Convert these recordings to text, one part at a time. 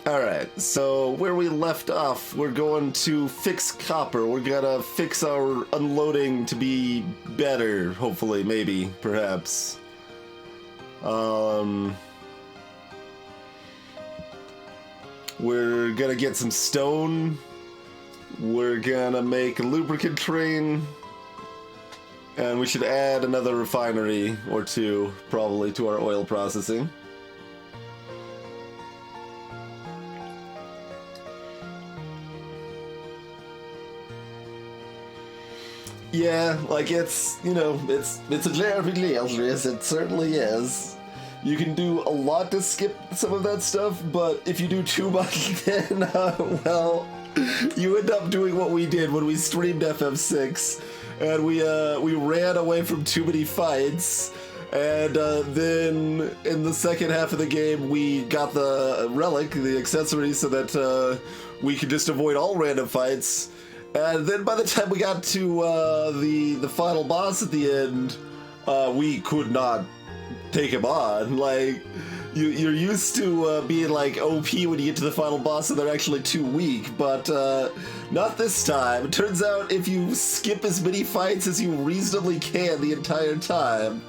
Alright, so where we left off, we're going to fix copper. We're gonna fix our unloading to be better, hopefully, maybe, perhaps. We're gonna get some stone. We're gonna make a lubricant train. And we should add another refinery or two, probably, to our oil processing. Yeah, like it's, you know, it's a very dangerous, it certainly is. You can do a lot to skip some of that stuff, but if you do too much, then, well, you end up doing what we did when we streamed FF6, and we ran away from too many fights, and then in the second half of the game, we got the relic, the accessory, so that we could just avoid all random fights. And then by the time we got to the final boss at the end, we could not take him on. Like, you're used to being like OP when you get to the final boss and they're actually too weak, but not this time. It turns out if you skip as many fights as you reasonably can the entire time,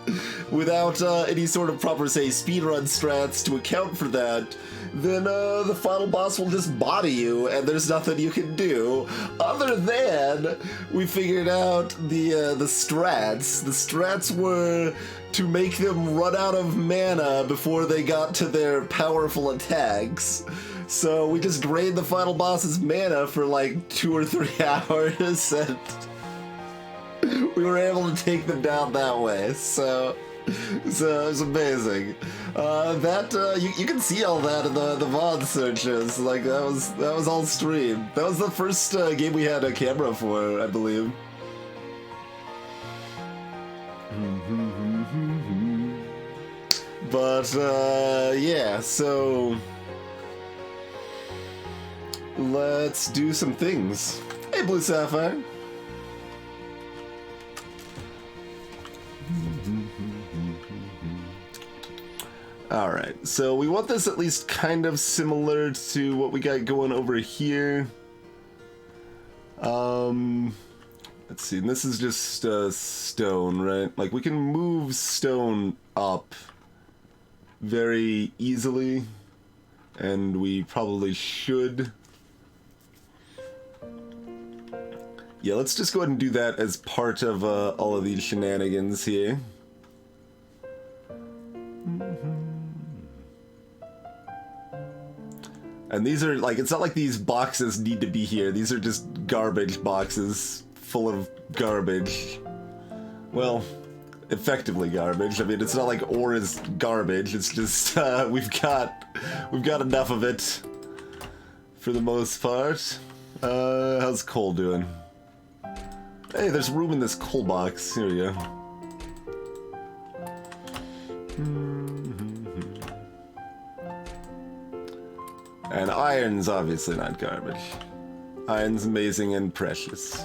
without any sort of proper, say, speedrun strats to account for that, then the final boss will just body you, and there's nothing you can do. Other than, we figured out the strats. The strats were to make them run out of mana before they got to their powerful attacks. So we just drained the final boss's mana for like 2 or 3 hours, and we were able to take them down that way, so it was amazing. You can see all that in the VOD searches. Like that was all streamed. That was the first game we had a camera for, I believe. But yeah, so let's do some things. Hey, Blue Sapphire. Alright, so we want this at least kind of similar to what we got going over here. Let's see, and this is just stone, right? Like, we can move stone up very easily, and we probably should. Yeah, let's just go ahead and do that as part of all of these shenanigans here. And these are, like, it's not like these boxes need to be here. These are just garbage boxes full of garbage. Well, effectively garbage. I mean, it's not like ore is garbage. It's just, we've got enough of it for the most part. How's coal doing? Hey, there's room in this coal box. Here we go. And iron's obviously not garbage. Iron's amazing and precious.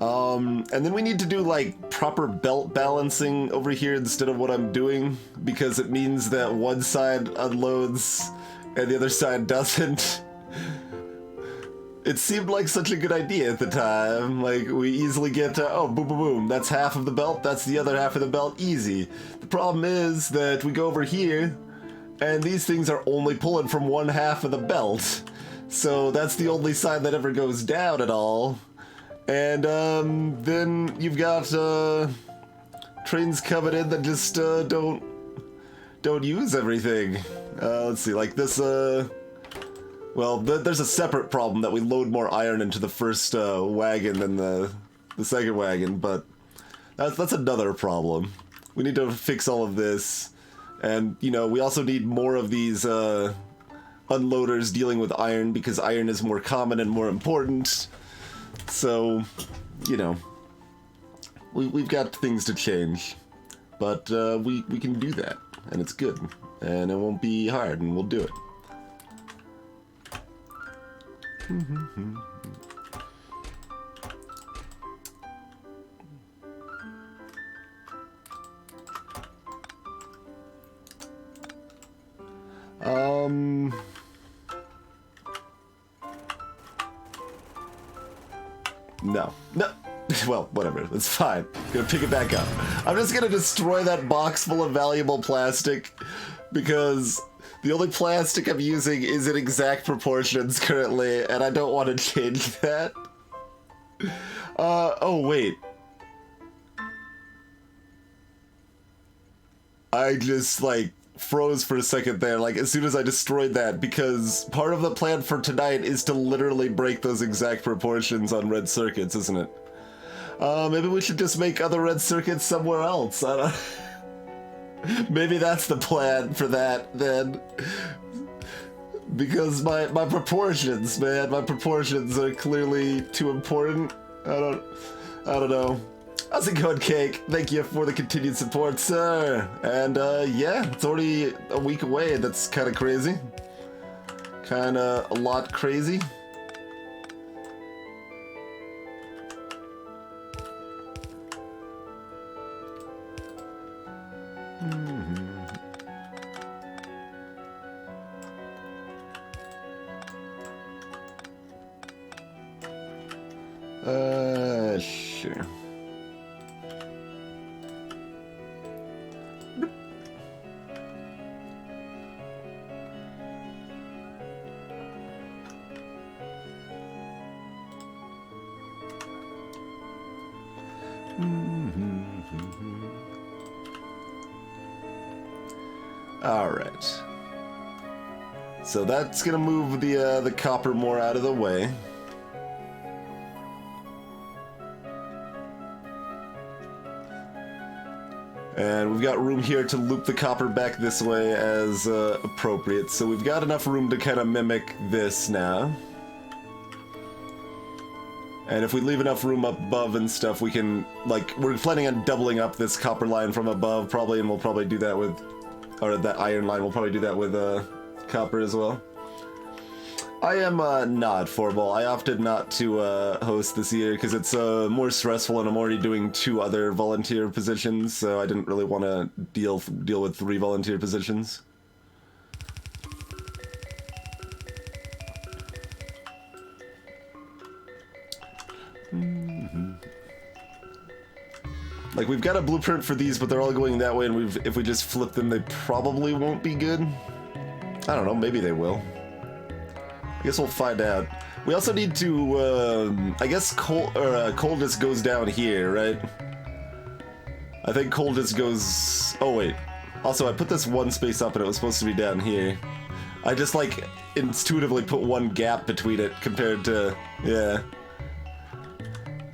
And then we need to do, like, proper belt balancing over here instead of what I'm doing, because it means that one side unloads and the other side doesn't. It seemed like such a good idea at the time. Like, we easily get to, oh, boom, boom, boom, that's half of the belt, that's the other half of the belt, easy. The problem is that we go over here, and these things are only pulling from one half of the belt. So that's the only side that ever goes down at all. And then you've got trains coming in that just don't use everything. Let's see, like this, well, there's a separate problem that we load more iron into the first wagon than the second wagon, but that's another problem. We need to fix all of this. And, you know, we also need more of these unloaders dealing with iron, because iron is more common and more important. So, you know, we've got things to change. But we can do that, and it's good. And it won't be hard, and we'll do it. No. No. Well, whatever. It's fine. I'm gonna pick it back up. I'm just gonna destroy that box full of valuable plastic because the only plastic I'm using is in exact proportions currently, and I don't want to change that. Oh, wait. I just, like, froze for a second there, like, as soon as I destroyed that, because part of the plan for tonight is to literally break those exact proportions on red circuits, isn't it? Maybe we should just make other red circuits somewhere else. I don't... Maybe that's the plan for that, then. Because my proportions, man, my proportions are clearly too important. I don't know. How's it going, Cake? Thank you for the continued support, sir. And, yeah, it's already a week away. That's kind of crazy. Kind of a lot crazy. Sure. All right. So that's gonna move the copper more out of the way. And we've got room here to loop the copper back this way as appropriate. So we've got enough room to kind of mimic this now. And if we leave enough room up above and stuff, we can, like, we're planning on doubling up this copper line from above, probably, and we'll probably do that with, or that iron line, we'll probably do that with copper as well. I am not Forball. I opted not to host this year because it's more stressful, and I'm already doing 2 other volunteer positions, so I didn't really want to deal with 3 volunteer positions. Like, we've got a blueprint for these, but they're all going that way, and if we just flip them, they probably won't be good. I don't know, maybe they will. I guess we'll find out. We also need to, I guess coldness goes down here, right? I think coldness goes... Oh, wait. Also, I put this one space up and it was supposed to be down here. I just, like, intuitively put one gap between it compared to... Yeah.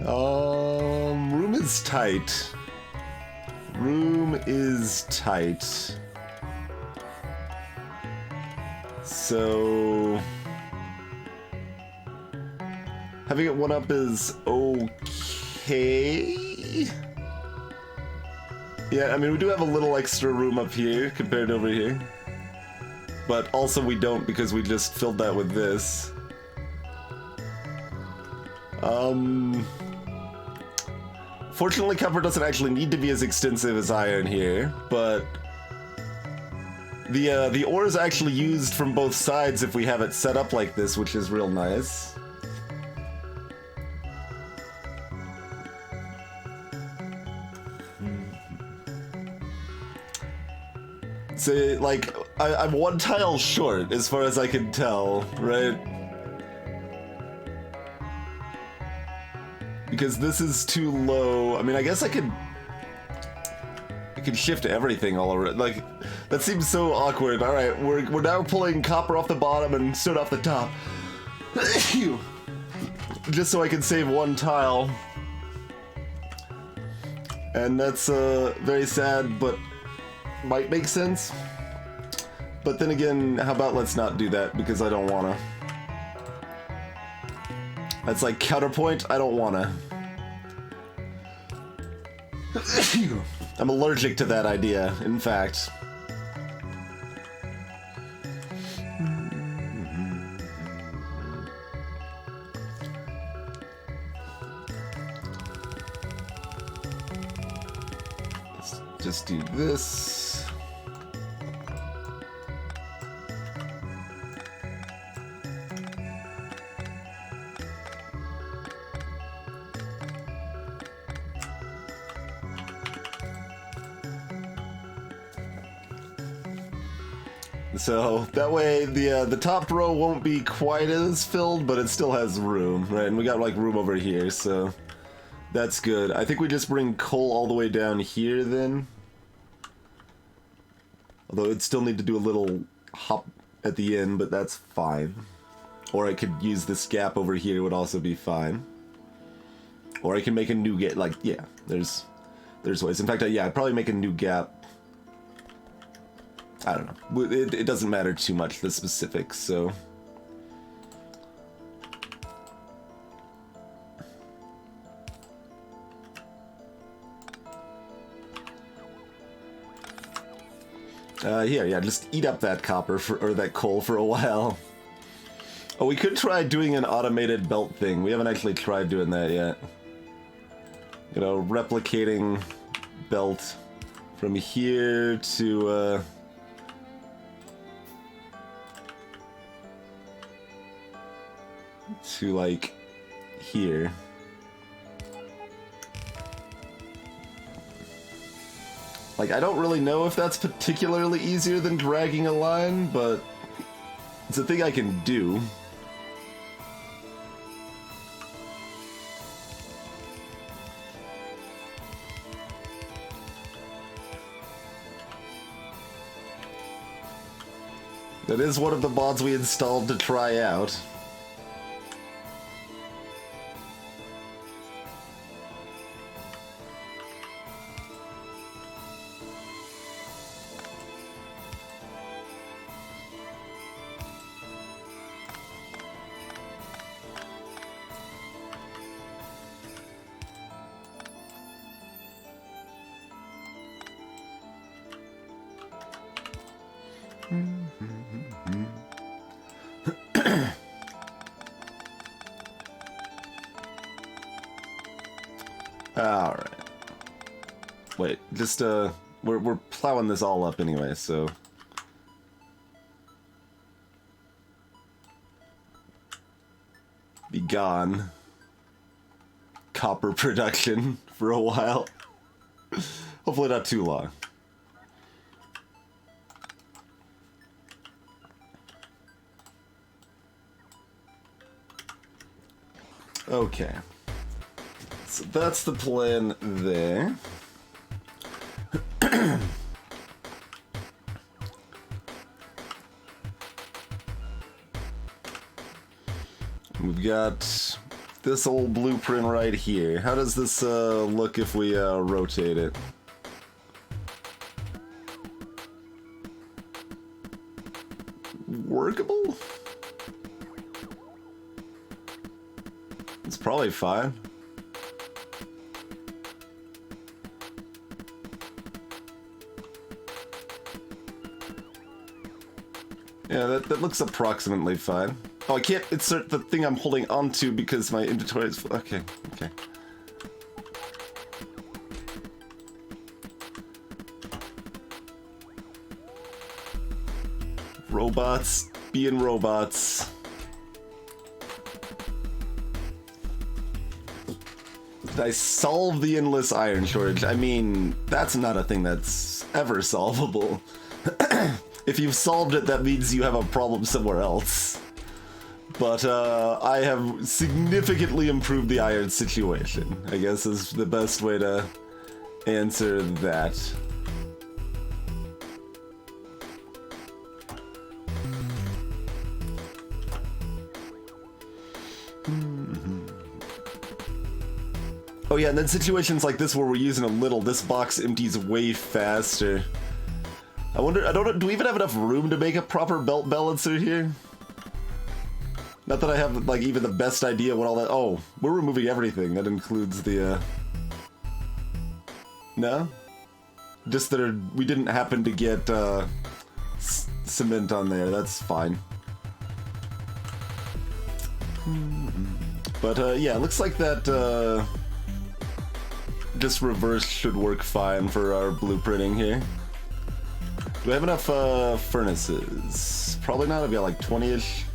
Room is tight. Room is tight. So... having it one up is okay. Yeah, I mean, we do have a little extra room up here compared to over here. But also we don't because we just filled that with this. Fortunately, copper doesn't actually need to be as extensive as iron here, but the ore is actually used from both sides if we have it set up like this, which is real nice. So, like, I'm 1 tile short as far as I can tell, right? Because this is too low. I mean, I guess I could shift everything all over. Like, that seems so awkward. All right, we're now pulling copper off the bottom and stone off the top. Just so I can save 1 tile. And that's very sad, but might make sense. But then again, how about let's not do that because I don't wanna. That's like counterpoint, I don't wanna. I'm allergic to that idea, in fact. Let's just do this. So that way the top row won't be quite as filled, but it still has room, right? And we got like room over here, so that's good. I think we just bring coal all the way down here then. Although it'd still need to do a little hop at the end, but that's fine. Or I could use this gap over here, would also be fine. Or I can make a new gap, like, yeah, there's ways. In fact, yeah, I'd probably make a new gap. I don't know. It doesn't matter too much, the specifics, so... Here, yeah, just eat up that copper, or that coal for a while. Oh, we could try doing an automated belt thing. We haven't actually tried doing that yet. You know, replicating belt from here to, like, here. Like, I don't really know if that's particularly easier than dragging a line, but it's a thing I can do. That is one of the mods we installed to try out. Alright. Wait, just, we're plowing this all up anyway, so... Be gone. Copper production for a while. Hopefully not too long. Okay. So that's the plan there. We've got this old blueprint right here. How does this look if we rotate it? Workable? It's probably fine. Yeah, that looks approximately fine. Oh, I can't insert the thing I'm holding onto because my inventory is... Okay, okay. Robots being robots. Did I solve the endless iron shortage? I mean, that's not a thing that's ever solvable. If you've solved it, that means you have a problem somewhere else. But I have significantly improved the iron situation, I guess is the best way to answer that. Oh yeah, and then situations like this where we're using a little, this box empties way faster. I wonder, do we even have enough room to make a proper belt balancer here? Not that I have, like, even the best idea what all that... Oh, we're removing everything. That includes the, No? Just that we didn't happen to get, cement on there. That's fine. But, yeah, it looks like that, just reverse should work fine for our blueprinting here. Do I have enough, furnaces? Probably not. I've got, like, 20-ish.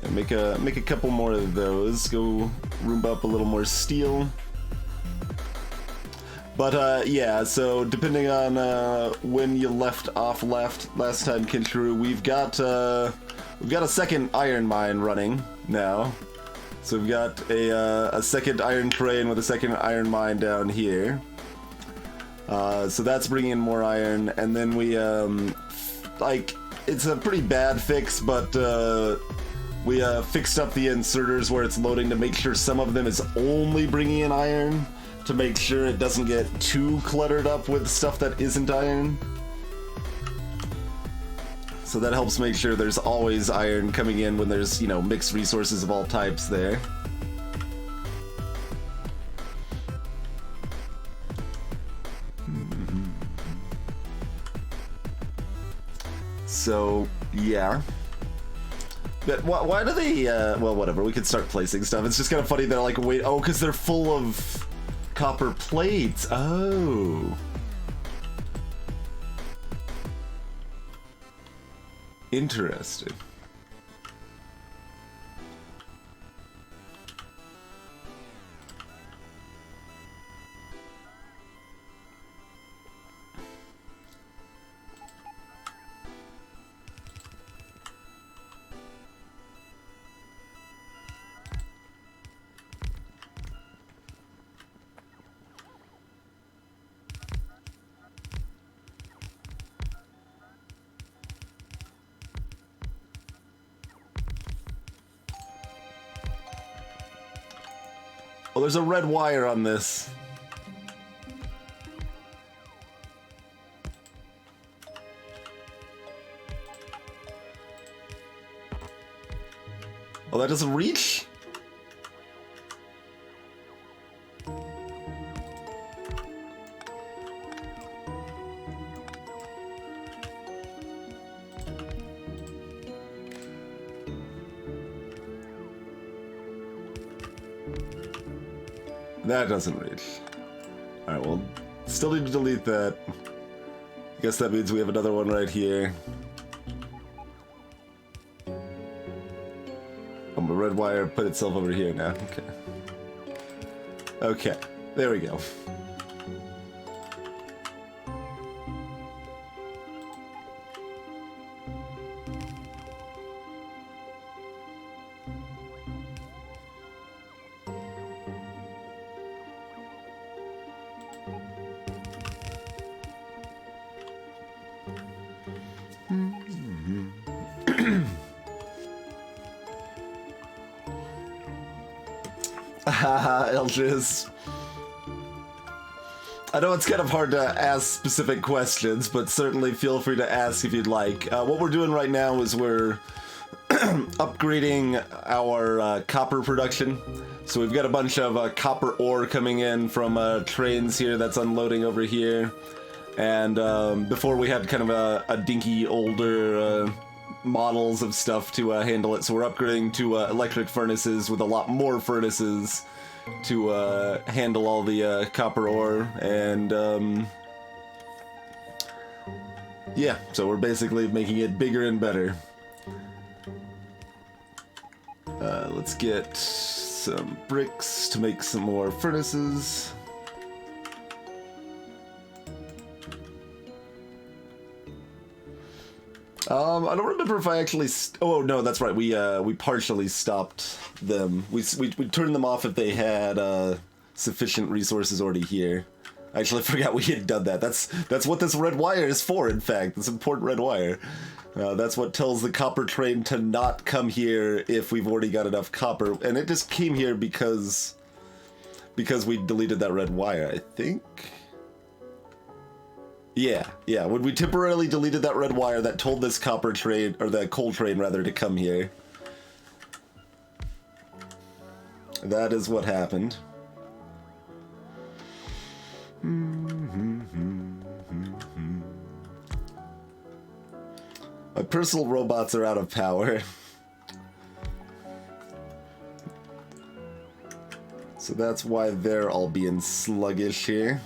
Yeah, make a couple more of those. Go room up a little more steel. But yeah, so depending on when you left last time, Kinshuru, we've got a second iron mine running now. So we've got a second iron train with a second iron mine down here. So that's bringing in more iron, and then we like, it's a pretty bad fix, but we fixed up the inserters where it's loading to make sure some of them is only bringing in iron, to make sure it doesn't get too cluttered up with stuff that isn't iron. So that helps make sure there's always iron coming in when there's, you know, mixed resources of all types there. So, yeah. But why do they, well, whatever, we could start placing stuff. It's just kind of funny, they're like, wait, oh, because they're full of copper plates. Oh. Interesting. Oh, there's a red wire on this. Oh, that doesn't reach? That doesn't reach. Alright, well, still need to delete that. I guess that means we have another one right here. Oh, the red wire put itself over here now. Okay. Okay, there we go. Haha, Eldris. I know it's kind of hard to ask specific questions, but certainly feel free to ask if you'd like. What we're doing right now is we're upgrading our copper production. So we've got a bunch of copper ore coming in from trains here that's unloading over here. And before we had kind of a dinky older models of stuff to handle it, so we're upgrading to electric furnaces with a lot more furnaces to handle all the copper ore, and yeah, so we're basically making it bigger and better. Let's get some bricks to make some more furnaces. I don't remember if I actually. Oh no, that's right. We partially stopped them. We turned them off if they had sufficient resources already here. I actually forgot we had done that. That's what this red wire is for. In fact, this important red wire. That's what tells the copper train to not come here if we've already got enough copper, and it just came here because we deleted that red wire, I think. Yeah, when we temporarily deleted that red wire, that told this copper train, or the coal train rather, to come here. That is what happened. My personal robots are out of power. So that's why they're all being sluggish here.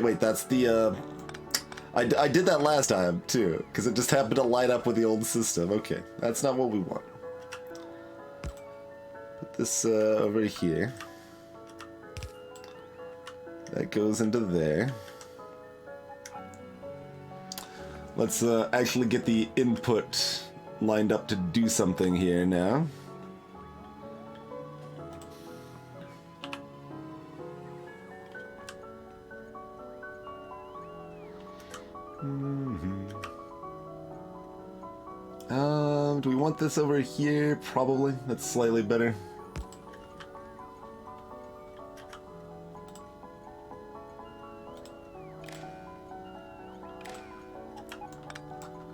Wait, that's the, I did that last time, too, because it just happened to light up with the old system. Okay, that's not what we want. Put this over here. That goes into there. Let's actually get the input lined up to do something here now. Do we want this over here? Probably. That's slightly better.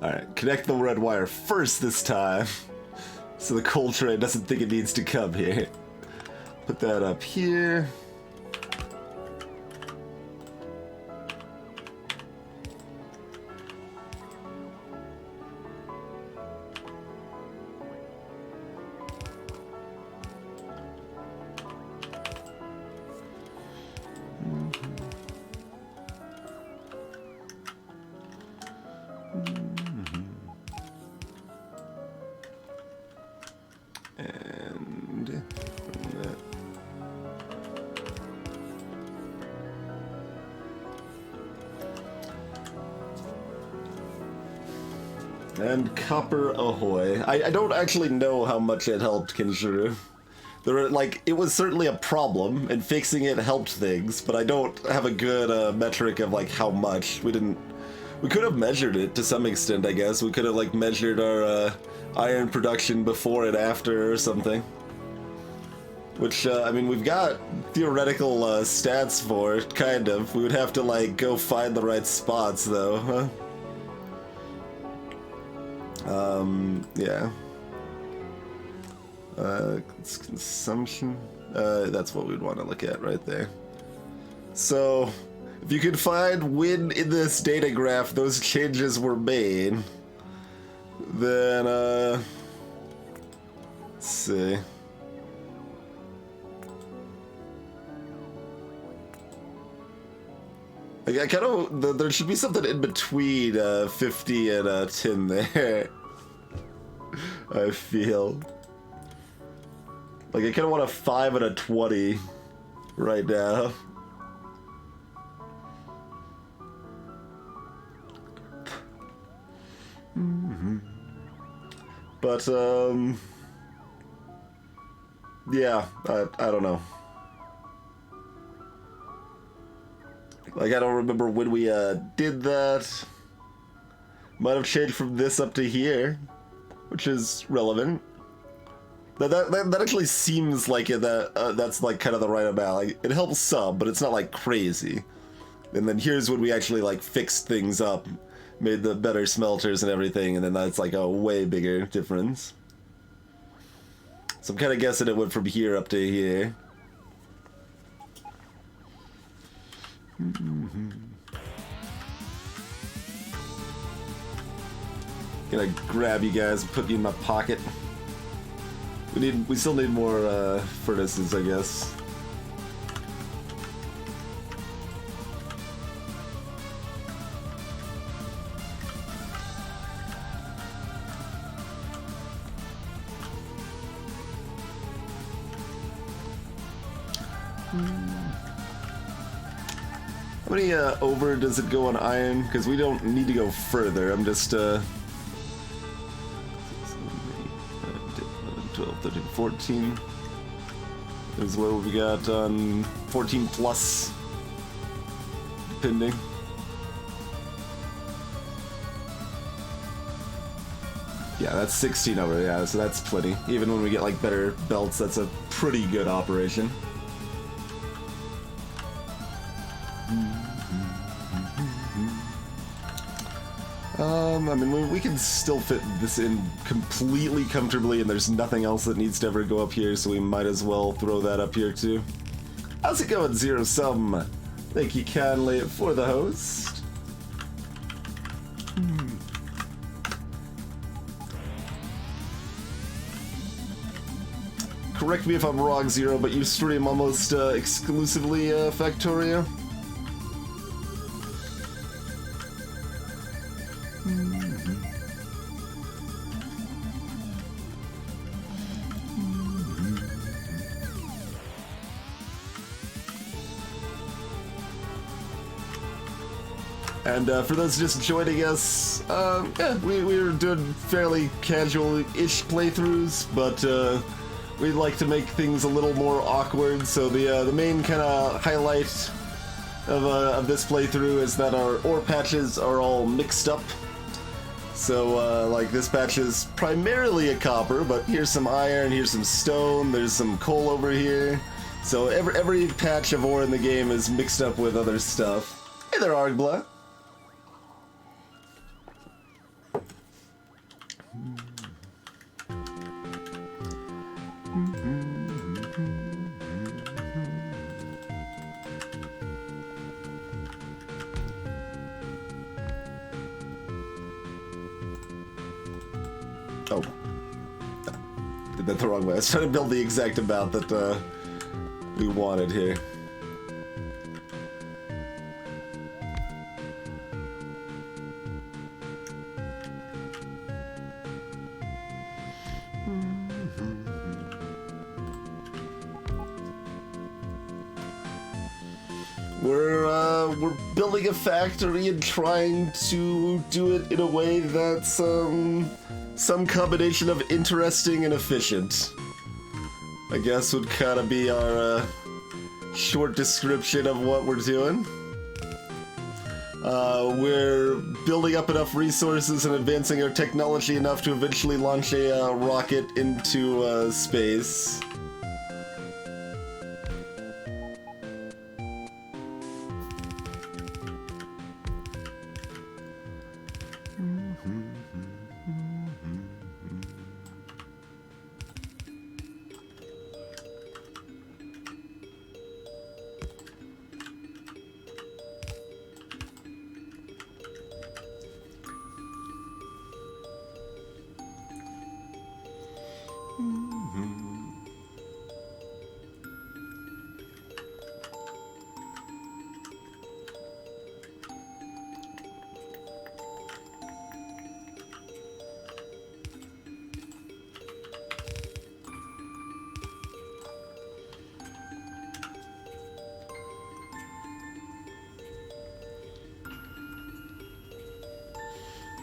Alright, connect the red wire first this time, so the coal train doesn't think it needs to come here. Put that up here. And copper ahoy. I don't actually know how much it helped Kinshuru. There were, like, it was certainly a problem, and fixing it helped things, but I don't have a good metric of, like, how much. We could have measured it to some extent, I guess. We could have, like, measured our iron production before and after or something. Which, I mean, we've got theoretical stats for it, kind of. We would have to, like, go find the right spots, though, huh? Yeah. It's consumption. That's what we'd want to look at right there. So, if you could find when in this data graph those changes were made, then, let's see. I kind of, there should be something in between 50 and 10 there. I feel. Like, I kind of want a 5 and a 20 right now. But, yeah, I don't know. Like, I don't remember when we did that. Might have changed from this up to here, which is relevant. That actually seems like that's like kind of the right amount. Like, it helps some, but it's not like crazy. And then here's when we actually like fixed things up, made the better smelters and everything, and then that's like a way bigger difference. So I'm kind of guessing it went from here up to here. Gonna grab you guys and put you in my pocket. We still need more furnaces, I guess. How many over does it go on iron? Because we don't need to go further. I'm just 12, 13, 14 is what we got on 14 plus, depending. Yeah, that's 16 over, yeah, so that's plenty. Even when we get like better belts, that's a pretty good operation. I mean, we can still fit this in completely comfortably, and there's nothing else that needs to ever go up here, so we might as well throw that up here too. How's it going, Zero Sum? Thank you kindly for the host. Correct me if I'm wrong, Zero, but you stream almost exclusively Factorio? And for those just joining us, yeah, we were doing fairly casual-ish playthroughs, but we'd like to make things a little more awkward. So the main kind of highlight of this playthrough is that our ore patches are all mixed up. So like this patch is primarily a copper, but here's some iron, here's some stone, there's some coal over here. So every patch of ore in the game is mixed up with other stuff. Hey there, Argbla. Oh. Did that the wrong way. I was trying to build the exact amount that we wanted here. We're building a factory and trying to do it in a way that's some combination of interesting and efficient. I guess would kind of be our short description of what we're doing. We're building up enough resources and advancing our technology enough to eventually launch a rocket into space.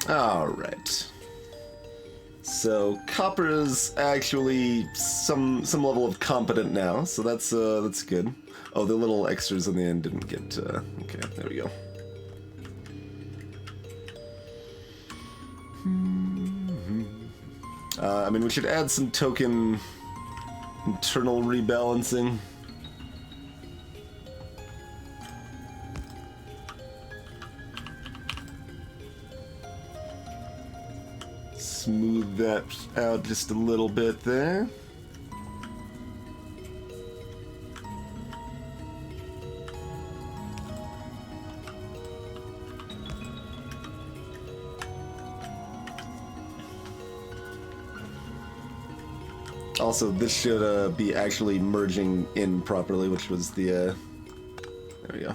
Alright. So copper is actually some level of competent now, so that's good. Oh, the little extras on the end didn't get okay, there we go. I mean, we should add some token internal rebalancing. Smooth that out just a little bit there. Also, this should be actually merging in properly, which was the there we go.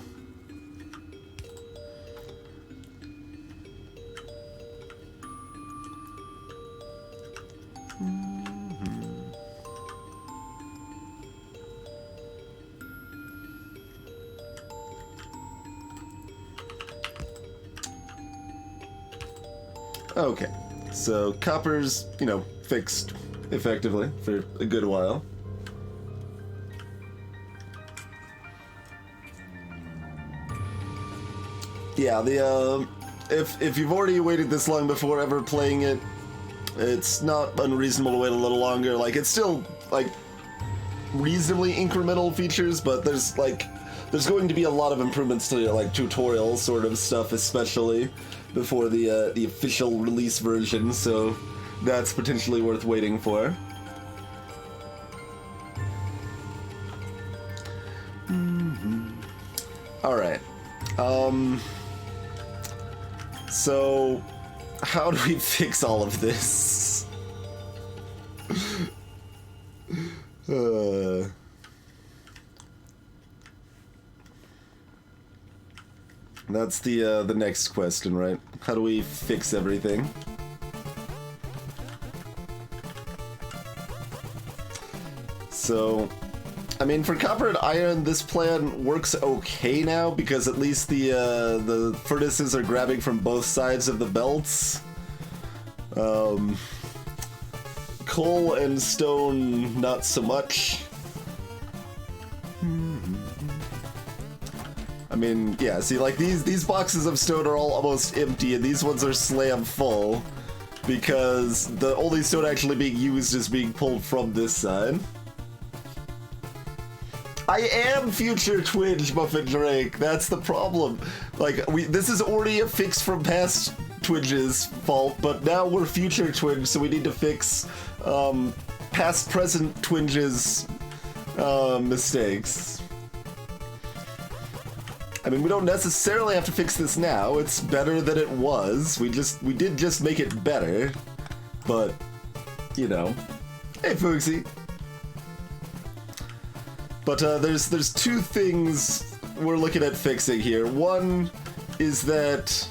Okay, so copper's, you know, fixed effectively for a good while. Yeah, the if you've already waited this long before ever playing it, it's not unreasonable to wait a little longer. Like, it's still like reasonably incremental features, but there's going to be a lot of improvements to like tutorial sort of stuff, especially before the official release version, so that's potentially worth waiting for. Alright. So how do we fix all of this? That's the next question, right? How do we fix everything? So, I mean, for copper and iron, this plan works okay now because at least the furnaces are grabbing from both sides of the belts. Coal and stone, not so much. I mean, yeah, see, like, these boxes of stone are all almost empty, and these ones are slam full, because the only stone actually being used is being pulled from this side. I am future Twinge, Muffin Drake, that's the problem. Like, this is already a fix from past Twinge's fault, but now we're future Twinge, so we need to fix, past present Twinge's, mistakes. I mean, we don't necessarily have to fix this now. It's better than it was. We did just make it better. But, you know. Hey, Fuxie. But there's two things we're looking at fixing here. One is that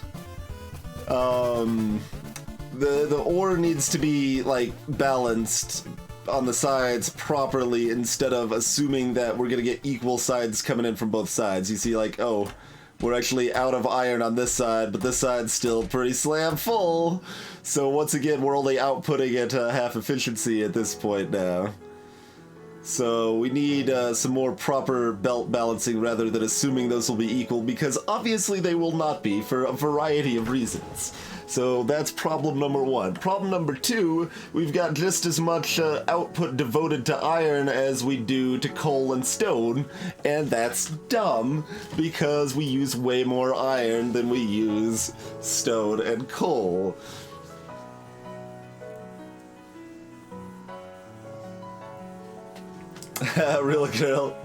the ore needs to be like balanced on the sides properly instead of assuming that we're gonna get equal sides coming in from both sides. You see, like, oh, we're actually out of iron on this side, but this side's still pretty slam full. So once again, we're only outputting at half efficiency at this point now. So we need some more proper belt balancing rather than assuming those will be equal, because obviously they will not be for a variety of reasons. So that's problem number one. Problem number two, we've got just as much output devoted to iron as we do to coal and stone, and that's dumb because we use way more iron than we use stone and coal. Real girl.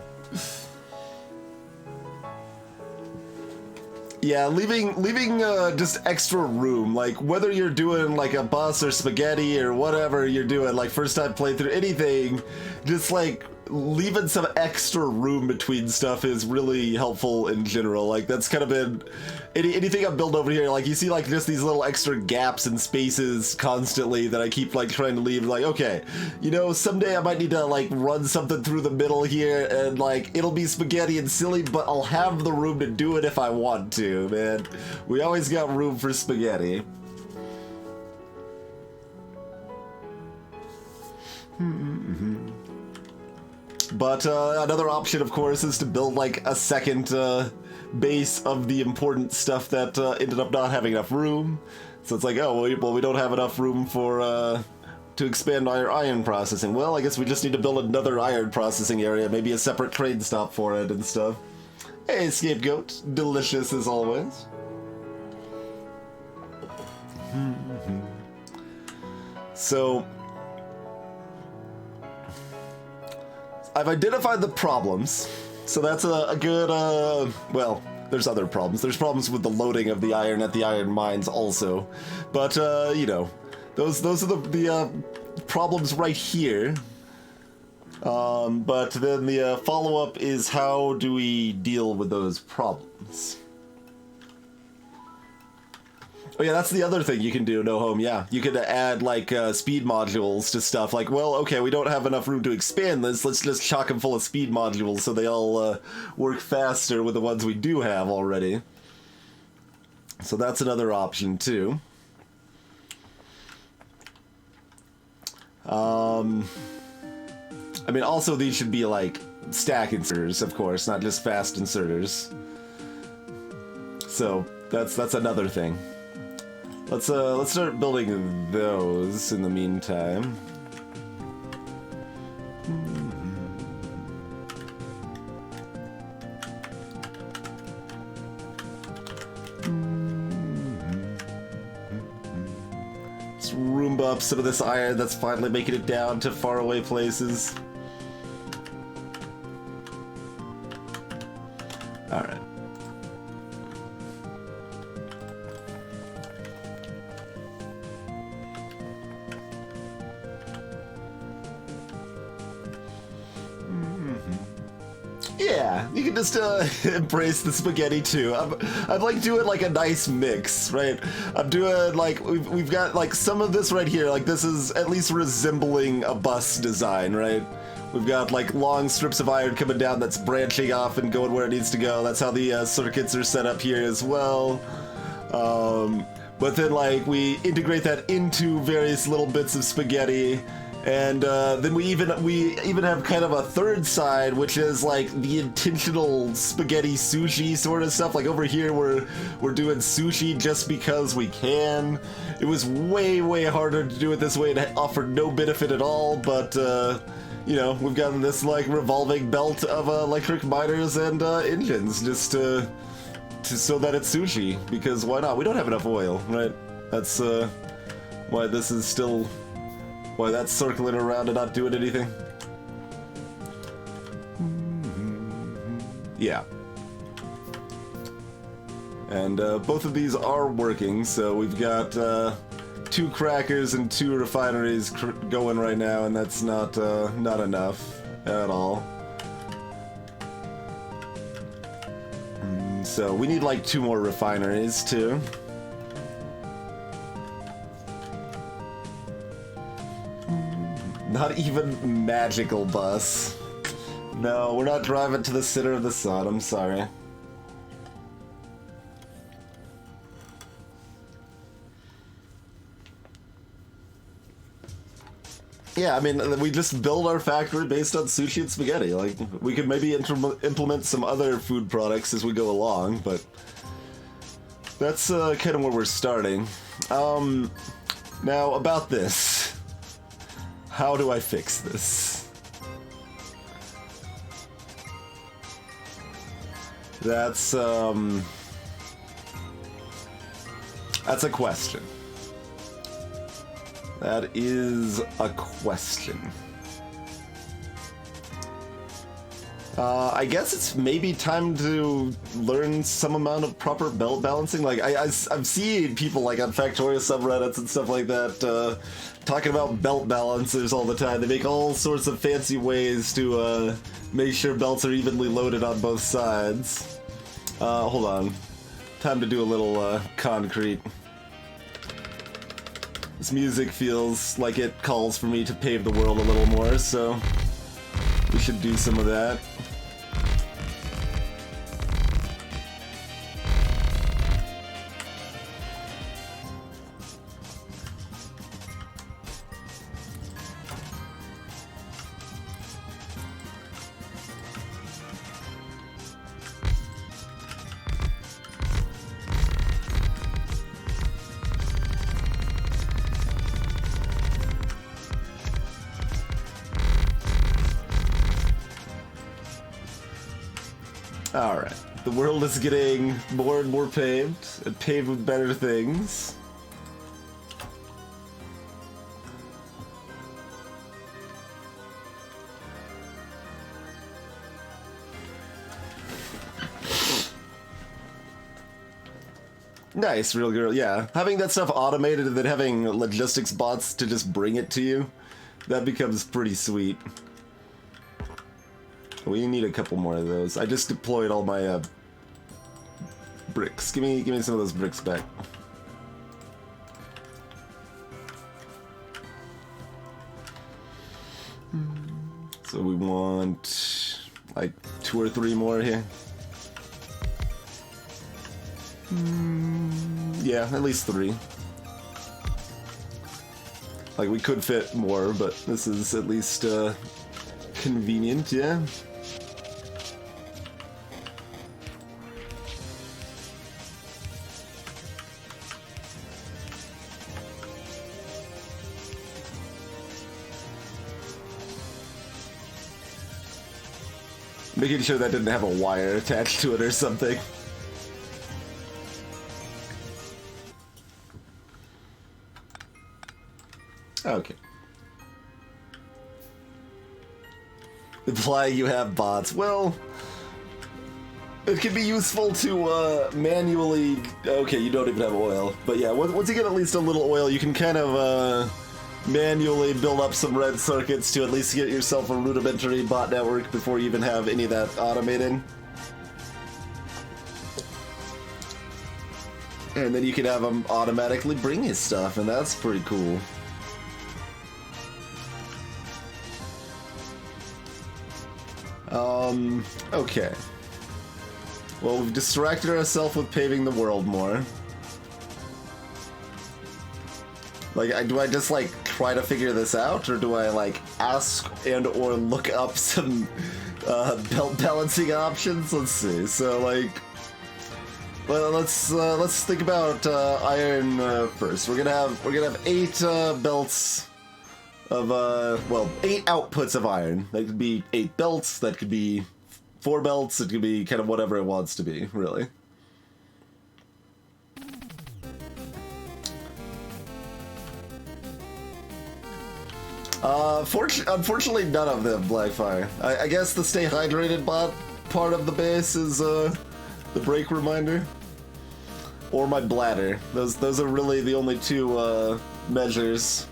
Yeah, leaving just extra room, like whether you're doing like a bus or spaghetti or whatever you're doing, like first time playthrough, anything, just like leaving some extra room between stuff is really helpful in general. Like that's kind of been anything I've built over here, like you see like just these little extra gaps and spaces constantly that I keep like trying to leave, like, okay, you know, someday I might need to like run something through the middle here and like it'll be spaghetti and silly, but I'll have the room to do it if I want to, man. We always got room for spaghetti. But another option, of course, is to build like a second base of the important stuff that ended up not having enough room. So it's like, oh, well, we don't have enough room for to expand our iron processing. Well, I guess we just need to build another iron processing area, maybe a separate train stop for it and stuff. Hey, Scapegoat, delicious as always. So I've identified the problems, so that's a good, well, there's other problems. There's problems with the loading of the iron at the iron mines also, but, you know, those are the problems right here. But then the follow-up is how do we deal with those problems? Oh yeah, that's the other thing you can do, No Home, yeah. You could add, like, speed modules to stuff. Like, well, okay, we don't have enough room to expand this, let's just chock them full of speed modules so they all work faster with the ones we do have already. So that's another option, too. I mean, also these should be, like, stack inserters, of course, not just fast inserters. So, that's another thing. Let's start building those in the meantime. Let's room up some of this iron that's finally making it down to faraway places. Alright. Yeah, you can just embrace the spaghetti too. I'm like doing like a nice mix, right? I'm doing like we've got like some of this right here. Like this is at least resembling a bus design, right? We've got like long strips of iron coming down that's branching off and going where it needs to go. That's how the circuits are set up here as well. But then like we integrate that into various little bits of spaghetti, and then we even have kind of a third side, which is like the intentional spaghetti sushi sort of stuff. Like over here we're doing sushi just because we can. It was way harder to do it this way. It offered no benefit at all, but you know, we've got this like revolving belt of electric miners and engines just so that it's sushi, because why not? We don't have enough oil, right? That's why this is still, why that's circling around and not doing anything. Yeah. And both of these are working, so we've got 2 crackers and 2 refineries going right now, and that's not enough at all. So we need like 2 more refineries too. Not even magical bus. No, we're not driving to the center of the sun, I'm sorry. Yeah, I mean, we just build our factory based on sushi and spaghetti. Like, we could maybe implement some other food products as we go along, but that's kind of where we're starting. Now, about this. How do I fix this? That's a question. That is a question. I guess it's maybe time to learn some amount of proper belt balancing. Like, I've seen people like on Factorio subreddits and stuff like that talking about belt balancers all the time. They make all sorts of fancy ways to make sure belts are evenly loaded on both sides. Hold on. Time to do a little concrete. This music feels like it calls for me to pave the world a little more, so we should do some of that. Alright, the world is getting more and more paved, and paved with better things. Nice, real girl, yeah. Having that stuff automated and then having logistics bots to just bring it to you, that becomes pretty sweet. We need a couple more of those. I just deployed all my bricks. Give me some of those bricks back. So we want like 2 or 3 more here. Yeah, at least 3. Like, we could fit more, but this is at least convenient, yeah. Making sure that didn't have a wire attached to it or something. Okay. Implying you have bots. Well, it can be useful to manually... Okay, you don't even have oil. But yeah, once you get at least a little oil, you can kind of manually build up some red circuits to at least get yourself a rudimentary bot network before you even have any of that automated. And then you can have them automatically bring you stuff, and that's pretty cool. Okay. Well, we've distracted ourselves with paving the world more. Like, do I just, like, try to figure this out, or do I, like, ask and or look up some belt balancing options? Let's see. So, like, well, let's think about iron first. We're gonna have 8 belts of well, 8 outputs of iron. That could be 8 belts. That could be 4 belts. It could be kind of whatever it wants to be, really. Unfortunately, none of them, Blackfire. I guess the stay hydrated bot part of the base is the break reminder, or my bladder. Those are really the only 2 measures.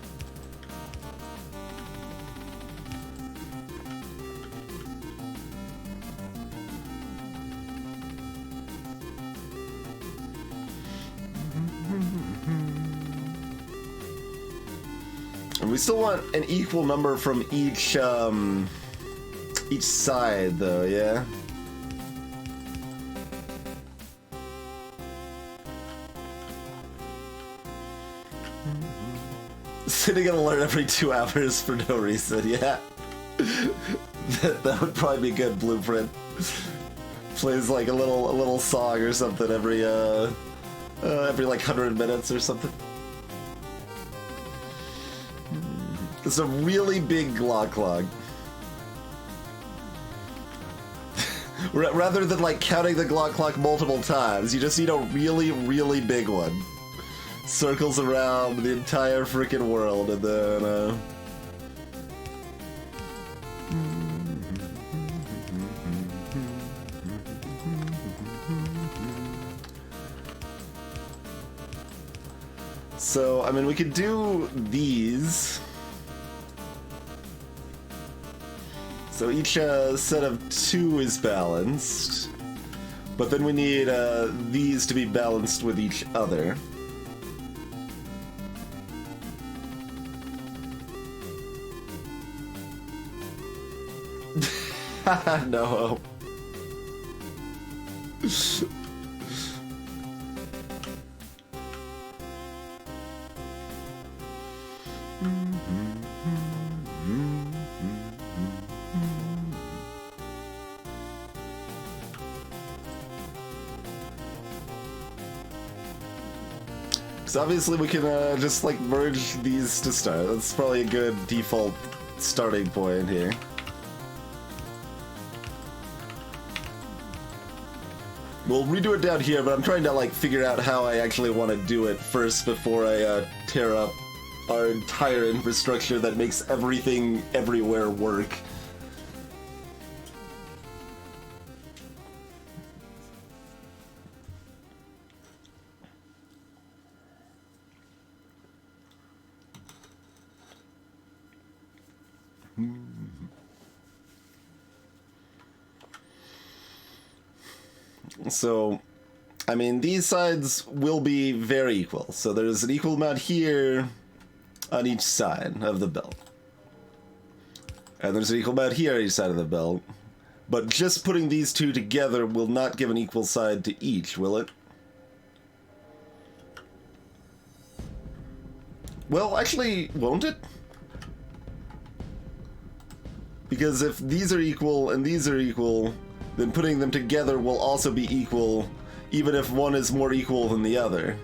And we still want an equal number from each side, though, yeah? Sitting on alert every 2 hours for no reason, yeah. that would probably be a good blueprint. Plays like a little song or something every like 100 minutes or something. It's a really big Glock log. Rather than like counting the Glock clock multiple times, you just need a really, really big one. Circles around the entire freaking world, and then so, I mean, we could do these. So each set of 2 is balanced, but then we need these to be balanced with each other. No. So obviously we can just like merge these to start. That's probably a good default starting point here. We'll redo it down here, but I'm trying to like figure out how I actually want to do it first before I tear up our entire infrastructure that makes everything everywhere work. So, I mean, these sides will be very equal. So there's an equal amount here on each side of the belt. And there's an equal amount here on each side of the belt. But just putting these 2 together will not give an equal side to each, will it? Well, actually, won't it? Because if these are equal and these are equal, then putting them together will also be equal, even if one is more equal than the other.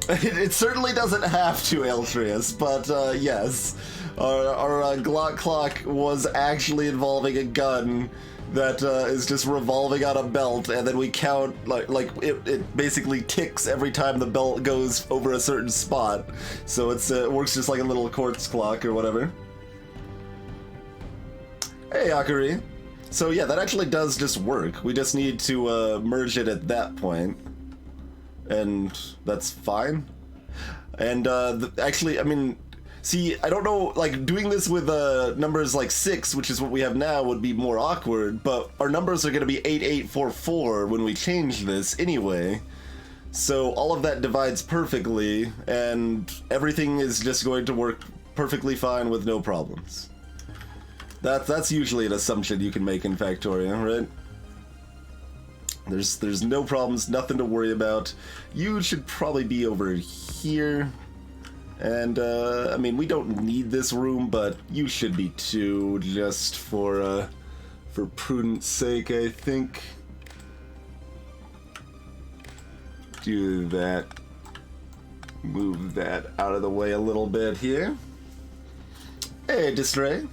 It certainly doesn't have to, Eltrius, but yes. Our Glock clock was actually involving a gun that is just revolving on a belt, and then we count, like it basically ticks every time the belt goes over a certain spot. So it works just like a little quartz clock or whatever. Hey, Akari. So yeah, that actually does just work. We just need to merge it at that point. And that's fine. And actually, I mean, see, I don't know, like, doing this with numbers like 6, which is what we have now, would be more awkward, but our numbers are going to be 8844 when we change this anyway. So all of that divides perfectly, and everything is just going to work perfectly fine with no problems. That's usually an assumption you can make in Factorio, right? There's no problems, nothing to worry about. You should probably be over here. And, I mean, we don't need this room, but you should be too, just for prudence sake, I think. Do that. Move that out of the way a little bit here. Hey, Distray.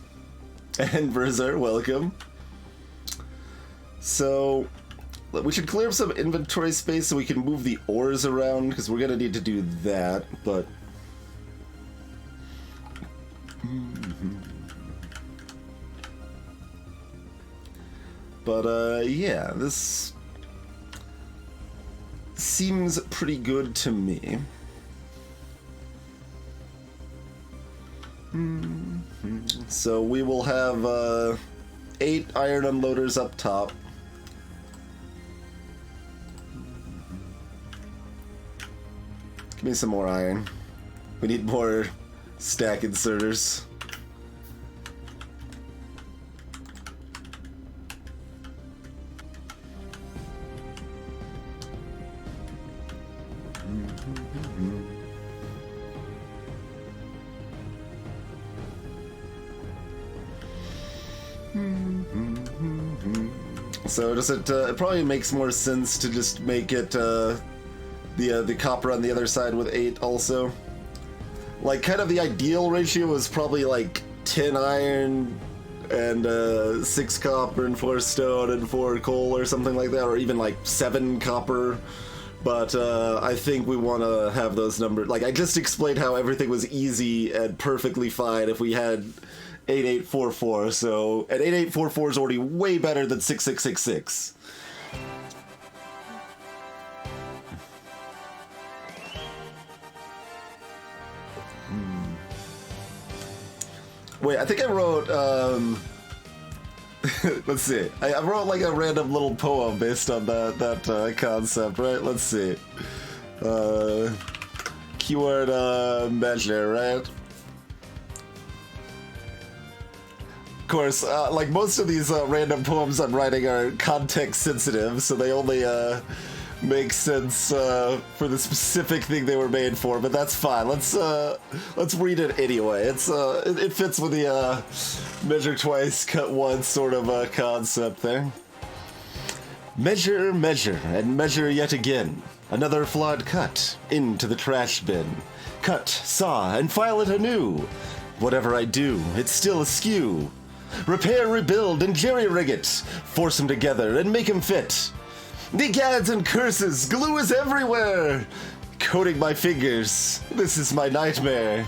And Berzer, welcome. So, we should clear up some inventory space so we can move the ores around, because we're going to need to do that, but... But, yeah, this seems pretty good to me. So we will have 8 iron unloaders up top. Give me some more iron. We need more stack inserters. So does it? It probably makes more sense to just make it the copper on the other side with 8 also. Like, kind of the ideal ratio is probably like 10 iron and 6 copper and 4 stone and 4 coal or something like that, or even like 7 copper. But I think we want to have those numbers. Like, I just explained how everything was easy and perfectly fine if we had 8844. So, and 8844 is already way better than 6666. Wait, I think I wrote, let's see. I wrote like a random little poem based on that concept, right? Let's see. Keyword measure, right? Of course, like most of these random poems I'm writing are context sensitive, so they only make sense for the specific thing they were made for. But that's fine. Let's read it anyway. It fits with the measure twice, cut once sort of concept there. Measure, measure, and measure yet again. Another flawed cut into the trash bin. Cut, saw, and file it anew. Whatever I do, it's still askew. Repair, rebuild, and jerry-rig it. Force them together and make them fit. The gads and curses, glue is everywhere. Coating my fingers, this is my nightmare.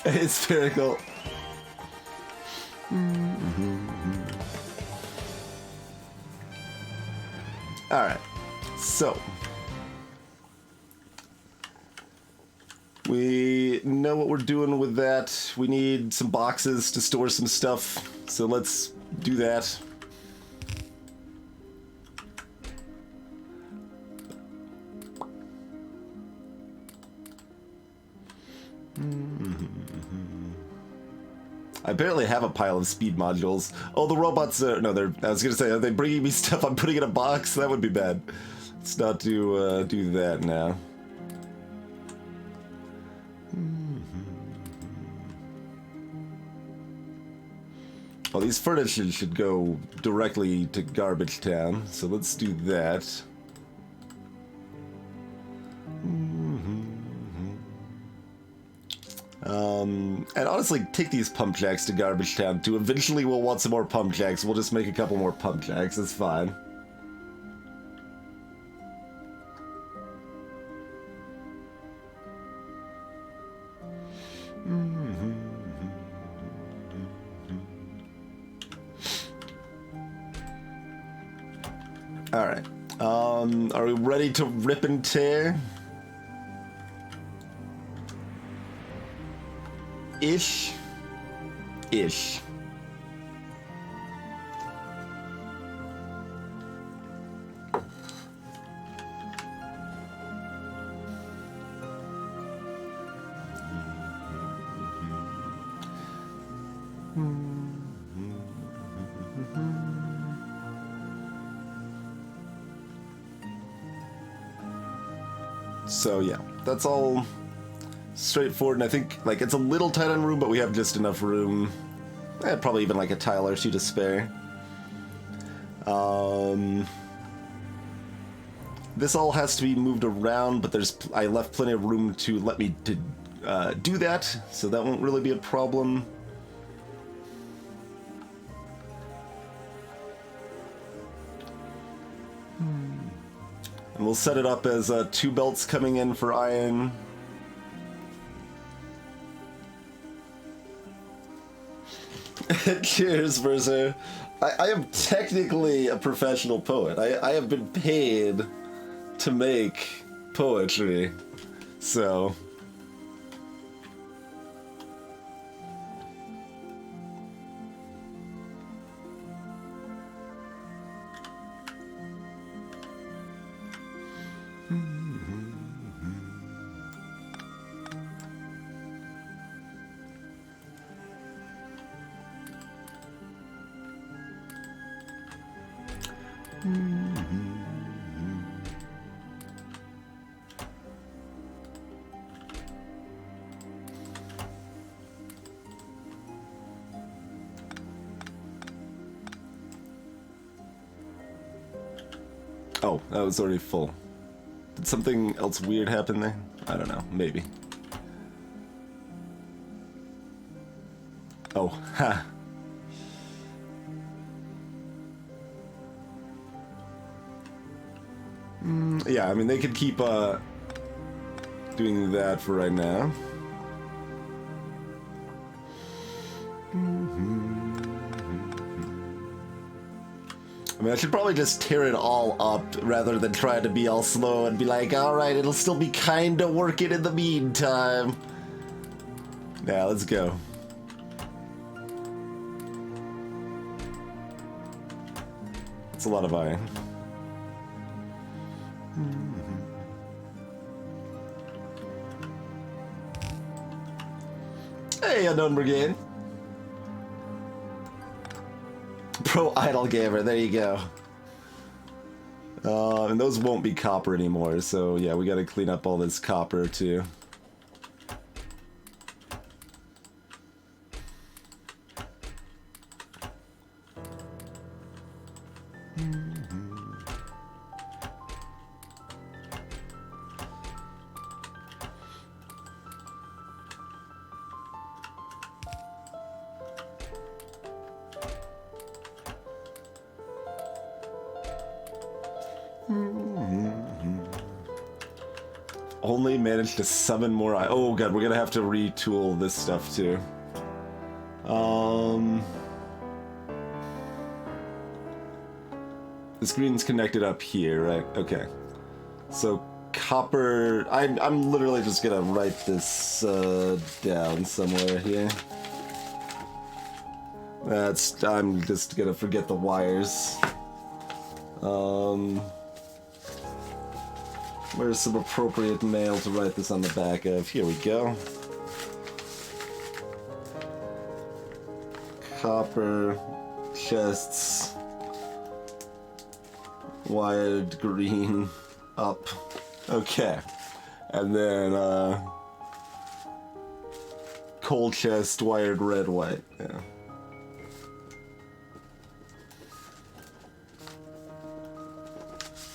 It's spherical. Alright, so we know what we're doing with that. We need some boxes to store some stuff, so let's do that. I barely have a pile of speed modules. Oh, the robots are... No, they're... I was gonna say, are they bringing me stuff I'm putting in a box? That would be bad. Let's not do that now. Well, these furnaces should go directly to Garbage Town, so let's do that. And honestly, take these pump jacks to Garbage Town too. Eventually we'll want some more pump jacks. We'll just make a couple more pump jacks, that's fine. Alright. Are we ready to rip and tear? Ish. So yeah, that's all straightforward, and I think like it's a little tight on room, but we have just enough room. Probably even like a tile or two to spare. This all has to be moved around, but I left plenty of room to let me do that, so that won't really be a problem. And we'll set it up as 2 belts coming in for iron. Cheers, Mercer. I am technically a professional poet. I have been paid to make poetry, so... Oh, that was already full. Did something else weird happen there? I don't know, maybe. Oh, ha. Yeah, I mean, they could keep doing that for right now. I mean, I should probably just tear it all up rather than try to be all slow and be like, alright, it'll still be kinda working in the meantime. Yeah, let's go. It's a lot of iron. Hey, Unknown Brigade. Pro Idol Gamer, there you go. And those won't be copper anymore, so yeah, we gotta clean up all this copper too. Only managed to summon more. Oh god, we're gonna have to retool this stuff too. The screen's connected up here, right? Okay. So copper. I'm literally just gonna write this down somewhere here. I'm just gonna forget the wires. Where's some appropriate mail to write this on the back of? Here we go. Copper chests. Wired green up. Okay. And then coal chest wired red white. Yeah.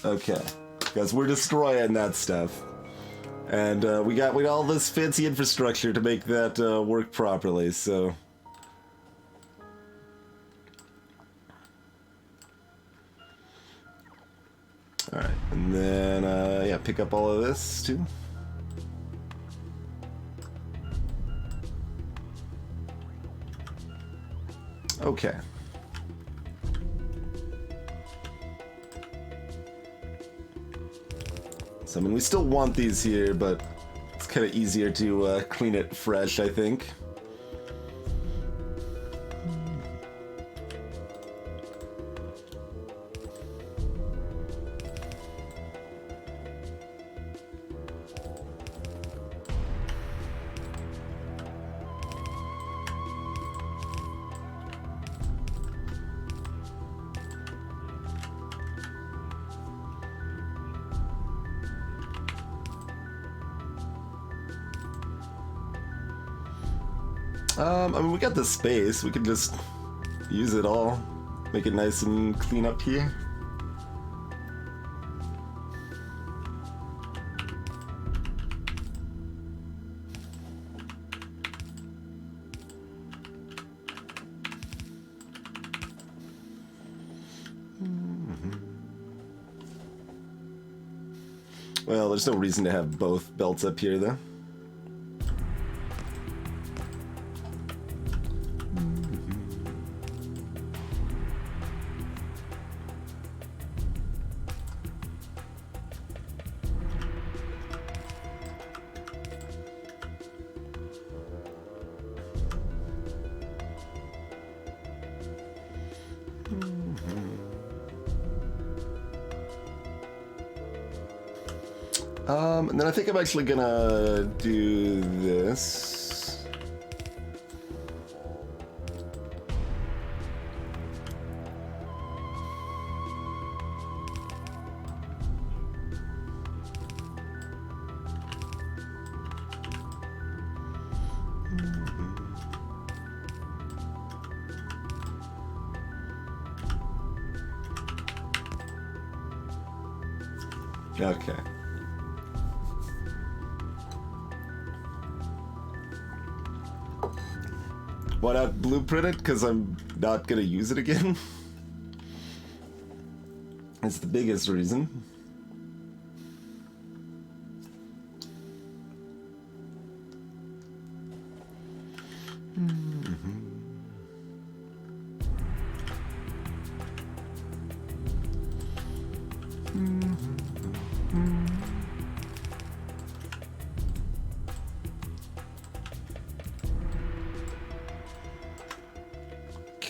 Okay. Because we're destroying that stuff. And we got all this fancy infrastructure to make that work properly, so... Alright, and then, yeah, pick up all of this, too. Okay. So, I mean, we still want these here, but it's kind of easier to clean it fresh, I think. I mean, we got the space. We could just use it all. Make it nice and clean up here. Well, there's no reason to have both belts up here, though. And then I think I'm actually gonna do this. Okay. Why not blueprint it? Because I'm not gonna use it again. That's the biggest reason.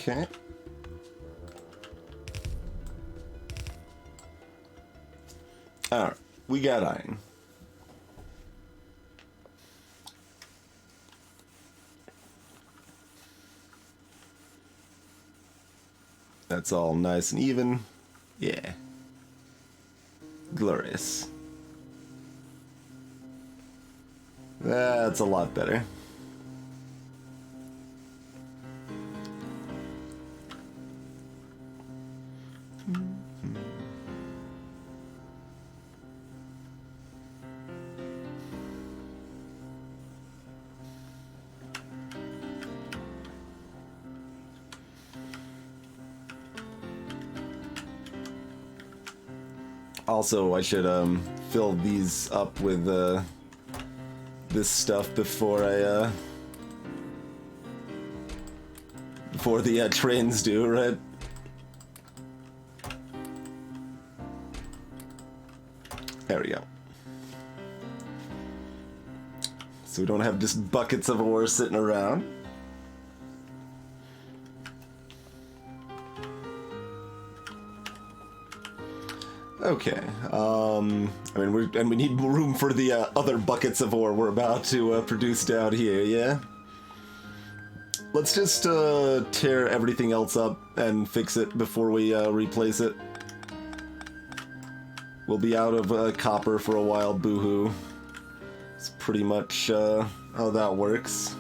Okay. Alright, we got iron. That's all nice and even. Yeah. Glorious. That's a lot better. Also, I should fill these up with this stuff before I before the trains do, right? There we go. So we don't have just buckets of ore sitting around. Okay, I mean, we need room for the other buckets of ore we're about to produce down here, yeah? Let's just tear everything else up and fix it before we replace it. We'll be out of copper for a while, boohoo. It's pretty much how that works.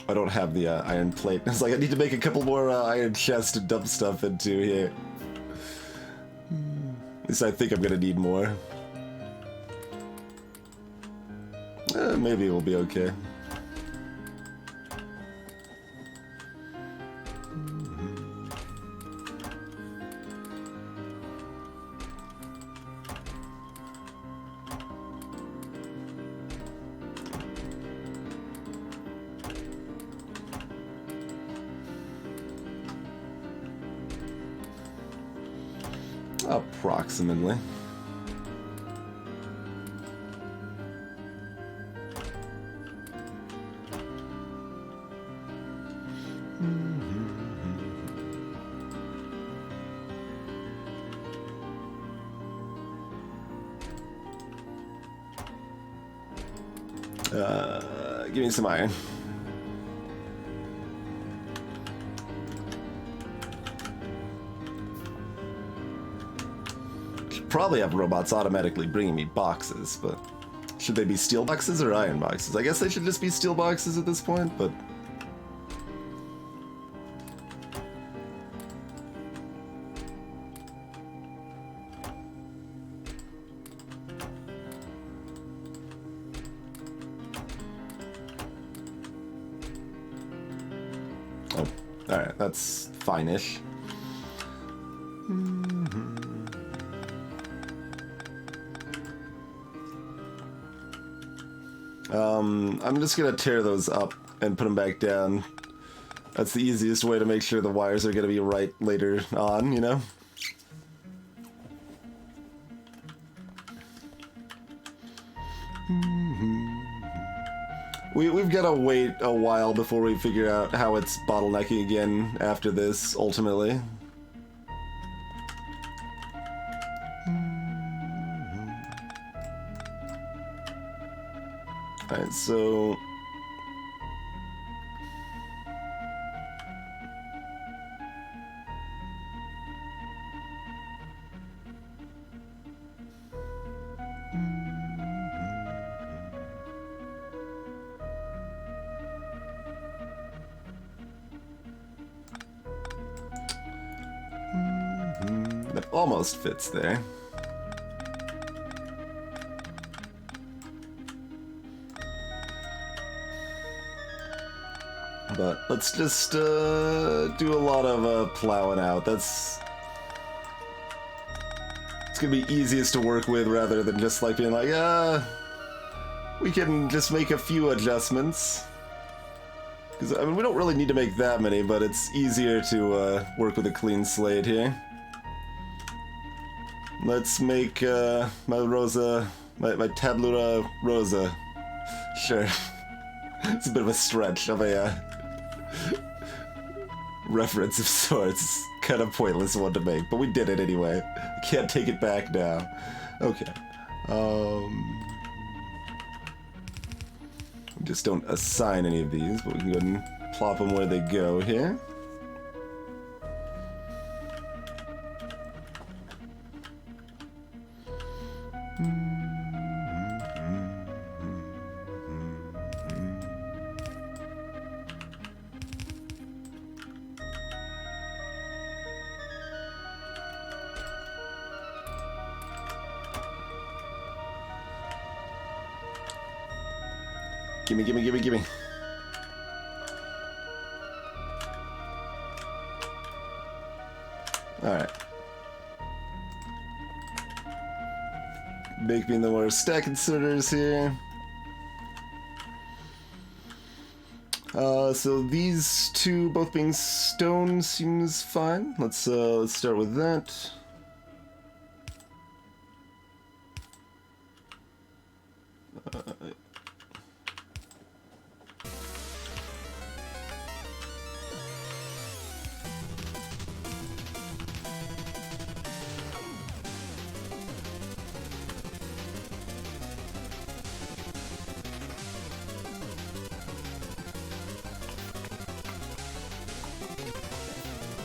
I don't have the iron plate. It's like I need to make a couple more iron chests to dump stuff into here. At least I think I'm gonna need more. Maybe it will be okay. Approximately. Give me some iron. probably have robots automatically bringing me boxes, but should they be steel boxes or iron boxes? I guess they should just be steel boxes at this point, but... Oh, alright, that's fine-ish. I'm just gonna tear those up and put them back down. That's the easiest way to make sure the wires are gonna be right later on, you know? We've gotta wait a while before we figure out how it's bottlenecking again after this, ultimately. Alright, so... That almost fits there. But let's just do a lot of plowing out. It's gonna be easiest to work with rather than just like being like, we can just make a few adjustments. Because I mean, we don't really need to make that many, but it's easier to work with a clean slate here. Let's make my Rosa, my Tabula Rosa. Sure. It's a bit of a stretch of a reference of sorts. Kind of pointless one to make, but we did it anyway. I can't take it back now. Okay. We just don't assign any of these, but we can go ahead and plop them where they go here. Gimme, gimme, gimme, gimme. Alright. Make me the more stack inserters here. So these two both being stone seems fine. Let's start with that.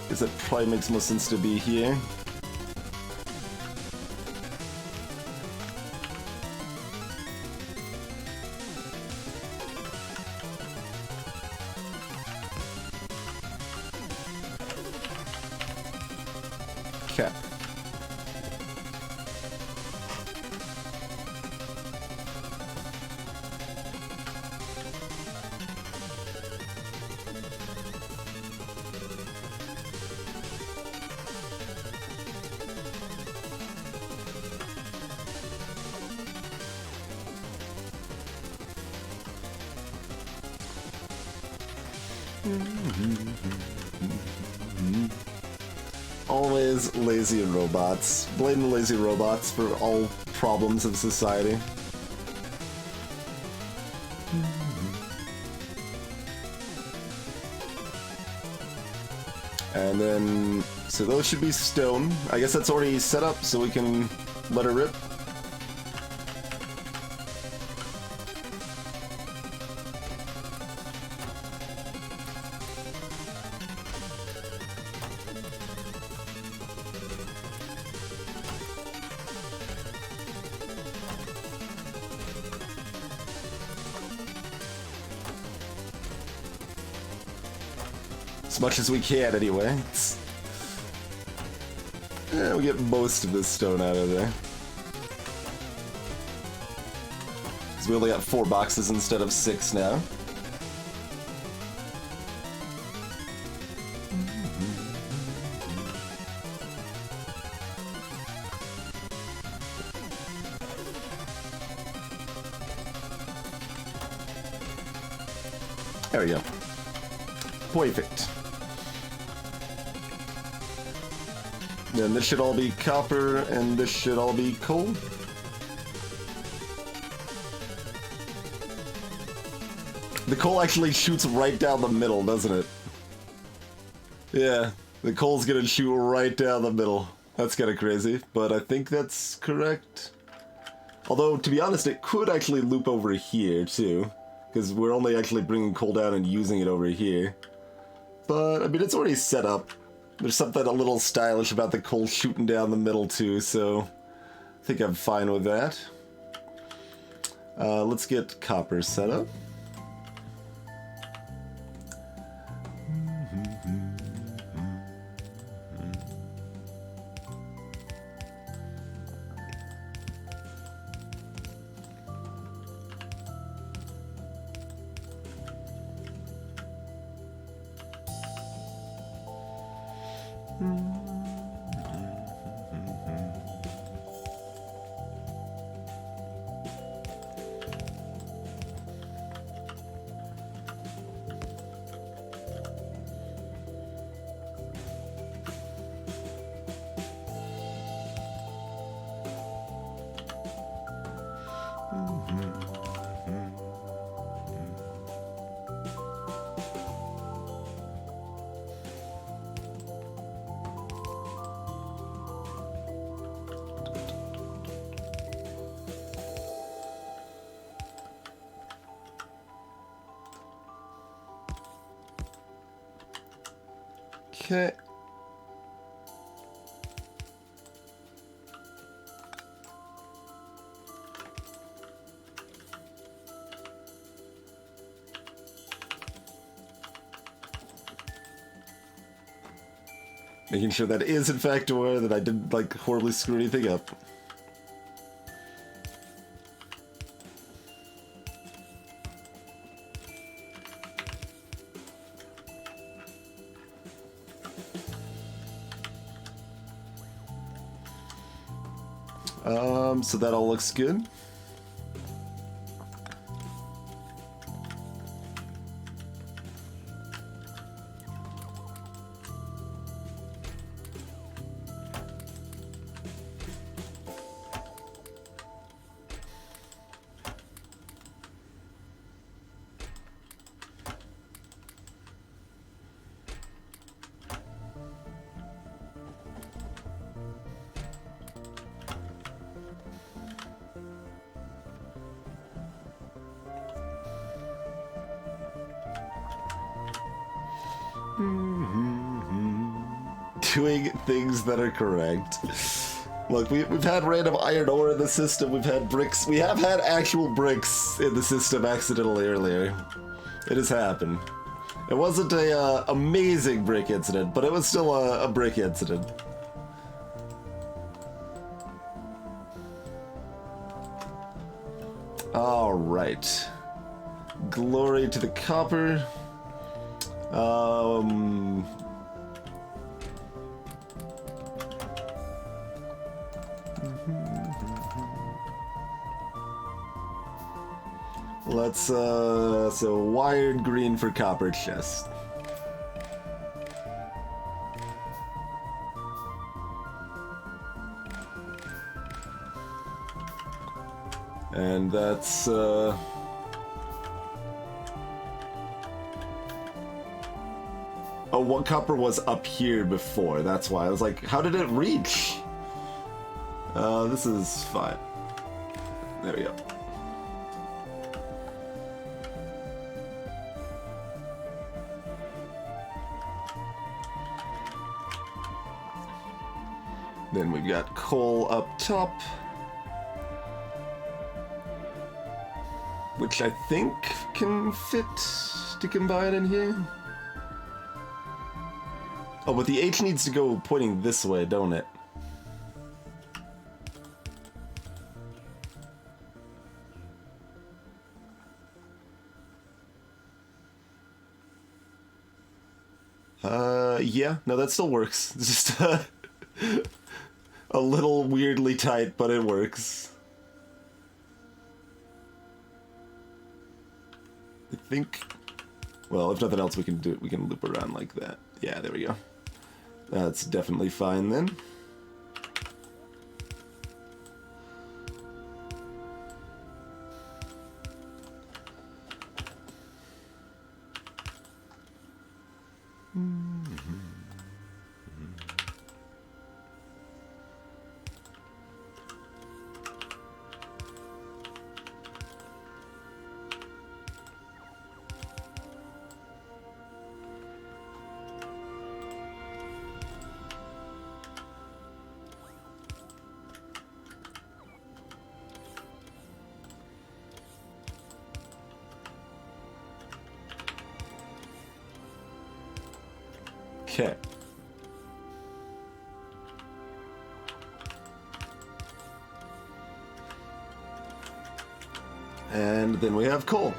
Guess that probably makes more sense to be here. Okay. Always lazy robots. Blame the lazy robots for all problems of society. And then, so those should be stone. I guess that's already set up, so we can let her rip. As much as we can, anyway. Yeah, we get most of this stone out of there. Because we only got 4 boxes instead of 6 now. There we go. Perfect. Then this should all be copper, and this should all be coal. The coal actually shoots right down the middle, doesn't it? Yeah, the coal's gonna shoot right down the middle. That's kinda crazy, but I think that's correct. Although, to be honest, it could actually loop over here, too. Because we're only actually bringing coal down and using it over here. But, I mean, it's already set up. There's something a little stylish about the coal shooting down the middle, too, so I think I'm fine with that. Let's get copper set up. Okay. Making sure that is in fact ore, that I didn't like horribly screw anything up. So that all looks good. Doing things that are correct. Look, we've had random iron ore in the system, we've had bricks, we have had actual bricks in the system accidentally earlier. It has happened. It wasn't a amazing brick incident, but it was still a brick incident. Alright. Glory to the copper. Let's, so wired green for copper chest. And that's, oh, what copper was up here before, that's why. I was like, how did it reach? This is fine. There we go. Then we've got coal up top, which I think can fit to combine in here. Oh, but the H needs to go pointing this way, don't it? Yeah, no, that still works. It's just a little weirdly tight, but it works. I think, well, if nothing else, we can loop around like that. Yeah, there we go. That's definitely fine then. Okay. And then we have coal.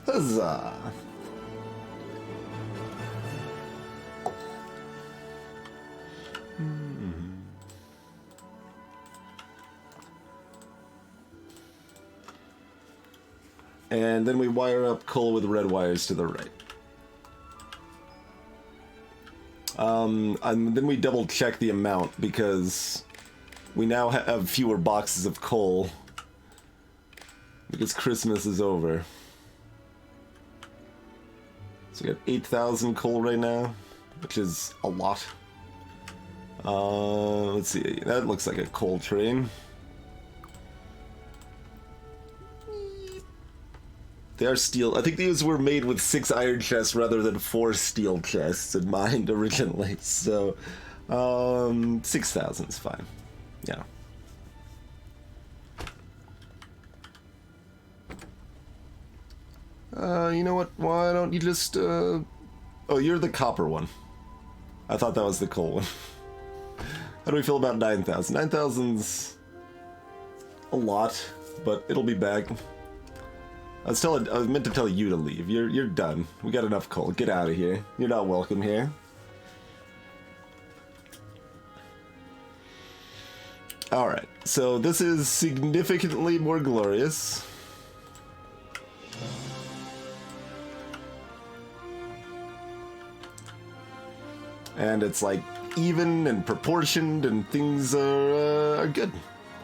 Huzzah! And then we wire up coal with red wires to the right. And then we double check the amount because we now have fewer boxes of coal because Christmas is over. So we got 8,000 coal right now, which is a lot. Let's see, that looks like a coal train. They are steel. I think these were made with 6 iron chests rather than 4 steel chests in mind originally. So, 6,000 is fine. Yeah. You know what? Why don't you just, Oh, you're the copper one. I thought that was the coal one. How do we feel about 9,000? 9,000's a lot, but it'll be back. I was meant to tell you to leave. You're done. We got enough coal. Get out of here. You're not welcome here. Alright, so this is significantly more glorious. And it's like even and proportioned and things are good.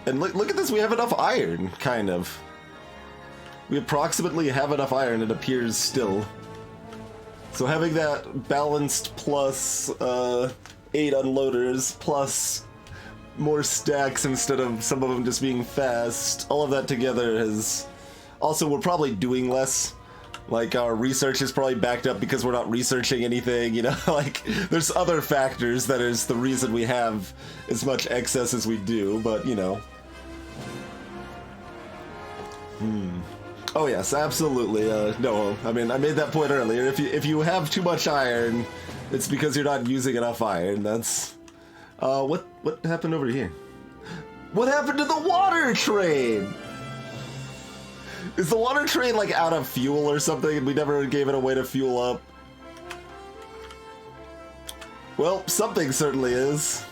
And look at this, we have enough iron, kind of. We approximately have enough iron, it appears still. So having that balanced plus 8 unloaders plus more stacks instead of some of them just being fast, all of that together has... Also, we're probably doing less. Like, our research is probably backed up because we're not researching anything, you know? Like, there's other factors that is the reason we have as much excess as we do, but, you know. Oh yes, absolutely. No, I mean, I made that point earlier. If you have too much iron, it's because you're not using enough iron. That's... what happened over here? What happened to the water train? Is the water train, like, out of fuel or something and we never gave it a way to fuel up? Well, something certainly is.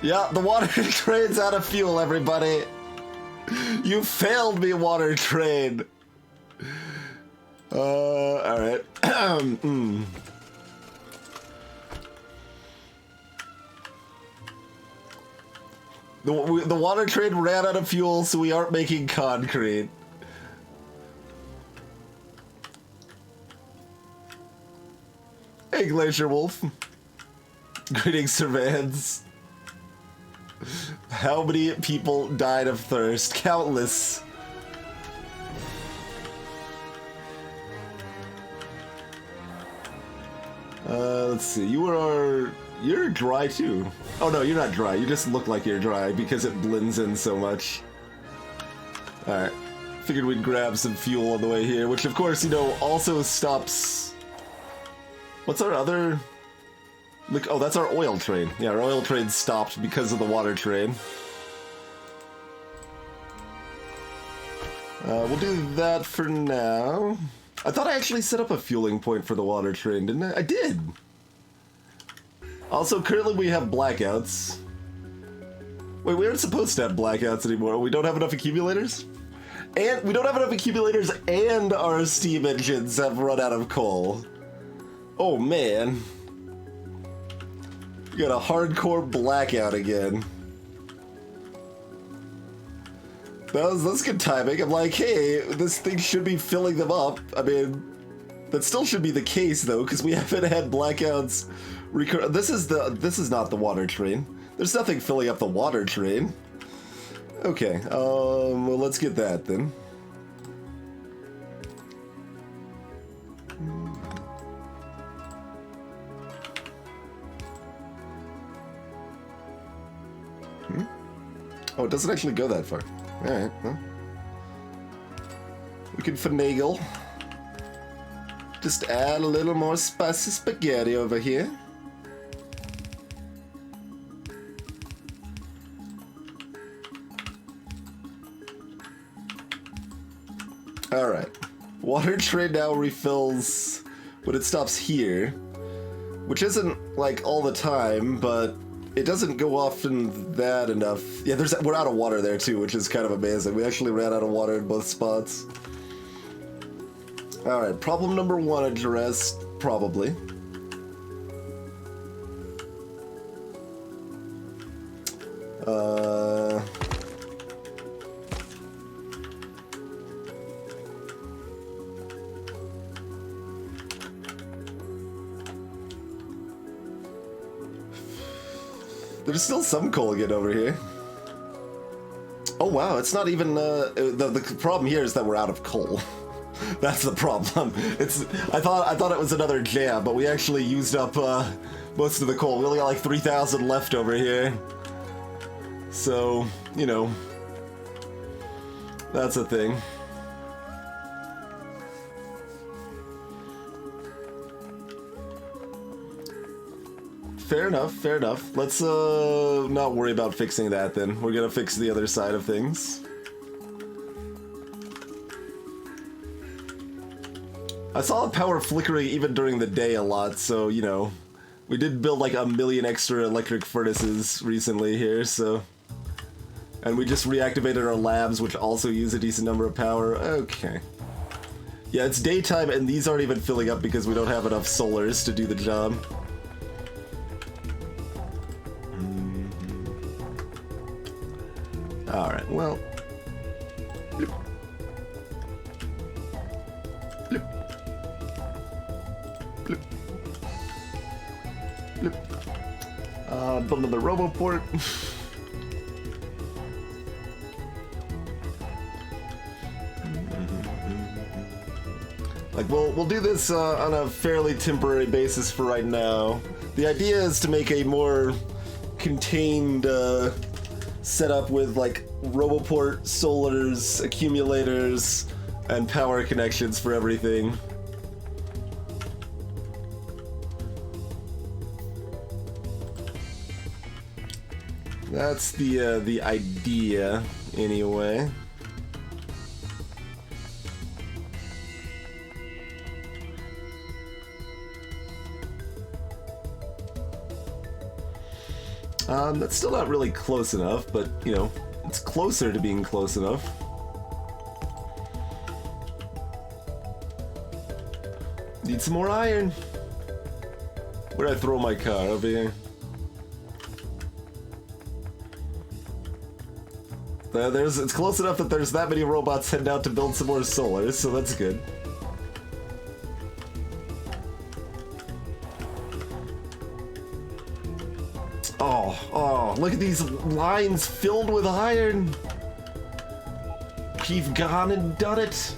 Yeah, the water train's out of fuel, everybody. You failed me, water train. Alright. The water train ran out of fuel, so we aren't making concrete. Hey, Glacier Wolf. Greetings, Surveillance. How many people died of thirst? Countless. Let's see. You're dry too. Oh no, you're not dry. You just look like you're dry because it blends in so much. Alright. Figured we'd grab some fuel on the way here, which of course, you know, also stops... What's our other... Look, oh, that's our oil train. Yeah, our oil train stopped because of the water train. We'll do that for now. I thought I actually set up a fueling point for the water train, didn't I? I did! Also, currently we have blackouts. Wait, we aren't supposed to have blackouts anymore. We don't have enough accumulators? And we don't have enough accumulators and our steam engines have run out of coal. Oh man. We got a hardcore blackout again. That's good timing. I'm like, hey, this thing should be filling them up. I mean, that still should be the case though, because we haven't had blackouts recur. This is not the water train. There's nothing filling up the water train. Okay, well, let's get that then. Oh, it doesn't actually go that far. Alright, well. We can finagle. Just add a little more spicy spaghetti over here. Alright. Water train now refills when it stops here. Which isn't, like, all the time, but it doesn't go often that enough. Yeah, we're out of water there too, which is kind of amazing. We actually ran out of water in both spots. Alright, problem number 1 addressed, probably. There's still some coal again over here. Oh wow, it's not even, the problem here is that we're out of coal. That's the problem. I thought it was another jam, but we actually used up, most of the coal. We only got like 3,000 left over here. So, you know, that's a thing. Fair enough, fair enough. Let's not worry about fixing that then. We're gonna fix the other side of things. I saw the power flickering even during the day a lot, so, you know, we did build like 1 million extra electric furnaces recently here, so... And we just reactivated our labs, which also use a decent number of power. Okay. Yeah, it's daytime and these aren't even filling up because we don't have enough solars to do the job. Alright, well... Bloop. Bloop. Bloop. Bloop. Build another roboport. Like, we'll do this on a fairly temporary basis for right now. The idea is to make a more contained setup with like roboport, solars, accumulators, and power connections for everything. That's the idea, anyway. That's still not really close enough, but, you know, it's closer to being close enough. Need some more iron. Where'd I throw my car? Over here. It's close enough that there's that many robots heading out to build some more solars, so that's good. Oh, look at these lines filled with iron. We've gone and done it.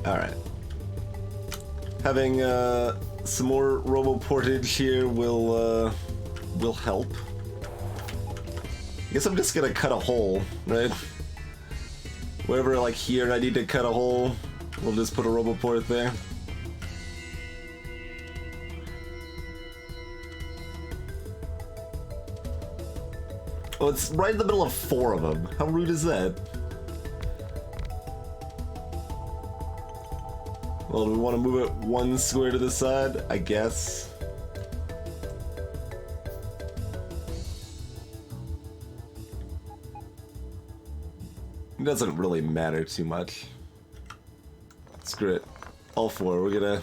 Alright. Having some more robo-portage here will help. I guess I'm just gonna cut a hole, right? Wherever, like here, I need to cut a hole, we'll just put a roboport there. Oh, it's right in the middle of 4 of them. How rude is that? Well, do we want to move it 1 square to the side? I guess. It doesn't really matter too much. Screw it. All 4. We're gonna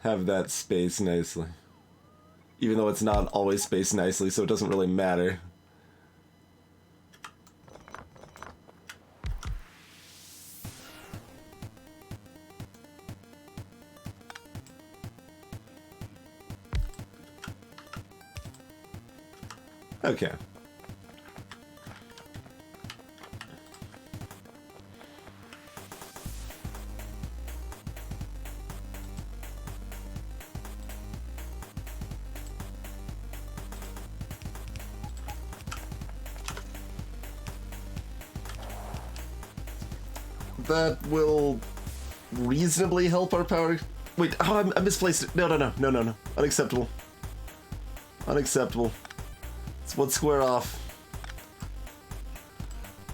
have that space nicely. Even though it's not always spaced nicely, so it doesn't really matter. Okay. That will reasonably help our power. Wait, oh, I misplaced it. No. Unacceptable. Unacceptable. It's 1 square off.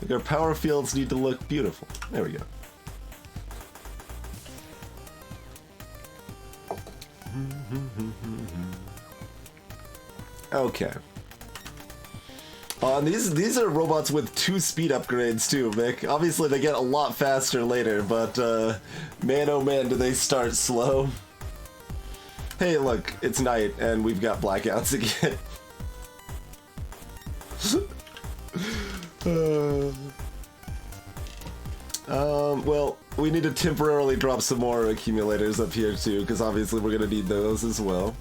Like our power fields need to look beautiful. There we go. Okay. And these are robots with 2 speed upgrades too, Vic. Obviously they get a lot faster later, but man oh man do they start slow. Hey look, it's night and we've got blackouts again. Well, we need to temporarily drop some more accumulators up here too, because obviously we're gonna need those as well.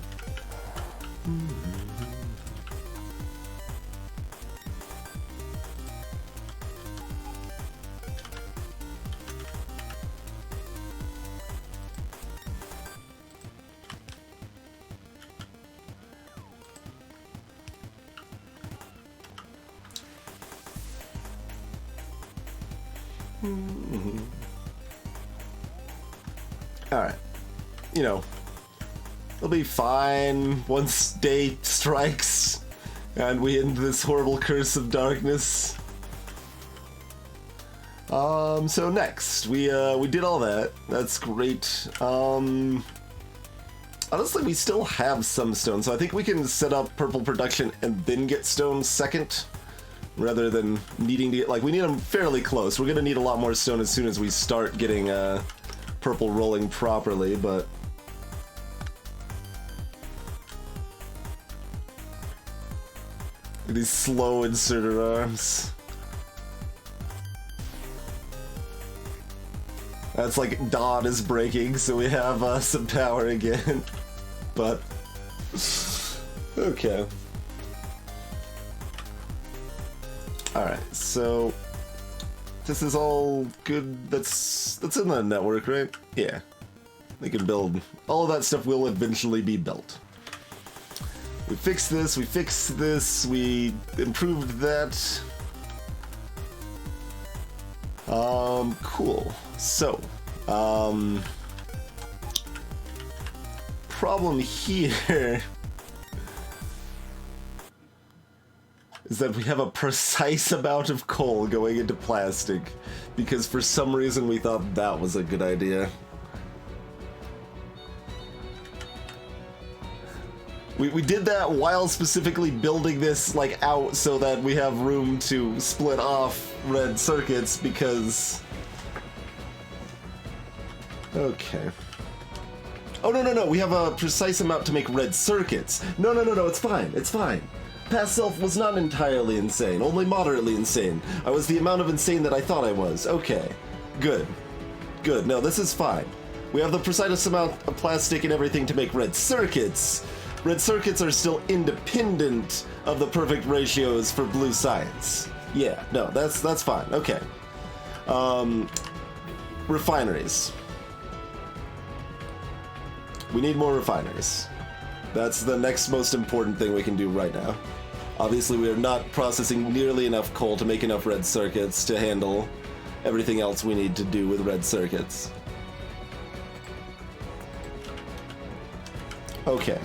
Alright. You know, it'll be fine once day strikes and we end this horrible curse of darkness. So next, we did all that. That's great. Honestly, we still have some stone, so I think we can set up purple production and then get stone second, rather than needing to get, like, we need them fairly close. We're gonna need a lot more stone as soon as we start getting, purple rolling properly, but... these slow inserter arms. That's like dawn is breaking, so we have some power again. But... okay. Alright, so... this is all good. That's in the network, right? Yeah. They can build. All of that stuff will eventually be built. We fixed this, we improved that. Cool. So, problem here is that we have a precise amount of coal going into plastic, because for some reason we thought that was a good idea. We did that while specifically building this like out so that we have room to split off red circuits because... Okay. Oh, no, we have a precise amount to make red circuits. No, it's fine, it's fine. Past self was not entirely insane, only moderately insane. I was the amount of insane that I thought I was. Okay, good. Good, no, this is fine. We have the precise amount of plastic and everything to make red circuits. Red circuits are still independent of the perfect ratios for blue science. Yeah, no, that's fine, okay. Refineries. We need more refineries. That's the next most important thing we can do right now. Obviously, we are not processing nearly enough coal to make enough red circuits to handle everything else we need to do with red circuits. Okay.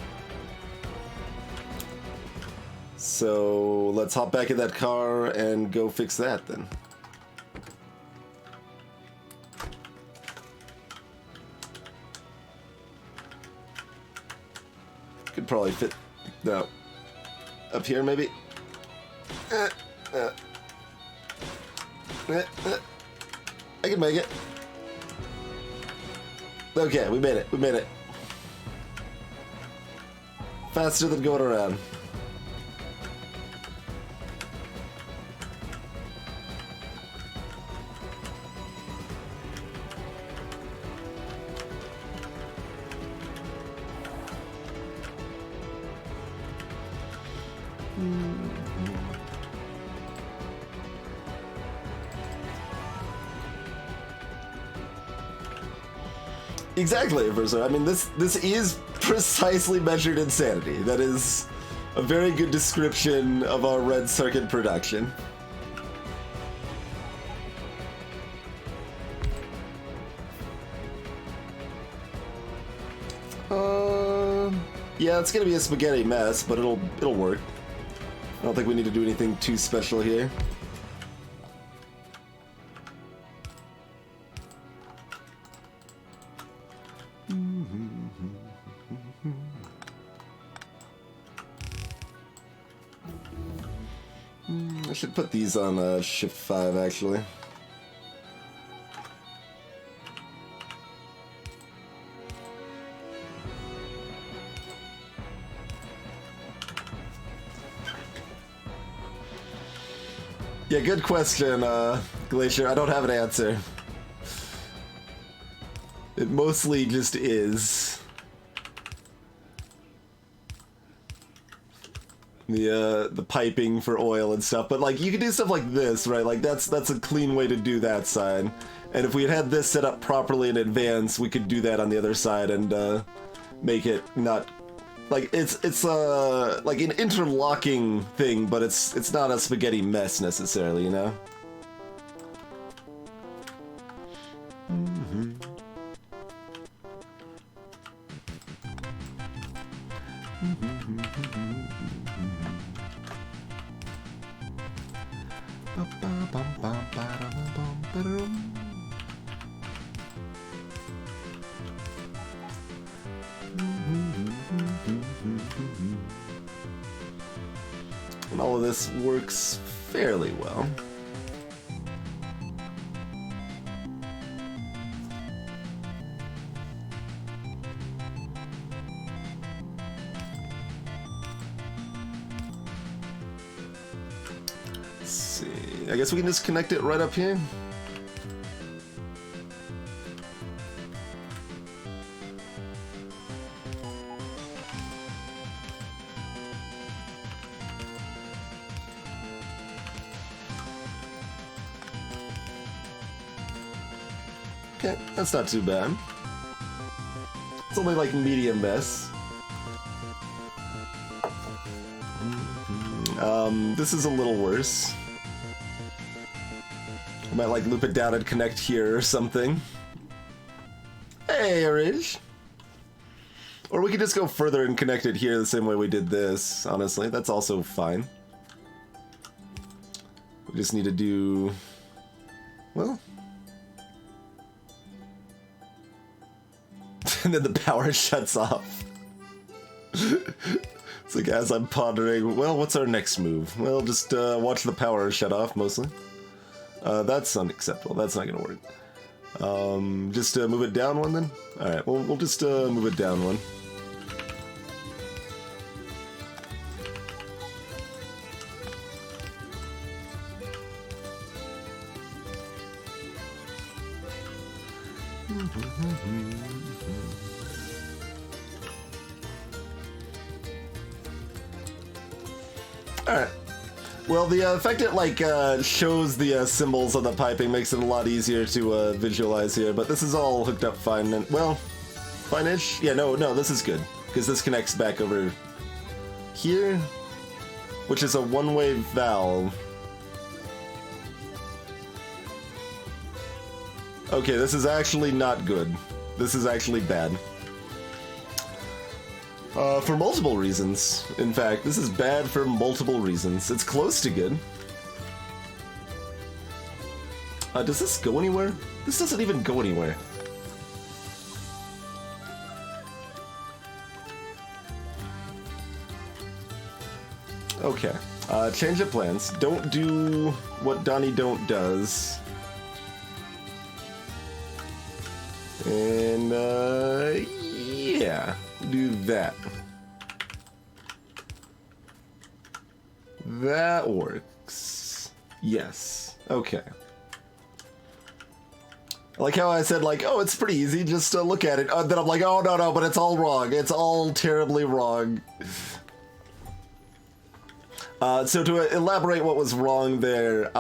So let's hop back in that car and go fix that then. Could probably fit, no, up here maybe. I can make it. Okay, we made it. Faster than going around. Exactly, Verso. I mean, this is precisely measured insanity. That is a very good description of our red circuit production. Yeah, it's gonna be a spaghetti mess, but it'll work. I don't think we need to do anything too special here. I should put these on shift 5 actually. Yeah, good question, Glacier. I don't have an answer. It mostly just is. The piping for oil and stuff, but like you can do stuff like this, right? Like that's a clean way to do that side. And if we had this set up properly in advance, we could do that on the other side and make it not like it's like an interlocking thing, but it's not a spaghetti mess necessarily, you know? And all of this works fairly well. Let's see. I guess we can just connect it right up here. Okay, that's not too bad. It's only like medium mess. This is a little worse. I might like loop it down and connect here or something. Hey, Arish. Or we could just go further and connect it here the same way we did this, honestly. That's also fine. We just need to do... well... and then the power shuts off. like as I'm pondering, well, what's our next move? Well, just watch the power shut off, mostly. That's unacceptable. That's not gonna work. Just move it down one then? Alright, well, we'll just move it down one. Alright. Well, the fact it, like, shows the symbols on the piping makes it a lot easier to visualize here, but this is all hooked up fine, and, well, fine-ish? Yeah, no, this is good, because this connects back over here, which is a one-way valve. Okay, this is actually not good. This is actually bad. For multiple reasons. In fact, this is bad for multiple reasons. It's close to good. Does this go anywhere? This doesn't even go anywhere. Okay. Change of plans. Don't do what Donnie Don't does. And, yeah. Do that. That works. Yes. Okay. I like how I said, like, oh, it's pretty easy, just look at it. Then I'm like, oh, no, but it's all wrong. It's all terribly wrong. So to elaborate what was wrong there,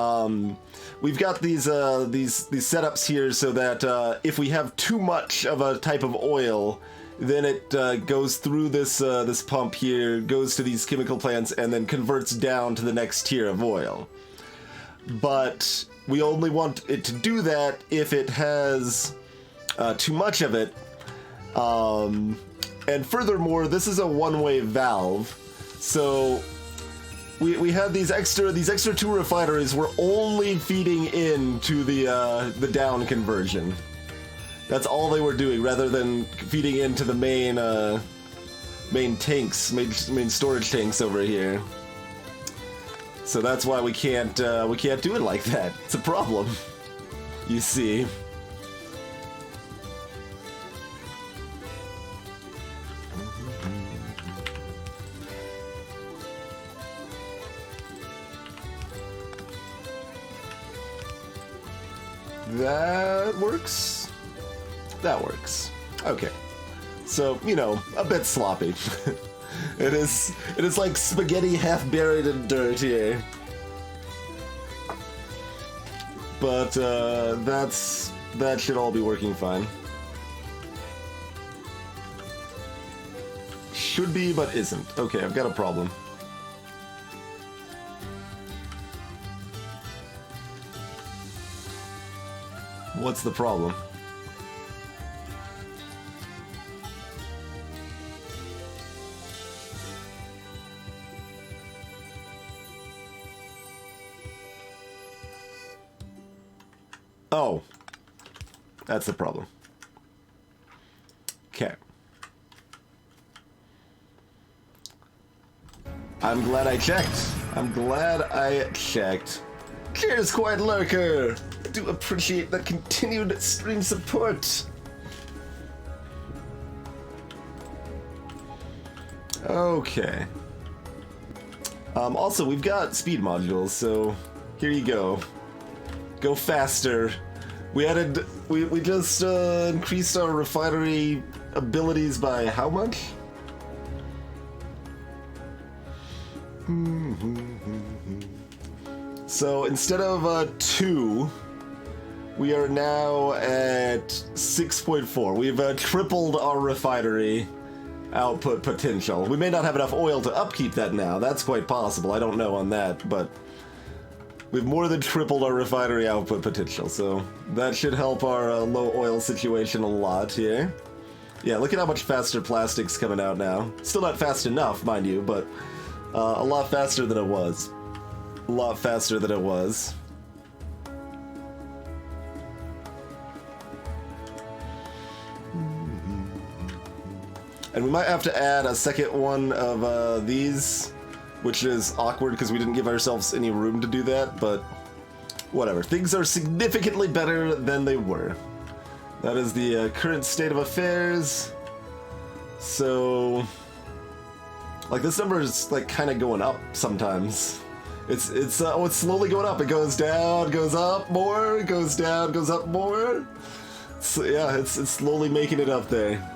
we've got these setups here so that if we have too much of a type of oil, then it goes through this this pump here, goes to these chemical plants, and then converts down to the next tier of oil. But we only want it to do that if it has too much of it. And furthermore, this is a one-way valve, so we had these extra two refineries were only feeding into the down conversion. That's all they were doing, rather than feeding into the main tanks, main storage tanks over here. So that's why we can't do it like that. It's a problem, you see. That works. That works. Okay. So, you know, a bit sloppy. It is like spaghetti half buried in dirt here. But that should all be working fine. Should be, but isn't. Okay, I've got a problem. What's the problem? Oh, that's the problem. Okay. I'm glad I checked. I'm glad I checked. Cheers, Quiet Lurker! I do appreciate the continued stream support. Okay. Also, we've got speed modules, so here you go. Go faster. We just increased our refinery abilities by how much? So instead of 2, we are now at 6.4. We've tripled our refinery output potential. We may not have enough oil to upkeep that now. That's quite possible. I don't know on that, but we've more than tripled our refinery output potential, so that should help our low oil situation a lot here. Yeah, look at how much faster plastic's coming out now. Still not fast enough, mind you, but a lot faster than it was. A lot faster than it was. And we might have to add a second one of these, which is awkward because we didn't give ourselves any room to do that, but whatever. Things are significantly better than they were. That is the current state of affairs. So, like, this number is like kind of going up sometimes. It's slowly going up. It goes down, goes up more, goes down, goes up more. So yeah, it's slowly making it up there.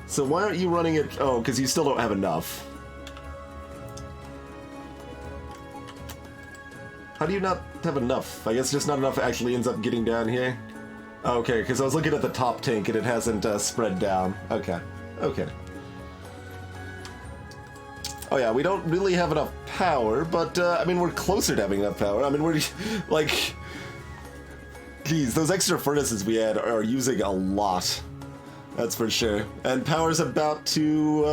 So why aren't you running it? Oh, because you still don't have enough. How do you not have enough? I guess just not enough actually ends up getting down here. Okay, because I was looking at the top tank and it hasn't spread down. Okay, okay. Oh yeah, we don't really have enough power, but I mean, we're closer to having enough power. I mean, we're like, geez, those extra furnaces we had are using a lot. That's for sure. And power's about to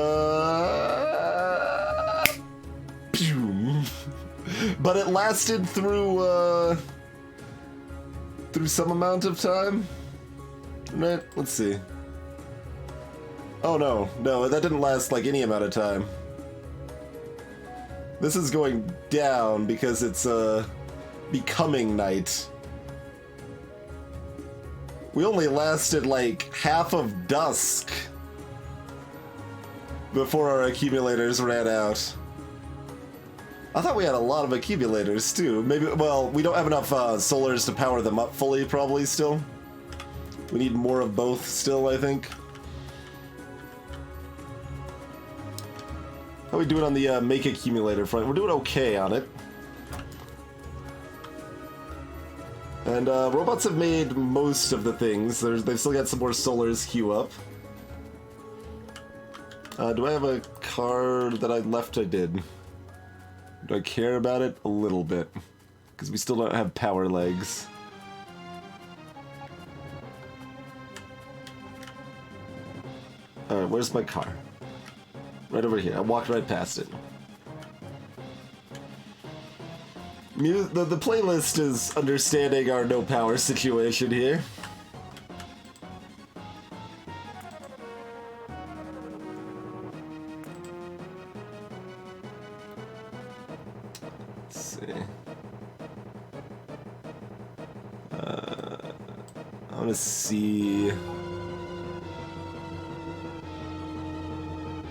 but it lasted through some amount of time. Right? Let's see. Oh no, that didn't last like any amount of time. This is going down because it's becoming night. We only lasted like half of dusk before our accumulators ran out. I thought we had a lot of accumulators too. Maybe, well, we don't have enough solars to power them up fully, probably still. We need more of both still, I think. How are we doing on the make accumulator front? We're doing okay on it. And robots have made most of the things. They've still got some more solars queue up. Do I have a card that I left? I did. Do I care about it? A little bit. Because we still don't have power legs. Alright, where's my car? Right over here. I walked right past it. The playlist is understanding our no power situation here. Let's see. I want to see.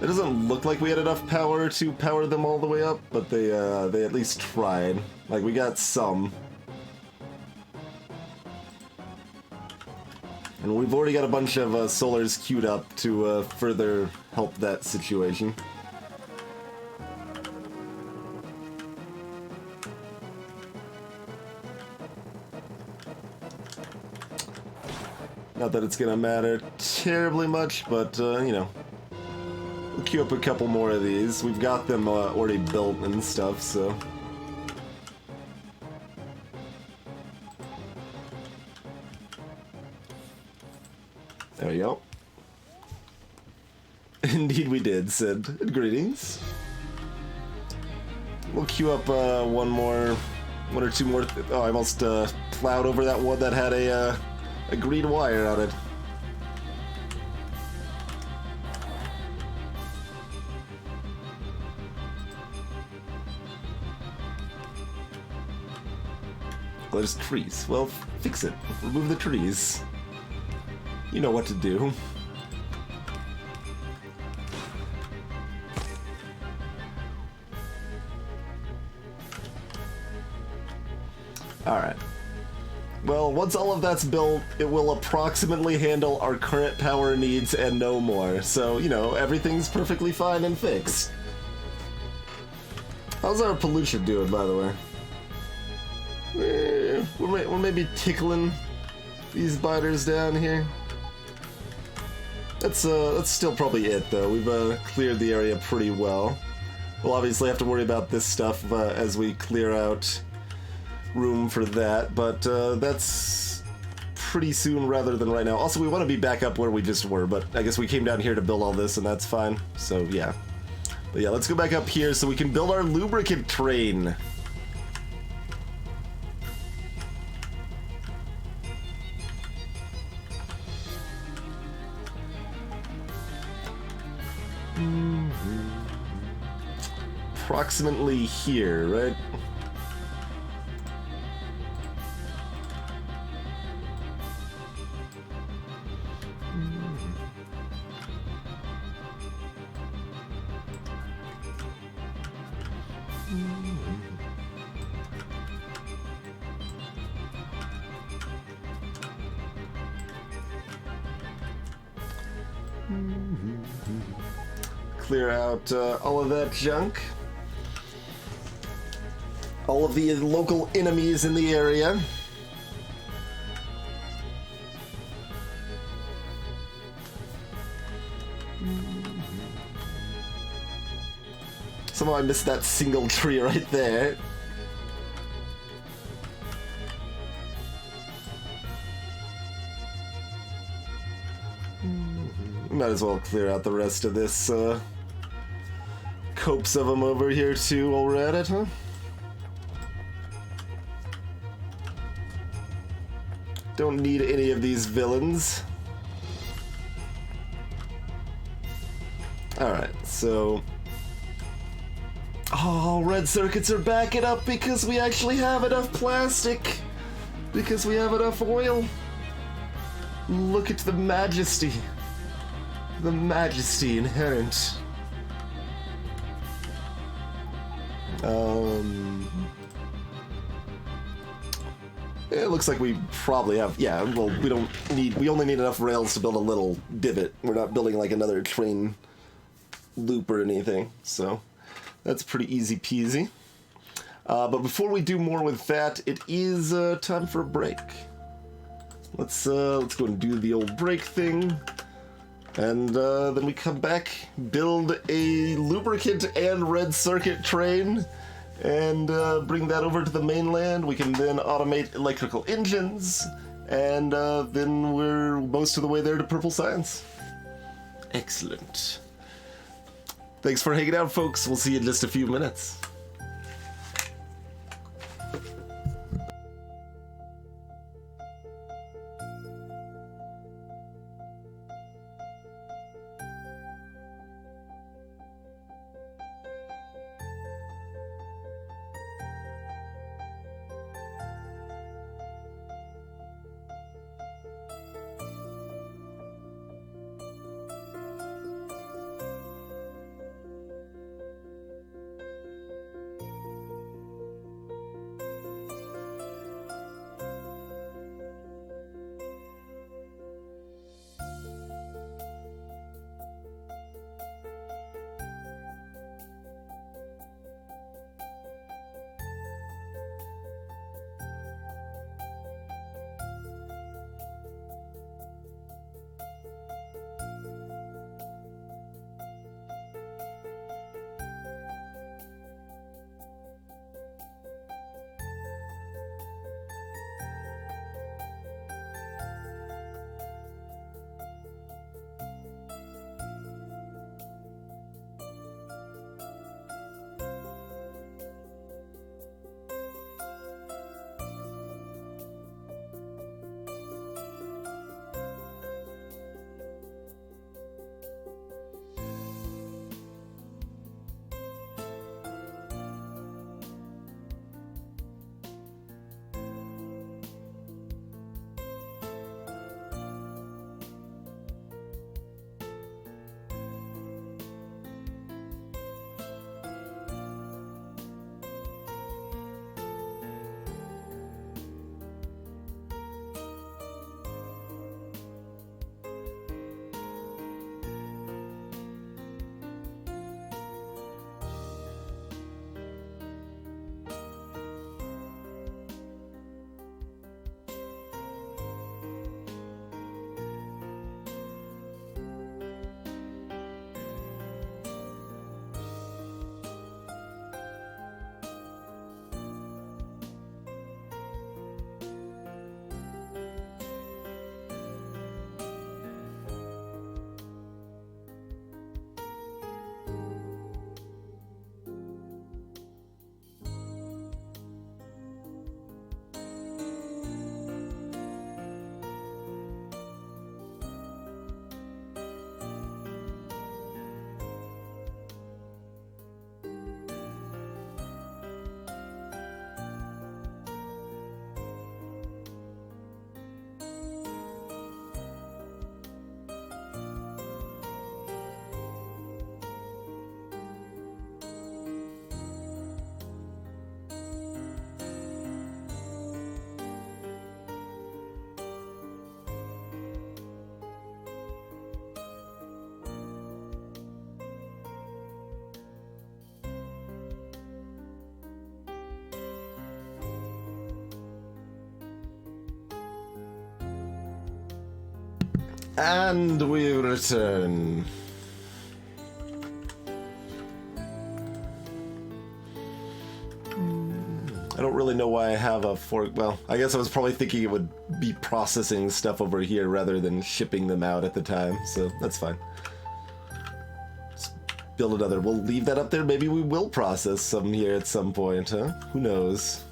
It doesn't look like we had enough power to power them all the way up, but they at least tried. Like, we got some. And we've already got a bunch of solars queued up to further help that situation. Not that it's gonna matter terribly much, but, you know. We'll queue up a couple more of these. We've got them already built and stuff, so... There we go. Indeed we did, Sid. Greetings. We'll queue up one or two more... Oh, I almost plowed over that one that had a green wire on it. Well, there's trees. Well, fix it. Remove the trees. You know what to do. Alright. Well, once all of that's built, it will approximately handle our current power needs and no more. So, you know, everything's perfectly fine and fixed. How's our pollution doing, by the way? We're maybe tickling these biters down here. That's still probably it, though. We've cleared the area pretty well. We'll obviously have to worry about this stuff as we clear out room for that, but that's pretty soon rather than right now. Also, we want to be back up where we just were, but I guess we came down here to build all this, and that's fine. So, yeah. But yeah, let's go back up here so we can build our lubricant train. approximately here, right? Clear out all of that junk. All of the local enemies in the area. Somehow I missed that single tree right there. Might as well clear out the rest of this copse of them over here too while we're at it, huh? Don't need any of these villains. Alright, so... Oh, red circuits are backing up because we actually have enough plastic. Because we have enough oil. Look at the majesty. The majesty inherent. It looks like we probably have, yeah, well, we only need enough rails to build a little divot. We're not building like another train loop or anything, so that's pretty easy peasy. But before we do more with that, it is time for a break. Let's go and do the old break thing. And then we come back, build a lubricant and red circuit train, and bring that over to the mainland. We can then automate electrical engines, and then we're most of the way there to Purple Science. Excellent. Thanks for hanging out, folks. We'll see you in just a few minutes. And we return. I don't really know why I have a fork. Well, I guess I was probably thinking it would be processing stuff over here rather than shipping them out at the time, so that's fine. Let's build another. We'll leave that up there. Maybe we will process some here at some point, huh? Who knows?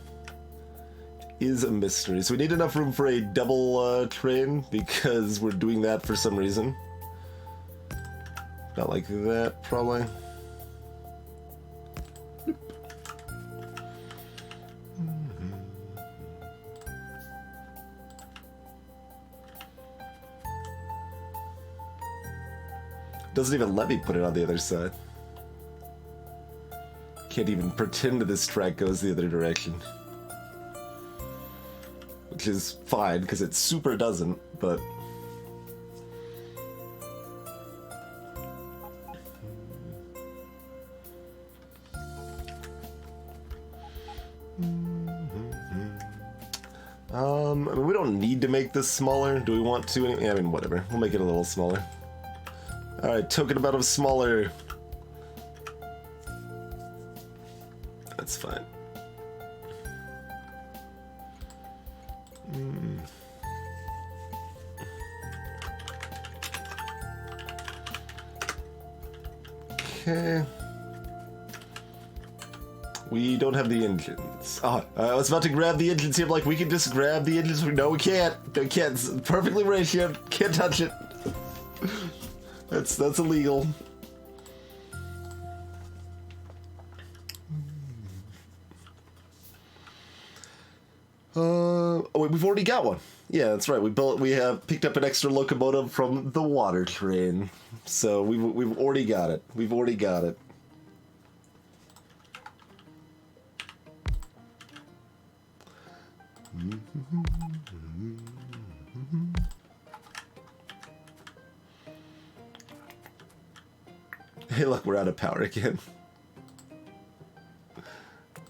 Is a mystery. So we need enough room for a double train because we're doing that for some reason. Not like that, probably. Doesn't even let me put it on the other side. Can't even pretend this track goes the other direction. Which is fine, because it super doesn't, but... I mean, we don't need to make this smaller. Do we want to? I mean, whatever. We'll make it a little smaller. Alright, token amount of smaller. That's fine. Okay. We don't have the engines. Oh, I was about to grab the engines here. I'm like, we can just grab the engines. No, we can't. We can't. It's perfectly ratioed. Can't touch it. That's illegal. Oh wait, we've already got one. Yeah, that's right. We have picked up an extra locomotive from the water train. So we've already got it. We've already got it. Hey, look, we're out of power again.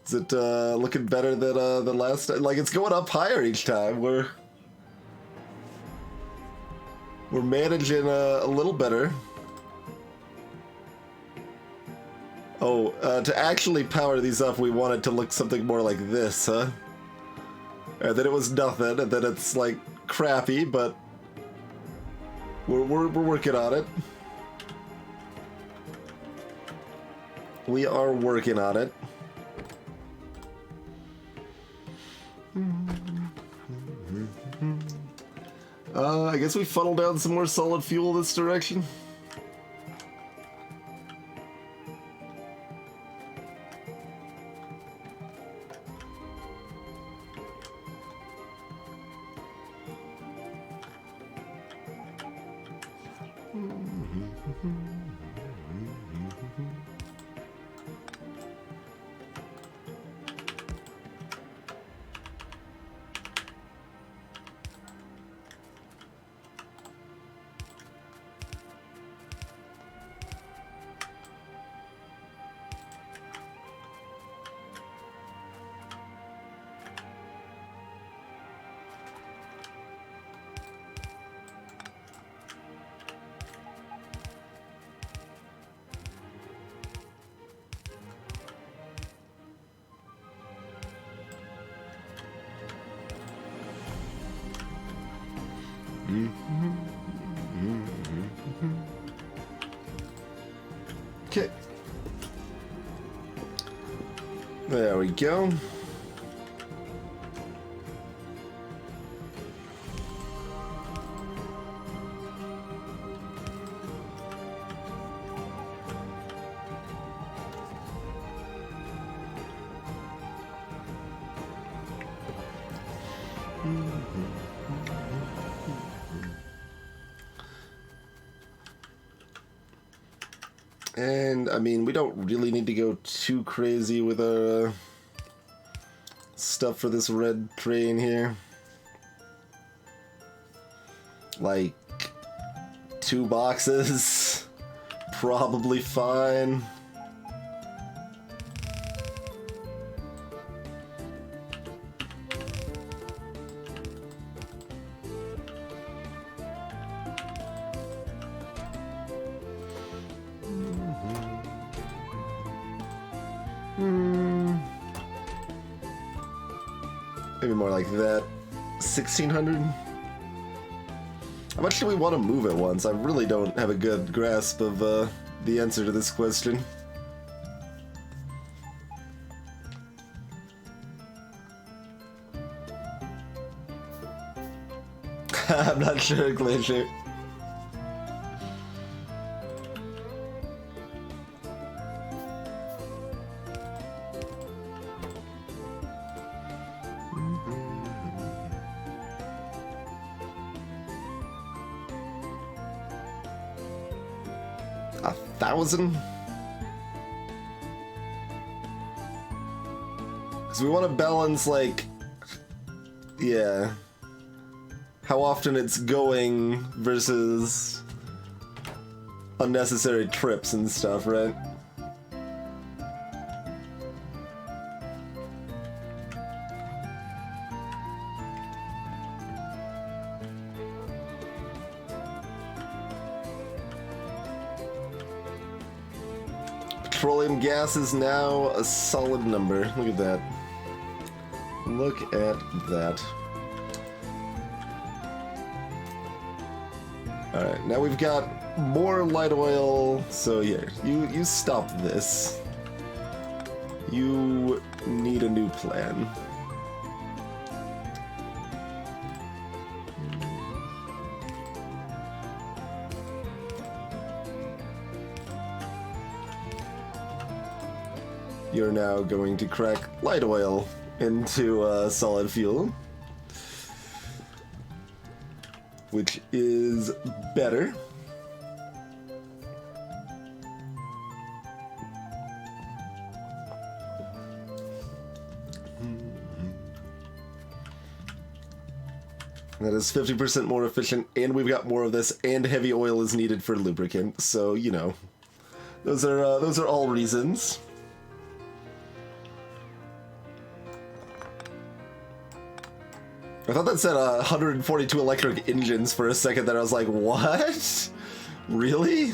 Is it looking better than last time? Like, it's going up higher each time. We're managing a little better. Oh, to actually power these up, we want it to look something more like this, huh? And then it was nothing, and then it's like crappy, but we're working on it. We are working on it. I guess we funnel down some more solid fuel this direction. Okay. There we go. And, I mean, we don't really need to go too crazy with our stuff for this red train here. Like, 2 boxes, probably fine. Maybe more like that. 1600? How much do we want to move at once? I really don't have a good grasp of the answer to this question. I'm not sure, Glacier. A 1,000? Because we want to balance, like, yeah, how often it's going versus unnecessary trips and stuff, right? Petroleum gas is now a solid number. Look at that. Look at that. Alright, now we've got more light oil. So here, you stop this. You need a new plan. You're now going to crack light oil into solid fuel, which is better. That is 50% more efficient, and we've got more of this, and heavy oil is needed for lubricant, so, you know, those are all reasons. I thought that said 142 electric engines for a second there. I was like, what? Really?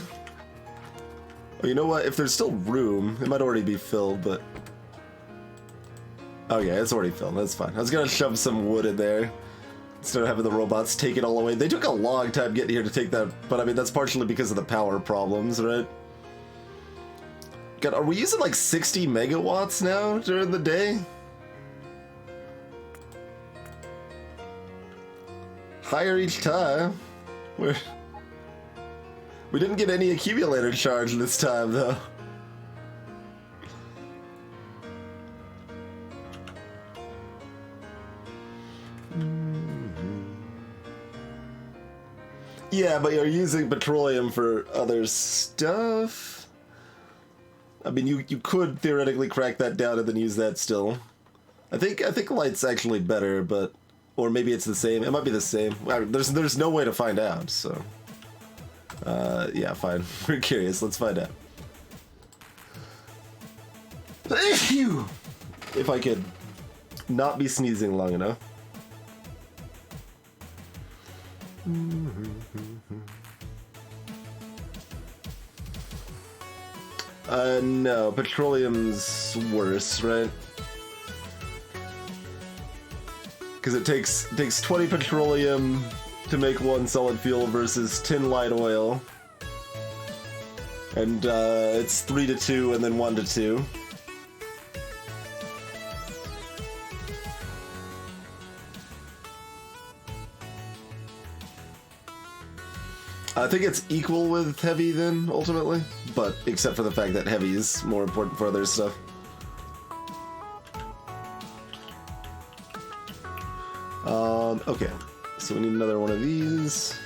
Oh, you know what? If there's still room, it might already be filled, but... Oh yeah, it's already filled. That's fine. I was gonna shove some wood in there instead of having the robots take it all away. They took a long time getting here to take that, but I mean, that's partially because of the power problems, right? God, are we using like 60 megawatts now during the day? Higher each time. We didn't get any accumulator charge this time, though. Yeah, but you're using petroleum for other stuff. I mean, you could theoretically crack that down and then use that still. I think light's actually better, but. Or maybe it's the same. It might be the same. I mean, there's no way to find out, so... yeah, fine. We're curious. Let's find out. If I could not be sneezing long enough. No. Petroleum's worse, right? Because it takes 20 petroleum to make 1 solid fuel versus 10 light oil. And it's 3 to 2 and then 1 to 2. I think it's equal with heavy then, ultimately. But except for the fact that heavy is more important for other stuff. Okay, so we need another one of these.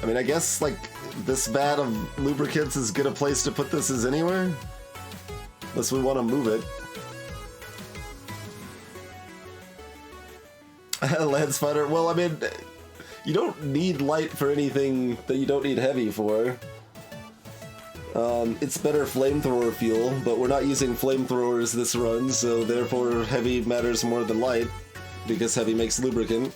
I mean, I guess, like, this vat of lubricants is good a place to put this as anywhere. Unless we want to move it. Lance Fighter, well, I mean... You don't need light for anything that you don't need heavy for. It's better flamethrower fuel, but we're not using flamethrowers this run, so therefore heavy matters more than light, because heavy makes lubricant.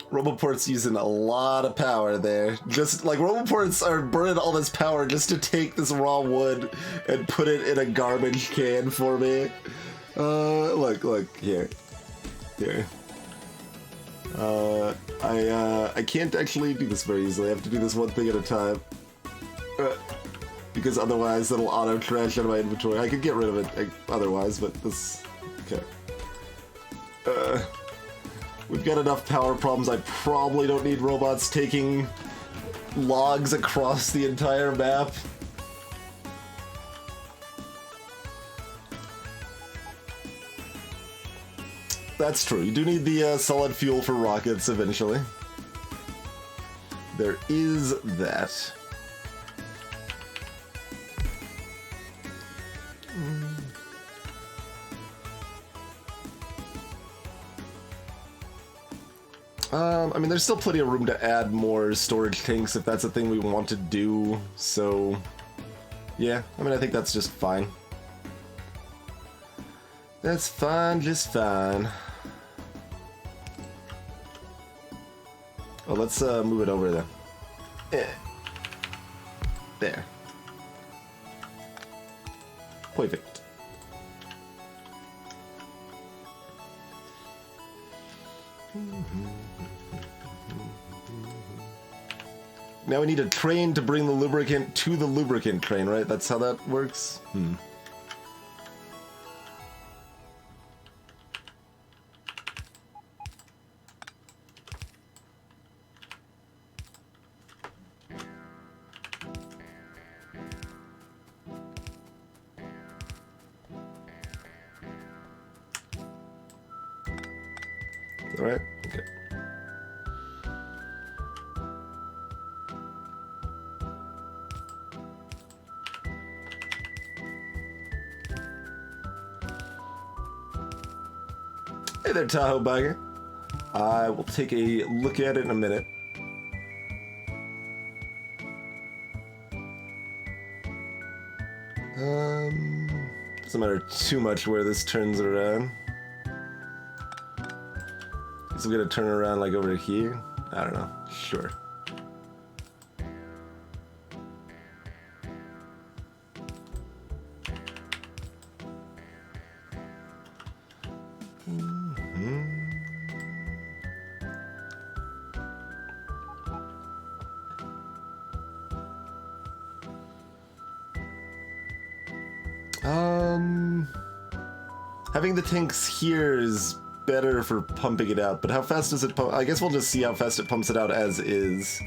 Roboport's using a lot of power there. Just like Roboports are burning all this power just to take this raw wood and put it in a garbage can for me. Look here. I can't actually do this very easily. I have to do this one thing at a time. Because otherwise it'll auto crash out of my inventory. I could get rid of it otherwise, but this... Okay. We've got enough power problems. I probably don't need robots taking logs across the entire map. That's true. You do need the solid fuel for rockets eventually. There is that. I mean, there's still plenty of room to add more storage tanks if that's a thing we want to do, so... Yeah, I mean, I think that's just fine. That's fine, just fine. Oh, let's move it over there. There. Perfect. Now we need a train to bring the lubricant to the lubricant train, right? That's how that works? All right? Okay. Hey there, Tahoe Bagger. I will take a look at it in a minute. Doesn't matter too much where this turns around. Guess I'm gonna turn around like over here. I don't know. Sure. Having the tanks here is better for pumping it out, but how fast does it pump? I guess we'll just see how fast it pumps it out as is.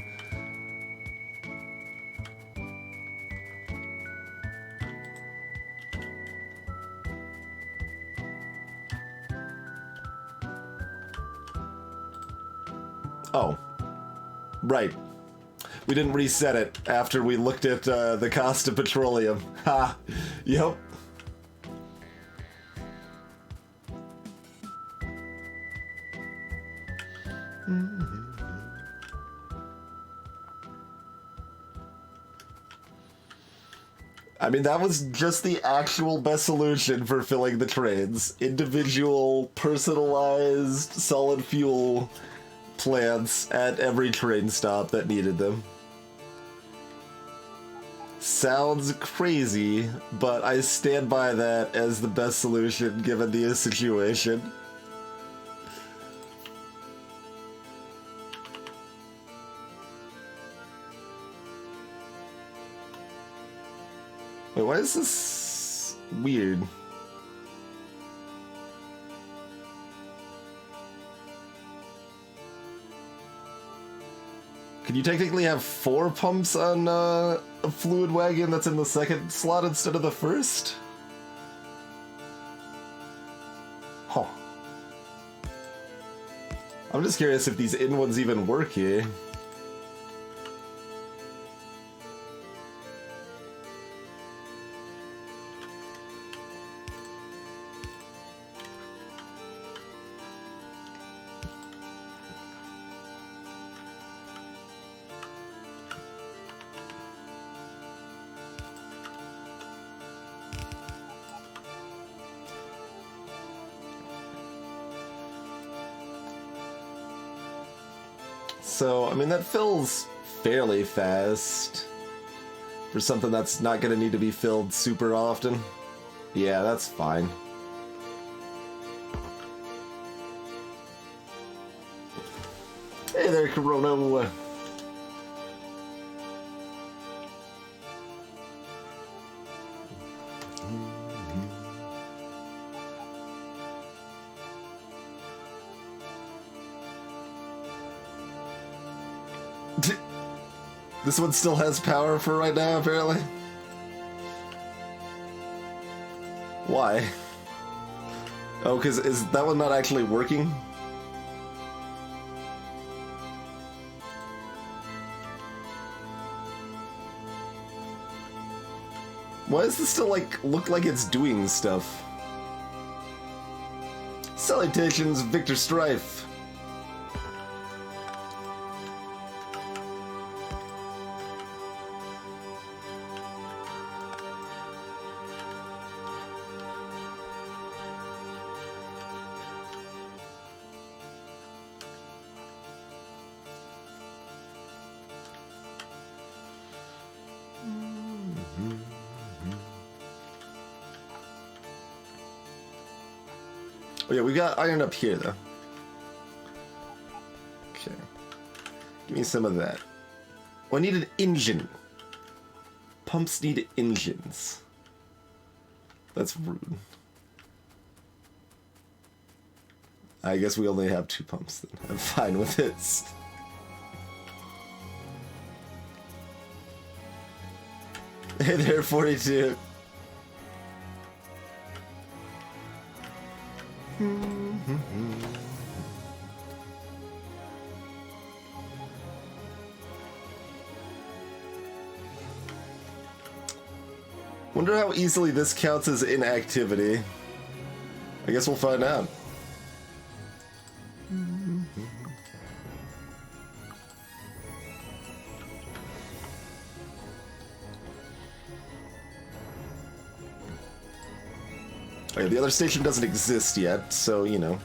Oh. Right. We didn't reset it after we looked at the cost of petroleum. Ha! Yep. I mean, that was just the actual best solution for filling the trains. Individual, personalized, solid fuel plants at every train stop that needed them. Sounds crazy, but I stand by that as the best solution given the situation. Wait, why is this weird? Can you technically have 4 pumps on a fluid wagon that's in the second slot instead of the first? Huh. I'm just curious if these in ones even work here. So, I mean, that fills fairly fast for something that's not going to need to be filled super often. Yeah, that's fine. Hey there, Corona. This one still has power for right now, apparently. Why? Oh, because is that one not actually working? Why does this still, like, look like it's doing stuff? Salutations, Victor Strife. Oh yeah, we got iron up here, though. Okay. Give me some of that. Oh, I need an engine. Pumps need engines. That's rude. I guess we only have 2 pumps then. I'm fine with this. Hey there, 42. Wonder how easily this counts as inactivity. I guess we'll find out. Okay, the other station doesn't exist yet, so, you know.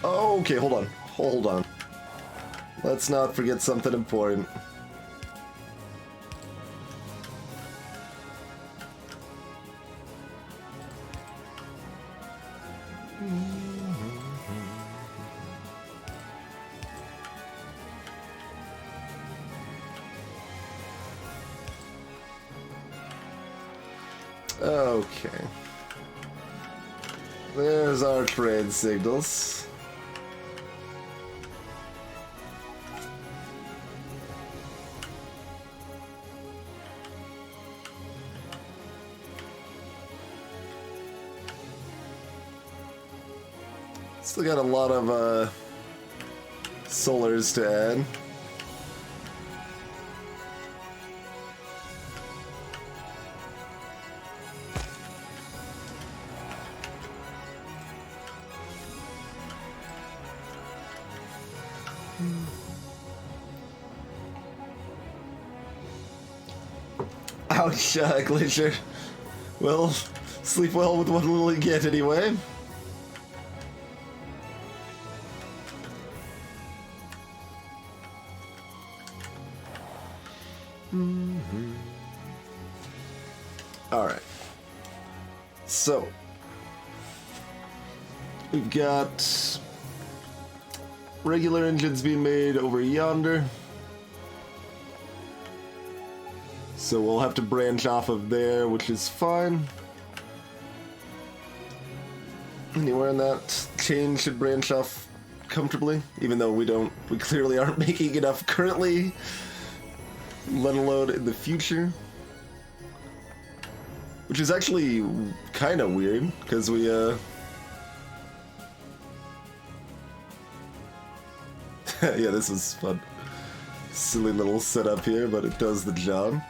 Oh, okay, hold on. Hold on. Let's not forget something important. Okay. There's our trade signals. Still got a lot of solars to add. Ouch, Glacier. Well, sleep well with what little you get anyway. Alright. So, we've got regular engines being made over yonder. So we'll have to branch off of there, which is fine. Anywhere in that chain should branch off comfortably, even though we clearly aren't making enough currently, let alone in the future. Which is actually kind of weird, because we Yeah, this was fun. Silly little setup here, but it does the job.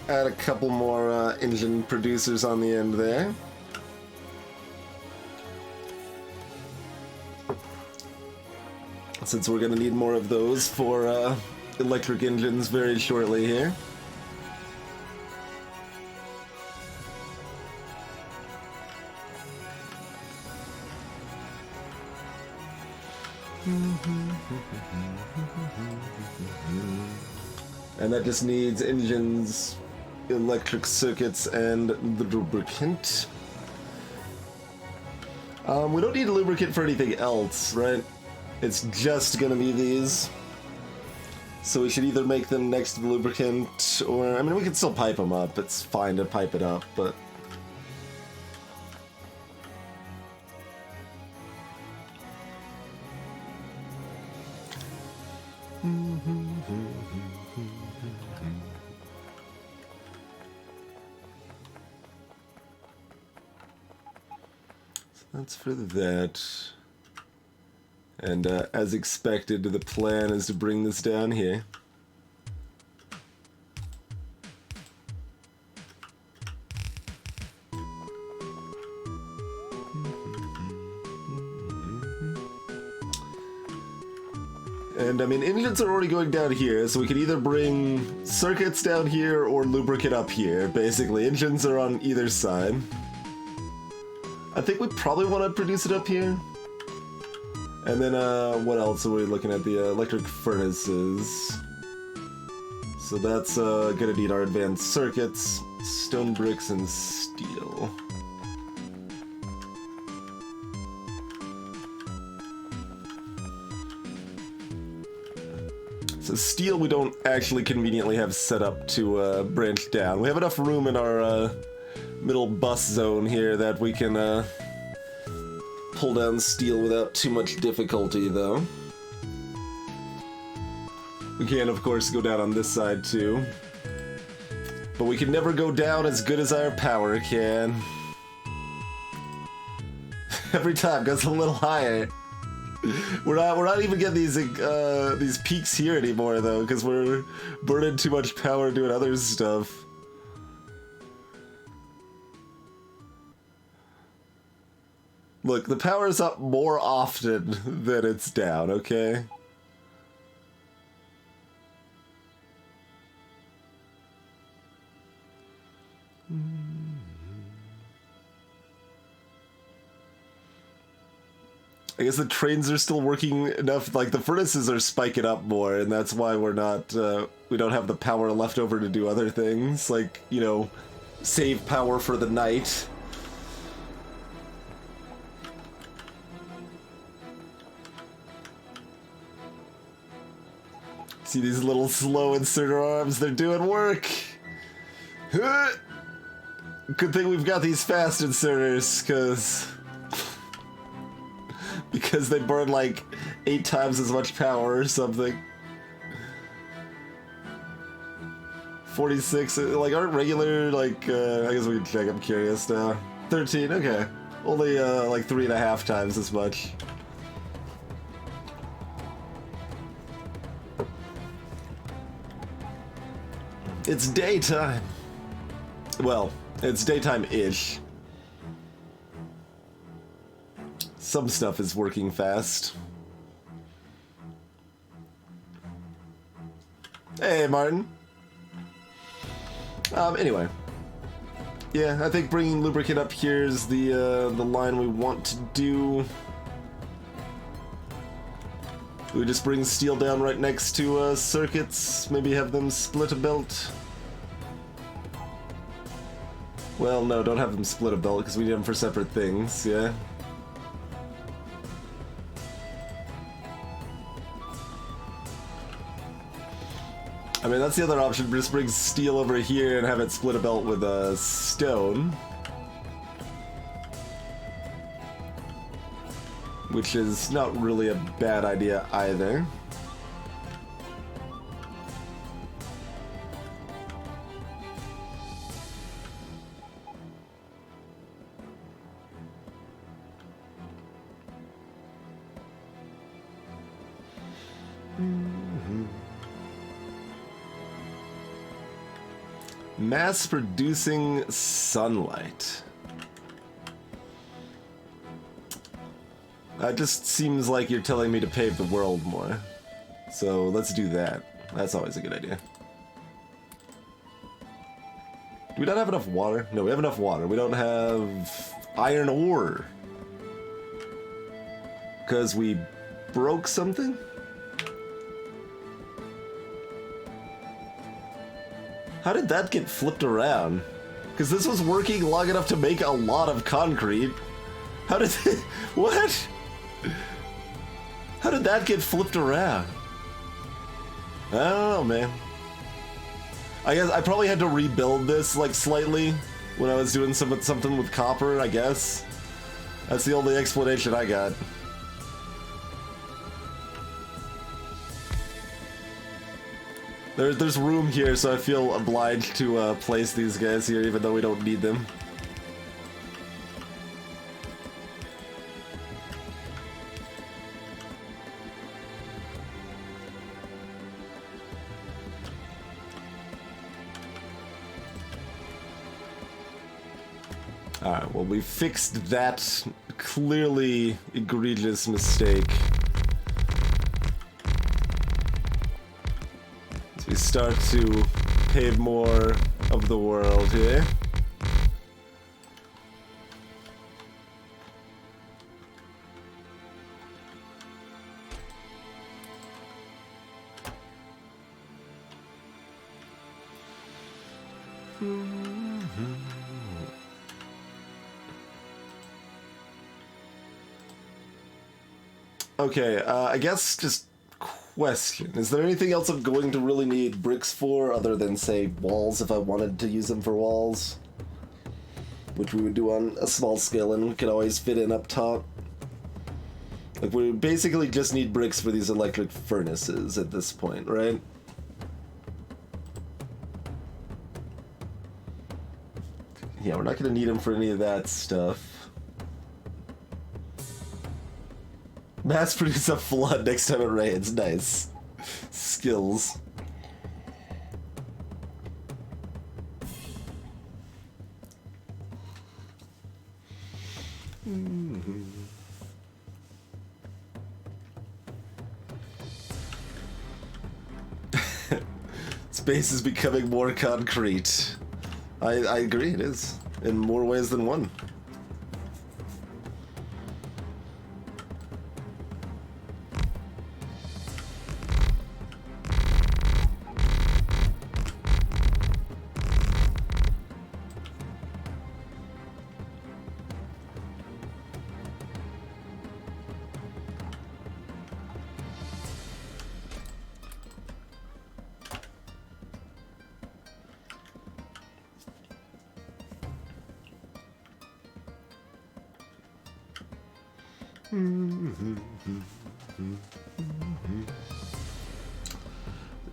Add a couple more engine producers on the end there. Since we're going to need more of those for electric engines very shortly here. And that just needs engines, electric circuits, and the lubricant. We don't need a lubricant for anything else, right? It's just gonna be these. So we should either make them next to the lubricant, or, I mean, we can still pipe them up. It's fine to pipe it up, but... That's for that. And as expected, the plan is to bring this down here. And I mean, engines are already going down here, so we could either bring circuits down here or lubricant up here, basically. Engines are on either side. I think we probably want to produce it up here. And then, what else are we looking at? The electric furnaces. So that's gonna need our advanced circuits, stone bricks, and steel. So steel we don't actually conveniently have set up to branch down. We have enough room in our middle bus zone here that we can pull down steel without too much difficulty, though. We can, of course, go down on this side, too. But we can never go down as good as our power can. Every time goes a little higher. We're not even getting these peaks here anymore, though, because we're burning too much power doing other stuff. Look, the power's up more often than it's down, okay? I guess the trains are still working enough, like the furnaces are spiking up more, and that's why we're not, we don't have the power left over to do other things, like, you know, save power for the night. See these little slow inserter arms, they're doing work! Good thing we've got these fast inserters, because they burn like 8 times as much power or something. 46, like aren't regular, like, I guess we can check, I'm curious now. 13, okay. Only like 3.5 times as much. It's daytime. Well, it's daytime-ish. Some stuff is working fast. Hey, Martin. Anyway. Yeah, I think bringing lubricant up here is the line we want to do. We just bring steel down right next to circuits, maybe have them split a belt. Well, no, don't have them split a belt because we need them for separate things, yeah? I mean, that's the other option. Just bring steel over here and have it split a belt with stone. Which is not really a bad idea either. Mass-producing sunlight. That just seems like you're telling me to pave the world more. So let's do that. That's always a good idea. Do we not have enough water? No, we have enough water. We don't have iron ore. Because we broke something? How did that get flipped around? Because this was working long enough to make a lot of concrete. How did it... What? How did that get flipped around? I don't know, man. I guess I probably had to rebuild this, like, slightly when I was doing something with copper, I guess. That's the only explanation I got. There's room here, so I feel obliged to place these guys here, even though we don't need them. Alright, well, we fixed that clearly egregious mistake. So we start to pave more of the world here. Okay, I guess just question. Is there anything else I'm going to really need bricks for other than, say, walls if I wanted to use them for walls? Which we would do on a small scale and we could always fit in up top. Like, we basically just need bricks for these electric furnaces at this point, right? Yeah, we're not going to need them for any of that stuff. Mass produce a flood next time it rains. Nice. Skills. Space is becoming more concrete. I agree, it is. In more ways than one.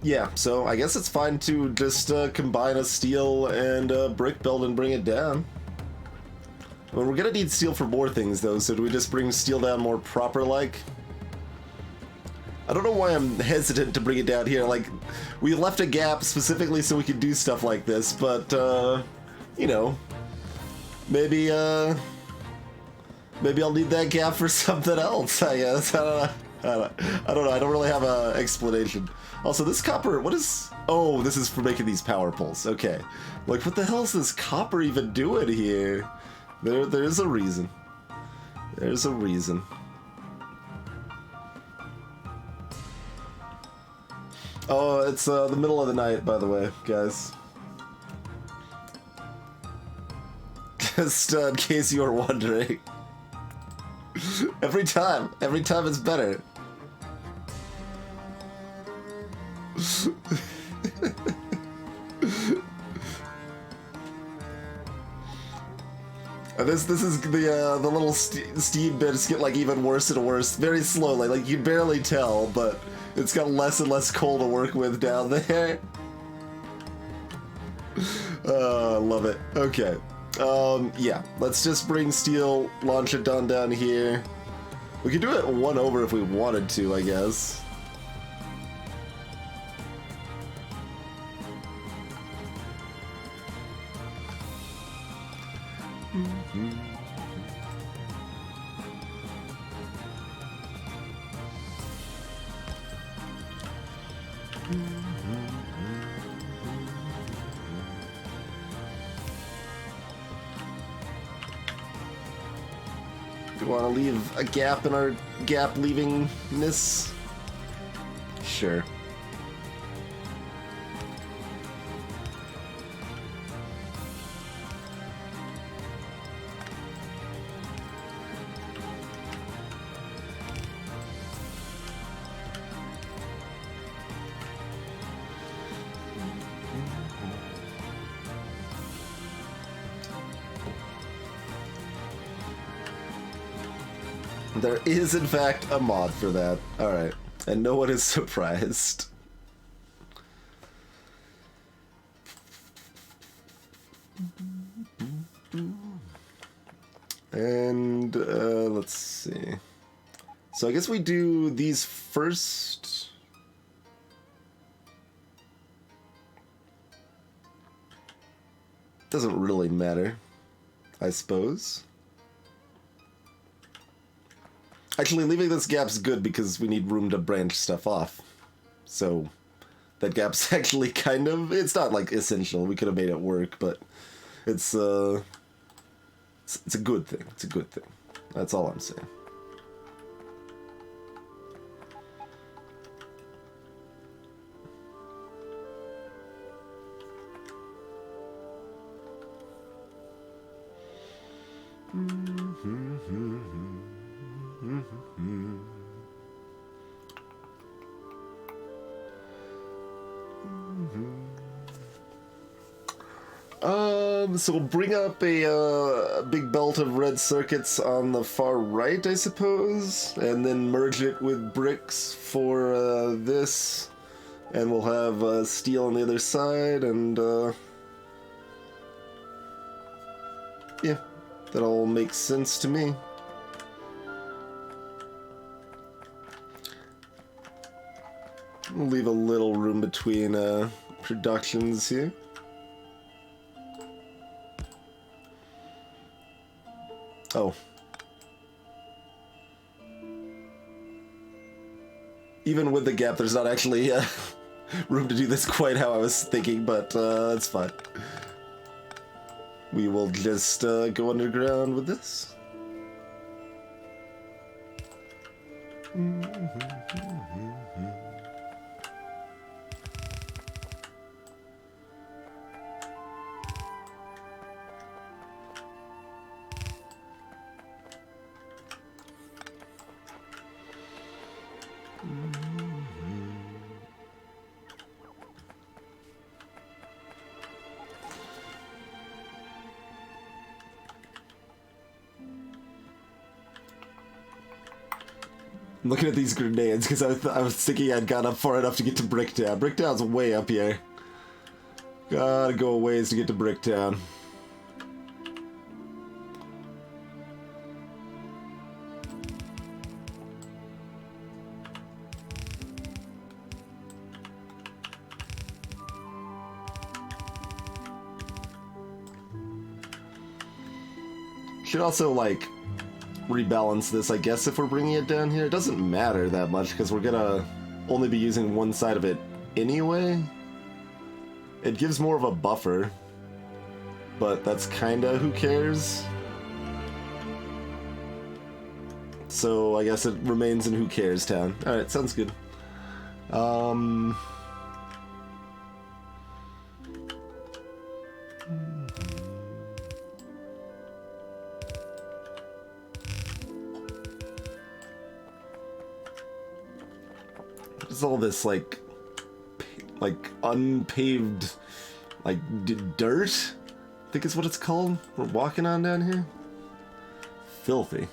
Yeah, so I guess it's fine to just combine a steel and a brick build and bring it down. Well, we're gonna need steel for more things though, so do we just bring steel down more proper-like? I don't know why I'm hesitant to bring it down here. Like, we left a gap specifically so we could do stuff like this, but, you know, maybe I'll need that gap for something else, I guess. I don't know. I don't really have an explanation. Also, this copper, what is... Oh, this is for making these power poles. Okay. Like, what the hell is this copper even doing here? There's a reason. There's a reason. Oh, it's the middle of the night, by the way, guys. Just in case you were wondering. Every time it's better. This is the little steam bits get like even worse and worse, very slowly. Like you can barely tell, but it's got less and less coal to work with down there. I love it. Okay. Yeah. Let's just bring steel, launch it down here. We could do it 1 over if we wanted to, I guess. Do you want to leave a gap in our gap leavingness? Sure. There is, in fact, a mod for that. Alright. And no one is surprised. And, let's see. So I guess we do these first. Doesn't really matter, I suppose. Actually, leaving this gap's good because we need room to branch stuff off. So, that gap's actually kind of... It's not, like, essential. We could have made it work, but it's a good thing. It's a good thing. That's all I'm saying. So we'll bring up a big belt of red circuits on the far right, I suppose, and then merge it with bricks for this, and we'll have steel on the other side, and yeah, that all makes sense to me. We'll leave a little room between productions here. Oh. Even with the gap, there's not actually room to do this quite how I was thinking, but it's fine. We will just go underground with this. I'm looking at these grenades because I was thinking I'd got up far enough to get to Bricktown. Bricktown's way up here. Gotta go a ways to get to Bricktown. Should also, like, rebalance this, I guess, if we're bringing it down here. It doesn't matter that much, because we're gonna only be using one side of it anyway. It gives more of a buffer, but that's kinda who cares. So I guess it remains in who cares town. Alright, sounds good. There's all this like unpaved, like dirt, I think is what it's called. We're walking on down here. filthy.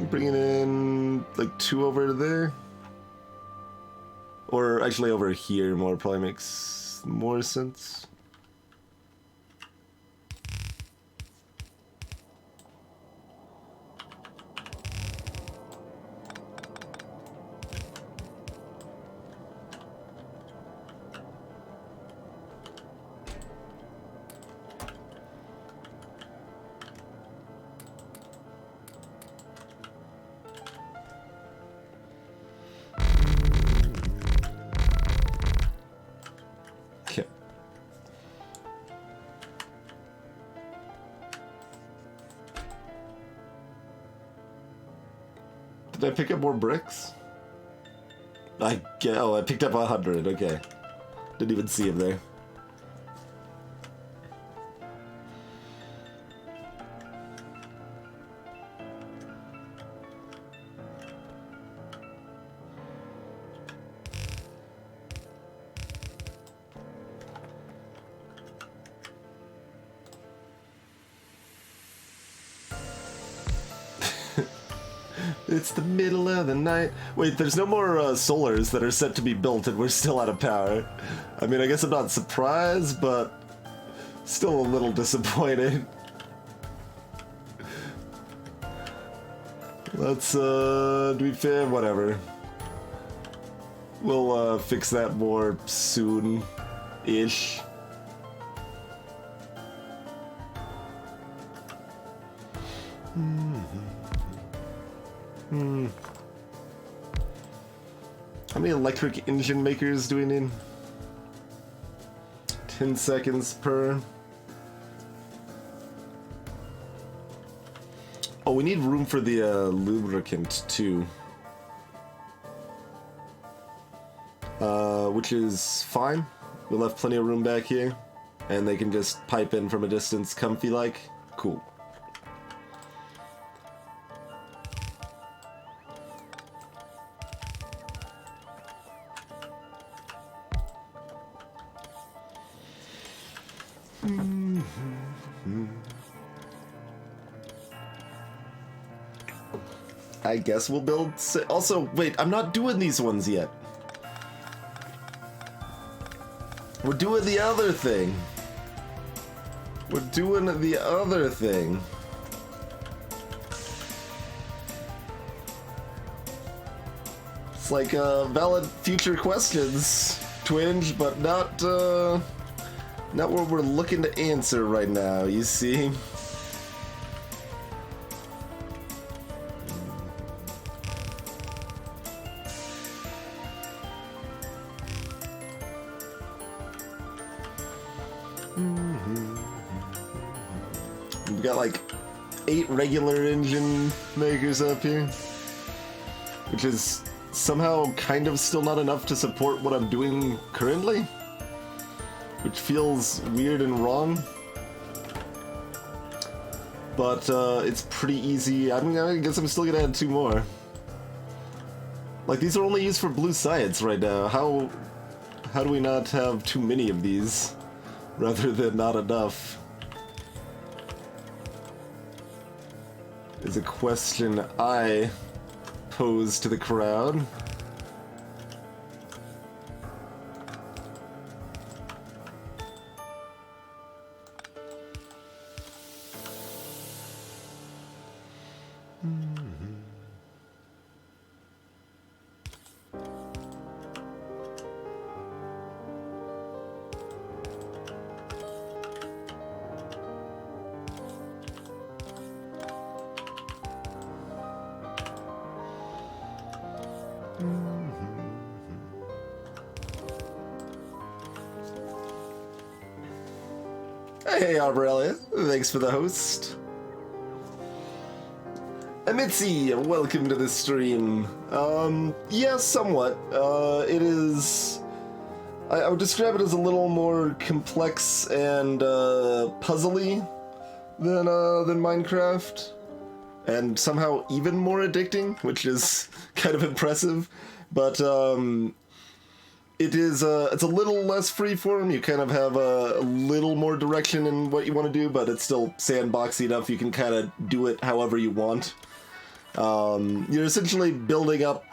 Bringing in like 2 over there. Or actually over here more probably makes more sense. Okay. Did I pick up more bricks? I picked up 100, okay. Didn't even see him there. It's the middle of the night. Wait, there's no more solars that are set to be built and we're still out of power. I mean, I guess I'm not surprised, but still a little disappointed. Let's, to be fair, whatever. We'll fix that more soon-ish. How many electric engine makers do we need? 10 seconds per. Oh, we need room for the lubricant too. Which is fine. We'll have plenty of room back here. And they can just pipe in from a distance comfy like. Cool. I guess we'll build... Also, wait, I'm not doing these ones yet. We're doing the other thing. We're doing the other thing. It's like valid future questions, Twinge, but not what we're looking to answer right now, you see? We've got like 8 regular engine makers up here, which is somehow kind of still not enough to support what I'm doing currently, which feels weird and wrong. But it's pretty easy. I guess I'm still gonna add 2 more. Like, these are only used for blue science right now. How do we not have too many of these rather than not enough? Is a question I pose to the crowd. Hey, Aurelia. Thanks for the host. Mitzi, welcome to the stream. Yeah, somewhat. It is I would describe it as a little more complex and puzzly than Minecraft, and somehow even more addicting, which is kind of impressive. But it's a little less freeform. You kind of have a little more direction in what you want to do, but it's still sandboxy enough. You can kind of do it however you want. You're essentially building up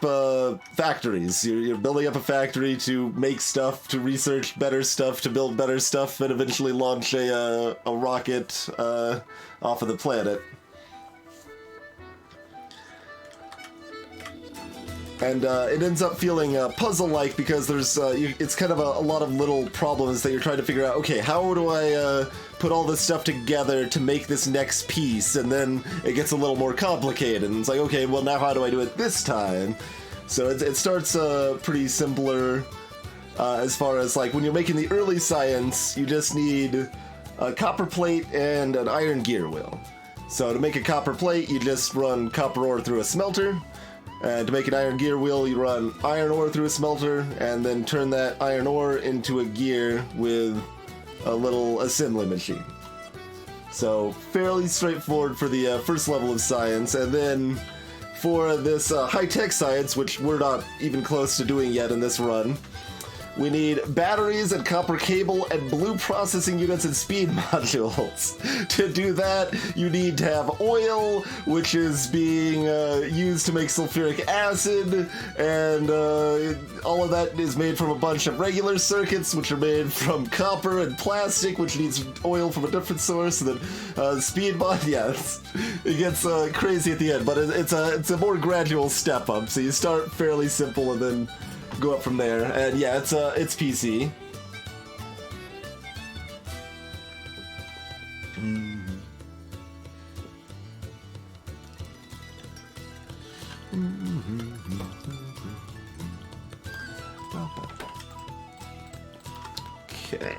factories. You're building up a factory to make stuff, to research better stuff, to build better stuff, and eventually launch a rocket off of the planet. And it ends up feeling puzzle-like because there's it's kind of a lot of little problems that you're trying to figure out. Okay, how do I put all this stuff together to make this next piece? And then it gets a little more complicated. And it's like, okay, well now how do I do it this time? So it starts pretty simpler as far as like when you're making the early science, you just need a copper plate and an iron gear wheel. So to make a copper plate, you just run copper ore through a smelter. And to make an iron gear wheel, you run iron ore through a smelter, and then turn that iron ore into a gear with a little assembly machine. So, fairly straightforward for the first level of science, and then for this high-tech science, which we're not even close to doing yet in this run, we need batteries and copper cable and blue processing units and speed modules. To do that, you need to have oil, which is being used to make sulfuric acid, and all of that is made from a bunch of regular circuits, which are made from copper and plastic, which needs oil from a different source, and then speed mod, yes. It gets crazy at the end, but it's a more gradual step up, so you start fairly simple and then go up from there. And yeah, it's PC. Okay.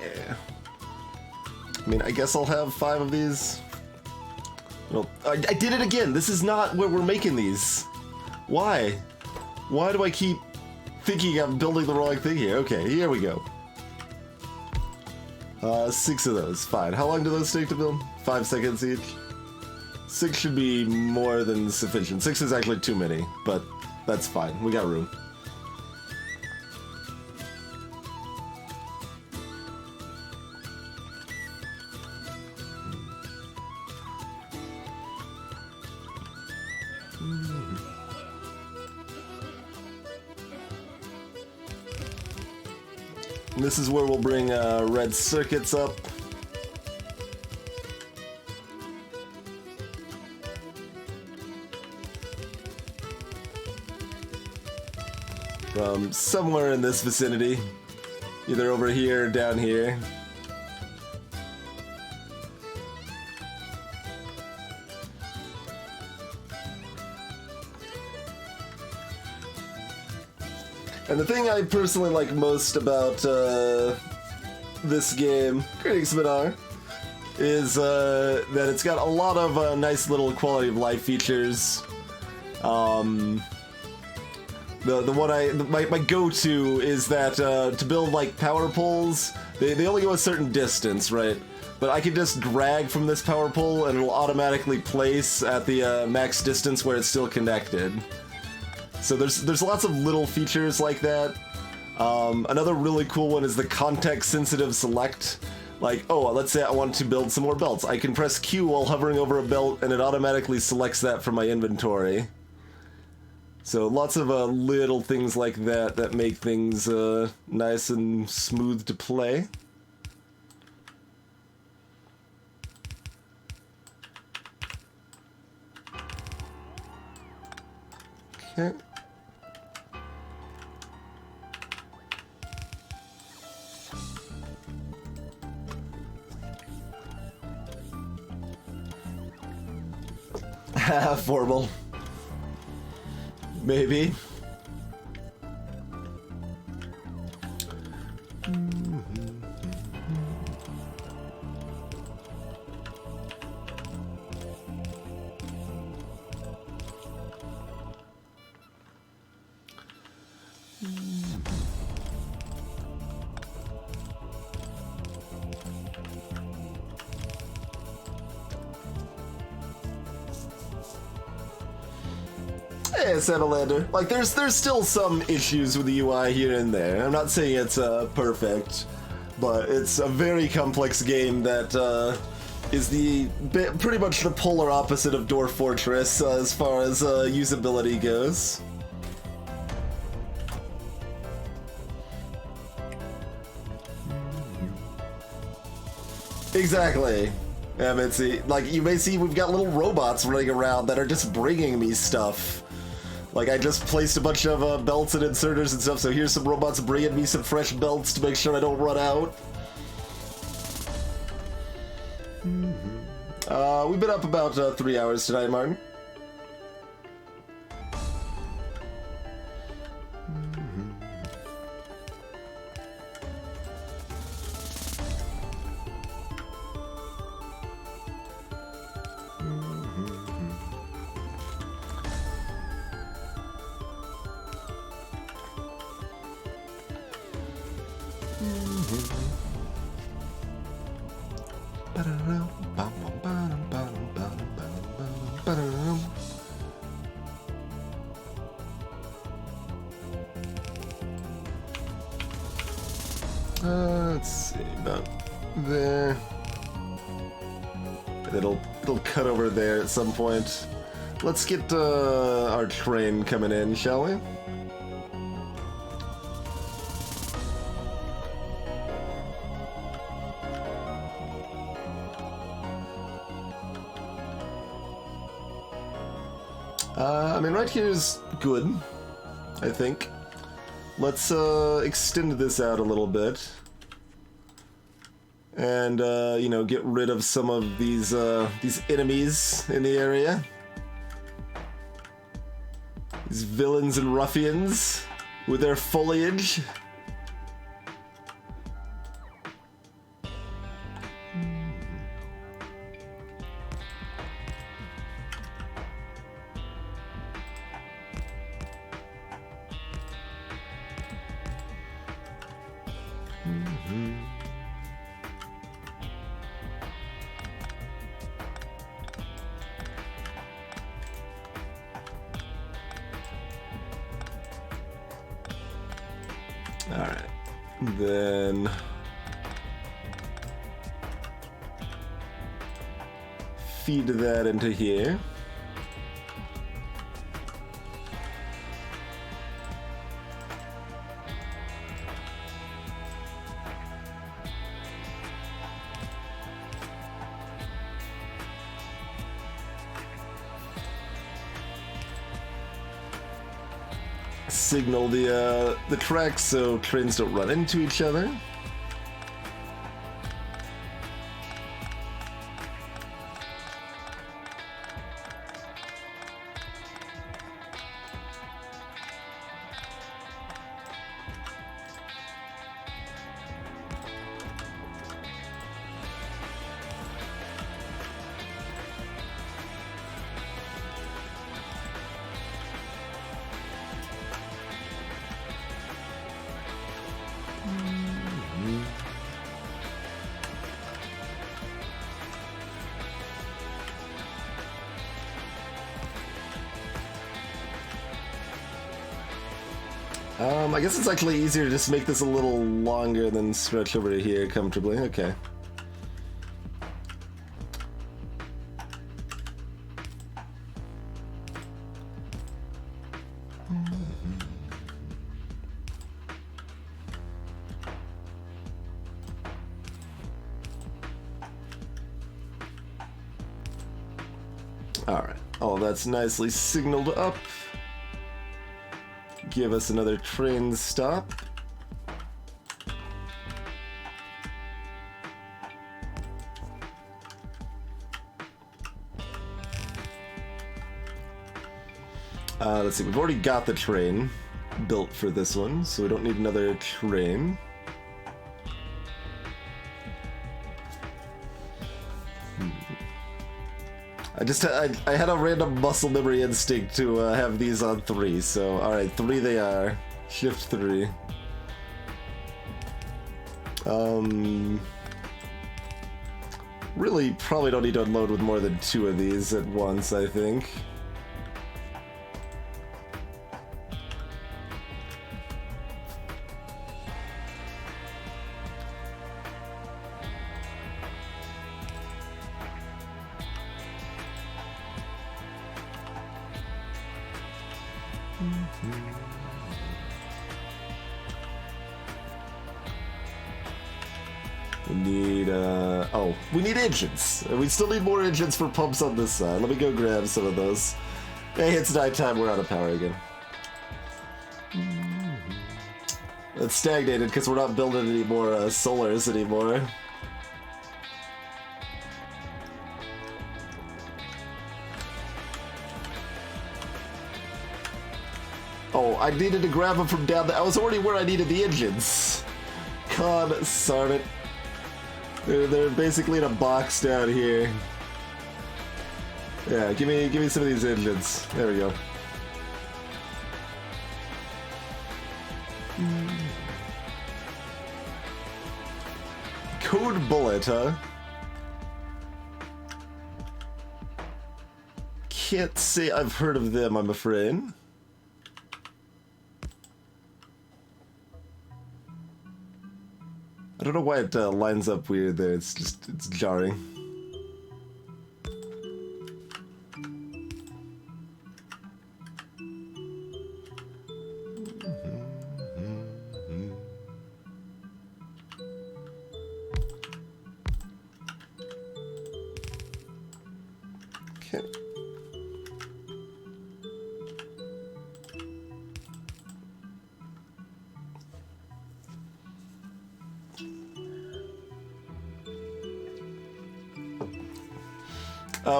I mean, I guess I'll have 5 of these. Well, I did it again. This is not where we're making these. Why? Why do I keep thinking I'm building the wrong thing here? Okay, here we go. 6 of those, fine. How long do those take to build? 5 seconds each? 6 should be more than sufficient. 6 is actually too many, but that's fine. We got room. This is where we'll bring red circuits up. From somewhere in this vicinity. Either over here or down here. And the thing I personally like most about this game, greetings Minar, is that it's got a lot of nice little quality of life features. The one my go-to is that to build like power poles, they only go a certain distance, right? But I can just drag from this power pole and it'll automatically place at the max distance where it's still connected. So there's lots of little features like that. Another really cool one is the context-sensitive select. Like, oh, let's say I want to build some more belts. I can press Q while hovering over a belt, and it automatically selects that from my inventory. So lots of little things like that that make things nice and smooth to play. Okay. Formal. Maybe. okay, Samalander. Like, there's still some issues with the UI here and there. I'm not saying it's perfect, but it's a very complex game that is pretty much the polar opposite of Dwarf Fortress as far as usability goes. Exactly. Yeah, Mitzi. Like, you may see we've got little robots running around that are just bringing me stuff. Like, I just placed a bunch of belts and inserters and stuff, so here's some robots bringing me some fresh belts to make sure I don't run out. We've been up about 3 hours tonight, Martin. Let's see, about there. It'll cut over there at some point. Let's get our train coming in, shall we? I mean, right here is good, I think. Let's extend this out a little bit. And, you know, get rid of some of these enemies in the area. These villains and ruffians with their foliage. Alright, then feed that into here. Signal the tracks so trains don't run into each other. I guess it's actually easier to just make this a little longer than stretch over to here comfortably. Okay. Alright, all that's nicely signaled up. Give us another train stop. Let's see, we've already got the train built for this one, so we don't need another train. I had a random muscle memory instinct to have these on 3, so alright, 3 they are. Shift 3. Really probably don't need to unload with more than 2 of these at once, I think. We need, oh, we need engines. We still need more engines for pumps on this side. Let me go grab some of those. Hey, it's nighttime, we're out of power again. It's stagnated because we're not building any more solars anymore. Oh, I needed to grab them from down there. I was already where I needed the engines. God, darn it. They're basically in a box down here. Yeah, give me some of these engines. There we go. Code Bullet, huh? Can't say I've heard of them, I'm afraid. I don't know why it lines up weird there, it's jarring. Okay.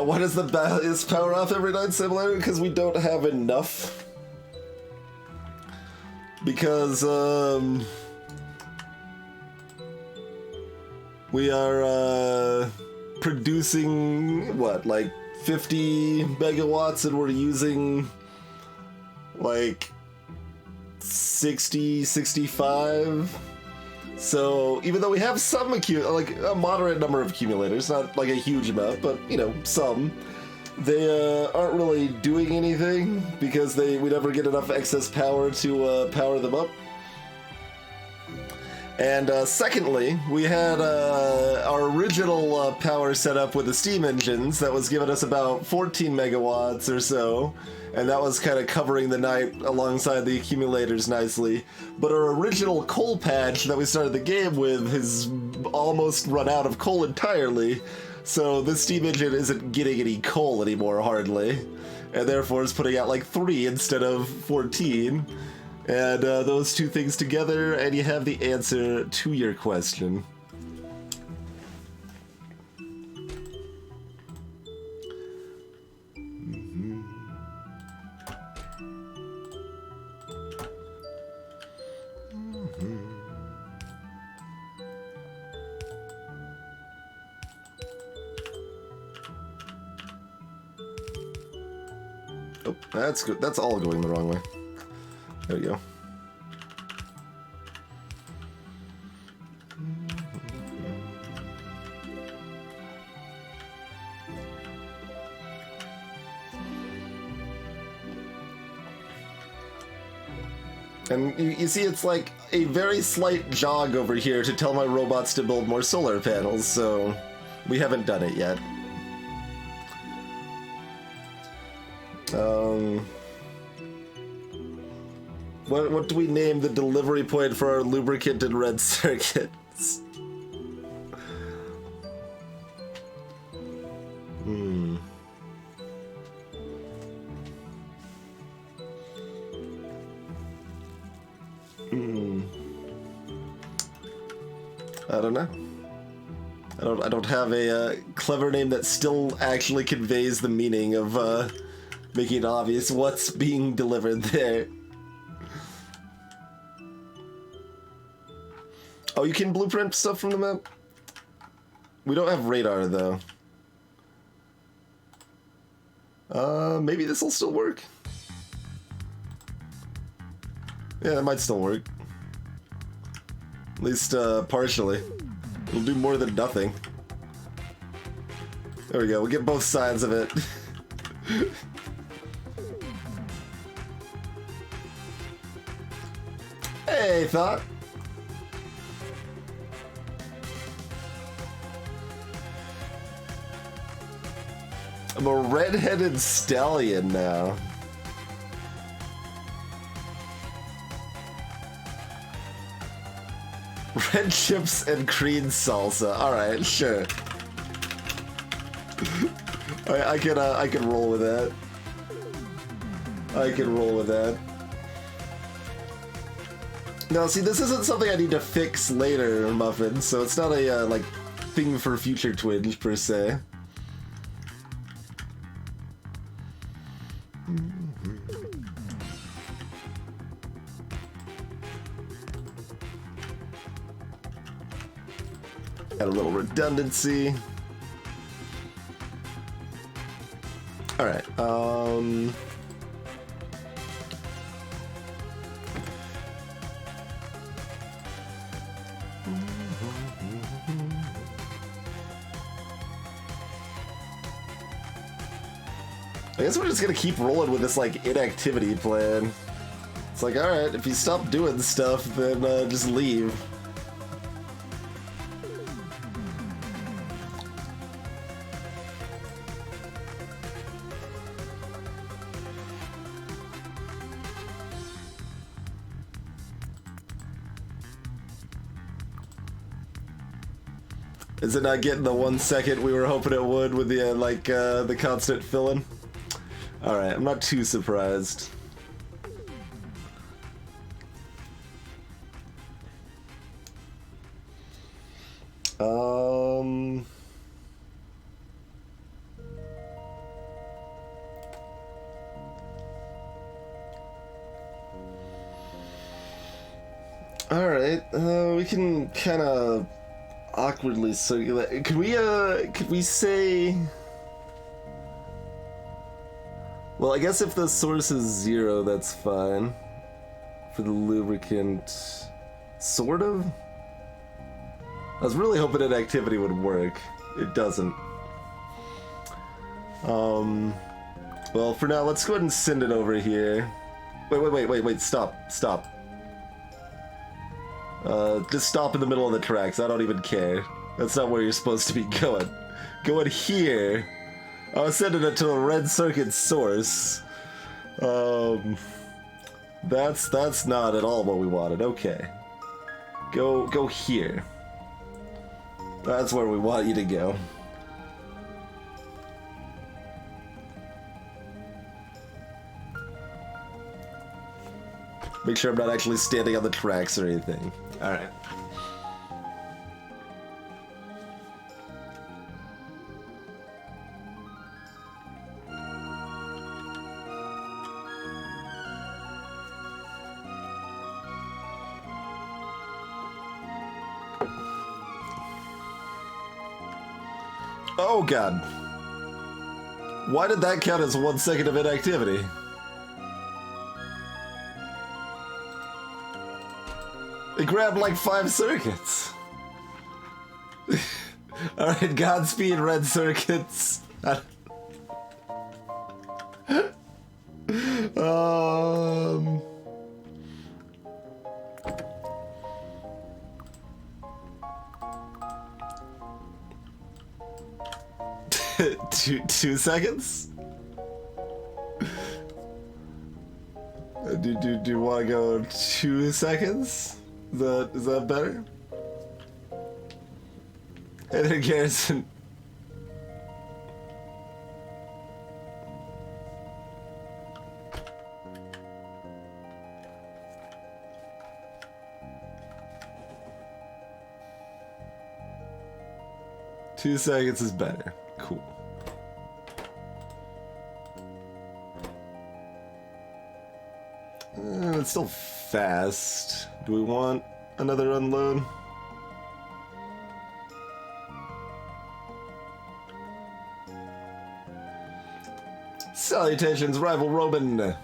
Why does the is power off every night simulator? Because we don't have enough. Because we are producing what, like 50 megawatts, and we're using like 60, 65. So even though we have some like a moderate number of accumulators, not like a huge amount, but you know, some, they aren't really doing anything because we never get enough excess power to power them up. And secondly, we had our original power set up with the steam engines that was giving us about 14 megawatts or so, and that was kind of covering the night alongside the accumulators nicely. But our original coal patch that we started the game with has almost run out of coal entirely, so this steam engine isn't getting any coal anymore, hardly, and therefore is putting out like 3 instead of 14. And those two things together, and you have the answer to your question. Oh, that's good. That's all going the wrong way. There we go. And you see it's like a very slight jog over here to tell my robots to build more solar panels, so we haven't done it yet. What do we name the delivery point for our lubricant and red circuits? I don't know. I don't have a clever name that still actually conveys the meaning of making it obvious what's being delivered there. Oh, you can blueprint stuff from the map? We don't have radar, though. Maybe this will still work. Yeah, that might still work. At least, partially. It'll do more than nothing. There we go, we'll get both sides of it. Hey, Thought. I'm a red-headed stallion now. Red chips and green salsa. Alright, sure. I can roll with that. I can roll with that. Now, see, this isn't something I need to fix later, Muffin, so it's not a, like, thing for future Twinge, per se. Add a little redundancy. Alright, I guess we're just gonna keep rolling with this, like, inactivity plan. It's like, alright, if you stop doing stuff, then just leave. Is it not getting the 1 second we were hoping it would with the, the constant fill-in? Alright, I'm not too surprised. Alright, we can kind of awkwardly circulate. Could we say... Well, I guess if the source is 0, that's fine. For the lubricant... Sort of? I was really hoping that activity would work. It doesn't. Well, for now, let's go ahead and send it over here. Wait, stop. Just stop in the middle of the tracks. I don't even care. That's not where you're supposed to be going. Going here. I was sending it to a red circuit source. That's not at all what we wanted. Okay. Go here. That's where we want you to go. Make sure I'm not actually standing on the tracks or anything. Alright. Oh god. Why did that count as 1 second of inactivity? It grabbed like 5 circuits. Alright, Godspeed, red circuits. 2 seconds? Do you want to go 2 seconds? Is that better? Hey there, Garrison. Two seconds is better. Cool. It's still fast. Do we want another unload? Salutations, rival Roman.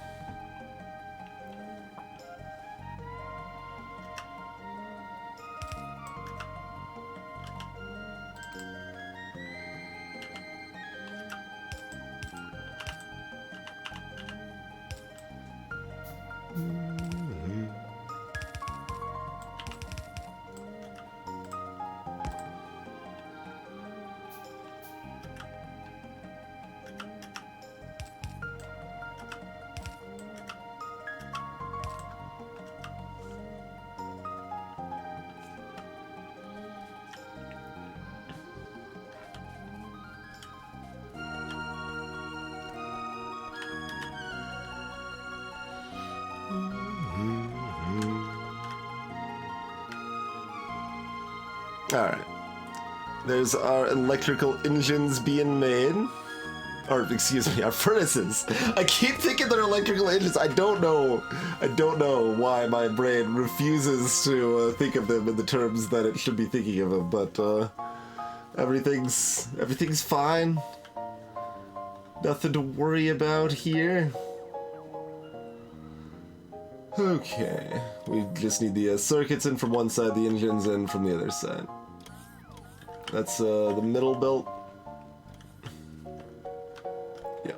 Alright. There's our electrical engines being made. Or, excuse me, our furnaces. I keep thinking they're electrical engines. I don't know why my brain refuses to think of them in the terms that it should be thinking of them, but everything's fine. Nothing to worry about here. Okay, we just need the circuits in from one side, the engines in from the other side. That's the middle belt. Yeah.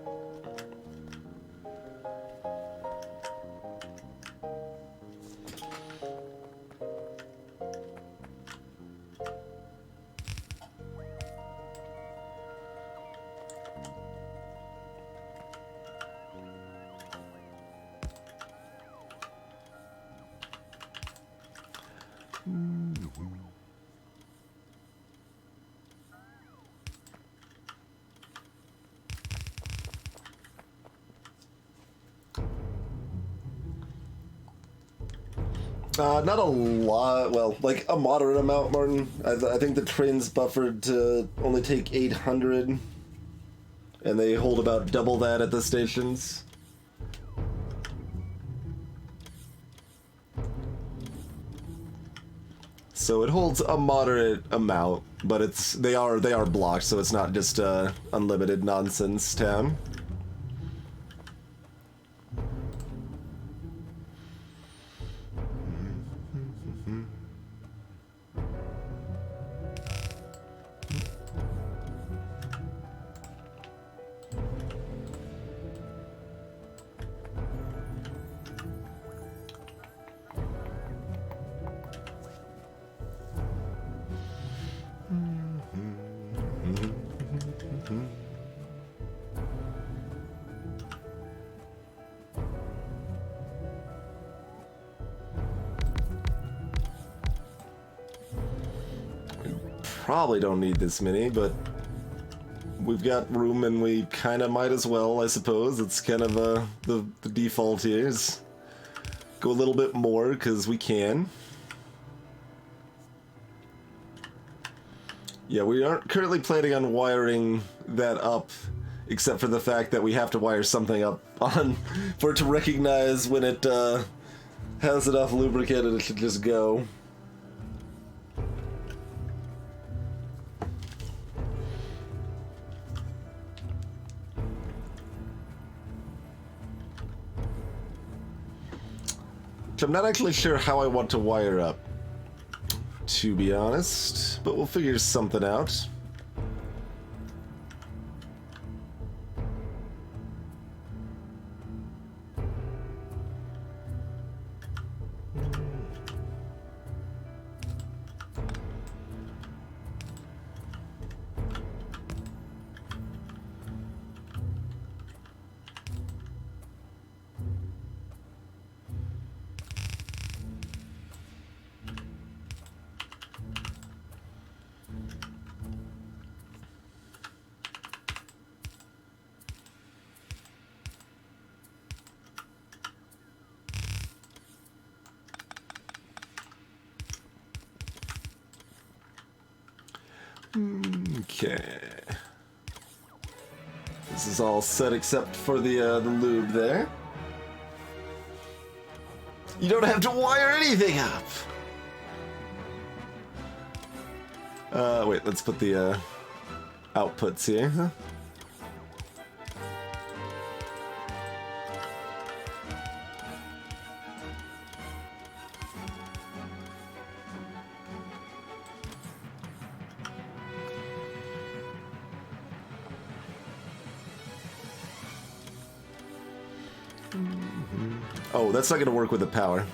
Not a lot, well, like a moderate amount, Martin. I think the train's buffered to only take 800, and they hold about double that at the stations. So it holds a moderate amount, but they are blocked, so it's not just unlimited nonsense town. Probably don't need this many, but we've got room and we kind of might as well, I suppose. It's kind of the default here is go a little bit more because we can. Yeah, we aren't currently planning on wiring that up, except for the fact that we have to wire something up on for it to recognize when it has enough lubricant and it should just go. Which I'm not actually sure how I want to wire up, to be honest, but we'll figure something out. Okay. This is all set except for the lube there. You don't have to wire anything up! Wait, let's put the outputs here, huh? Oh, that's not going to work with the power.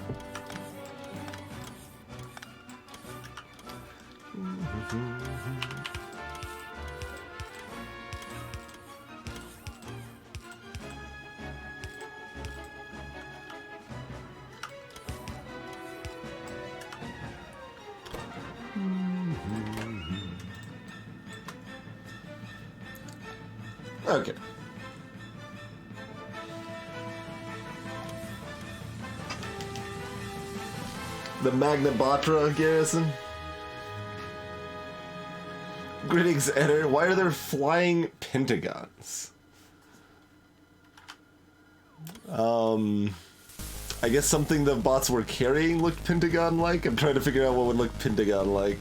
Okay. The Magna Batra garrison. Greetings, Eder. Why are there flying pentagons? I guess something the bots were carrying looked pentagon-like? I'm trying to figure out what would look pentagon-like.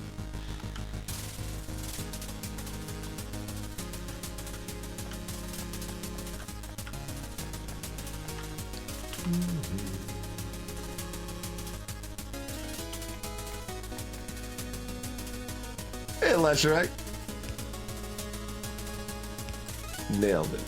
Hey, Lasherak. Nailed it.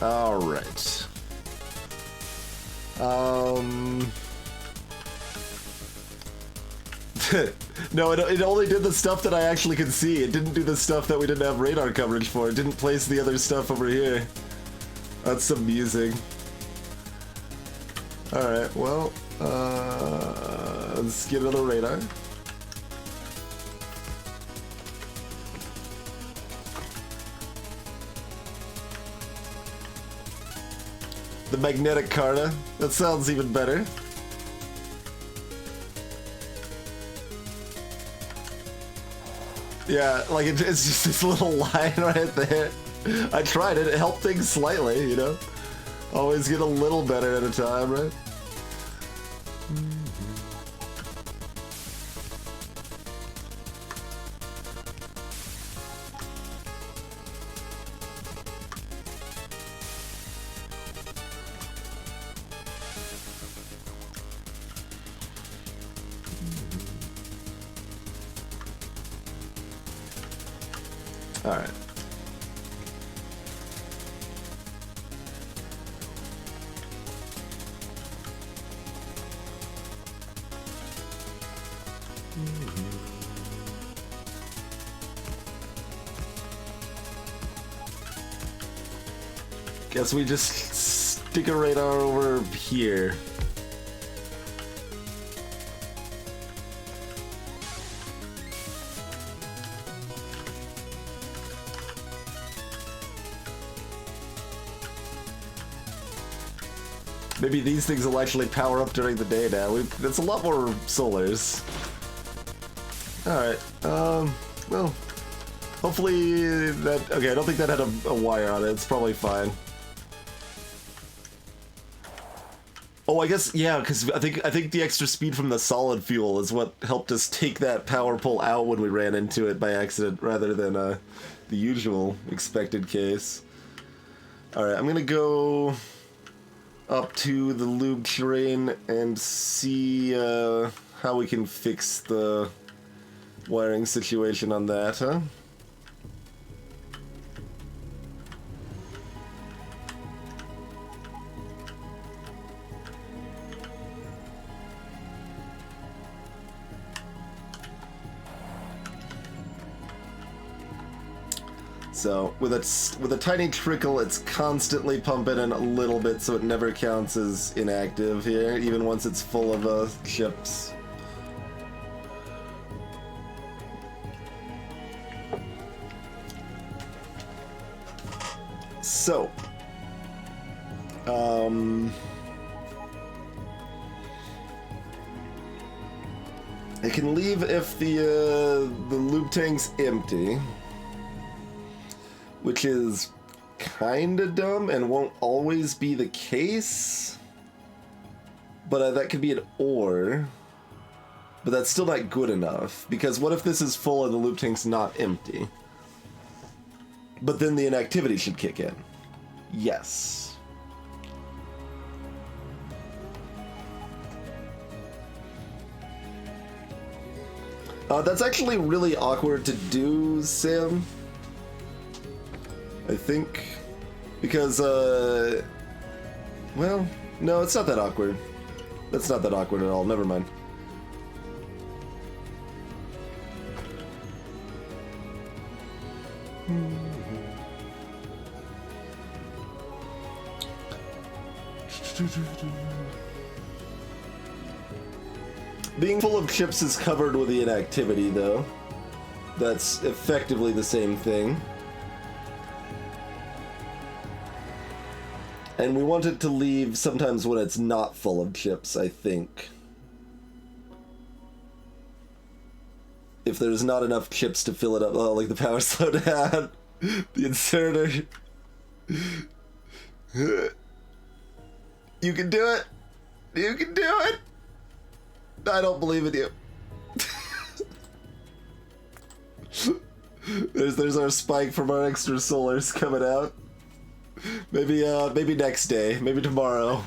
All right. No, it only did the stuff that I actually could see. It didn't do the stuff that we didn't have radar coverage for. It didn't place the other stuff over here. That's amusing. All right, well, let's get another radar. The magnetic Carta. That sounds even better. Yeah, like it's just this little line right there. I tried it. It helped things slightly, you know? Always get a little better at a time, right? All right. Guess we just stick a radar over here. Maybe these things will actually power up during the day now. That's a lot more solars. Alright, well, hopefully that... Okay, I don't think that had a wire on it. It's probably fine. Oh, I guess, yeah, because I think the extra speed from the solid fuel is what helped us take that power pole out when we ran into it by accident, rather than the usual expected case. Alright, I'm gonna go up to the lube terrain and see how we can fix the wiring situation on that, huh? So, with a tiny trickle, it's constantly pumping in a little bit, so it never counts as inactive here, even once it's full of chips. So, it can leave if the lube tank's empty. Which is kinda dumb and won't always be the case. But that could be an or. But that's still not good enough. Because what if this is full and the lube tank's not empty? But then the inactivity should kick in. Yes. That's actually really awkward to do, Sam. I think, because, well, no, it's not that awkward. That's not that awkward at all, never mind. Being full of chips is covered with the inactivity, though. That's effectively the same thing. And we want it to leave sometimes when it's not full of chips, I think. If there's not enough chips to fill it up, oh, like the power slowdown, the inserter. You can do it! You can do it! I don't believe in you. There's our spike from our extra solars coming out. Maybe next day, maybe tomorrow.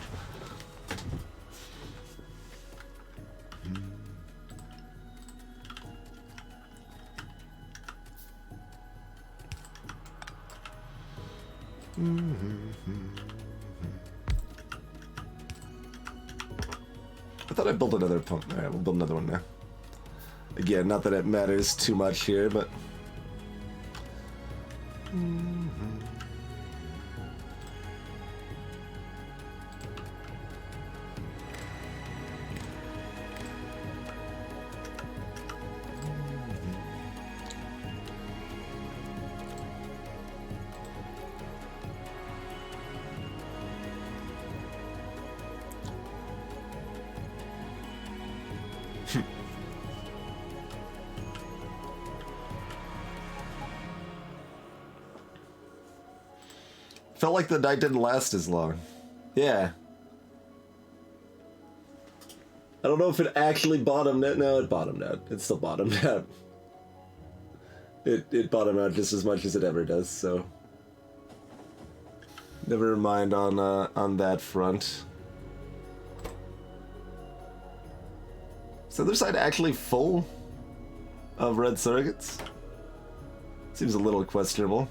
I thought I built another pump. Alright, we'll build another one now. Again, not that it matters too much here, but... Felt like the night didn't last as long. Yeah. I don't know if it actually bottomed out. No, it bottomed out. It still bottomed out. It bottomed out just as much as it ever does, so... Never mind on that front. Is the other side actually full of red surrogates? Seems a little questionable.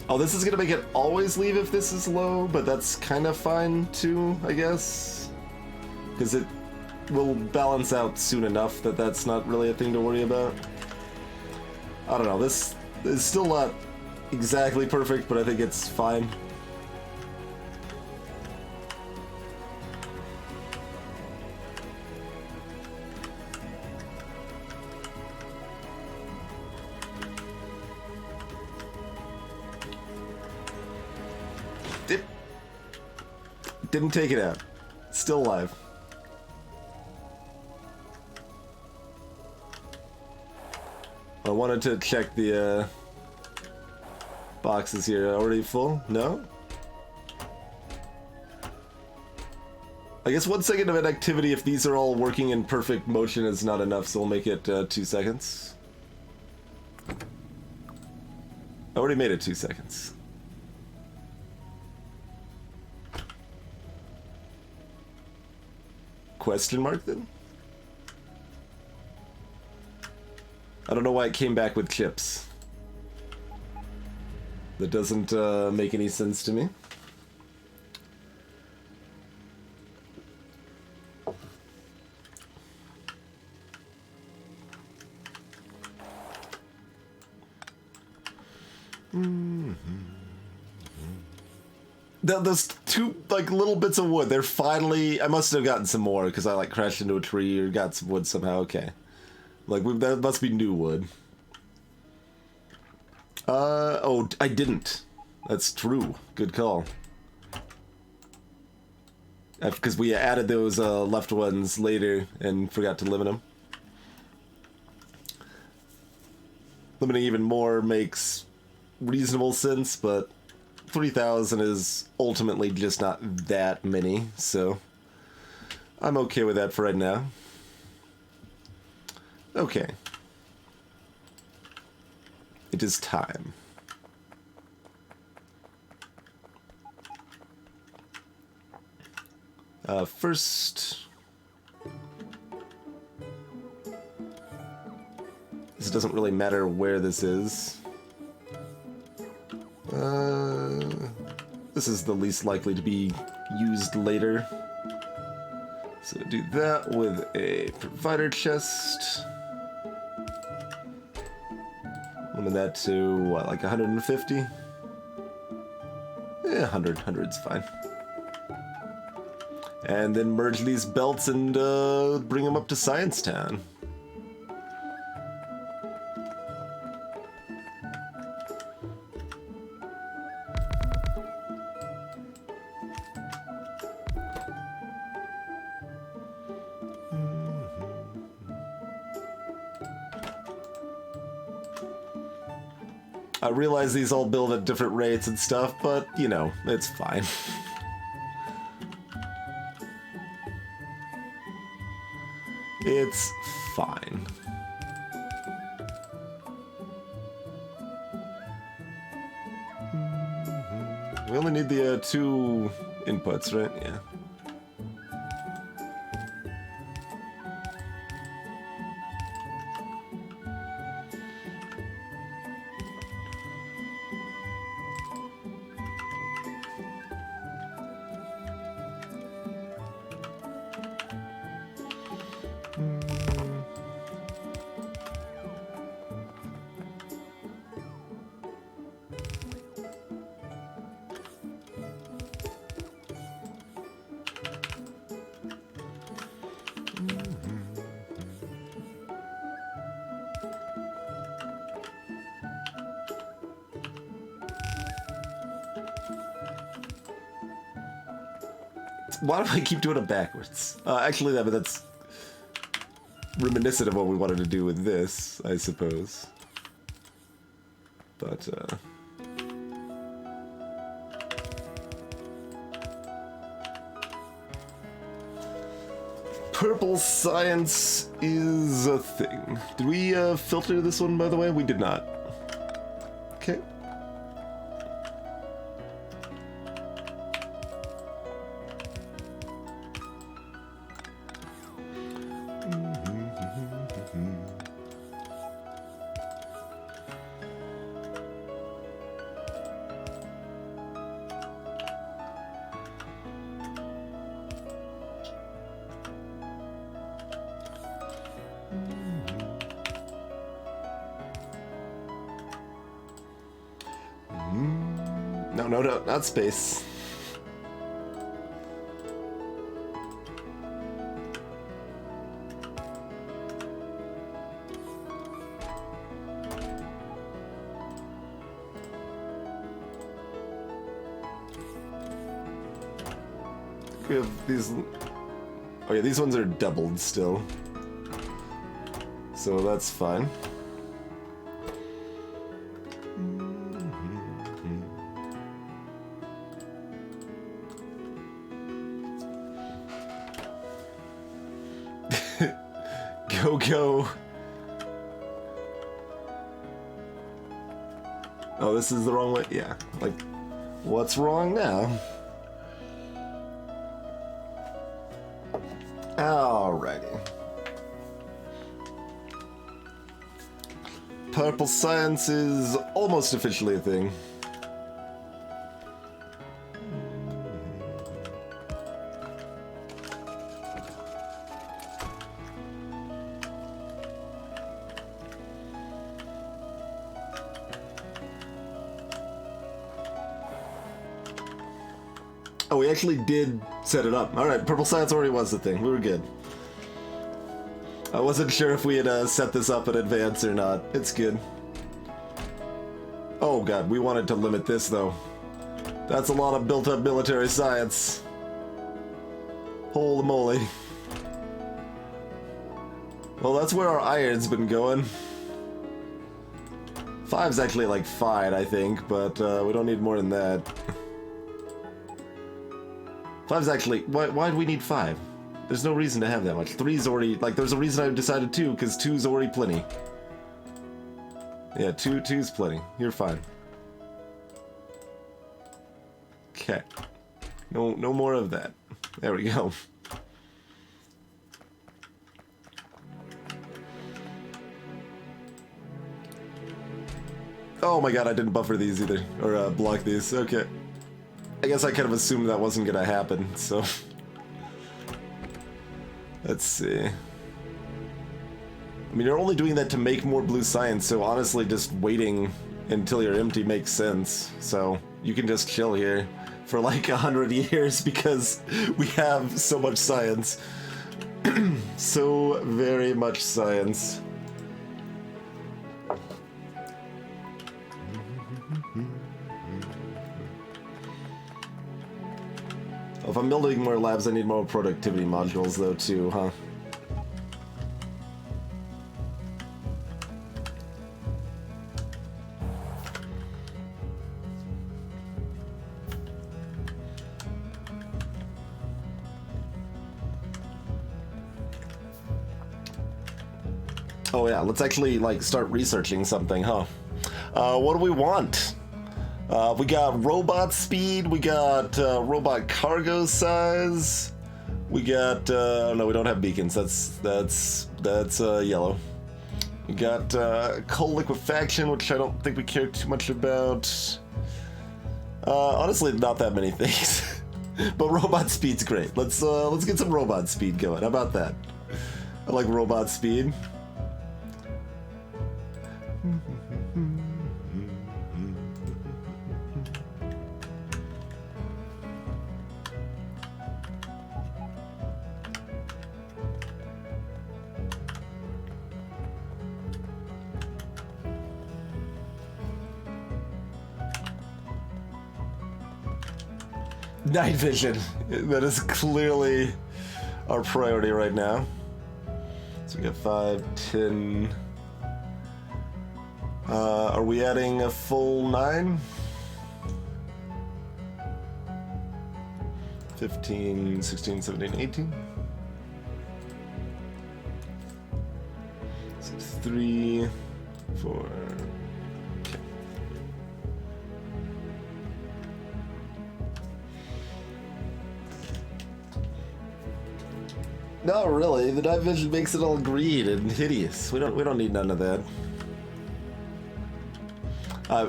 Oh, this is gonna make it always leave if this is low, but that's kind of fine too, I guess. Because it will balance out soon enough that that's not really a thing to worry about. I don't know, this is still not exactly perfect, but I think it's fine. Didn't take it out. Still alive. I wanted to check the boxes here. Already full? No? I guess 1 second of inactivity if these are all working in perfect motion is not enough, so we'll make it 2 seconds. I already made it 2 seconds. Question mark then? I don't know why it came back with chips. That doesn't make any sense to me. Those two like little bits of wood, they're finally... I must have gotten some more because I like crashed into a tree or got some wood somehow. Okay. Like, that must be new wood. Oh, I didn't. That's true. Good call. Because we added those left ones later and forgot to limit them. Limiting even more makes reasonable sense, but 3,000 is ultimately just not that many, so I'm okay with that for right now. Okay. It is time. First... Is it doesn't really matter where this is. This is the least likely to be used later. So do that with a provider chest. Limit that to, what, like 150? Yeah, 100. 100's fine. And then merge these belts and bring them up to Science Town. I realize these all build at different rates and stuff, but, you know, it's fine. It's fine. We only need the 2 inputs, right? Yeah. Why do I keep doing it backwards? Actually, that's reminiscent of what we wanted to do with this, I suppose. But, purple science is a thing. Did we filter this one, by the way? We did not. Okay. No, not space. We have these... Oh yeah, these ones are doubled still. So that's fine. Go. Oh, this is the wrong way? Yeah. Like, what's wrong now? Alrighty. Purple science is almost officially a thing. Oh, we actually did set it up. Alright, purple science already was the thing. We were good. I wasn't sure if we had set this up in advance or not. It's good. Oh god, we wanted to limit this though. That's a lot of built-up military science. Holy moly. Well, that's where our iron's been going. 5's actually like fine, I think, but we don't need more than that. 5's actually... Why do we need 5? There's no reason to have that much. 3's already... Like, there's a reason I decided 2, because 2's already plenty. Yeah, 2's plenty. You're fine. Okay. No more of that. There we go. Oh my god, I didn't buffer these either. Or block these. Okay. I guess I kind of assumed that wasn't gonna happen, so... Let's see. I mean, you're only doing that to make more blue science, so honestly just waiting until you're empty makes sense. So, you can just chill here for like 100 years because we have so much science. So very much science. If I'm building more labs, I need more productivity modules though too, huh? Oh yeah, let's actually like start researching something, huh? What do we want? We got robot speed, we got robot cargo size, we got, oh no, we don't have beacons, that's yellow. We got coal liquefaction, which I don't think we care too much about. Honestly, not that many things. But robot speed's great. Let's get some robot speed going. How about that? I like robot speed. Night vision. That is clearly our priority right now. So we got 5, 10. Are we adding a full 9? 15, 16, 17, 18. 6, 3, 4. Okay. No, really. The night vision makes it all green and hideous. We don't need none of that.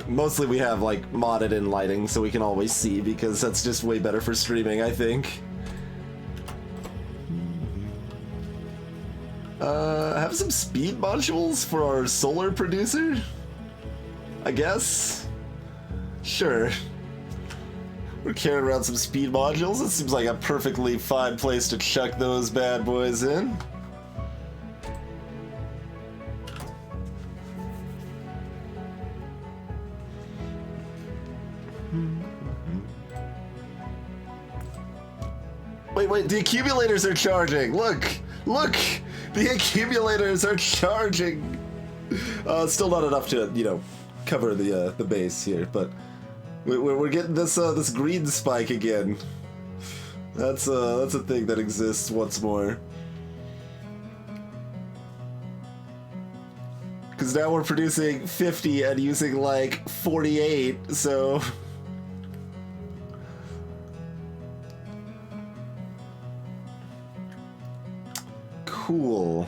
Mostly we have like modded in lighting so we can always see because that's just way better for streaming, I think. Have some speed modules for our solar producer? I guess? Sure. We're carrying around some speed modules. It seems like a perfectly fine place to chuck those bad boys in. Wait, the accumulators are charging! Look! The accumulators are charging! Still not enough to, you know, cover the base here, but we're getting this this green spike again. That's a thing that exists once more. Because now we're producing 50 and using like 48, so... Cool.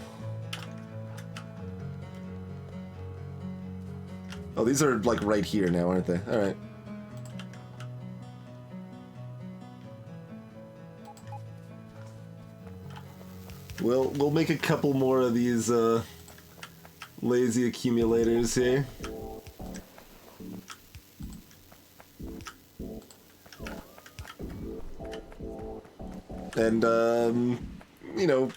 Oh, these are like right here now, aren't they? All right. We'll make a couple more of these lazy accumulators here. And you know,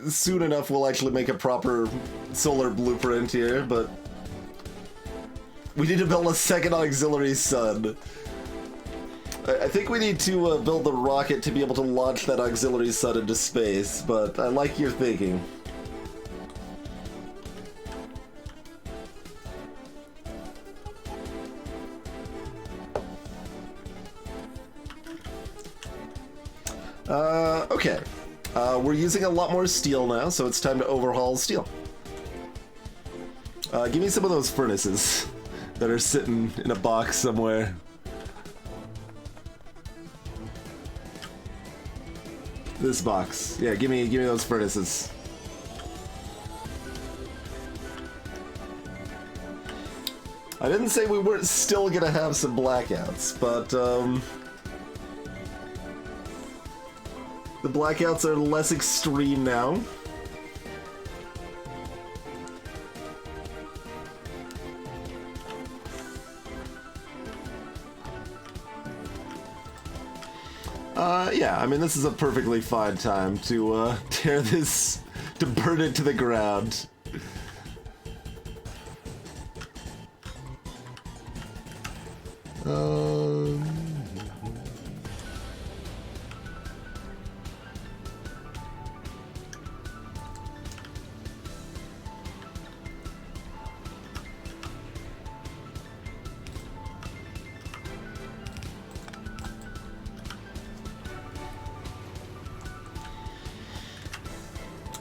soon enough we'll actually make a proper solar blueprint here, but we need to build a second auxiliary sun. I think we need to build the rocket to be able to launch that auxiliary sun into space, but I like your thinking. Okay. We're using a lot more steel now, so it's time to overhaul steel. Give me some of those furnaces that are sitting in a box somewhere. This box. Yeah, give me those furnaces. I didn't say we weren't still gonna have some blackouts, but the blackouts are less extreme now. Yeah, I mean, this is a perfectly fine time to tear this, to burn it to the ground.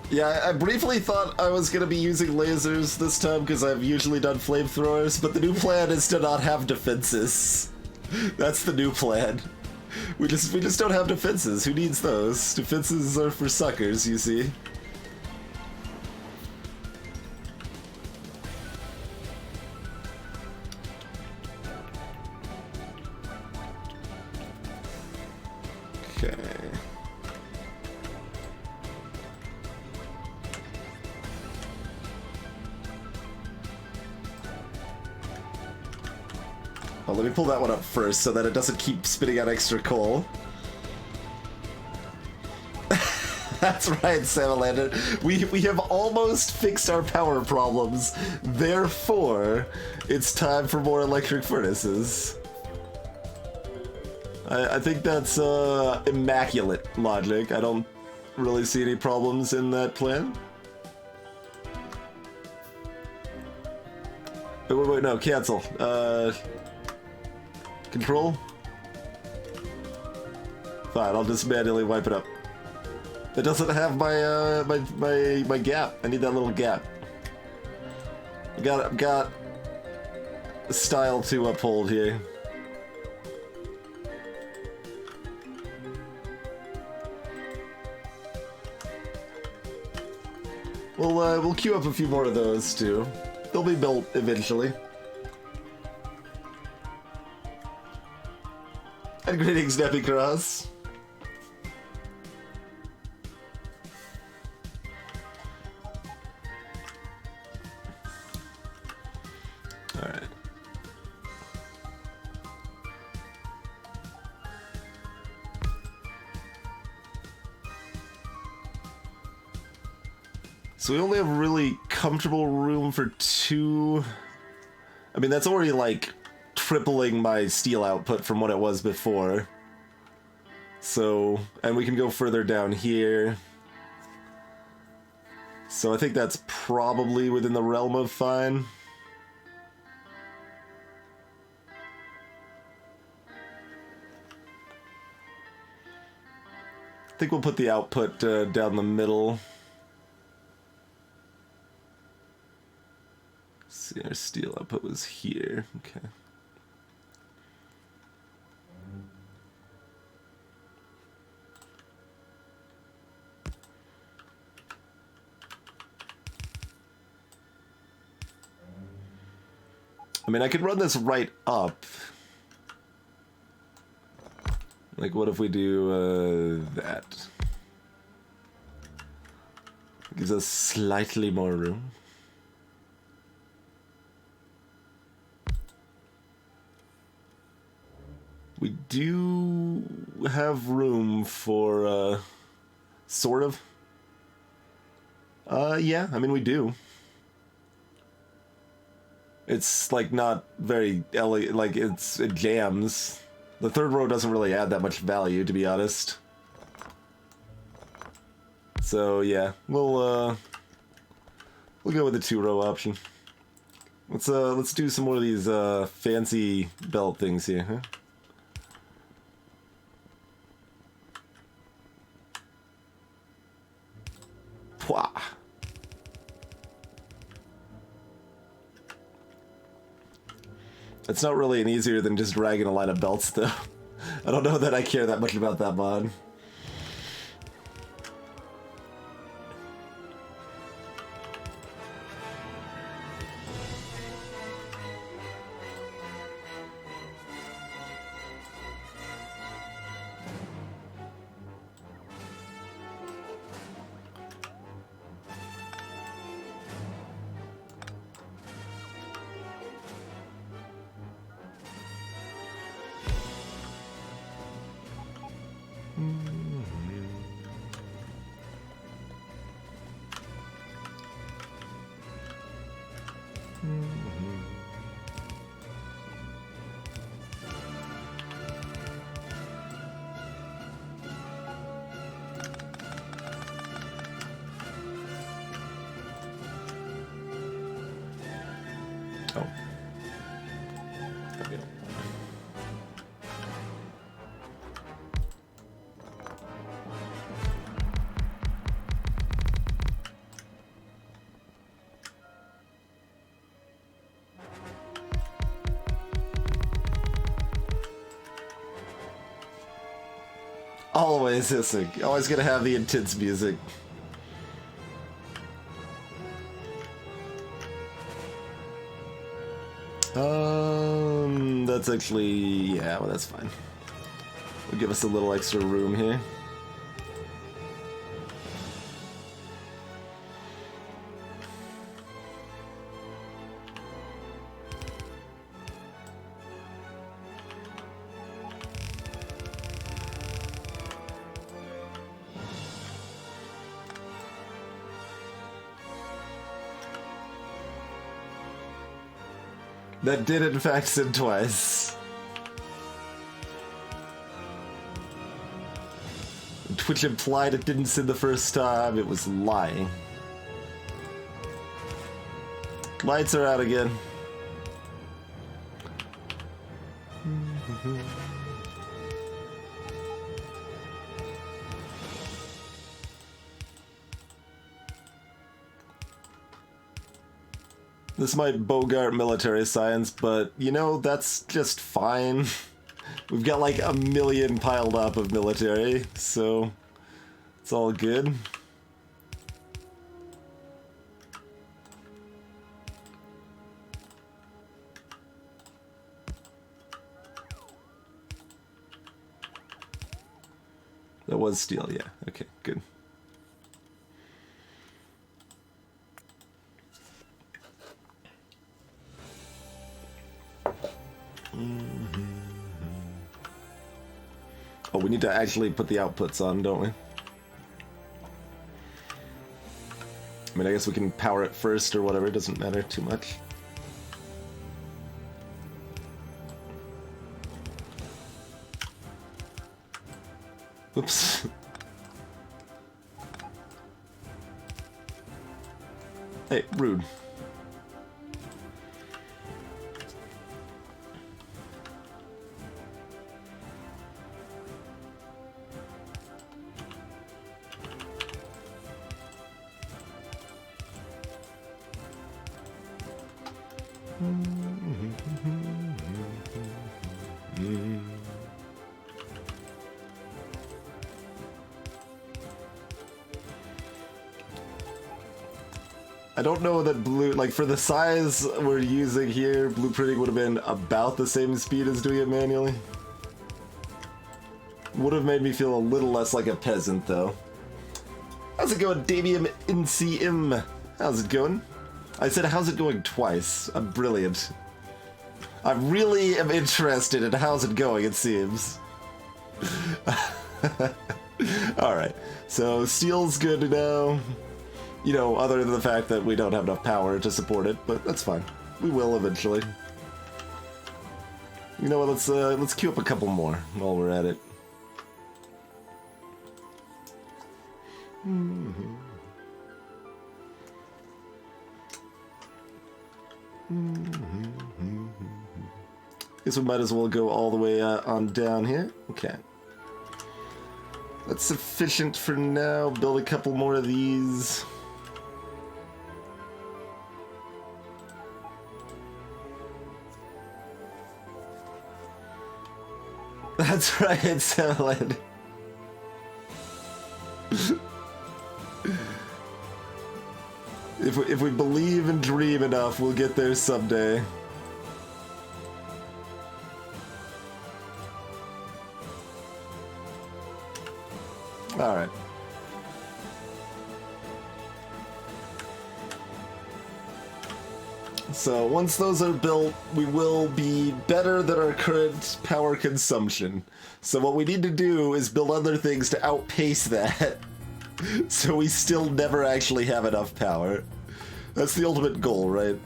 Yeah, I briefly thought I was gonna be using lasers this time because I've usually done flamethrowers, but the new plan is to not have defenses. That's the new plan. We just don't have defenses. Who needs those? Defenses are for suckers, you see. Okay. Well, let me pull that one up first so that it doesn't keep spitting out extra coal. That's right, Salamander. We have almost fixed our power problems. Therefore, it's time for more electric furnaces. I think that's immaculate logic. I don't really see any problems in that plan. Wait, no, cancel. Control? Fine, I'll just manually wipe it up. It doesn't have my my gap. I need that little gap. I've got a style to uphold here. We'll queue up a few more of those too. They'll be built eventually. And greetings, Neppy Cross. Alright. So we only have really comfortable room for 2... I mean, that's already like tripling my steel output from what it was before. So, and we can go further down here. So I think that's probably within the realm of fine. I think we'll put the output down the middle. Let's see, our steel output was here. Okay. I mean, I could run this right up. Like, what if we do that? Gives us slightly more room. We do have room for, sort of. Yeah, I mean, we do. It's, like, not very, like, it jams. The third row doesn't really add that much value, to be honest. So, yeah, we'll go with the 2-row option. Let's do some more of these, fancy belt things here, huh? Pwah. It's not really any easier than just dragging a line of belts, though. I don't know that I care that much about that mod. Oh. Okay. Always hissing. Always gonna have the intense music. That's actually, yeah, well, that's fine. It'll give us a little extra room here. That did in fact sin twice. Twitch implied it didn't sin the first time, it was lying. Lights are out again. This might bogart military science, but, you know, that's just fine. We've got like 1 million piled up of military, so it's all good. That was steel, yeah. Okay, good. Oh, we need to actually put the outputs on, don't we? I mean, I guess we can power it first or whatever, it doesn't matter too much. Oops. Hey, rude. I don't know that blue, like for the size we're using here, blueprinting would have been about the same speed as doing it manually. Would have made me feel a little less like a peasant though. How's it going, Damium NCM? How's it going? I said how's it going twice. I'm brilliant. I really am interested in how's it going, it seems. Alright, so steel's good now. You know, other than the fact that we don't have enough power to support it, but that's fine. We will eventually. You know what, let's queue up a couple more while we're at it. Guess we might as well go all the way on down here. Okay. That's sufficient for now. Build a couple more of these. That's right, Salad. If we believe and dream enough, we'll get there someday. All right. So once those are built, we will be better than our current power consumption. So what we need to do is build other things to outpace that, so we still never actually have enough power. That's the ultimate goal, right?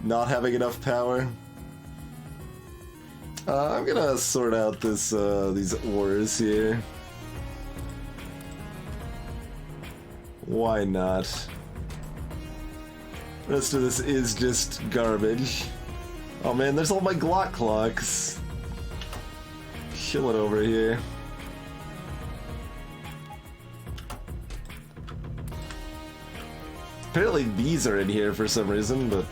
not having enough power. I'm gonna sort out this these ores here. Why not? The rest of this is just garbage. Oh man, there's all my Glock clocks. Kill it over here. Apparently these are in here for some reason, but...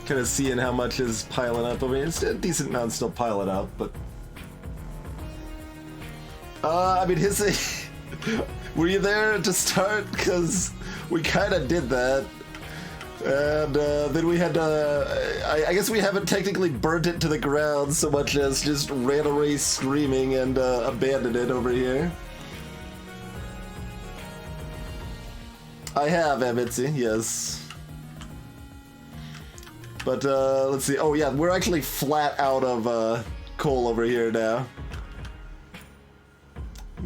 Kind of seeing how much is piling up. I mean, it's a decent amount still piling up, but... I mean, his... Were you there to start? Because we kind of did that. And then we had to... I guess we haven't technically burnt it to the ground so much as just ran away screaming and abandoned it over here. I have, Emmitsy, yes. But, let's see. Oh, yeah, we're actually flat out of coal over here now.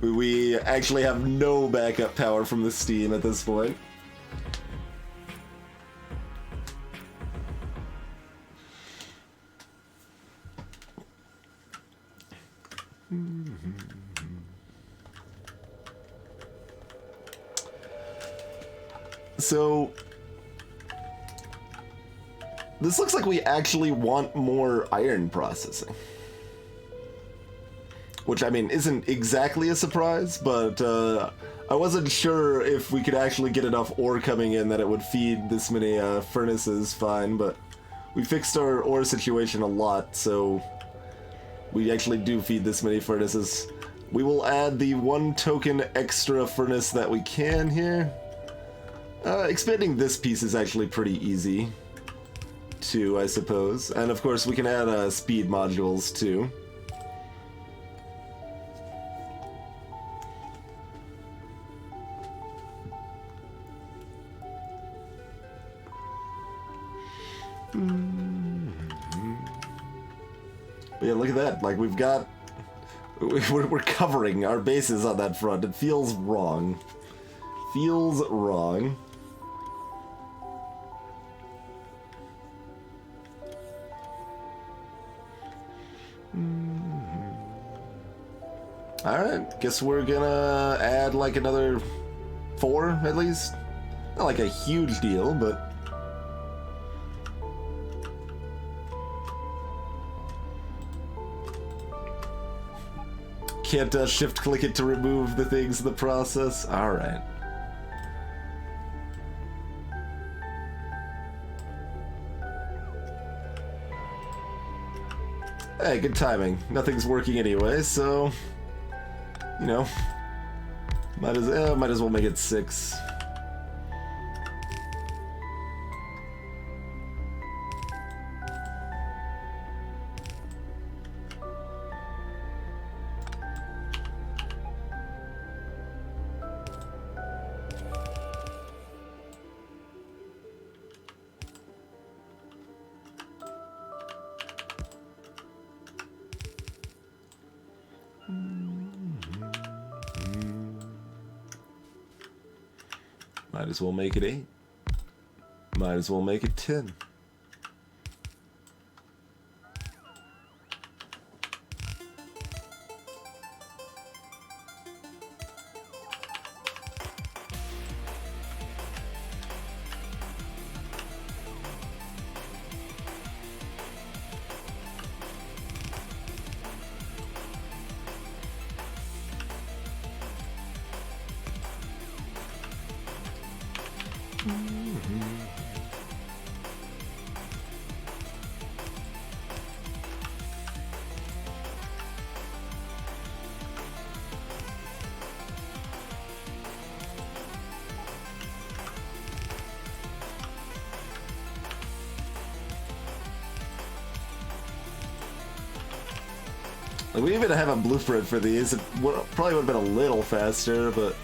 We actually have no backup power from the steam at this point. So... this looks like we actually want more iron processing. Which, I mean, isn't exactly a surprise, but I wasn't sure if we could actually get enough ore coming in that it would feed this many furnaces fine, but we fixed our ore situation a lot, so we actually do feed this many furnaces. We will add the 1 token extra furnace that we can here. Expanding this piece is actually pretty easy. Too, I suppose. And of course we can add speed modules too. But yeah, look at that. Like, we've got... We're covering our bases on that front. It feels wrong. Feels wrong. Alright, guess we're gonna add like another 4 at least. Not like a huge deal, but... Can't shift click it to remove the things in the process? Alright. Hey, good timing. Nothing's working anyway, so... you know, might as well make it 6. Might as well make it 8. Might as well make it 10. Like, we even have a blueprint for these. It probably would have been a little faster, but...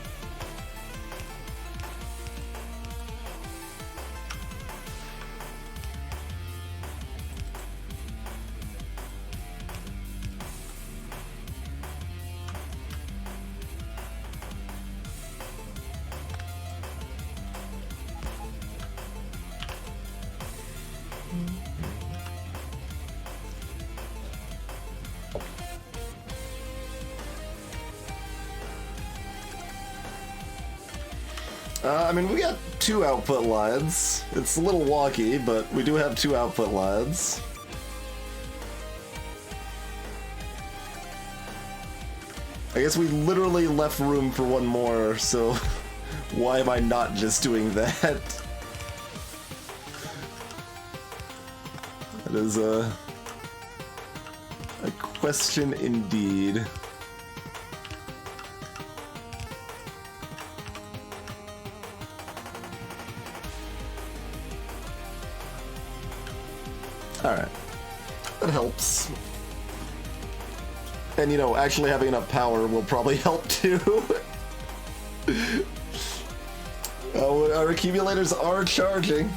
I mean, we got 2 output lines. It's a little wonky, but we do have 2 output lines. I guess we literally left room for 1 more, so why am I not just doing that? That is a question indeed. Alright. That helps. And, you know, actually having enough power will probably help too. Oh, our accumulators are charging.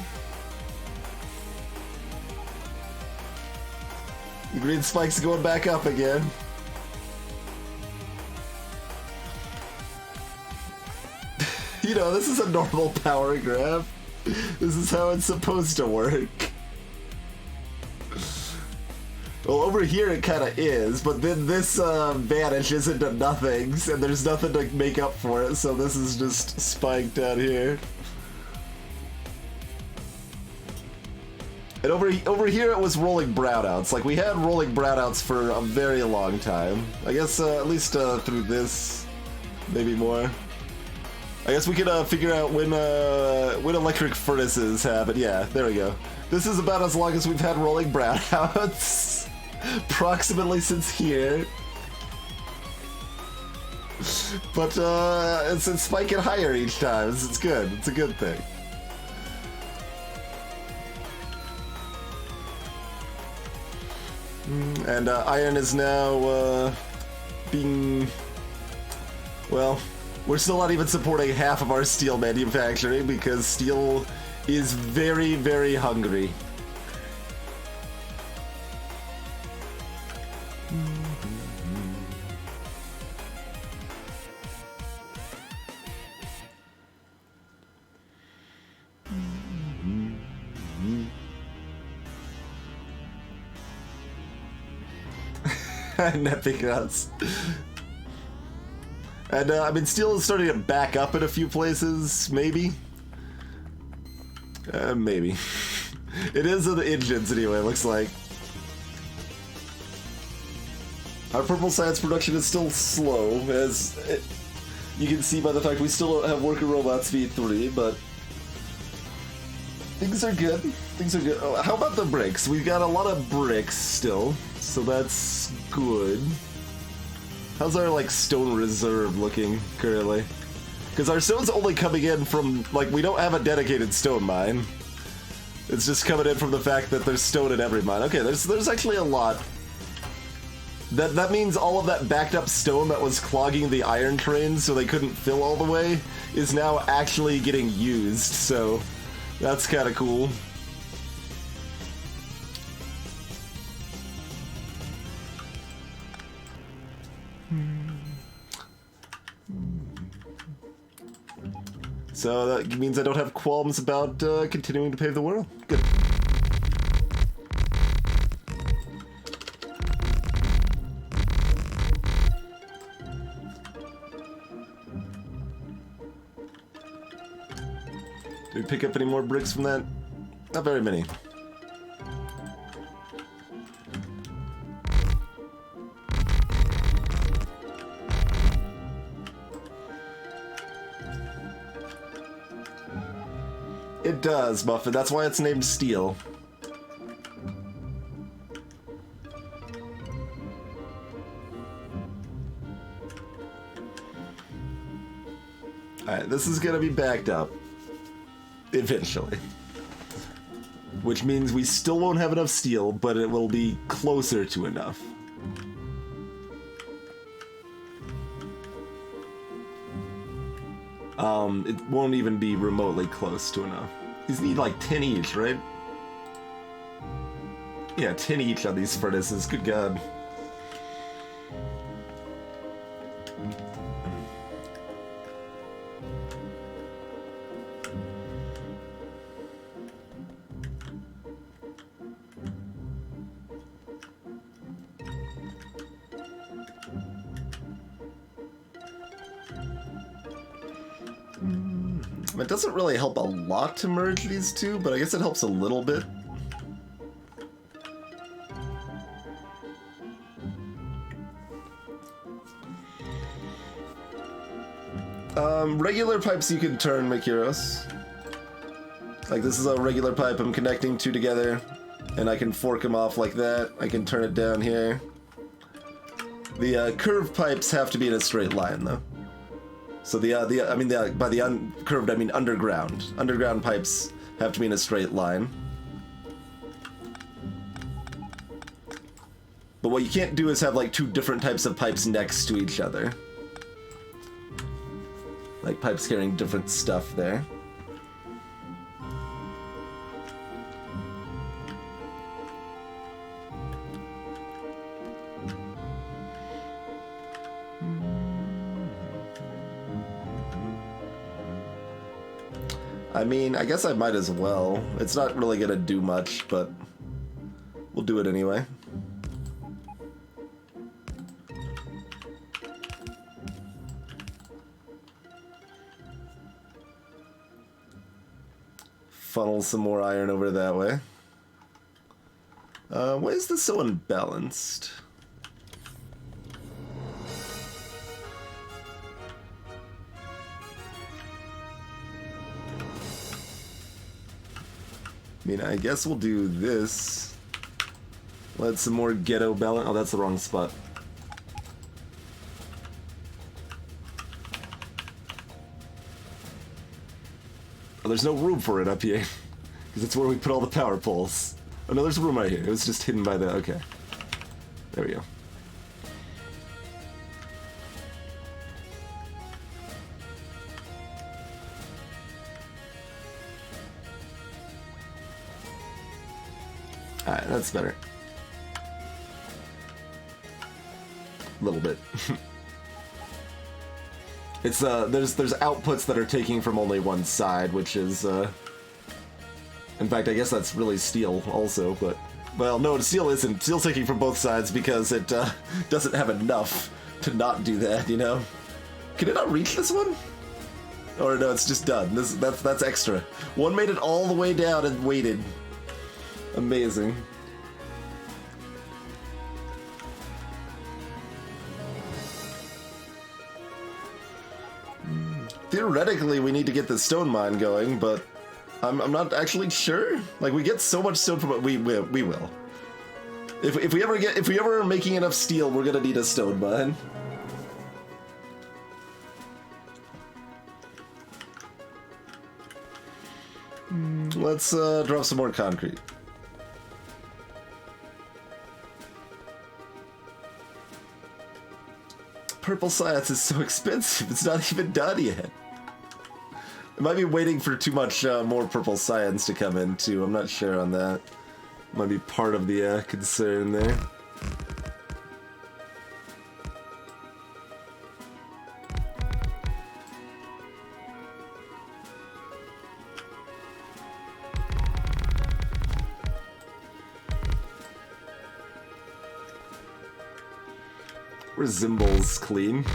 The green spike's going back up again. You know, this is a normal power graph. This is how it's supposed to work. Well, over here it kind of is, but then this vanishes into nothings, and there's nothing to make up for it, so this is just spiked down here. And over here it was rolling brownouts. Like, we had rolling brownouts for a very long time. I guess at least through this, maybe more. I guess we could figure out when electric furnaces happen. Yeah, there we go. This is about as long as we've had rolling brownouts. Approximately since here. But it's spiking higher each time. It's good. It's a good thing. And iron is now being... Well, we're still not even supporting half of our steel manufacturing because steel is very, very hungry. Epic nuts. And I mean, steel is starting to back up in a few places, maybe. Maybe. It is in the engines anyway, looks like. Our purple science production is still slow, as you can see by the fact we still don't have worker robots v3, but things are good. Things are good. Oh, how about the bricks? We've got a lot of bricks still, so that's good. How's our, like, stone reserve looking currently? Because our stone's only coming in from, like, we don't have a dedicated stone mine. It's just coming in from the fact that there's stone in every mine. Okay, there's actually a lot. That means all of that backed up stone that was clogging the iron trains so they couldn't fill all the way is now actually getting used, so that's kind of cool. So that means I don't have qualms about continuing to pave the world. Good. Did we pick up any more bricks from that? Not very many. It does, Muffin. That's why it's named Steel. Alright, this is gonna be backed up. Eventually. Which means we still won't have enough steel, but it will be closer to enough. it won't even be remotely close to enough. These need like 10 each, right? Yeah, 10 each on these furnaces, good god. It doesn't really help a lot to merge these two, but I guess it helps a little bit. Regular pipes you can turn, Makiros. Like, this is a regular pipe I'm connecting two together, and I can fork them off like that. I can turn it down here. The curved pipes have to be in a straight line, though. So by the uncurved, I mean underground. Underground pipes have to be in a straight line. But what you can't do is have like two different types of pipes next to each other. Like pipes carrying different stuff there. I mean, I guess I might as well. It's not really gonna do much, but we'll do it anyway. Funnel some more iron over that way. Why is this so unbalanced? I mean, I guess we'll do this. Let some more ghetto balance. Oh, that's the wrong spot. Oh, there's no room for it up here. Because it's where we put all the power poles. Oh no, there's a room right here. It was just hidden by the... Okay. There we go. Alright, that's better. A little bit. It's there's outputs that are taking from only one side, which is in fact, I guess that's really steel also, but well, no, steel isn't. Steel's taking from both sides because it doesn't have enough to not do that, you know? Can it not reach this one? Or no, it's just done. That's extra. One made it all the way down and waited. Amazing. Theoretically, we need to get the stone mine going, but I'm not actually sure. Like, we get so much stone from it, we will. If we ever are making enough steel, we're gonna need a stone mine. Let's drop some more concrete. Purple science is so expensive, it's not even done yet. I might be waiting for too much more purple science to come in too, I'm not sure on that. Might be part of the concern there. Where's Zimbal's clean?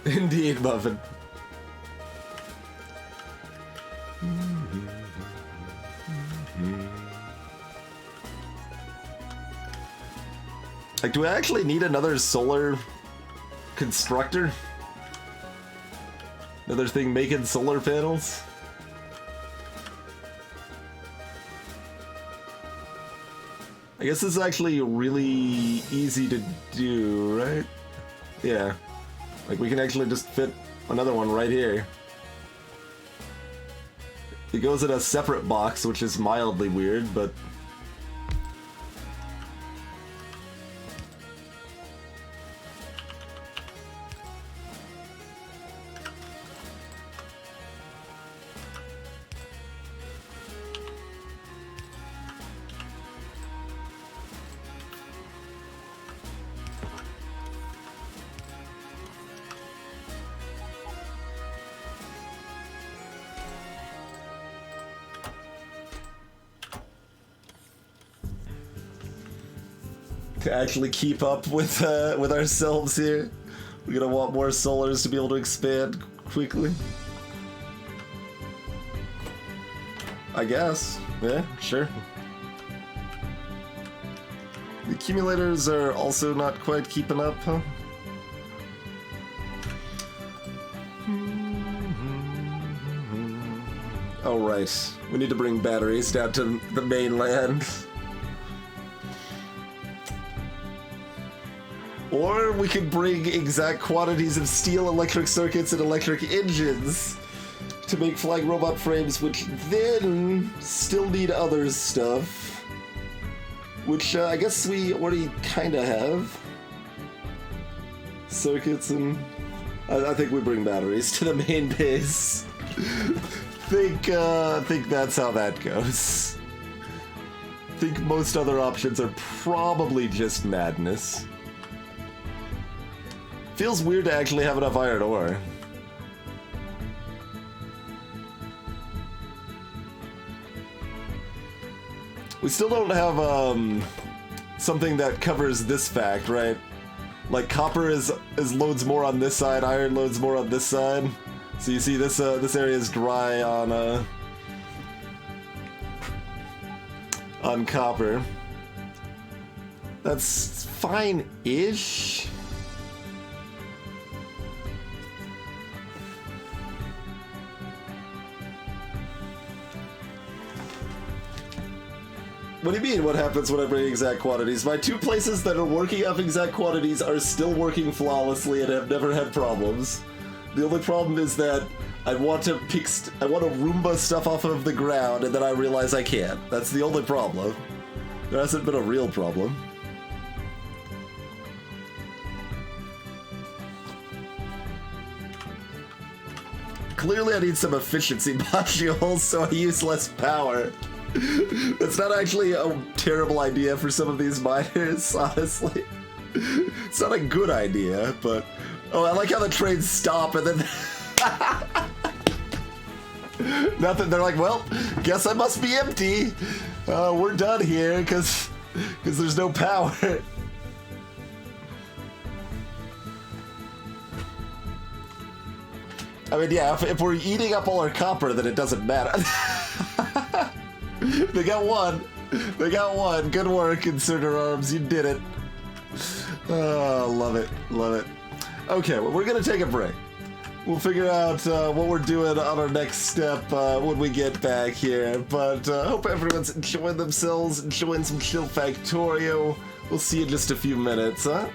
Indeed, Muffin. Like, do we actually need another solar constructor? Another thing making solar panels? I guess this is actually really easy to do, right? Yeah. Like, we can actually just fit another one right here. It goes in a separate box, which is mildly weird, but... to actually keep up with ourselves here. We're gonna want more solars to be able to expand quickly. I guess. Yeah, sure. The accumulators are also not quite keeping up, huh? Oh, right. We need to bring batteries down to the mainland. Or we could bring exact quantities of steel electric circuits and electric engines to make flying robot frames, which then still need other stuff. Which I guess we already kind of have. Circuits and... I think we bring batteries to the main base. think that's how that goes. Think most other options are probably just madness. Feels weird to actually have enough iron ore. We still don't have something that covers this fact, right? Like copper is loads more on this side, iron loads more on this side. So you see this area is dry on copper. That's fine-ish. What do you mean, what happens when I bring exact quantities? My two places that are working up exact quantities are still working flawlessly and have never had problems. The only problem is that I want to Roomba stuff off of the ground and then I realize I can't. That's the only problem. There hasn't been a real problem. Clearly I need some efficiency modules so I use less power. That's not actually a terrible idea for some of these miners, honestly. It's not a good idea, but... Oh, I like how the trains stop and then... Nothing, they're like, well, guess I must be empty. We're done here, because there's no power. I mean, yeah, if we're eating up all our copper, then it doesn't matter. They got one. They got one. Good work, Inserter Arms. You did it. Oh, love it. Love it. Okay, well, we're going to take a break. We'll figure out what we're doing on our next step when we get back here. But hope everyone's enjoying themselves, enjoying some chill Factorio. We'll see you in just a few minutes, huh?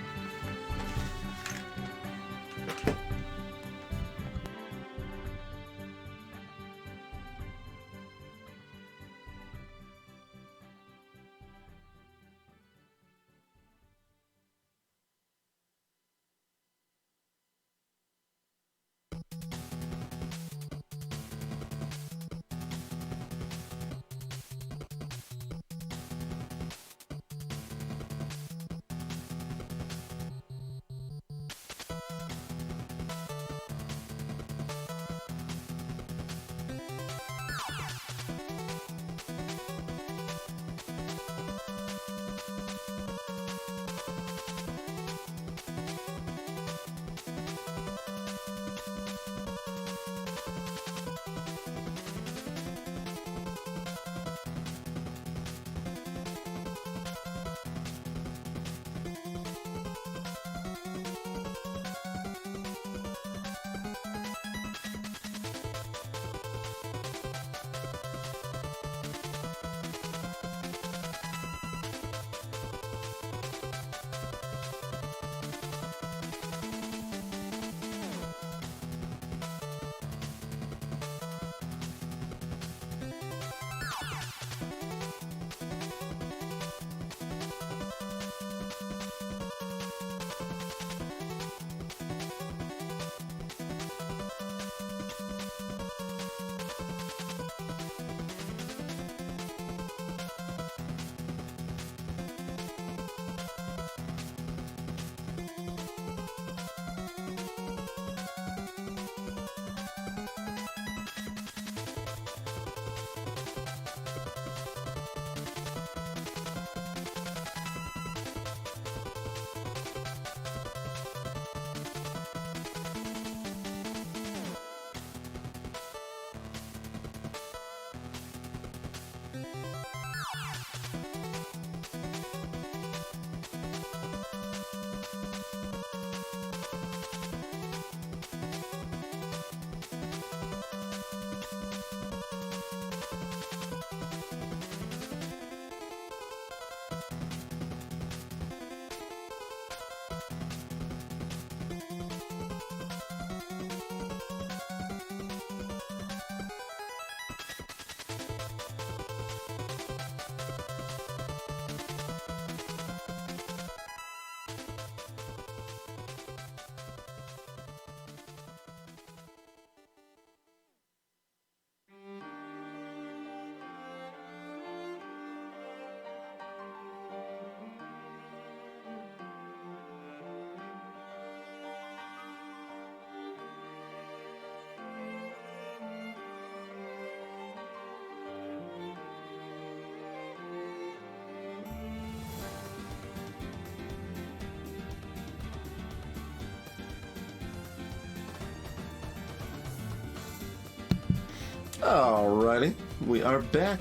Alrighty, we are back.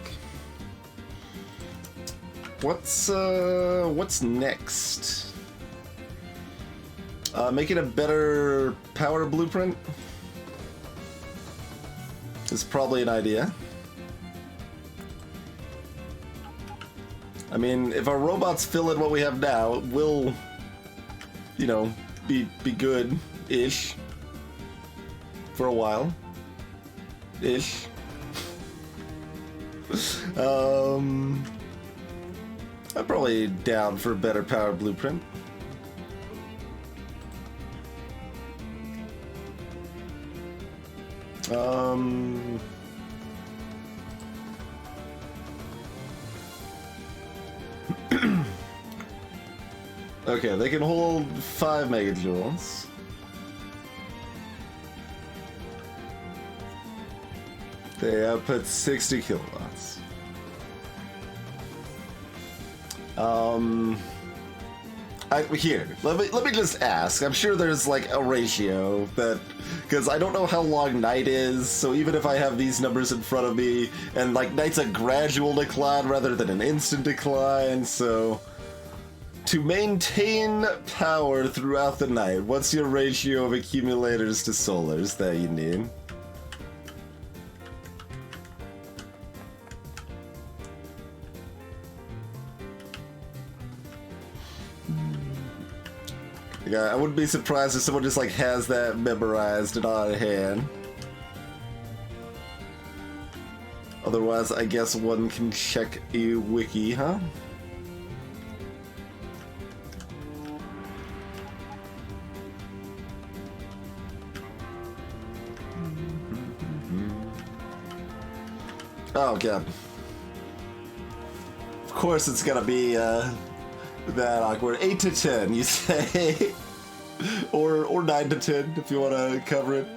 What's next? Making a better power blueprint is probably an idea. I mean, if our robots fill in what we have now, it will, you know, be good-ish for a while. Ish. I'm probably down for a better power blueprint. Okay, they can hold 5 megajoules. They output 60 kilowatts. Here, let me just ask. I'm sure there's like a ratio that, because I don't know how long night is, so even if I have these numbers in front of me, and like night's a gradual decline rather than an instant decline, so to maintain power throughout the night, what's your ratio of accumulators to solars that you need? Yeah, I wouldn't be surprised if someone just like has that memorized and on hand. Otherwise, I guess one can check a wiki, huh? Oh god. Of course it's gonna be that awkward. 8 to 10, you say? or 9 to 10 if you want to cover it.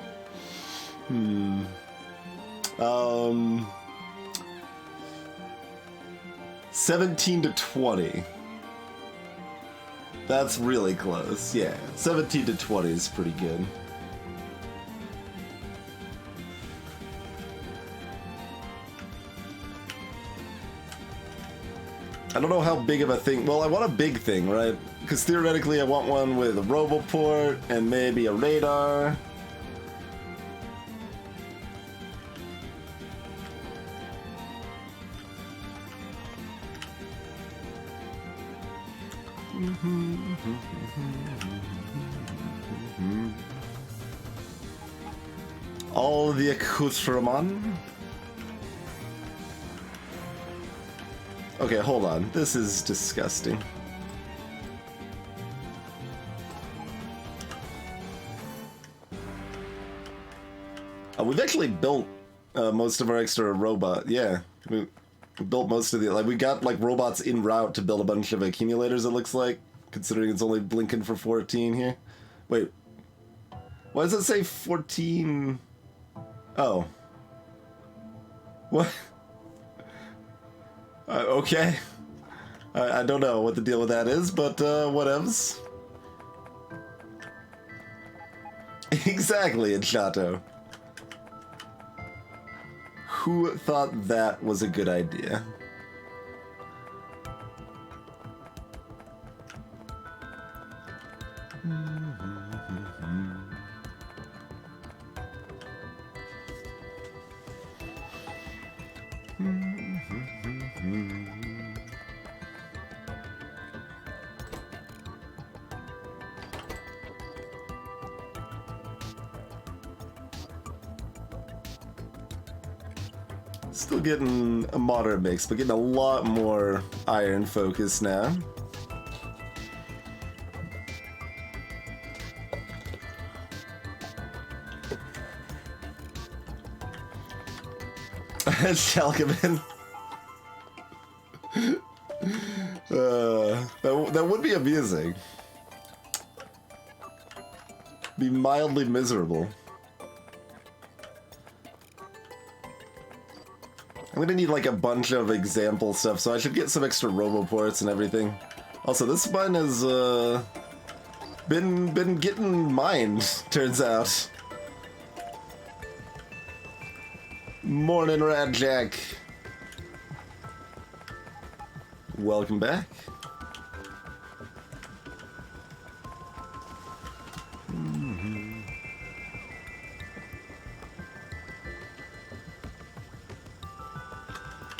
17 to 20. That's really close. Yeah, 17 to 20 is pretty good. I don't know how big of a thing. Well, I want a big thing, right? Because theoretically I want one with a roboport and maybe a radar. All the accoutrement. Okay, hold on. This is disgusting. We've actually built most of our extra robot. Yeah, we built most of the, like, we got like robots en route to build a bunch of accumulators, it looks like, considering it's only blinking for 14 here. Wait, why does it say 14? Oh, what? Okay, I don't know what the deal with that is, but whatevs. Exactly, Chateau. Who thought that was a good idea? Still getting a moderate mix, but getting a lot more iron focus now. Shalkeman. That would be amusing. Be mildly miserable. I'm gonna need like a bunch of example stuff, so I should get some extra roboports and everything. Also, this one has been getting mined, turns out. Morning, Red Jack. Welcome back.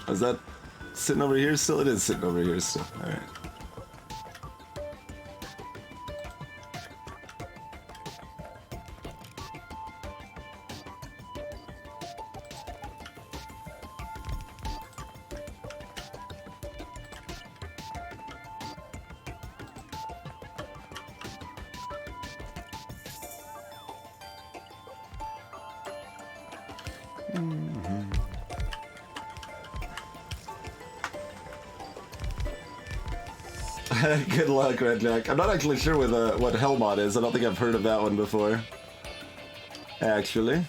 Is that sitting over here still? It is sitting over here still. Alright. Good luck, Red Jack. I'm not actually sure what Hellmod is. I don't think I've heard of that one before. Actually.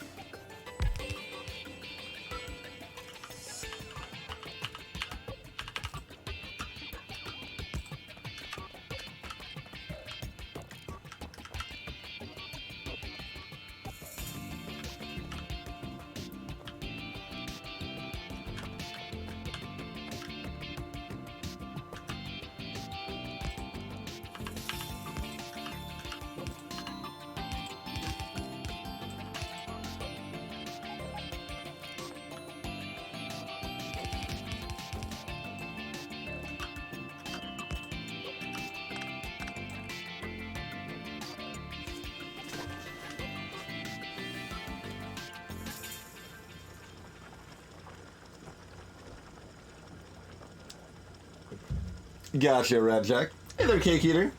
Gotcha, Red Jack. Hey there, Cake Eater.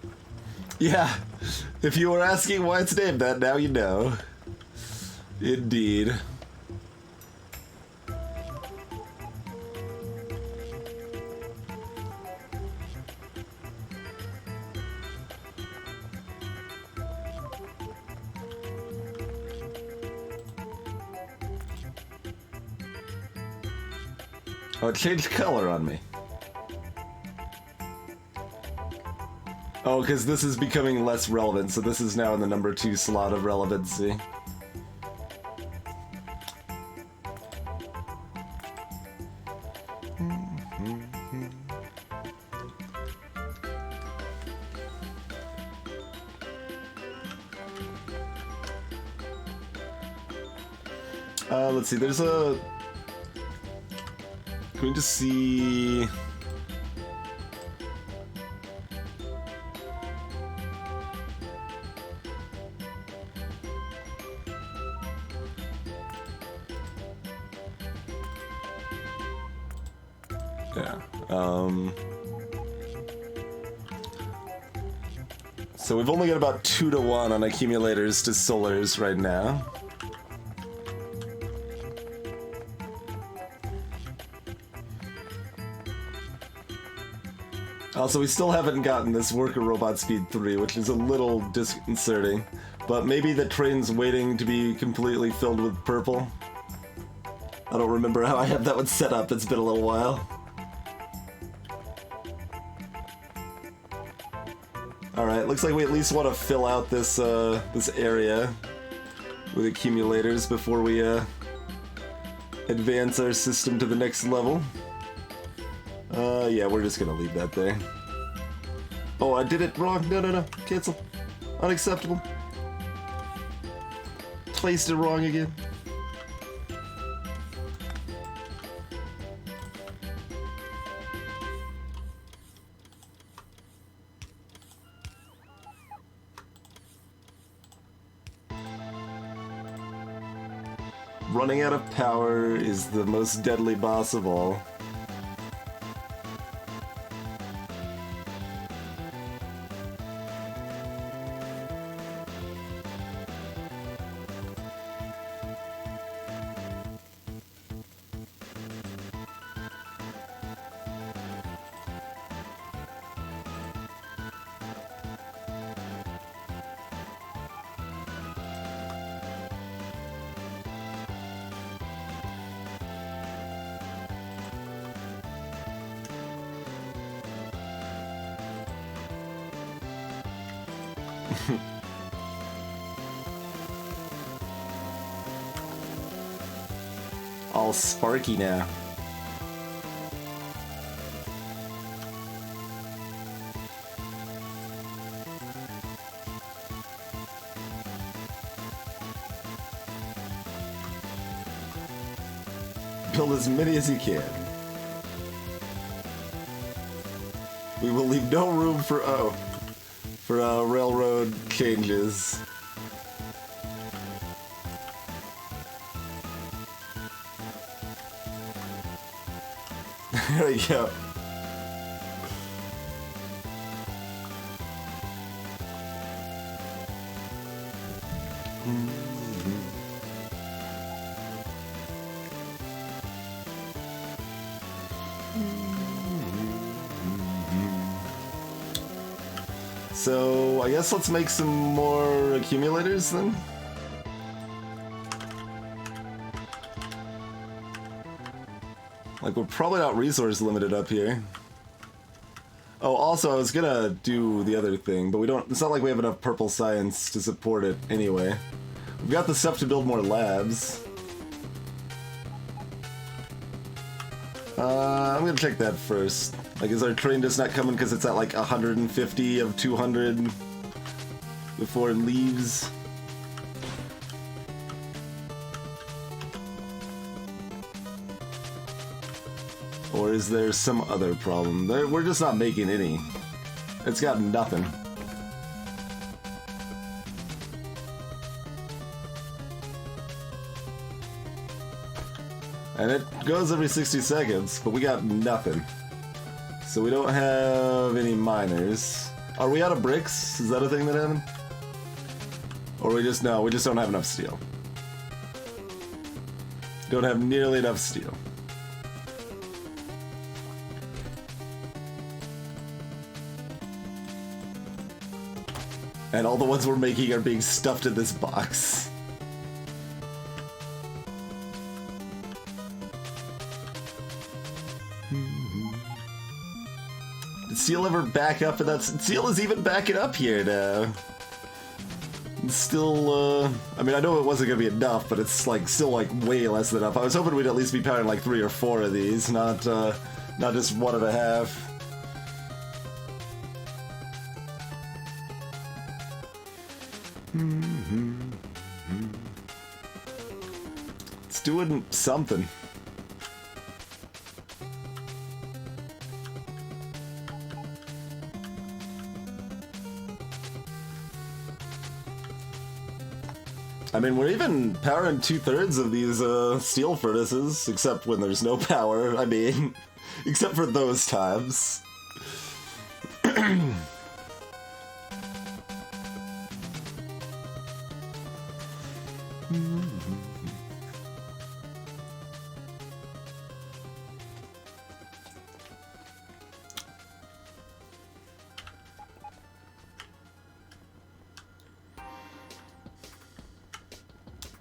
Yeah, if you were asking why it's named that, now you know. Indeed. Oh, it changed color on me. Oh, because this is becoming less relevant, so this is now in the number 2 slot of relevancy. Let's see, there's a... Can we just see... Yeah. So we've only got about 2 to 1 on accumulators to solars right now. Also, we still haven't gotten this Worker Robot Speed 3, which is a little disconcerting. But maybe the train's waiting to be completely filled with purple. I don't remember how I have that one set up, it's been a little while. Alright, looks like we at least want to fill out this this area with accumulators before we advance our system to the next level. Yeah, we're just gonna leave that there. Oh, I did it wrong. No. Cancel. Unacceptable. Placed it wrong again. Running out of power is the most deadly boss of all. all sparky now. Build as many as you can. We will leave no room for railroad changes. There we go. So, I guess let's make some more accumulators then? Like, we're probably not resource limited up here. Oh, also, I was gonna do the other thing, but we don't... It's not like we have enough purple science to support it anyway. We've got the stuff to build more labs. I'm gonna check that first. Like, is our train just not coming because it's at like 150 of 200 before it leaves? Or is there some other problem? We're just not making any. It's got nothing. And it goes every 60 seconds, but we got nothing. So we don't have any miners. Are we out of bricks? Is that a thing that happened? Or we just don't have enough steel. Don't have nearly enough steel. And all the ones we're making are being stuffed in this box. Did steel ever back up? And steel is even backing up here now. It's still, I mean, I know it wasn't gonna be enough, but it's like still like way less than enough. I was hoping we'd at least be powering like 3 or 4 of these, not just 1.5. It's doing something. I mean, we're even powering 2/3 of these steel furnaces, except when there's no power. I mean, except for those times.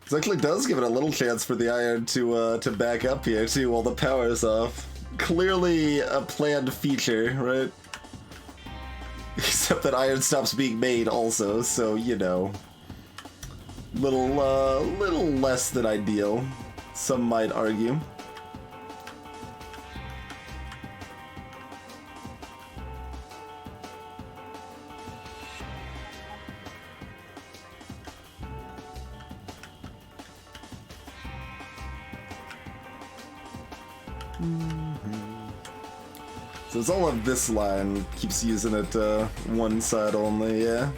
This actually does give it a little chance for the iron to back up here too while the power's off. Clearly a planned feature, right? Except that iron stops being made also, so you know, little less than ideal. Some might argue. So it's all of this line keeps using it one side only, yeah.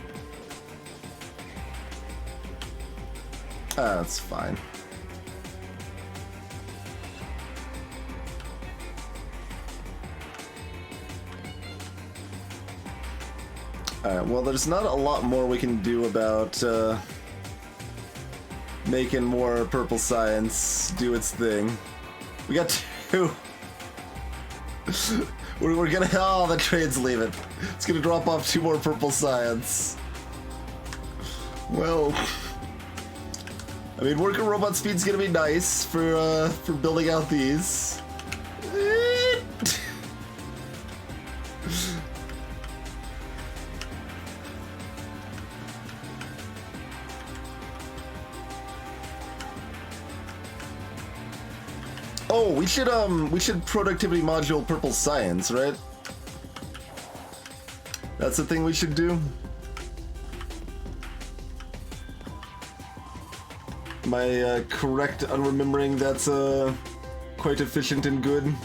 Ah, that's fine. Alright, well there's not a lot more we can do about making more purple science do its thing. We got 2. We're gonna... Oh, the train's leaving. It's gonna drop off 2 more purple science. Well... I mean, worker robot speed's gonna be nice for building out these. Oh, we should productivity module purple science, right? That's the thing we should do. Am I correct on remembering that's quite efficient and good?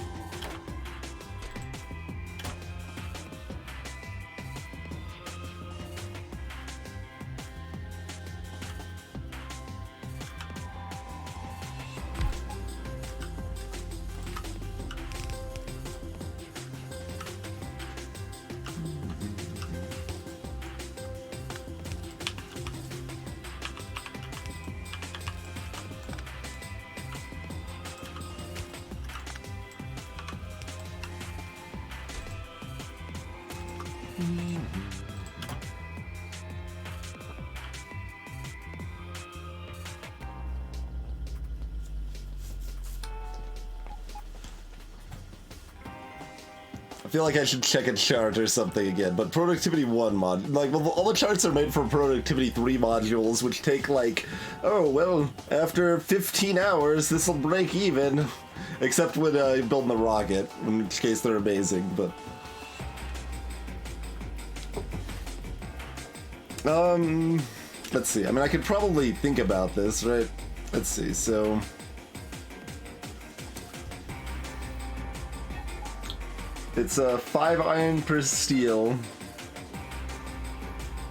I feel like I should check a chart or something again, but productivity 1 mod, like, well, all the charts are made for productivity 3 modules, which take like, oh, well, after 15 hours, this'll break even. Except when you're building the rocket, in which case they're amazing, but... let's see, I mean, I could probably think about this, right? Let's see, so... It's 5 iron per steel.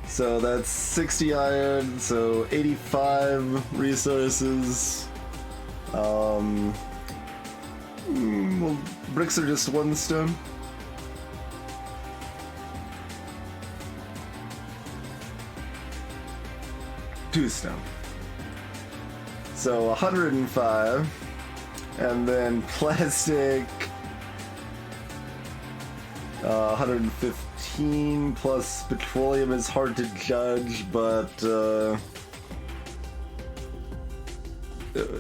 So that's 60 iron, so 85 resources. Well, bricks are just 1 stone. Two stone. So 105. And then plastic... 115 plus petroleum is hard to judge, but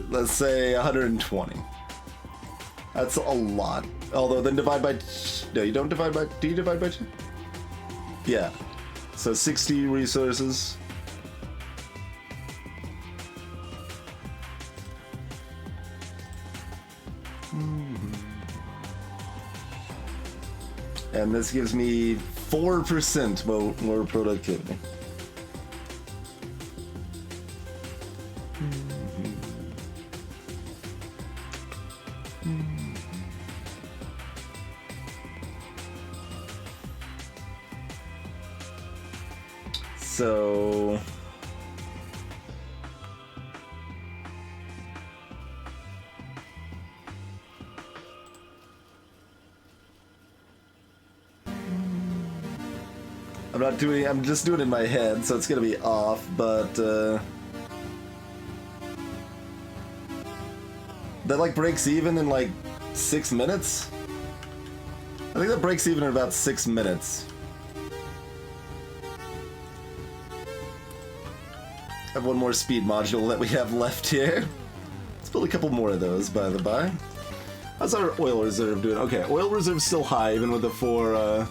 let's say 120. That's a lot. Although then divide by... No, you don't divide by... Do you divide by 2? Yeah. So 60 resources. And this gives me 4% more productivity. So... I'm just doing it in my head, so it's gonna be off, but, that, like, breaks even in, like, 6 minutes? I think that breaks even in about 6 minutes. I have one more speed module that we have left here. Let's build a couple more of those, by the by. How's our oil reserve doing? Okay, oil reserve's still high, even with the 4,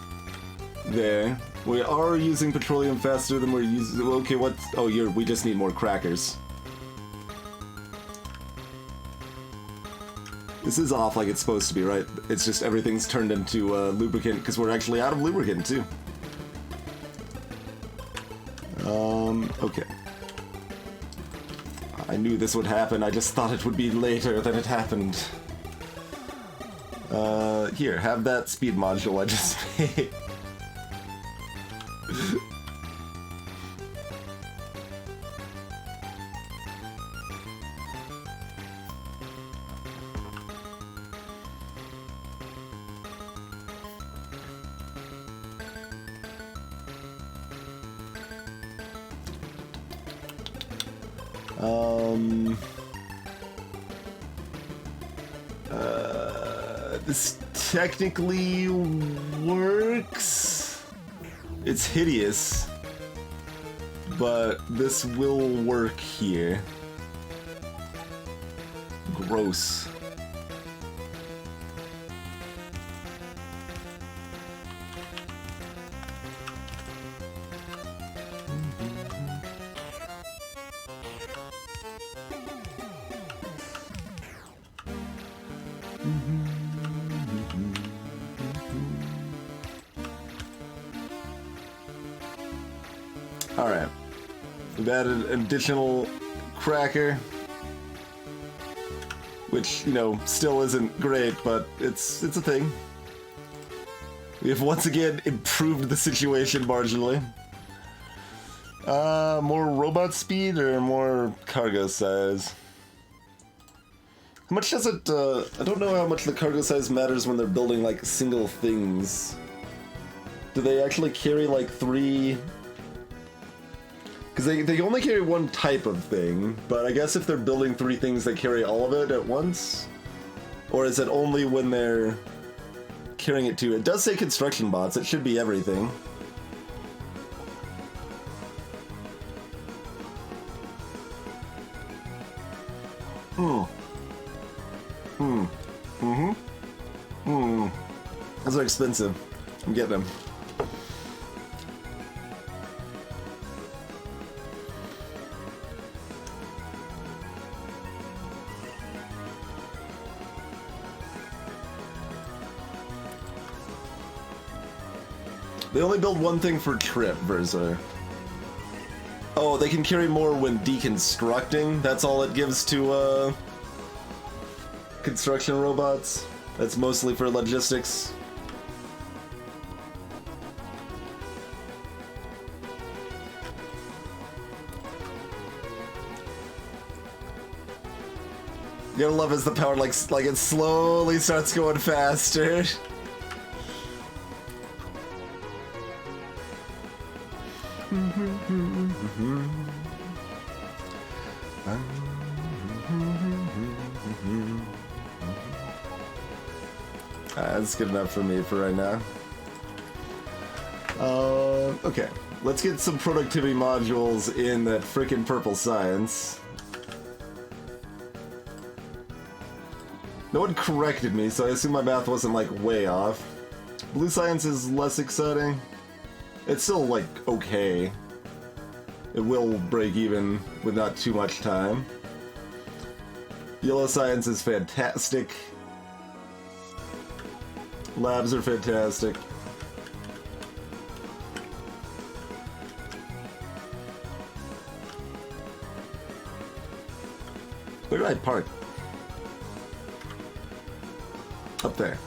there. We are using petroleum faster than we're using... Okay, what... Oh, we just need more crackers. This is off like it's supposed to be, right? It's just everything's turned into lubricant, because we're actually out of lubricant, too. Okay. I knew this would happen, I just thought it would be later than it happened. Here, have that speed module I just made. This technically works. It's hideous, but this will work here. Gross. Alright. We've added an additional cracker. Which, you know, still isn't great, but it's a thing. We have once again improved the situation marginally. More robot speed or more cargo size? How much does it, I don't know how much the cargo size matters when they're building, like, single things. Do they actually carry, like, 3... Because they only carry one type of thing, but I guess if they're building 3 things, they carry all of it at once? Or is it only when they're carrying it too? It does say construction bots, it should be everything. Those are expensive. I'm getting them. They only build one thing per trip, Versa. Oh, they can carry more when deconstructing? That's all it gives to, construction robots? That's mostly for logistics? You gotta love as the power, like it slowly starts going faster. That's good enough for me for right now. Okay. Let's get some productivity modules in that frickin' purple science. No one corrected me, so I assume my math wasn't, like, way off. Blue science is less exciting. It's still, like, okay. It will break even with not too much time. Yellow science is fantastic. Labs are fantastic. Where do I park? Up there.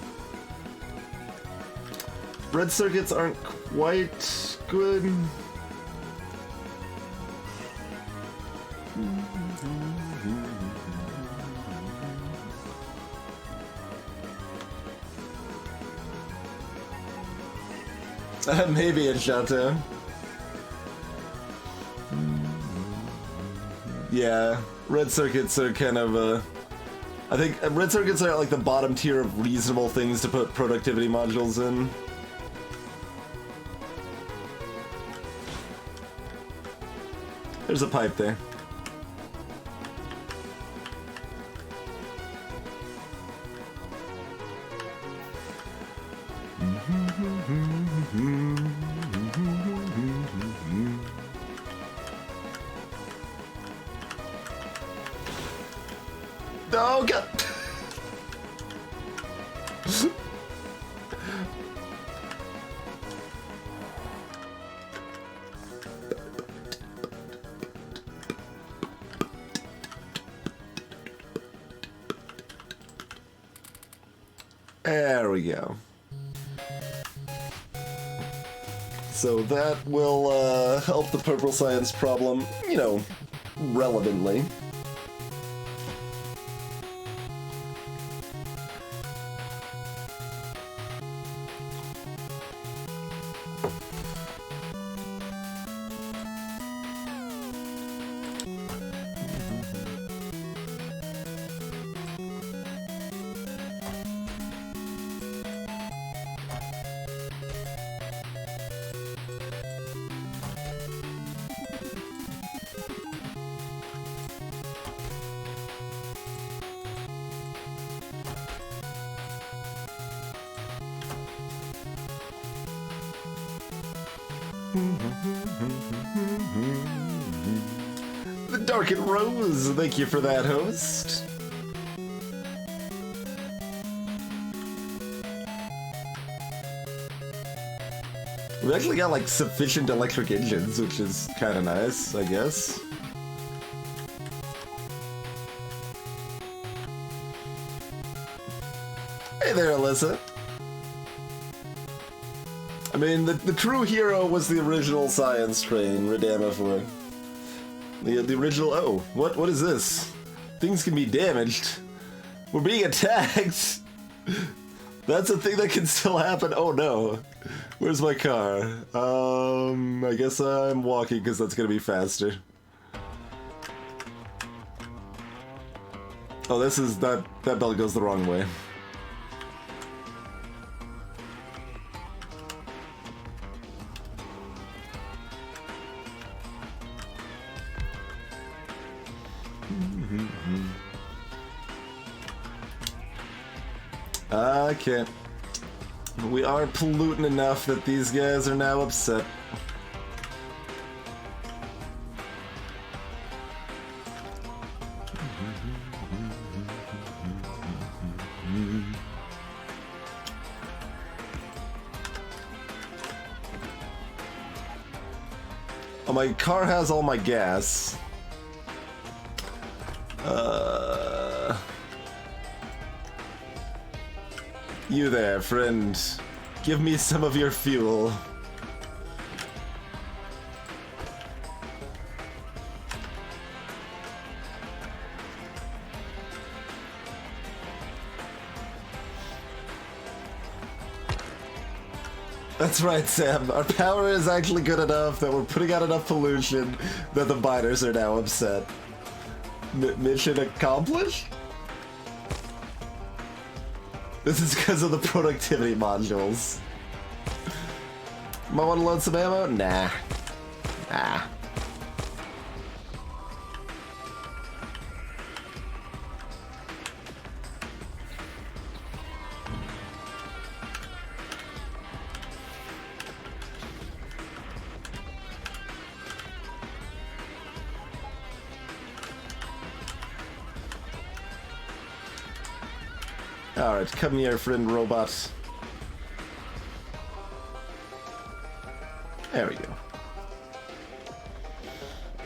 Red circuits aren't quite good. Maybe in Shoutout. Yeah, red circuits are kind of I think red circuits are like the bottom tier of reasonable things to put productivity modules in. There's a pipe there. Oh god! There we go. So that will help the purple science problem, you know, relevantly. The Darkened Rose, thank you for that, host. We actually got like sufficient electric engines, which is kind of nice, I guess. Hey there, Alyssa. I mean, the true hero was the original science train, Redamafor. The original... Oh, what is this? Things can be damaged. We're being attacked! That's a thing that can still happen. Oh no. Where's my car? I guess I'm walking because that's gonna be faster. Oh, this is... that belt goes the wrong way. Okay. We are polluting enough that these guys are now upset. Oh, my car has all my gas. You there, friend. Give me some of your fuel. That's right, Sam. Our power is actually good enough that we're putting out enough pollution that the miners are now upset. Mission accomplished? This is because of the productivity modules. Might want to load some ammo? Nah. Nah. Alright, come here, friend robot. There we go.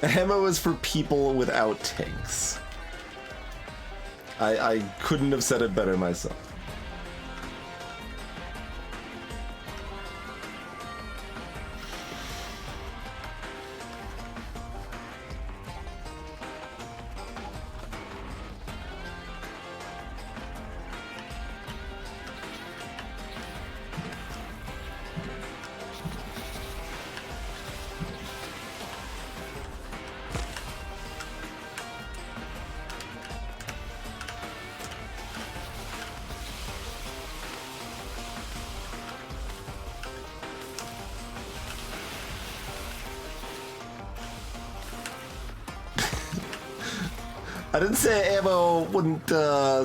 Ammo is for people without tanks. I couldn't have said it better myself. I didn't say ammo wouldn't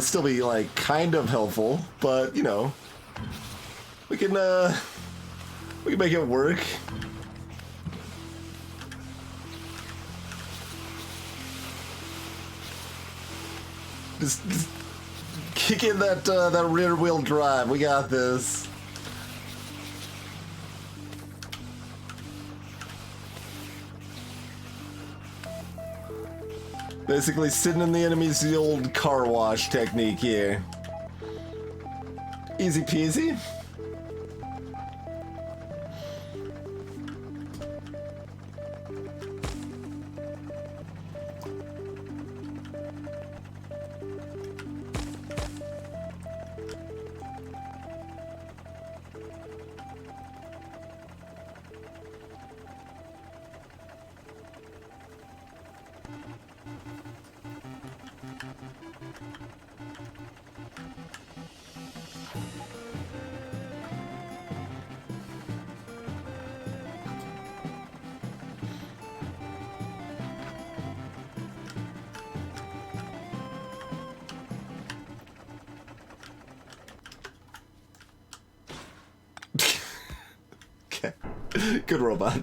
still be like kind of helpful, but you know, we can make it work. Just kick in that that rear wheel drive. We got this. Basically sitting in the enemy's the old car wash technique here. Easy peasy. Good robot.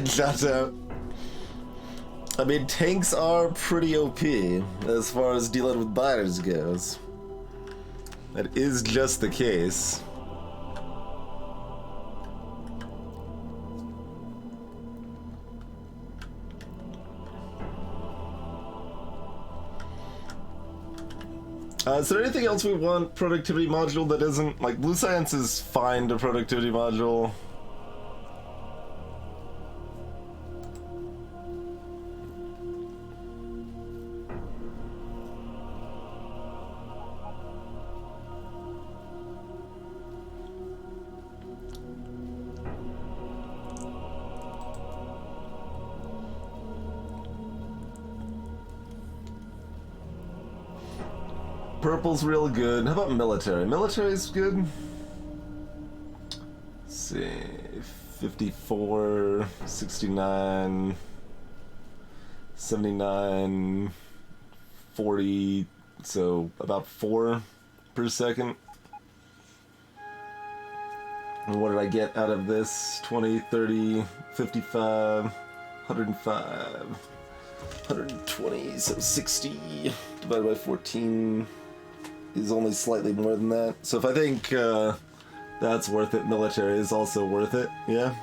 Shut up. I mean, tanks are pretty OP as far as dealing with miners goes. That is just the case. Is there anything else we want productivity module that isn't, like, Blue Science is fine to productivity module. Purple's real good. How about military? Military's good. Let's see. 54, 69, 79, 40, so about 4 per second. And what did I get out of this? 20, 30, 55, 105, 120, so 60 divided by 14 is only slightly more than that. So if I think that's worth it, military is also worth it, yeah?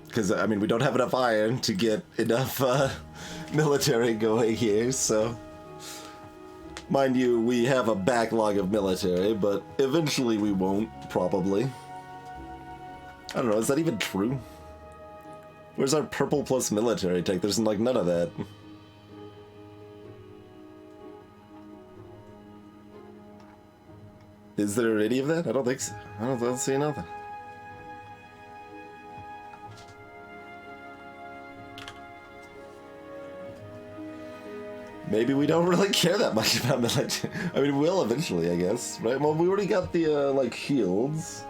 Because, I mean, we don't have enough iron to get enough military going here, so... Mind you, we have a backlog of military, but eventually we won't, probably. I don't know, is that even true? Where's our purple plus military tech? There's, like, none of that. Is there any of that? I don't think so. I don't see nothing. Maybe we don't really care that much about military. I mean, we'll eventually, I guess, right? Well, we already got the, like, shields.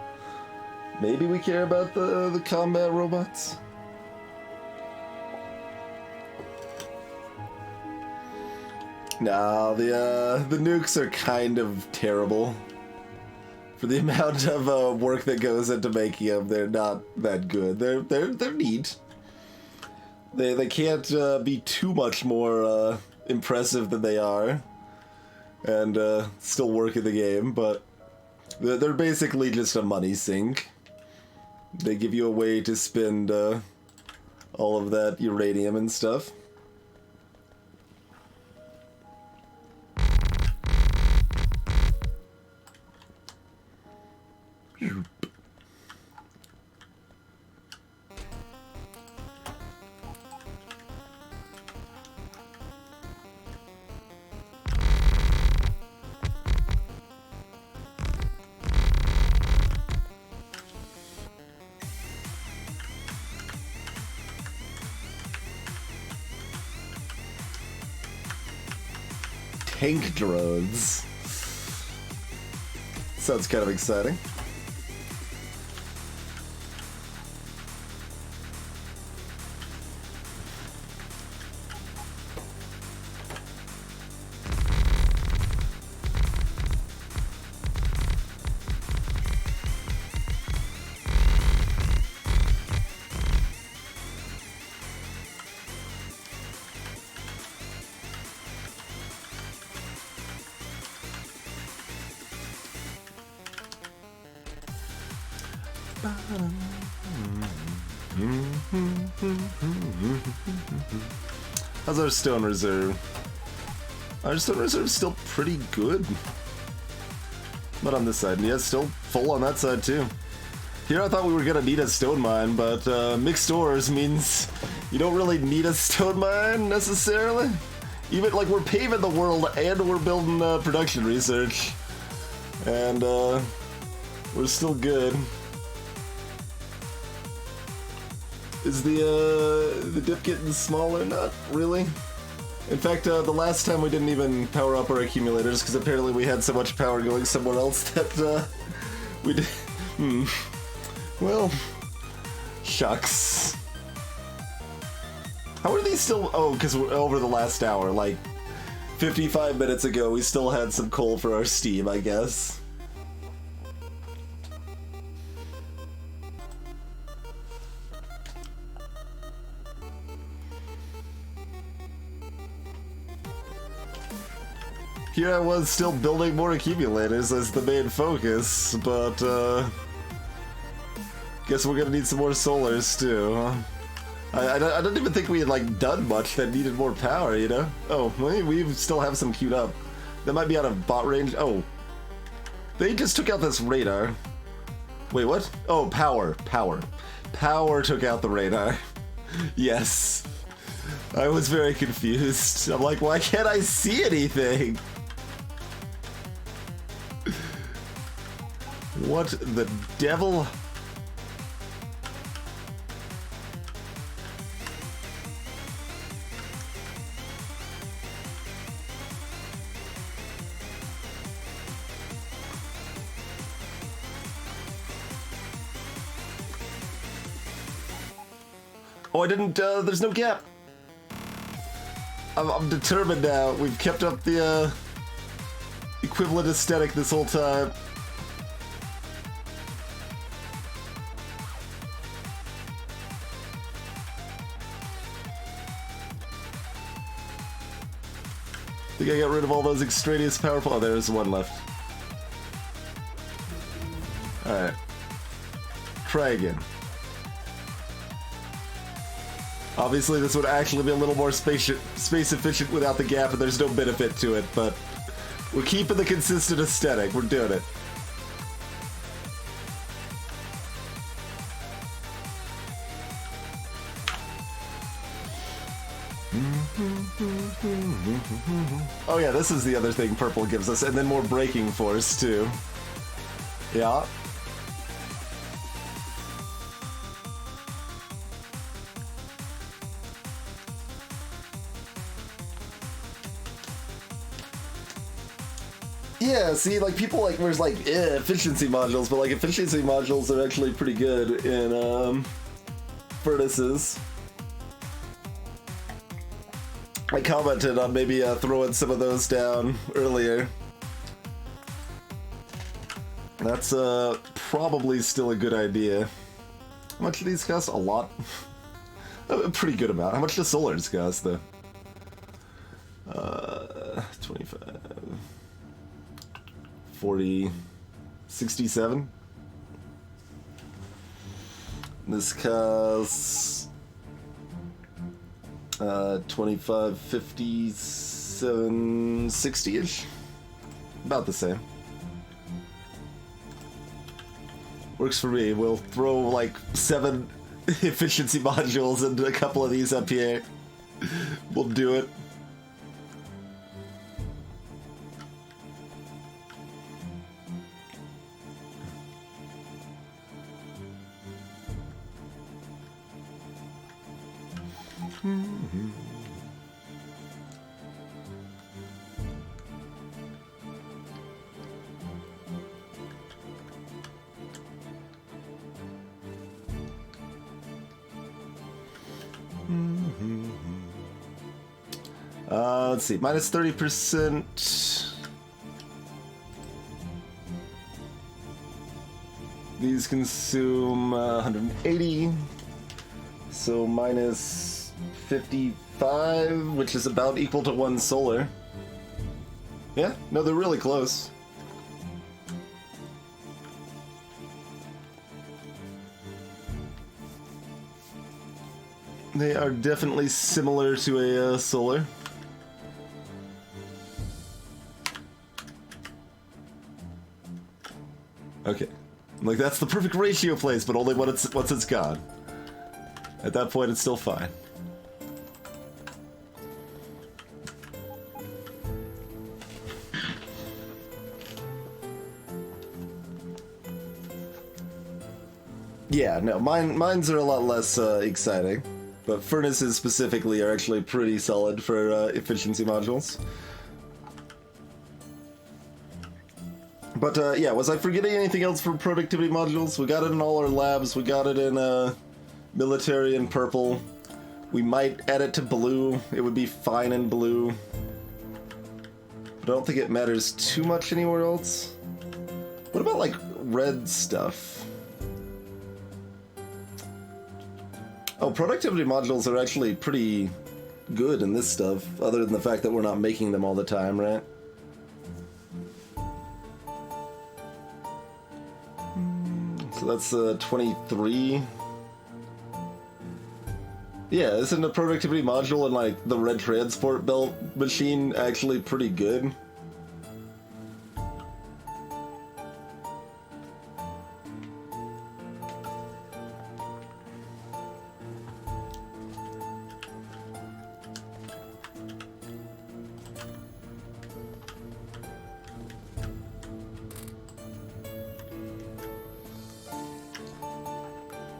Maybe we care about the combat robots? No, the nukes are kind of terrible. For the amount of work that goes into making them, they're not that good. They're neat. They can't be too much more impressive than they are, and still work in the game, but they're basically just a money sink. They give you a way to spend all of that uranium and stuff. Tank drones. Sounds kind of exciting. How's our stone reserve? Our stone reserve is still pretty good. Not on this side. Yeah, it's still full on that side too. Here I thought we were gonna need a stone mine, but mixed ores means you don't really need a stone mine necessarily. Even like we're paving the world and we're building production research, and we're still good. Is the dip getting smaller? Not really. In fact, the last time we didn't even power up our accumulators because apparently we had so much power going somewhere else that we did. Well, shucks. How are these still? Oh, because we're over the last hour. Like 55 minutes ago, we still had some coal for our steam, I guess. Here I was still building more accumulators as the main focus, but guess we're gonna need some more solars too, huh? I don't even think we had like done much that needed more power, you know? Oh, we still have some queued up. That might be out of bot range. Oh, they just took out this radar. Wait, what? Oh, power. Power took out the radar. Yes. I was very confused. I'm like, why can't I see anything? What the devil? Oh, I didn't, there's no gap. I'm determined now. We've kept up the, equivalent aesthetic this whole time. I think I got rid of all those extraneous power. Oh, there's one left. Alright. Try again. Obviously, this would actually be a little more space efficient without the gap, and there's no benefit to it, but we're keeping the consistent aesthetic. We're doing it. Oh yeah, this is the other thing purple gives us, and then more braking force too. Yeah. Yeah, see, like, people, like, there's, like, efficiency modules, but, like, efficiency modules are actually pretty good in, furnaces. I commented on maybe, throwing some of those down earlier. That's, probably still a good idea. How much do these cost? A lot? A pretty good amount. How much does solars cost, though? 25... 40, 67. This costs 25, 57, 60-ish. About the same. Works for me. We'll throw like 7 efficiency modules and a couple of these up here. We'll do it. Let's see, minus 30%. These consume 180, so minus 55, which is about equal to 1 solar. Yeah, no, they're really close. They are definitely similar to a solar. Okay, like that's the perfect ratio place, but only once it's gone. At that point, it's still fine. Yeah, no, mines are a lot less exciting, But furnaces specifically are actually pretty solid for efficiency modules. But yeah, was I forgetting anything else for productivity modules? We got it in all our labs. We got it in military and purple. We might add it to blue. It would be fine in blue. But I don't think it matters too much anywhere else. What about, like, red stuff? Oh, productivity modules are actually pretty good in this stuff, other than the fact that we're not making them all the time, right? So that's 23. Yeah, isn't a productivity module in, like, the red transport belt machine actually pretty good?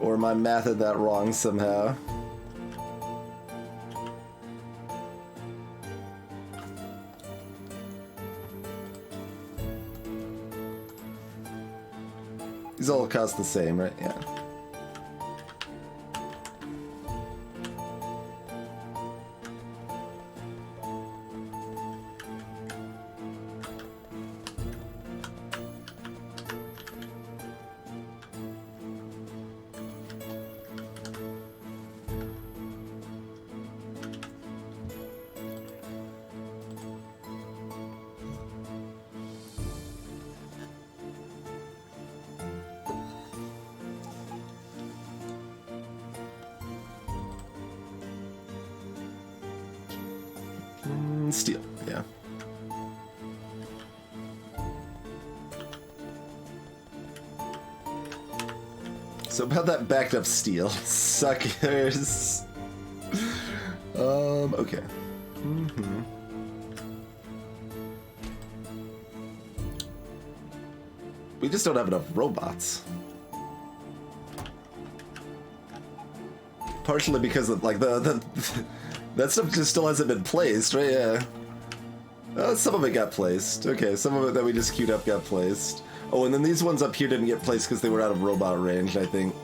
Or am I mathed that wrong somehow? These all cost the same, right? Yeah. Steel, yeah. So about that backed up steel, suckers. Okay. We just don't have enough robots. Partially because of, like, the that stuff just still hasn't been placed, right? Yeah. Some of it got placed. Okay, some of it that we just queued up got placed. Oh, and then these ones up here didn't get placed because they were out of robot range, I think.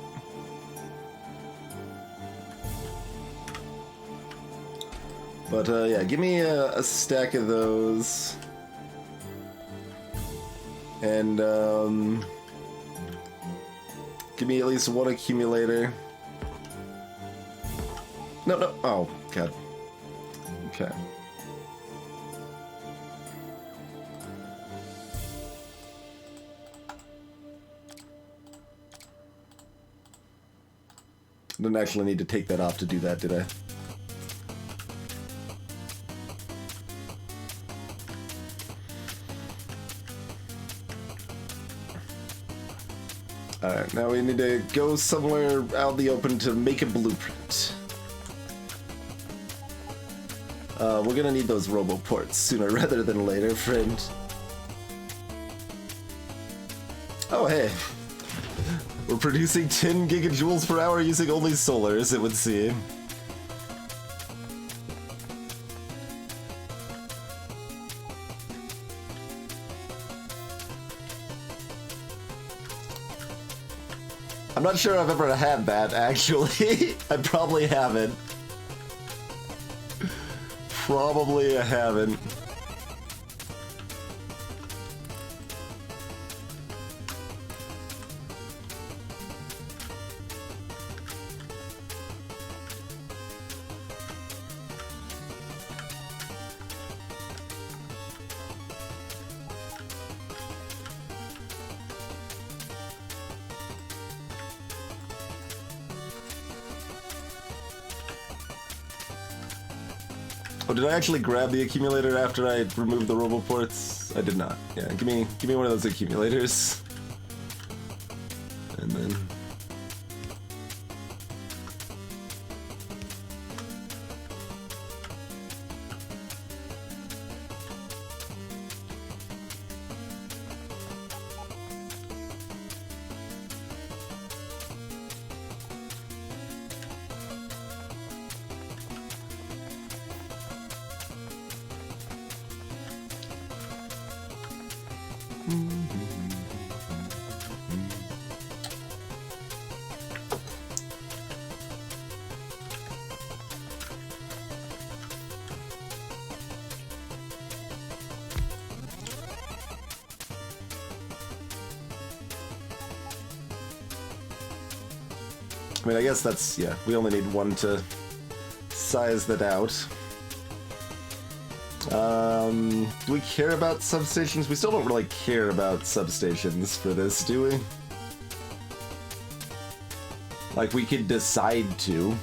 But yeah, give me a stack of those. And give me at least one accumulator. No. Oh, God. Okay. Didn't actually need to take that off to do that, did I? Alright, now we need to go somewhere out in the open to make a blueprint. We're gonna need those roboports sooner rather than later, friend. Oh, hey. We're producing 10 gigajoules per hour using only solars, it would seem. I'm not sure I've ever had that, actually. I probably haven't. Probably I haven't. Oh, did I actually grab the accumulator after I removed the roboports? I did not. Yeah, give me one of those accumulators. And then I mean, I guess that's, yeah, we only need one to size that out. Do we care about substations? We still don't really care about substations for this, do we? Like, we could decide to.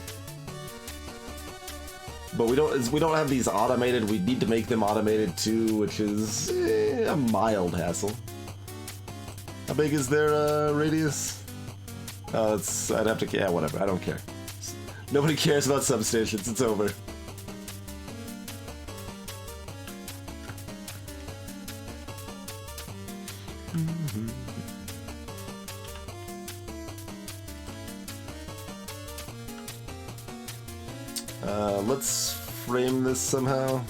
But we don't have these automated. We need to make them automated too, which is a mild hassle. How big is their radius? Oh, it's, I'd have to, yeah, whatever, I don't care. Nobody cares about substations, it's over. Let's frame this somehow.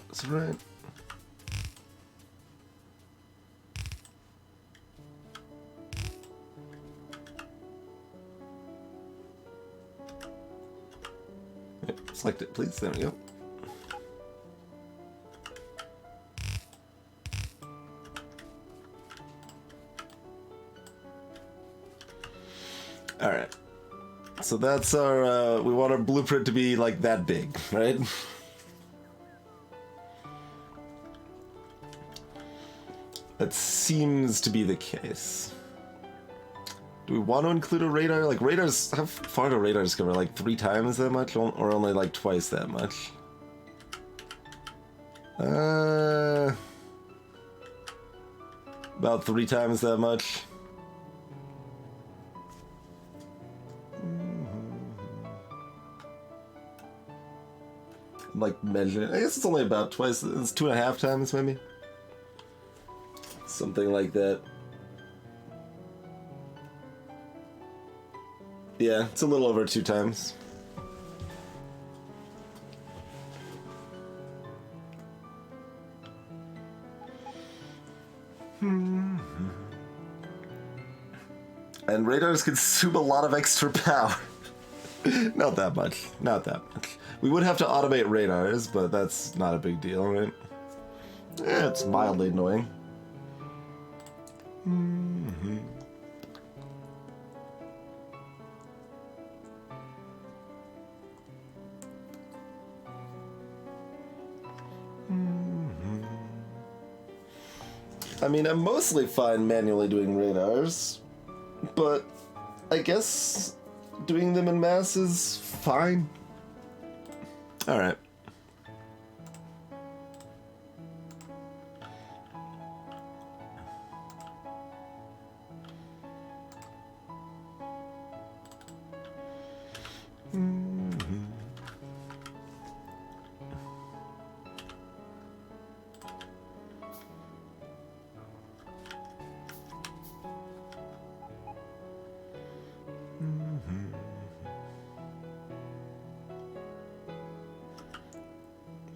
That's right. Select it, please. There we go. All right. So that's our. We want our blueprint to be like that big, right? That seems to be the case. Do we want to include a radar? Like, radars, how far do radars cover? Like 3 times that much? Or only like twice that much? About 3 times that much. Like, measure it. I guess it's only about twice. It's 2.5 times, maybe? Something like that. Yeah, it's a little over 2 times. And radars consume a lot of extra power. Not that much. Not that much. We would have to automate radars, but that's not a big deal, right? Yeah, it's mildly annoying. I mean, I'm mostly fine manually doing radars, but I guess doing them in mass is fine. All right.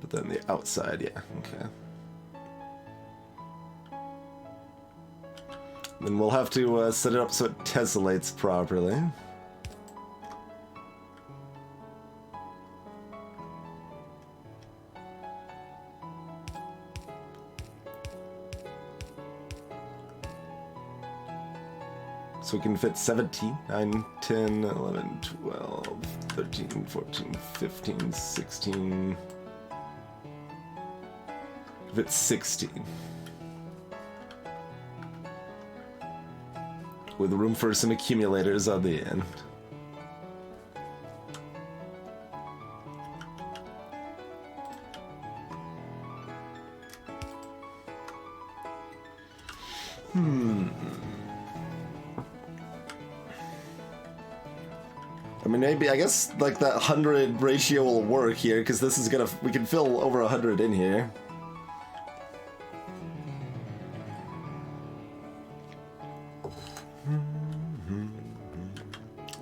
But then the outside, yeah, okay. Then we'll have to set it up so it tessellates properly. So we can fit 17, 9, 10, 11, 12, 13, 14, 15, 16... Fit 16. With room for some accumulators on the end. mean, maybe, I guess, like, that 100 ratio will work here, because this is gonna, we can fill over 100 in here.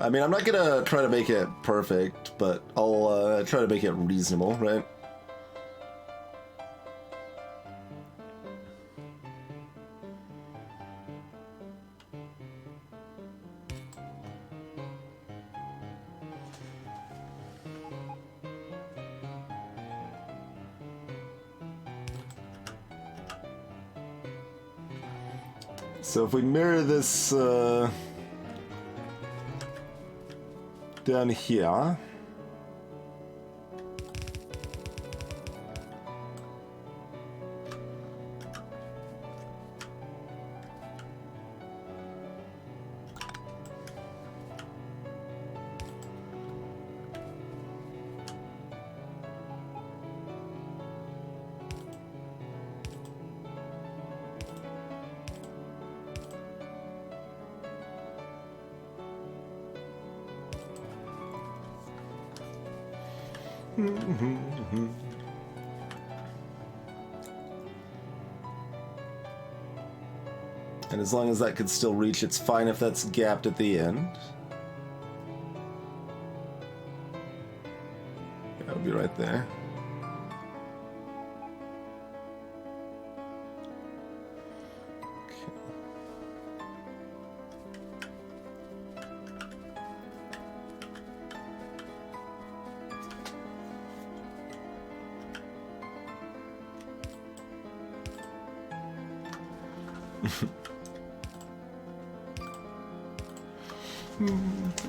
I mean, I'm not gonna try to make it perfect, but I'll try to make it reasonable, right? So if we mirror this down here, and as long as that could still reach, it's fine if that's gapped at the end. That'll be right there.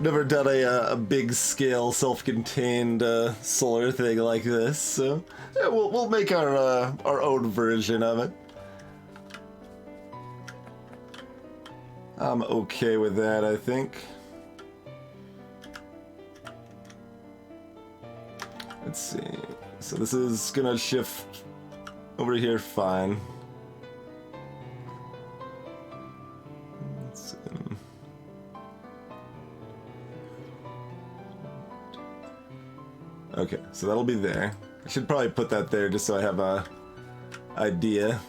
Never done a big scale self-contained solar thing like this, so yeah, we'll make our own version of it. I'm okay with that, I think. Let's see. So this is gonna shift over here fine. Okay, so that'll be there. I should probably put that there just so I have a idea.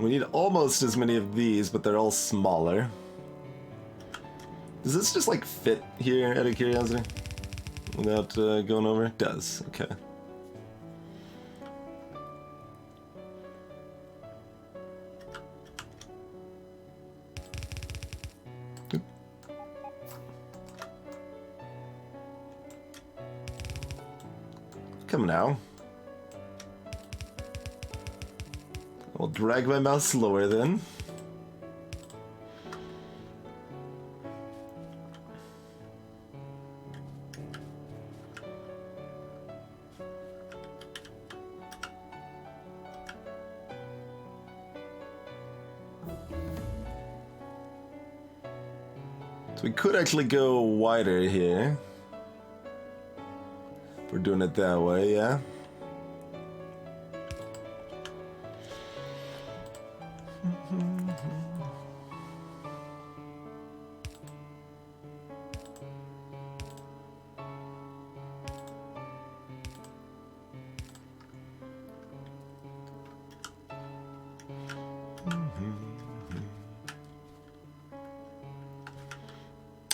We need almost as many of these, but they're all smaller. Does this just like fit here, out of curiosity? Without going over? It does, okay. Come now. I'll drag my mouse slower then. So we could actually go wider here. We're doing it that way, yeah?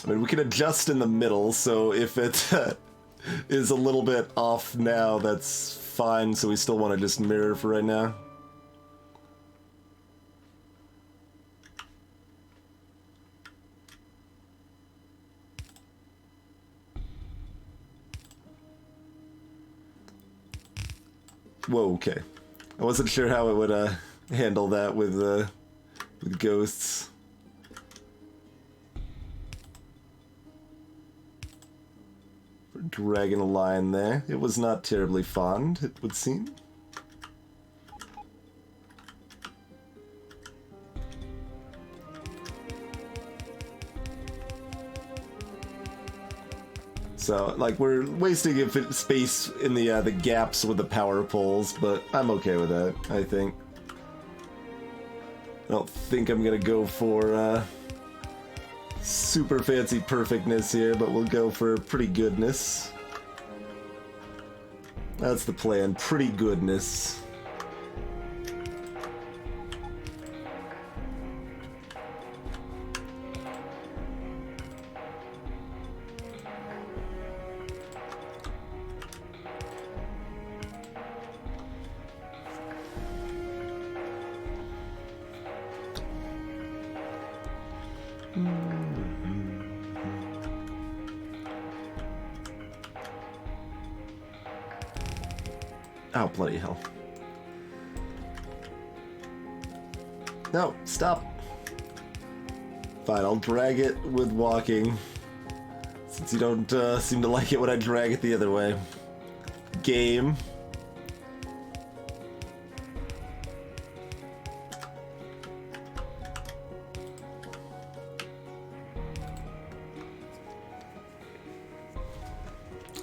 I mean, we can adjust in the middle, so if it is a little bit off now, that's fine, so we still want to just mirror for right now. Whoa, okay. I wasn't sure how it would handle that with ghosts. Dragging a line there. It was not terribly fond, it would seem. So, like, we're wasting space in the gaps with the power poles, but I'm okay with that, I think. I don't think I'm gonna go for super fancy perfectness here, but we'll go for pretty goodness. That's the plan, pretty goodness. Oh, bloody hell. No, stop. Fine, I'll drag it with walking. Since you don't seem to like it when I drag it the other way. Game.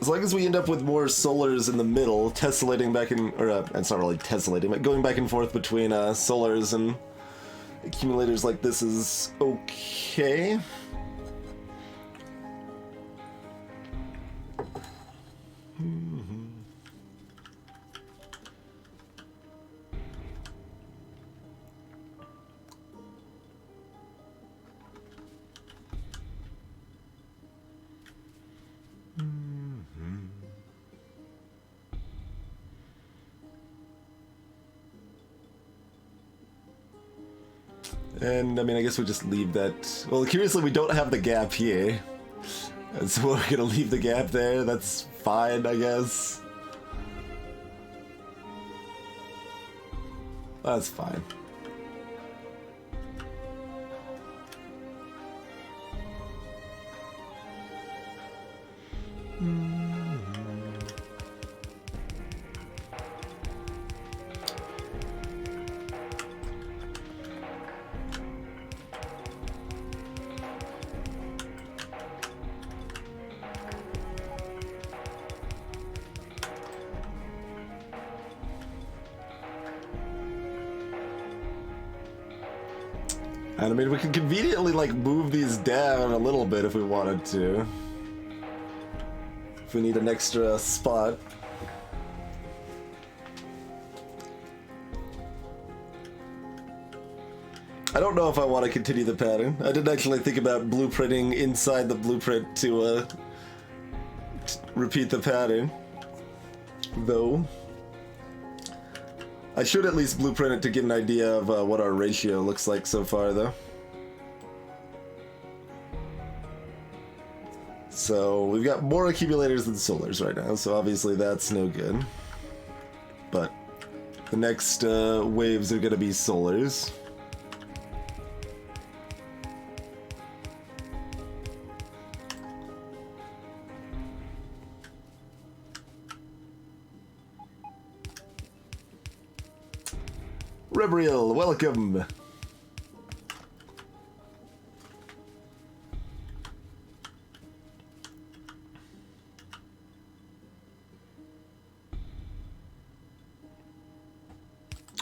As long as we end up with more solars in the middle, tessellating back in, or it's not really tessellating, but going back and forth between solars and accumulators like this is okay. And, I mean, I guess we just leave that... Well, curiously, we don't have the gap here. And so we're gonna leave the gap there. That's fine, I guess. That's fine. And I mean, we could conveniently, like, move these down a little bit if we wanted to. If we need an extra spot. I don't know if I want to continue the pattern. I didn't actually think about blueprinting inside the blueprint to repeat the pattern. Though. I should at least blueprint it to get an idea of what our ratio looks like so far, though. So, we've got more accumulators than solars right now, so obviously that's no good. But the next waves are going to be solars. Rebriel, welcome!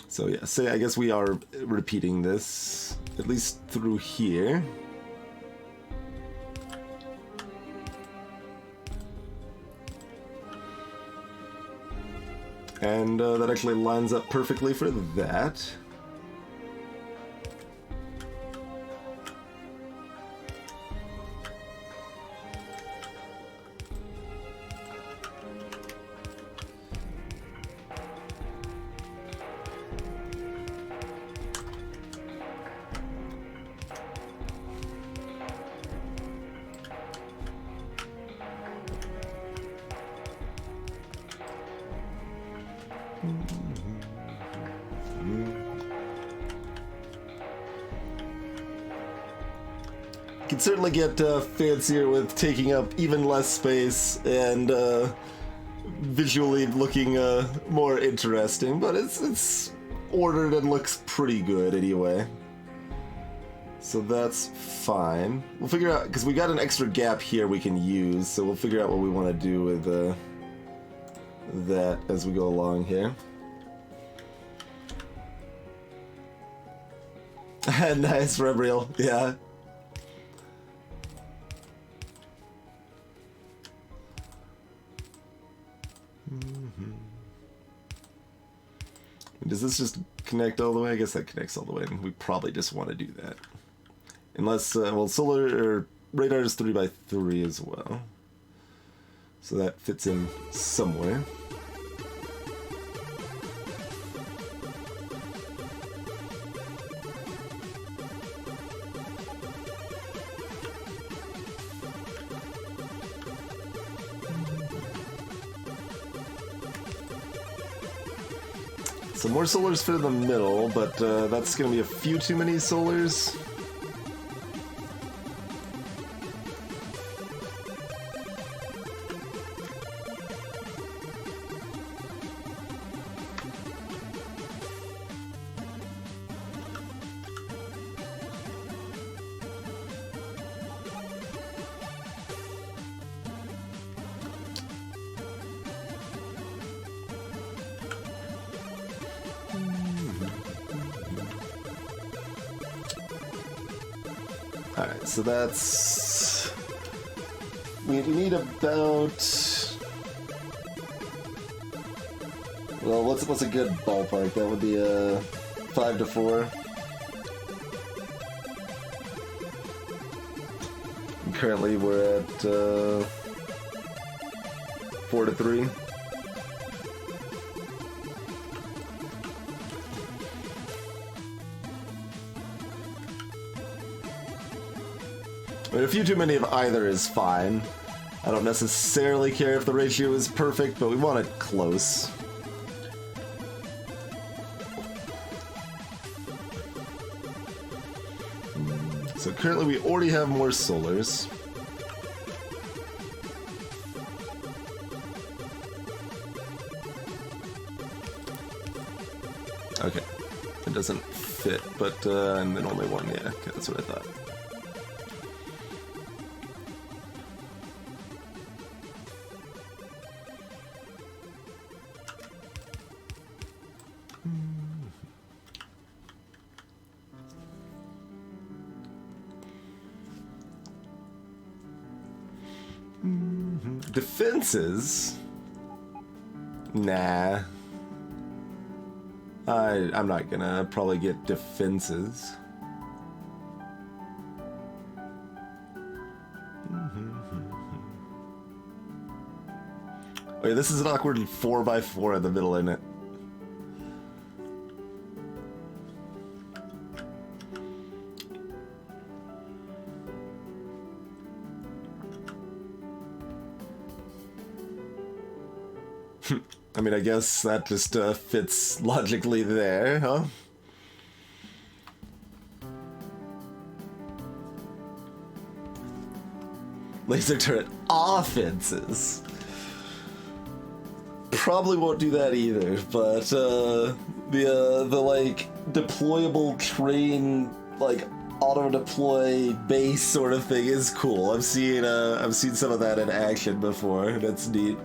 So yeah, so I guess we are repeating this, at least through here. And that actually lines up perfectly for that. Can certainly get fancier with taking up even less space and visually looking more interesting, but it's ordered and looks pretty good anyway. So that's fine. We'll figure out, because we got an extra gap here we can use, so we'll figure out what we want to do with that as we go along here. Nice, Rebriel, yeah. Does this just connect all the way? I guess that connects all the way, and we probably just want to do that. Unless, well, solar or radar is 3x3 as well. So that fits in somewhere. So more solars fit in the middle, but that's going to be a few too many solars. Alright, so that's... We need about... Well, what's a good ballpark? That would be 5 to 4. And currently we're at 4 to 3. I mean, a few too many of either is fine. I don't necessarily care if the ratio is perfect, but we want it close. So currently we already have more solars. Okay, it doesn't fit, but and then only one, yeah, okay, that's what I thought. Defenses? Nah. I'm not gonna probably get defenses. Okay, this is an awkward 4x4 in the middle, isn't it? I mean, I guess that just fits logically there, huh? Laser turret offenses. Probably won't do that either, but the like deployable train like auto deploy base sort of thing is cool. I've seen some of that in action before. That's neat.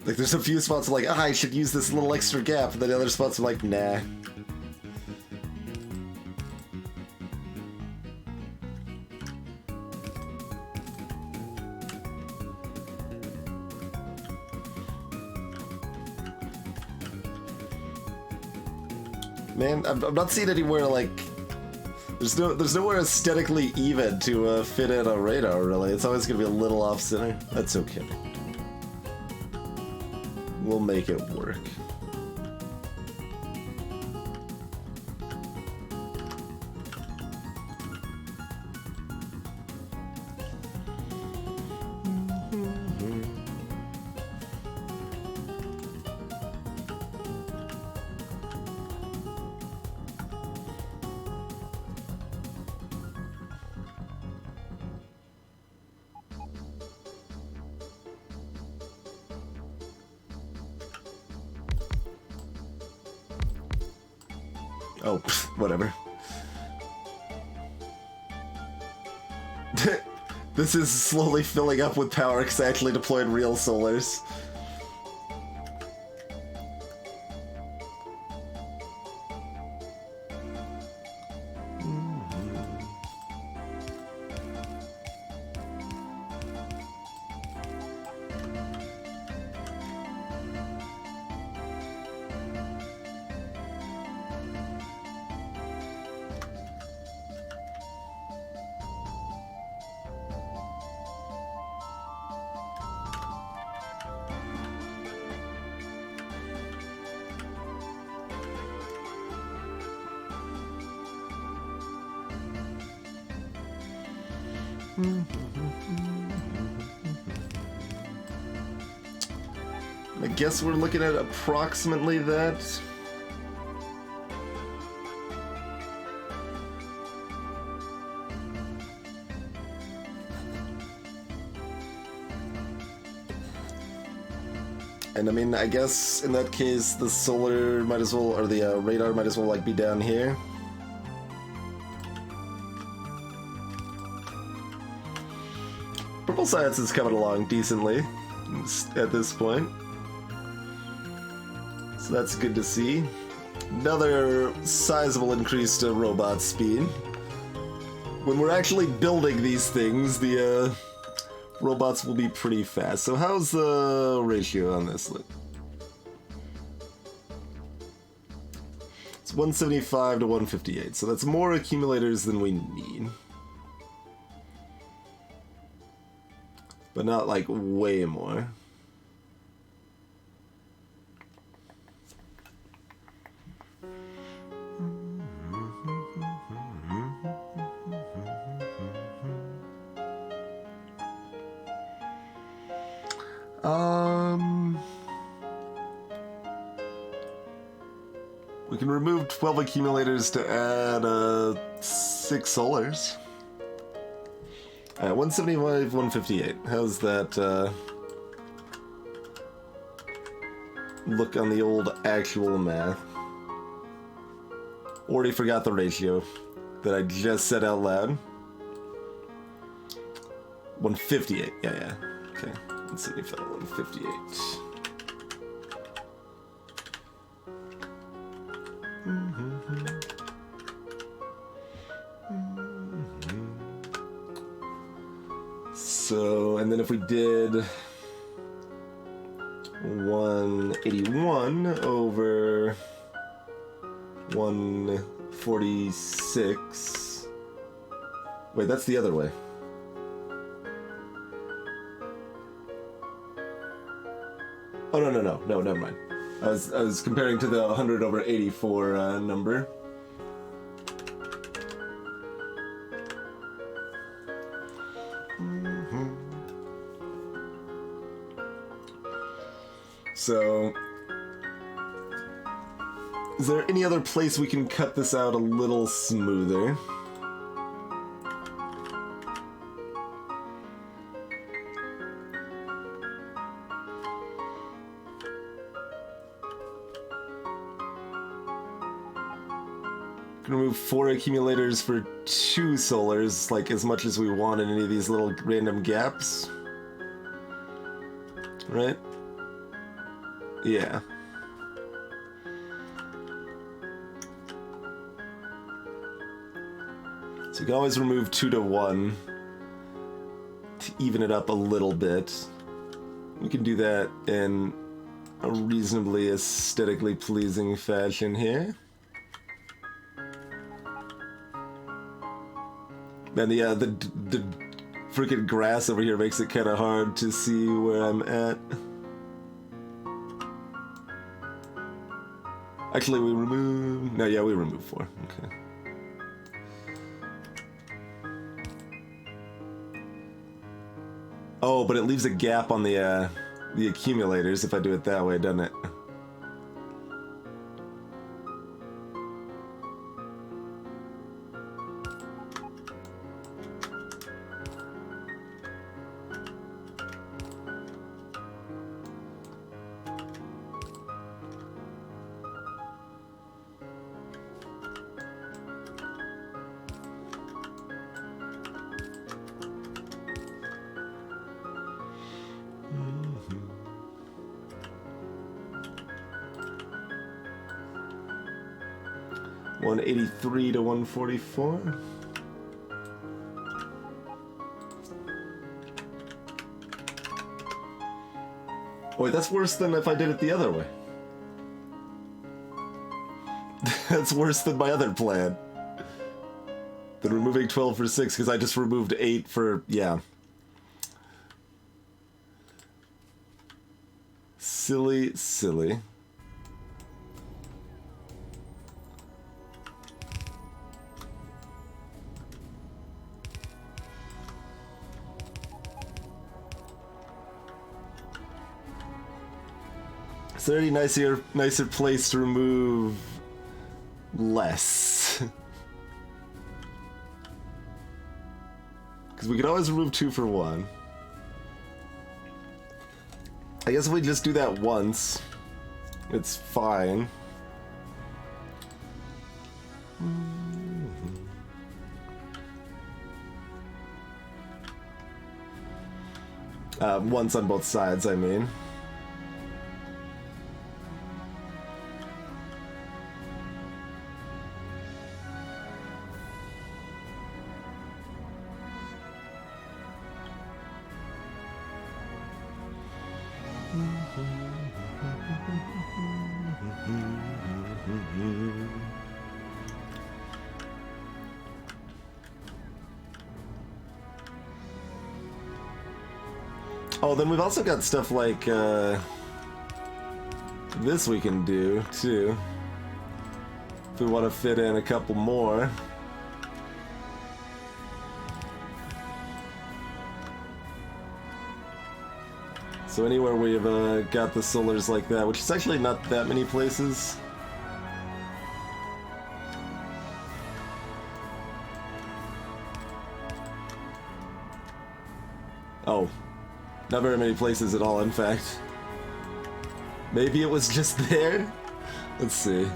Like, there's a few spots like, I should use this little extra gap, and then the other spots are like, nah. Man, I'm not seeing anywhere, like... There's nowhere aesthetically even to fit in a radar, really. It's always gonna be a little off-center. That's okay. We'll make it work. Oh, whatever. This is slowly filling up with power because I actually deployed real solars. I guess we're looking at approximately that. And I mean, I guess in that case, the solar might as well, or the radar might as well like be down here. Purple Science is coming along decently at this point. So that's good to see. Another sizable increase to robot speed. When we're actually building these things, the robots will be pretty fast. So how's the ratio on this? It's 175 to 158, so that's more accumulators than we need. But not like way more. We can remove 12 accumulators to add 6 solars. 175, 158. How's that look on the old actual math? Already forgot the ratio that I just said out loud. 158. Yeah. Okay. 175, 158. So, and then if we did 181 over 146. Wait, that's the other way. Oh, no, never mind. I was comparing to the 100 over 84 number. So, is there any other place we can cut this out a little smoother? Can remove 4 accumulators for 2 solars, like as much as we want in any of these little random gaps. Right? Yeah. So you can always remove 2 to 1 to even it up a little bit. We can do that in a reasonably aesthetically pleasing fashion here. Man, the freaking grass over here makes it kind of hard to see where I'm at. Actually, we remove... No, yeah, we remove 4. Okay. Oh, but it leaves a gap on the accumulators if I do it that way, doesn't it? $183 to $144. Wait, that's worse than if I did it the other way. That's worse than my other plan. Than removing 12 for 6, because I just removed 8 for... yeah. Silly, silly. Is there any nicer place to remove less? Because we could always remove 2 for 1. I guess if we just do that once, it's fine. Once on both sides, I mean. Oh, then we've also got stuff like this we can do too if we want to fit in a couple more. So anywhere we've got the solars like that, which is actually not that many places. Oh, not very many places at all, in fact. Maybe it was just there? Let's see.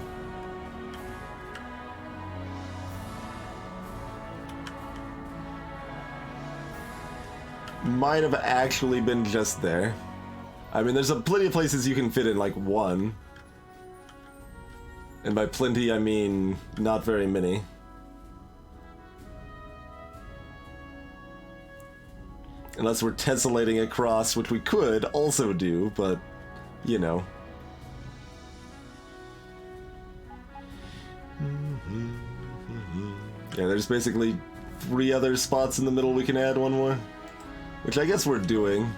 Might have actually been just there. I mean, there's plenty of places you can fit in, like, 1. And by plenty, I mean not very many. Unless we're tessellating across, which we could also do, but, you know. Yeah, there's basically 3 other spots in the middle we can add 1 more. Which I guess we're doing.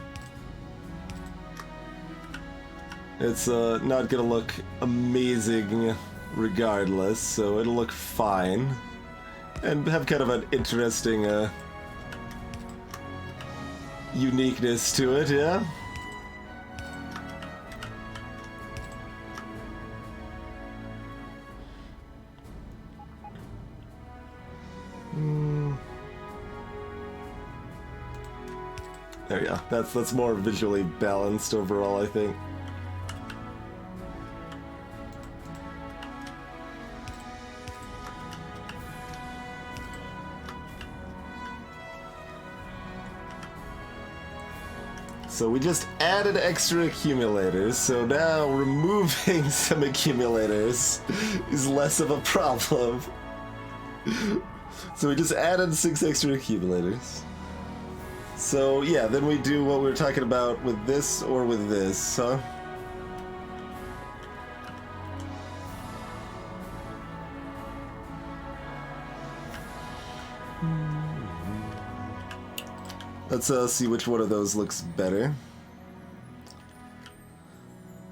It's not gonna look amazing regardless, so it'll look fine. And have kind of an interesting uniqueness to it, yeah? There we go. That's more visually balanced overall, I think. So we just added extra accumulators, so now removing some accumulators is less of a problem. So we just added 6 extra accumulators. So yeah, then we do what we were talking about with this or with this, huh? Let's see which one of those looks better.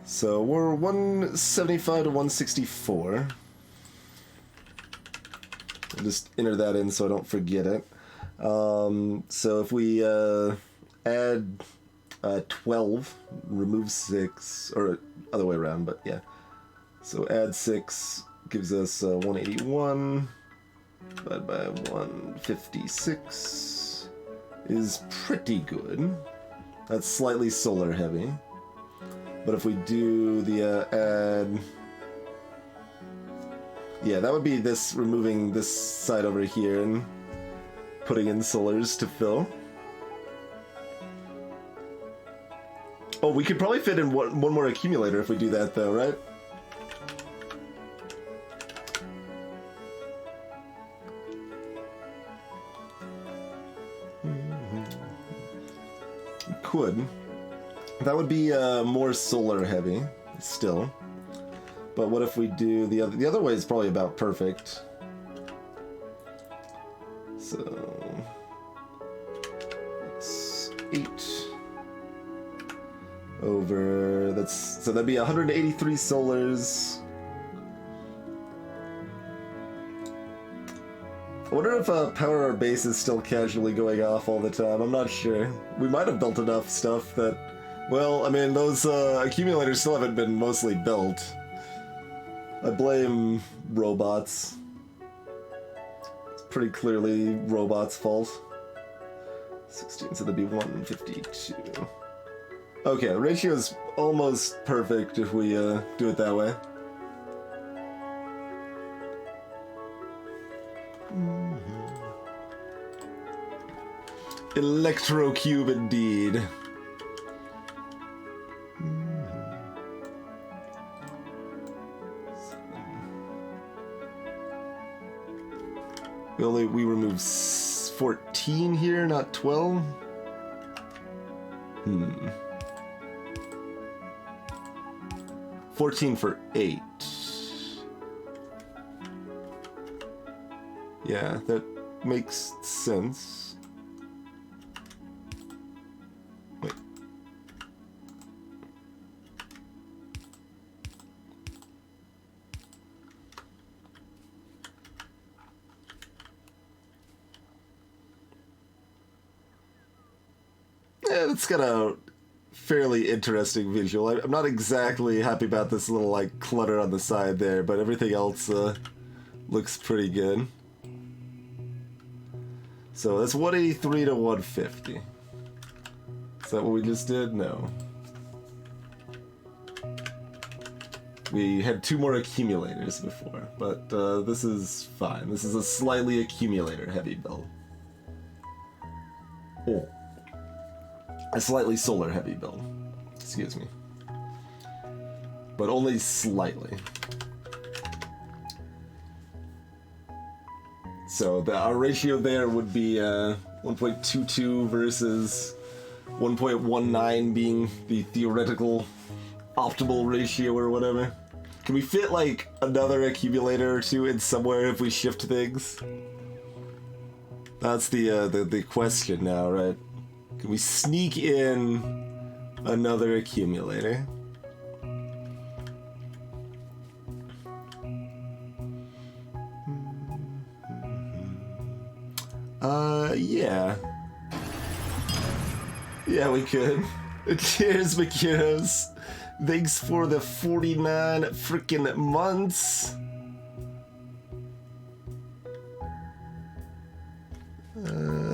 So we're 175 to 164. I'll just enter that in so I don't forget it. So if we add 12, remove 6, or other way around, but yeah. So add 6 gives us 181 divided by 156 is pretty good. That's slightly solar heavy. But if we do the add... Yeah, that would be this, removing this side over here and putting in solars to fill. Oh, we could probably fit in one more accumulator if we do that though, right? We could. That would be more solar heavy, still. But what if we do the other way is probably about perfect. So it's 8 over, so that'd be 183 solars. I wonder if power our base is still casually going off all the time. I'm not sure. We might have built enough stuff that, well, I mean, those accumulators still haven't been mostly built. I blame robots. It's pretty clearly robots' fault. 16, so that'd be 152. Okay, the ratio is almost perfect if we do it that way. Electrocube indeed. We remove 14 here, not 12. 14 for 8. Yeah, that makes sense. Wait. Yeah, it's got a fairly interesting visual. I'm not exactly happy about this little, like, clutter on the side there, but everything else looks pretty good. So that's 183 to 150. Is that what we just did? No. We had 2 more accumulators before, but this is fine. This is a slightly accumulator-heavy build. Oh. A slightly solar-heavy build. Excuse me. But only slightly. So our ratio there would be 1.22 versus 1.19 being the theoretical optimal ratio or whatever. Can we fit like another accumulator or 2 in somewhere if we shift things? That's the question now, right? Can we sneak in another accumulator? Yeah. Yeah, we could. Cheers, Makiros. Thanks for the 49 freaking months.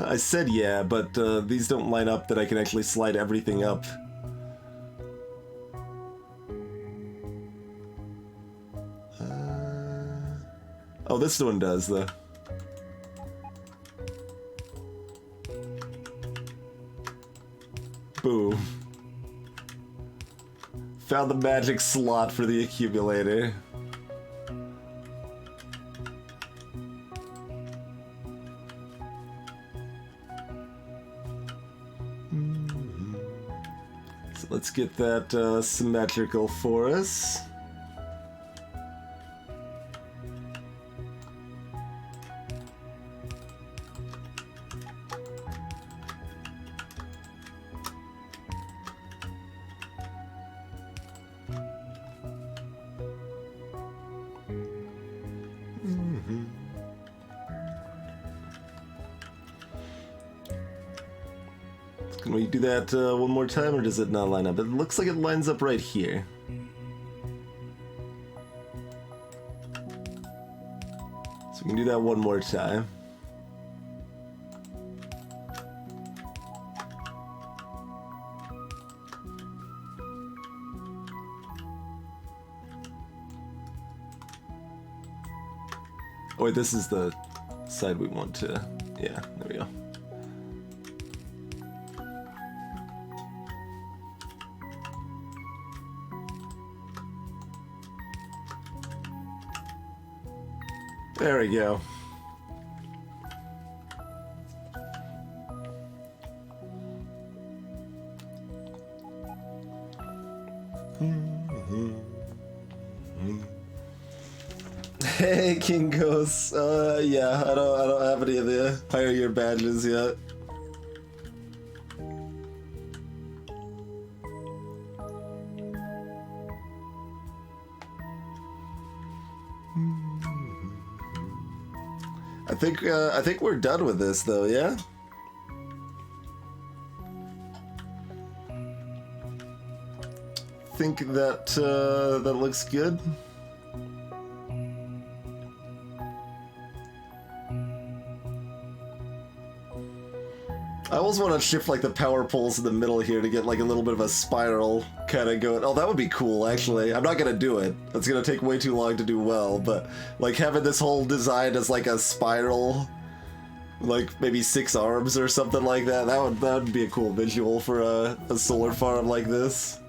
I said yeah, but these don't line up that I can actually slide everything up. Oh, this one does, though. Boom. Found the magic slot for the accumulator. So let's get that symmetrical for us. Can we do that one more time, or does it not line up? It looks like it lines up right here. So we can do that one more time. Oh wait, this is the side we want to... Yeah, there we go. There we go. Hey, King Ghost. Yeah, I don't have any of the higher year badges yet. I think we're done with this though, yeah? Think that that looks good. I always want to shift like the power poles in the middle here to get like a little bit of a spiral kind of going. Oh, that would be cool actually. I'm not gonna do it. That's gonna take way too long to do well, but like having this whole design as like a spiral, like maybe 6 arms or something like that, that would be a cool visual for a solar farm like this.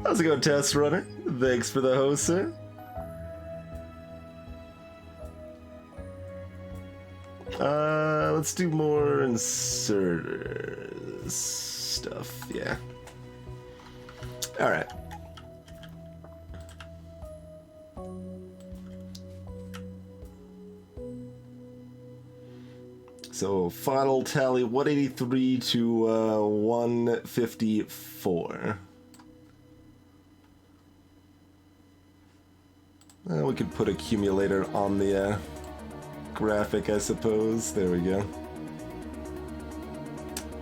How's it going, Test Runner? Thanks for the host, sir. Let's do more inserter stuff, yeah. Alright. So, final tally, 183 to 154. We could put accumulator on the graphic, I suppose. There we go.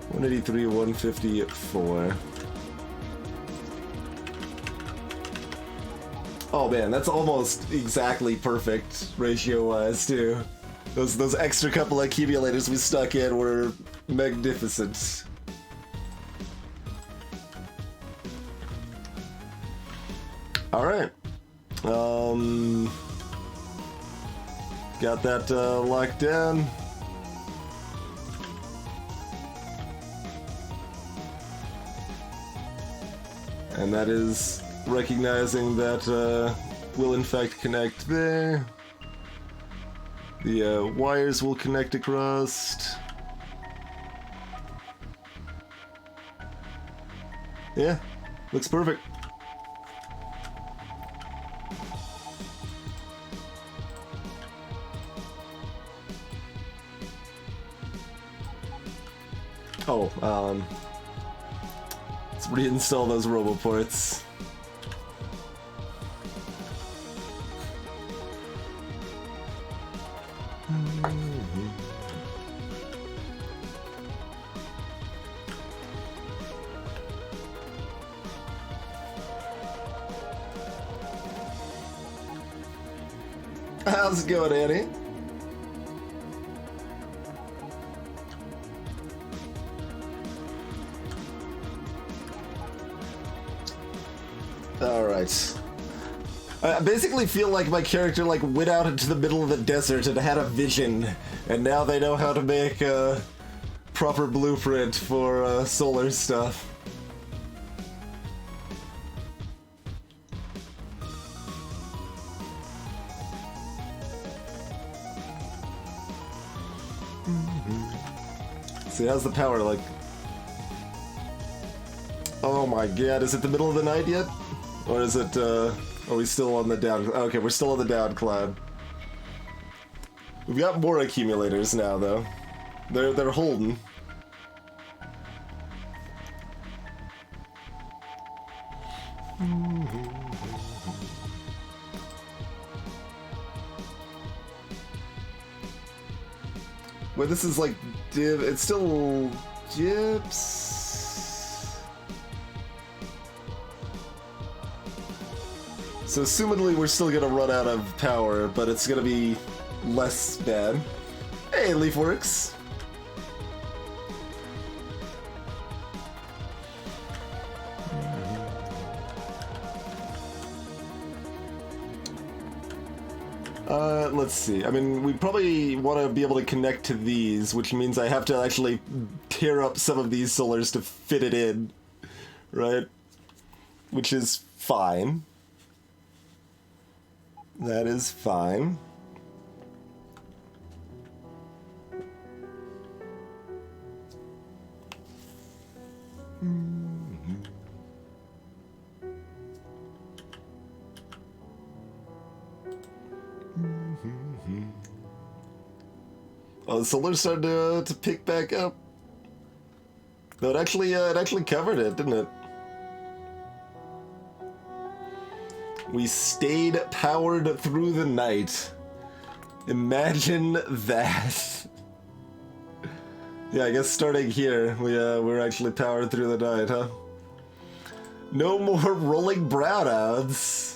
183, 154. Oh man, that's almost exactly perfect ratio-wise too. Those extra couple accumulators we stuck in were magnificent. All right. Got that locked down. And that is recognizing that will in fact connect there. The wires will connect across. Yeah, looks perfect. Oh, let's reinstall those roboports. How's it going, Annie? Alright. I basically feel like my character like went out into the middle of the desert and had a vision, and now they know how to make a proper blueprint for solar stuff. See, how's the power like? Oh my god, is it the middle of the night yet? Or is it, are we still on the down? Okay, we're still on the down cloud. We've got more accumulators now, though. They're holding. Wait, this is like, it's still Gyps. So assumedly we're still gonna run out of power, but it's gonna be less bad. Hey, LeafWorks. Let's see. I mean, we probably want to be able to connect to these, which means I have to actually tear up some of these solars to fit it in, right? Which is fine. That is fine. Oh, the solar's starting to pick back up. No, it actually covered it, didn't it? We stayed powered through the night. Imagine that. Yeah, I guess starting here, we're actually powered through the night, huh? No more rolling brownouts.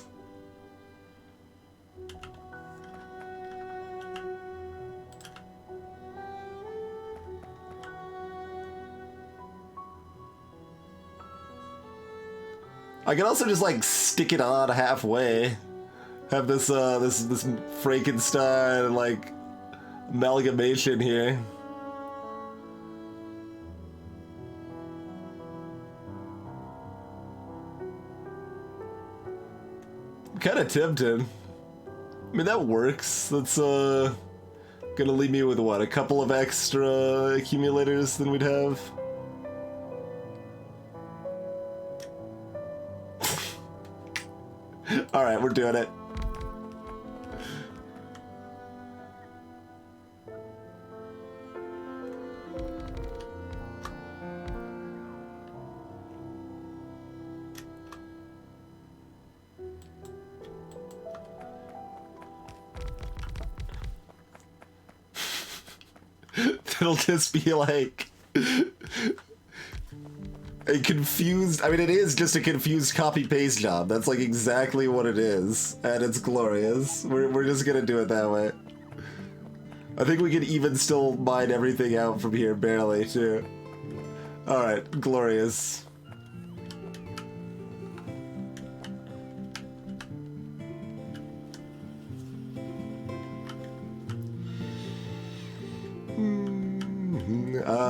I can also just like stick it on halfway. Have this this Frankenstein like amalgamation here. I'm kind of tempted. I mean, that works. That's gonna leave me with what, a couple of extra accumulators than we'd have. Alright, we're doing it. It'll just be like a confused, I mean, it is just a confused copy-paste job. That's like exactly what it is, and it's glorious. We're just gonna do it that way. I think we can even still mine everything out from here, barely, too. Alright, glorious.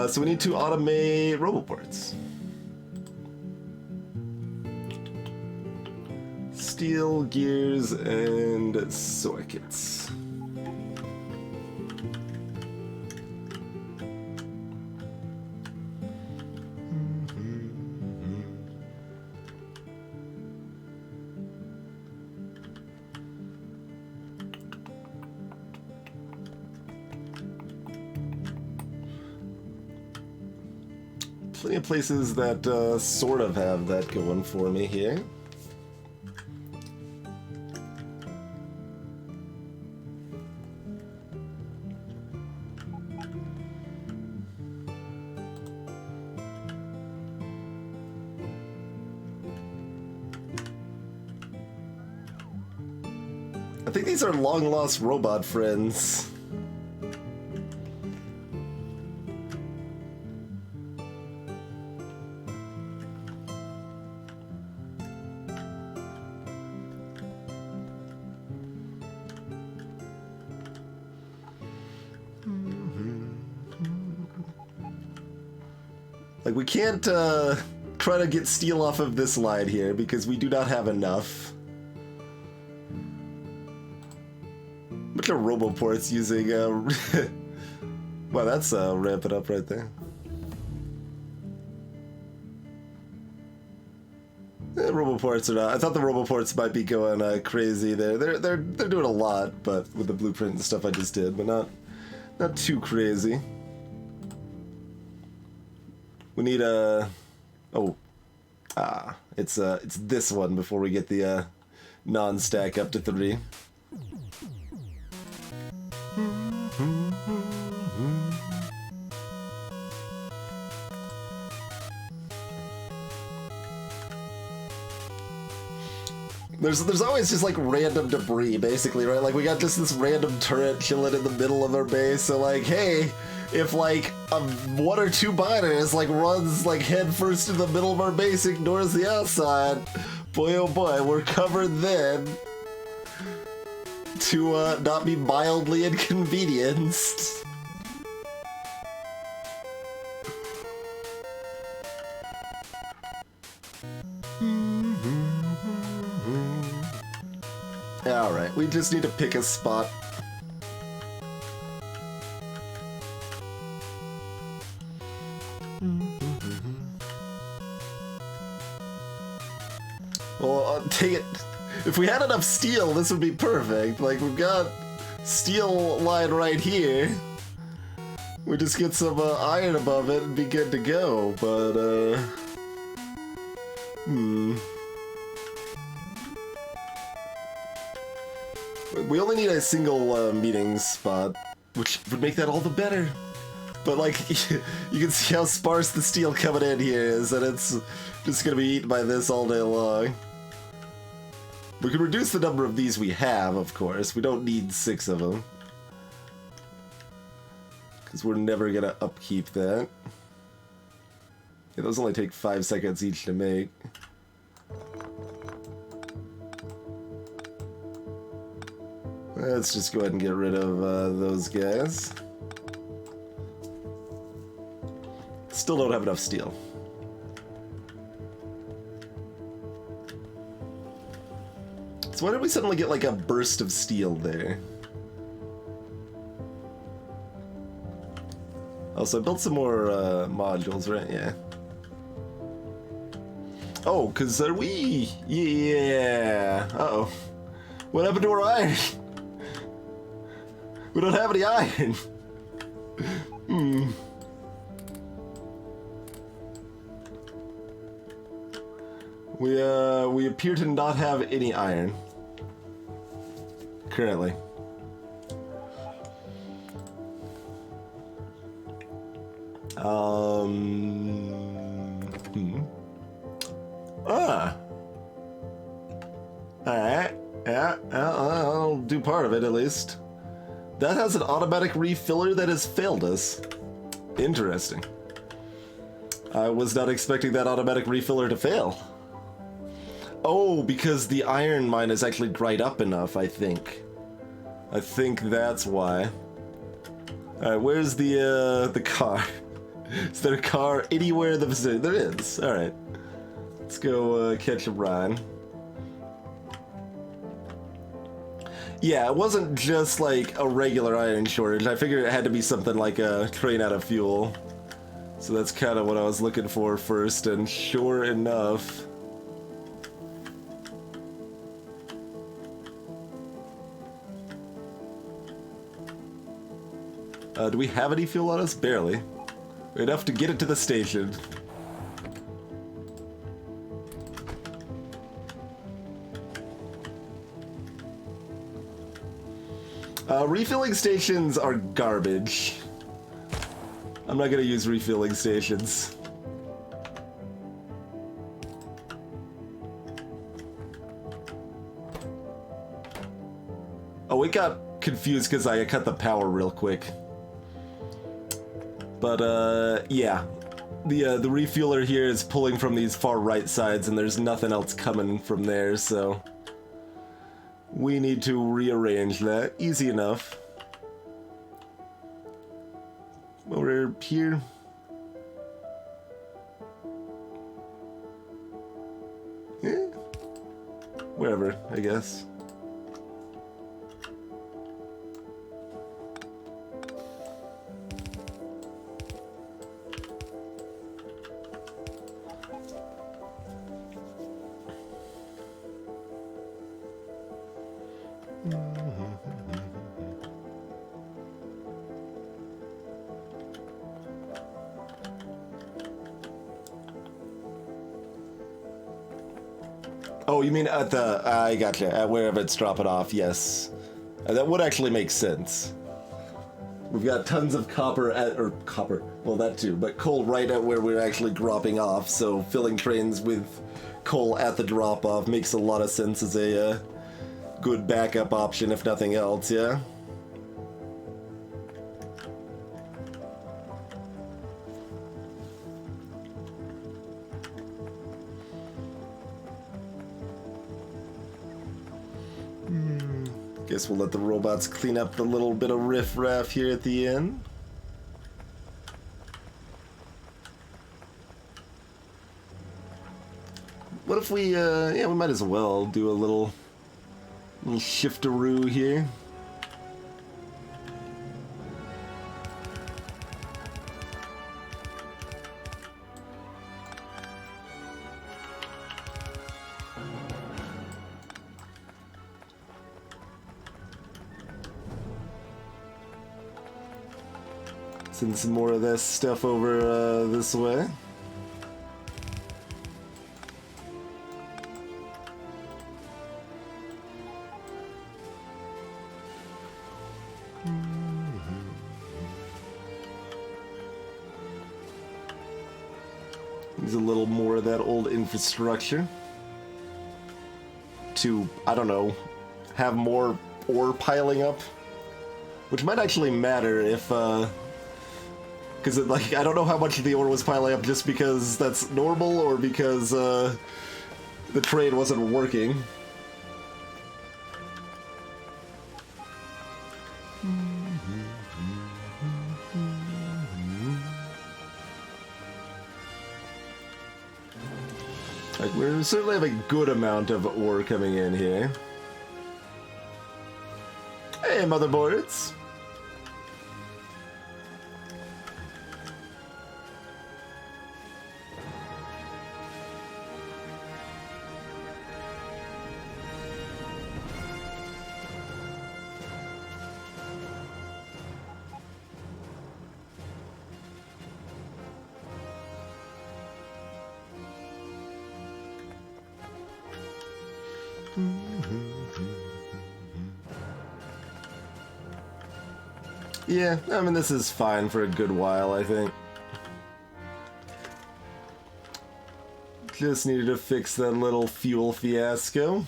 So we need to automate roboports. Steel, gears, and sockets. Plenty of places that sort of have that going for me here. I think these are long-lost robot friends. Like, we can't try to get steel off of this line here because we do not have enough. Look at roboports using wow, that's ramping up right there. Roboports are not. I thought the roboports might be going crazy there. They're doing a lot, but with the blueprint and stuff I just did, but not too crazy. We need a it's this one before we get the non-stack up to 3. There's always just like random debris, basically, right? Like we got just this random turret chilling in the middle of our base. So like, hey, if like one or two miners like runs like head first in the middle of our base, ignores the outside, boy oh boy, we're covered then to not be mildly inconvenienced. Alright, we just need to pick a spot. Well, take it. If we had enough steel, this would be perfect. Like, we've got steel line right here. We just get some iron above it and be good to go, but, we only need a single meeting spot, which would make that all the better. But like, you can see how sparse the steel coming in here is, and it's just gonna be eaten by this all day long. We can reduce the number of these we have, of course. We don't need 6 of them, because we're never gonna upkeep that. Yeah, those only take 5 seconds each to make. Let's just go ahead and get rid of those guys. Still don't have enough steel. So why did we suddenly get like a burst of steel there? Also, I built some more modules, right? Yeah. Oh, because are we... Yeah. Uh-oh. What happened to our iron? We don't have any iron. We appear to not have any iron currently. Alright. Yeah, I'll do part of it at least. That has an automatic refiller that has failed us. Interesting. I was not expecting that automatic refiller to fail. Oh, because the iron mine is actually dried up enough, I think. I think that's why. Alright, where's the car? Is there a car anywhere in the vicinity? There is. Alright. Let's go catch a ride. Yeah, it wasn't just like a regular iron shortage. I figured it had to be something like a train out of fuel. So that's kind of what I was looking for first, and sure enough... do we have any fuel on us? Barely. Enough to get it to the station. Refilling stations are garbage. I'm not gonna use refilling stations. Oh, it got confused because I cut the power real quick. But, yeah. The refueler here is pulling from these far right sides, and there's nothing else coming from there, so... we need to rearrange that. Easy enough. Over here. Yeah. Wherever, I guess. Oh, you mean at the... I gotcha. At wherever it's dropping off, yes. That would actually make sense. We've got tons of copper at... or copper. Well, that too, but coal right at where we're actually dropping off, so filling trains with coal at the drop-off makes a lot of sense as a good backup option, if nothing else, yeah? Guess we'll let the robots clean up the little bit of riff-raff here at the end. What if we, yeah, we might as well do a little shiftaroo here. Send some more of this stuff over this way. Use a little more of that old infrastructure to, I don't know, have more ore piling up, which might actually matter if because like I don't know how much of the ore was piling up just because that's normal or because the trade wasn't working. Like we certainly have a good amount of ore coming in here. Hey, motherboards. Yeah, I mean, this is fine for a good while, I think. Just needed to fix that little fuel fiasco.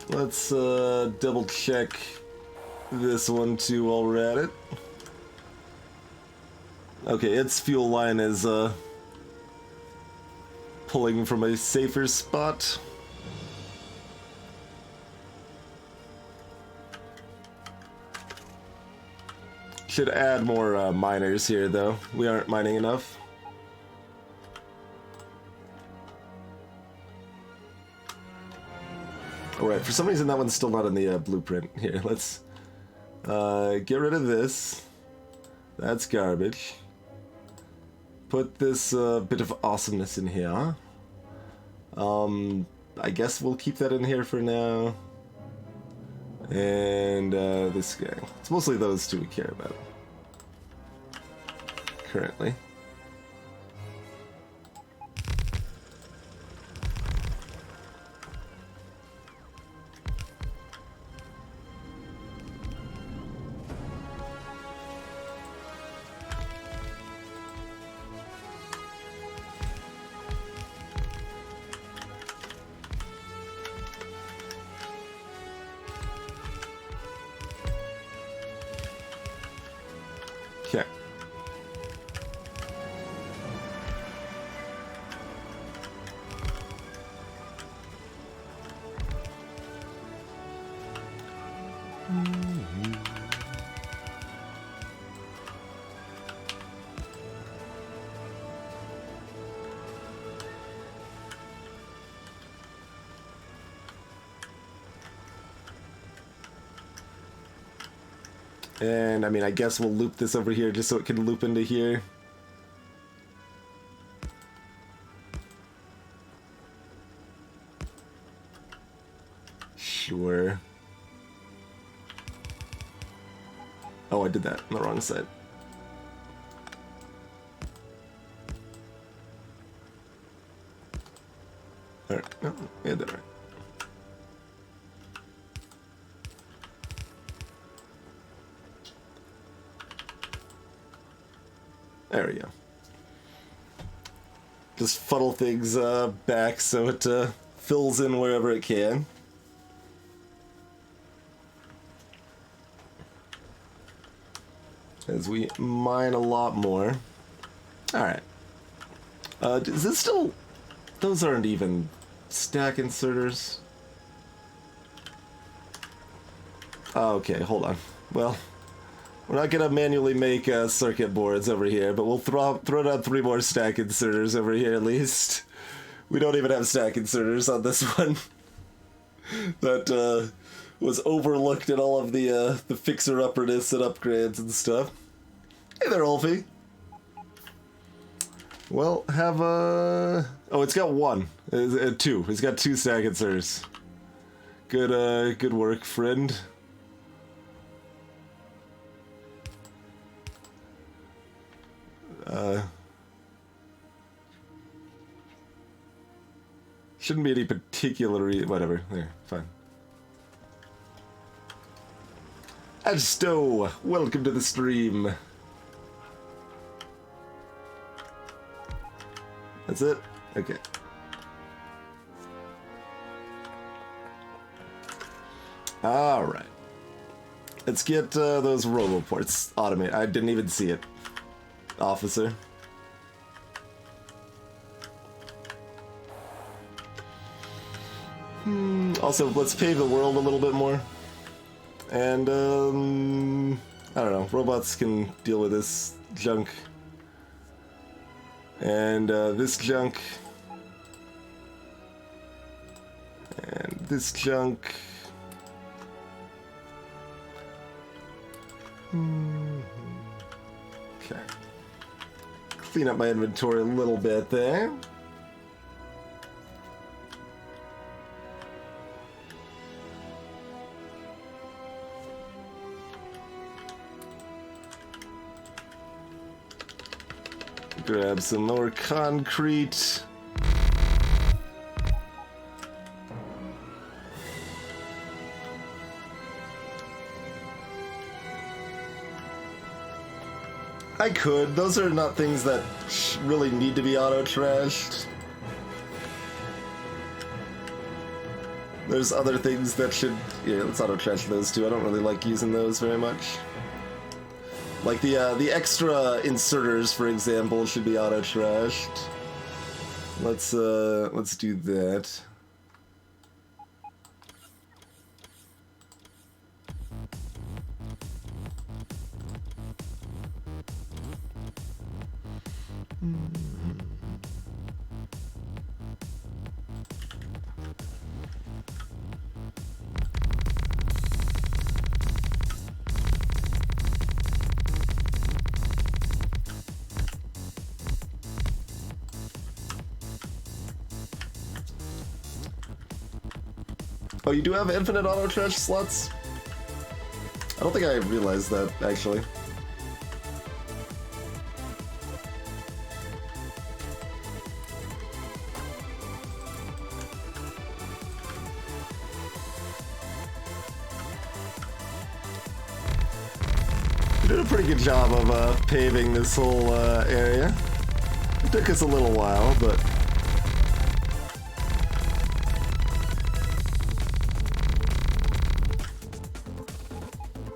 Let's double check this one too while we're at it. Okay, its fuel line is pulling from a safer spot. Should add more miners here though. We aren't mining enough. Alright, for some reason that one's still not in the blueprint. Here, let's get rid of this. That's garbage. Put this bit of awesomeness in here. I guess we'll keep that in here for now. And this guy. It's mostly those two we care about currently. Okay. And I mean, I guess we'll loop this over here just so it can loop into here. Sure. Oh, I did that on the wrong side. Alright, oh, yeah, that right. There we go. Just funnel things back so it fills in wherever it can. As we mine a lot more. Alright. Is this still... Those aren't even stack inserters. Oh, okay, hold on. Well, we're not gonna manually make circuit boards over here, but we'll throw down 3 more stack inserters over here at least. We don't even have stack inserters on this one. That was overlooked in all of the fixer-upperness and upgrades and stuff. Hey there, Ulfie. Well, have a... Oh, it's got 1. 2. It's got 2 stack inserters. Good work, friend. Shouldn't be any particular whatever. There, fine. Asto, welcome to the stream. That's it? Okay. Alright. Let's get those roboports automated. I didn't even see it. Officer. Also, let's pave the world a little bit more. And, I don't know. Robots can deal with this junk. And, this junk. And this junk. Okay. Clean up my inventory a little bit there. Grab some more concrete. I could. Those are not things that really need to be auto-trashed. There's other things that should... Yeah, let's auto-trash those too. I don't really like using those very much. Like the extra inserters, for example, should be auto-trashed. Let's do that. Oh, you do have infinite auto-trash slots? I don't think I realized that, actually. We did a pretty good job of paving this whole area. It took us a little while, but...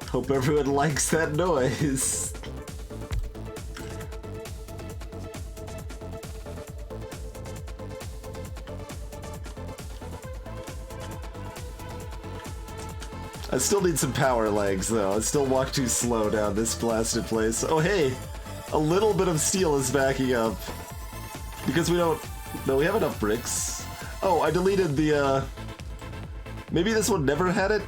Hope everyone likes that noise. I still need some power legs, though. I still walk too slow down this blasted place. Oh, hey! A little bit of steel is backing up. Because we don't... No, we have enough bricks. Oh, I deleted the, Maybe this one never had it?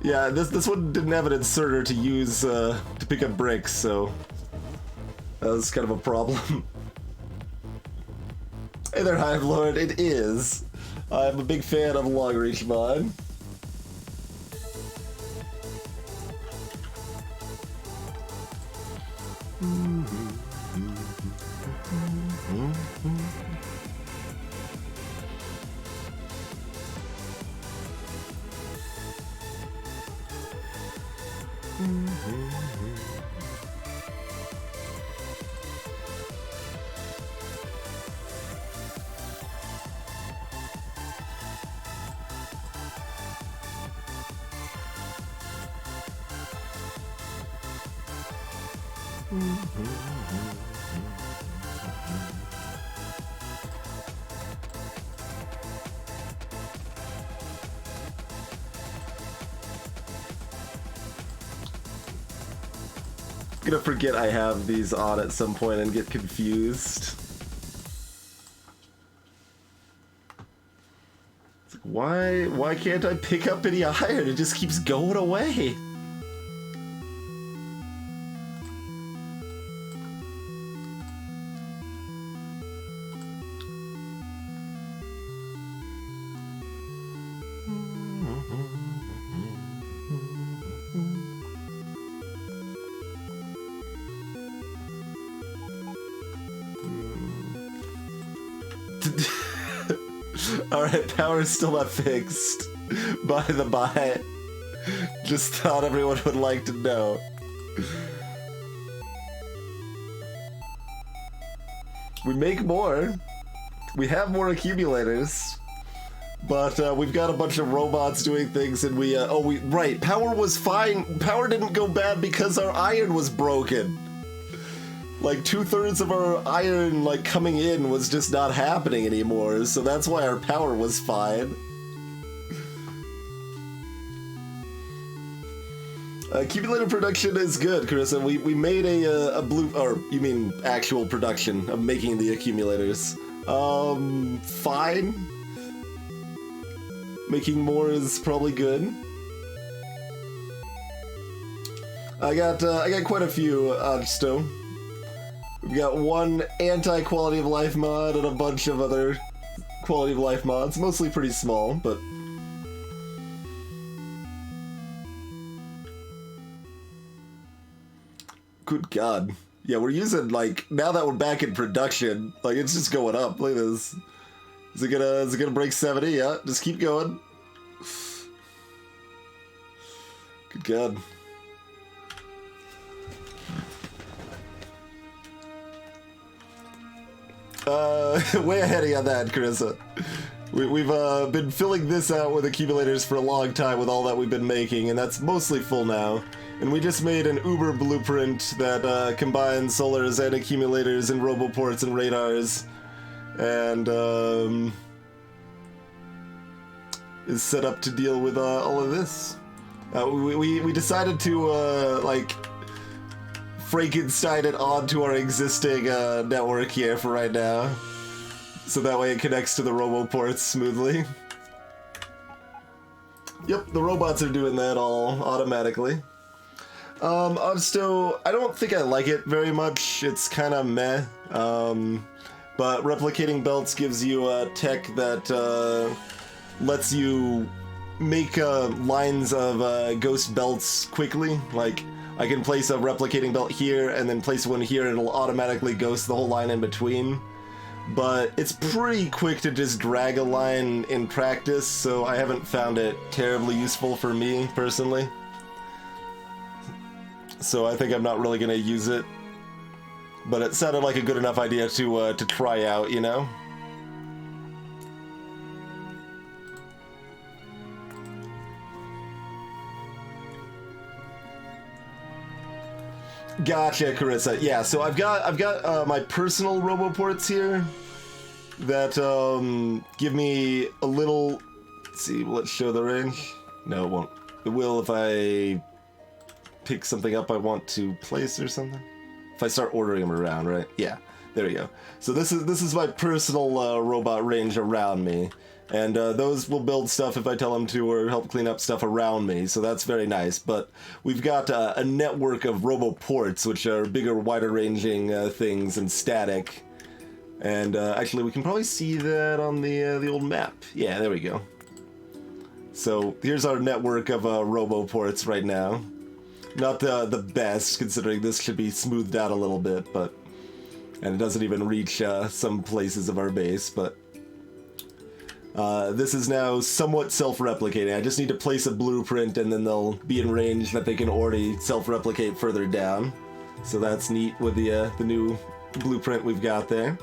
Yeah, this one didn't have an inserter to use, to pick up bricks, so... That was kind of a problem. Hey there, Hive Lord, it is. I'm a big fan of Long Reach Mod. Gonna forget I have these on at some point and get confused. It's like, why can't I pick up any iron? It just keeps going away. Alright, power's still not fixed. By the by. Just thought everyone would like to know. We make more. We have more accumulators. But we've got a bunch of robots doing things and right, power was fine. Power didn't go bad because our iron was broken. Like 2/3 of our iron like coming in was just not happening anymore, so that's why our power was fine. Accumulator production is good, Carissa. We made a blue, or you mean actual production of making the accumulators. Fine. Making more is probably good. I got quite a few still. We've got one anti-quality of life mod and a bunch of other quality of life mods, mostly pretty small, but... Good God. Yeah, we're using, like, now that we're back in production, like, it's just going up. Look at this. Is it gonna break 70? Yeah, just keep going. Good God. Way ahead of you on that, Carissa. We've been filling this out with accumulators for a long time with all that we've been making, and that's mostly full now. And we just made an Uber blueprint that combines solars and accumulators and roboports and radars, and is set up to deal with all of this. We decided to like Frankenstein it onto our existing network here for right now, so that way it connects to the roboports smoothly. Yep, the robots are doing that all automatically. Also, I don't think I like it very much. It's kind of meh. But replicating belts gives you a tech that lets you make lines of ghost belts quickly. Like, I can place a replicating belt here and then place one here and it'll automatically ghost the whole line in between. But it's pretty quick to just drag a line in practice, so I haven't found it terribly useful for me, personally. So I think I'm not really gonna use it. But it sounded like a good enough idea to try out, you know? Gotcha, Carissa. Yeah, so I've got my personal roboports here that give me a little. Let's see, will it show the range? No, it won't. It will if I pick something up I want to place or something. If I start ordering them around, right? Yeah, there we go. So this is my personal robot range around me. And those will build stuff if I tell them to, or help clean up stuff around me, so that's very nice. But we've got a network of roboports, which are bigger, wider-ranging things and static. And actually, we can probably see that on the old map. Yeah, there we go. So here's our network of roboports right now. Not the best, considering this should be smoothed out a little bit, but... And it doesn't even reach some places of our base, but... this is now somewhat self-replicating. I just need to place a blueprint and then they'll be in range that they can already self-replicate further down. So that's neat with the new blueprint we've got there.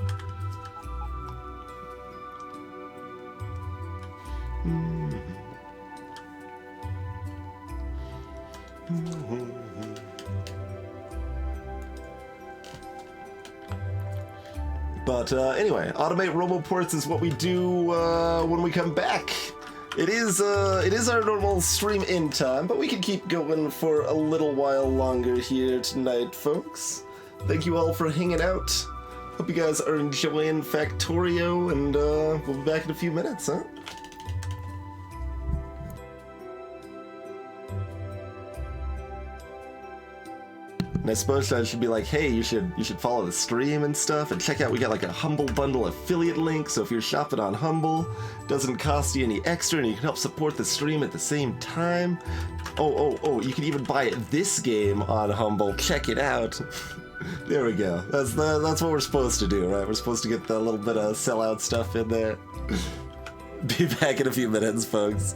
But anyway, automate roboports is what we do when we come back. It is our normal stream in time, but we can keep going for a little while longer here tonight, folks. Thank you all for hanging out. Hope you guys are enjoying Factorio, and we'll be back in a few minutes, huh? And I suppose I should be like, hey, you should follow the stream and stuff, and check out, we got like a Humble Bundle affiliate link, so if you're shopping on Humble, it doesn't cost you any extra, and you can help support the stream at the same time. Oh, you can even buy this game on Humble. Check it out. There we go. That's what we're supposed to do, right? We're supposed to get the little bit of sellout stuff in there. Be back in a few minutes, folks.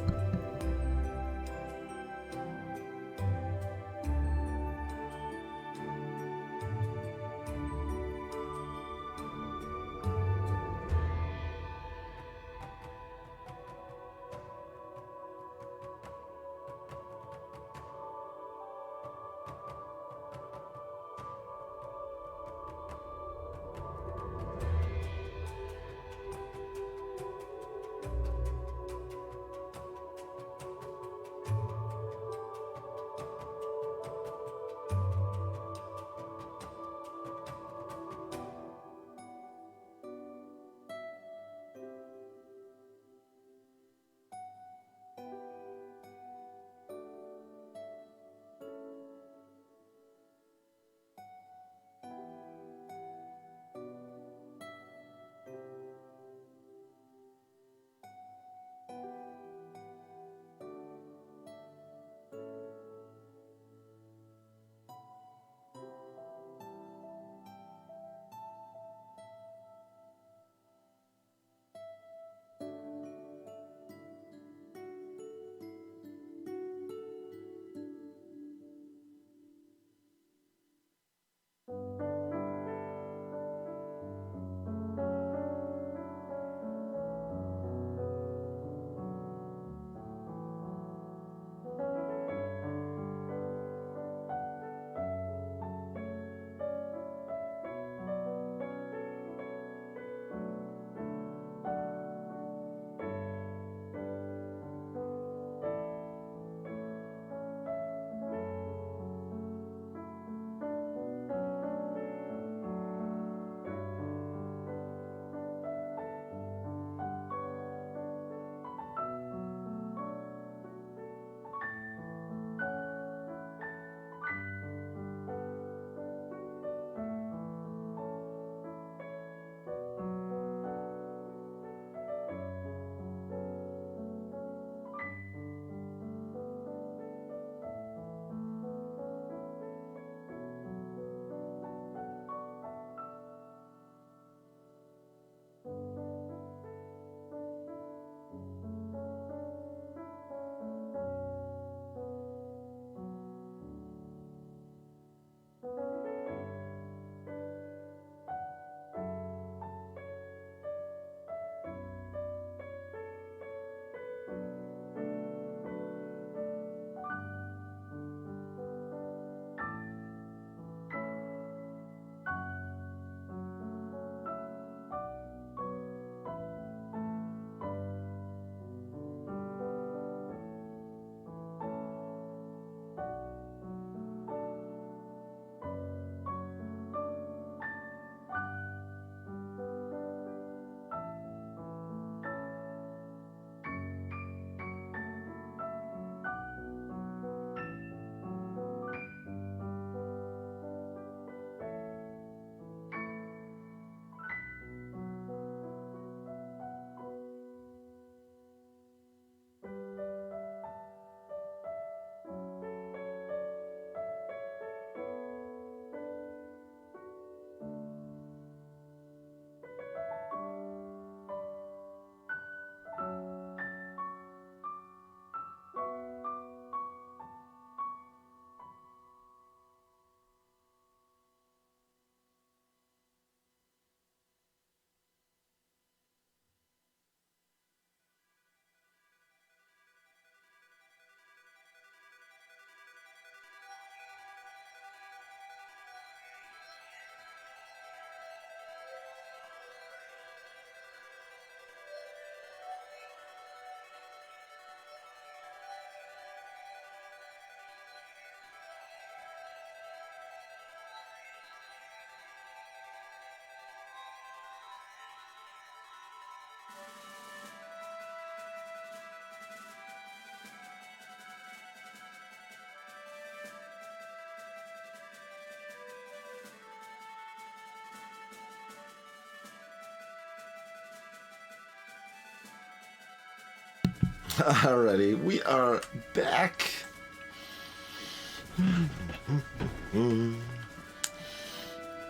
Alrighty, we are back.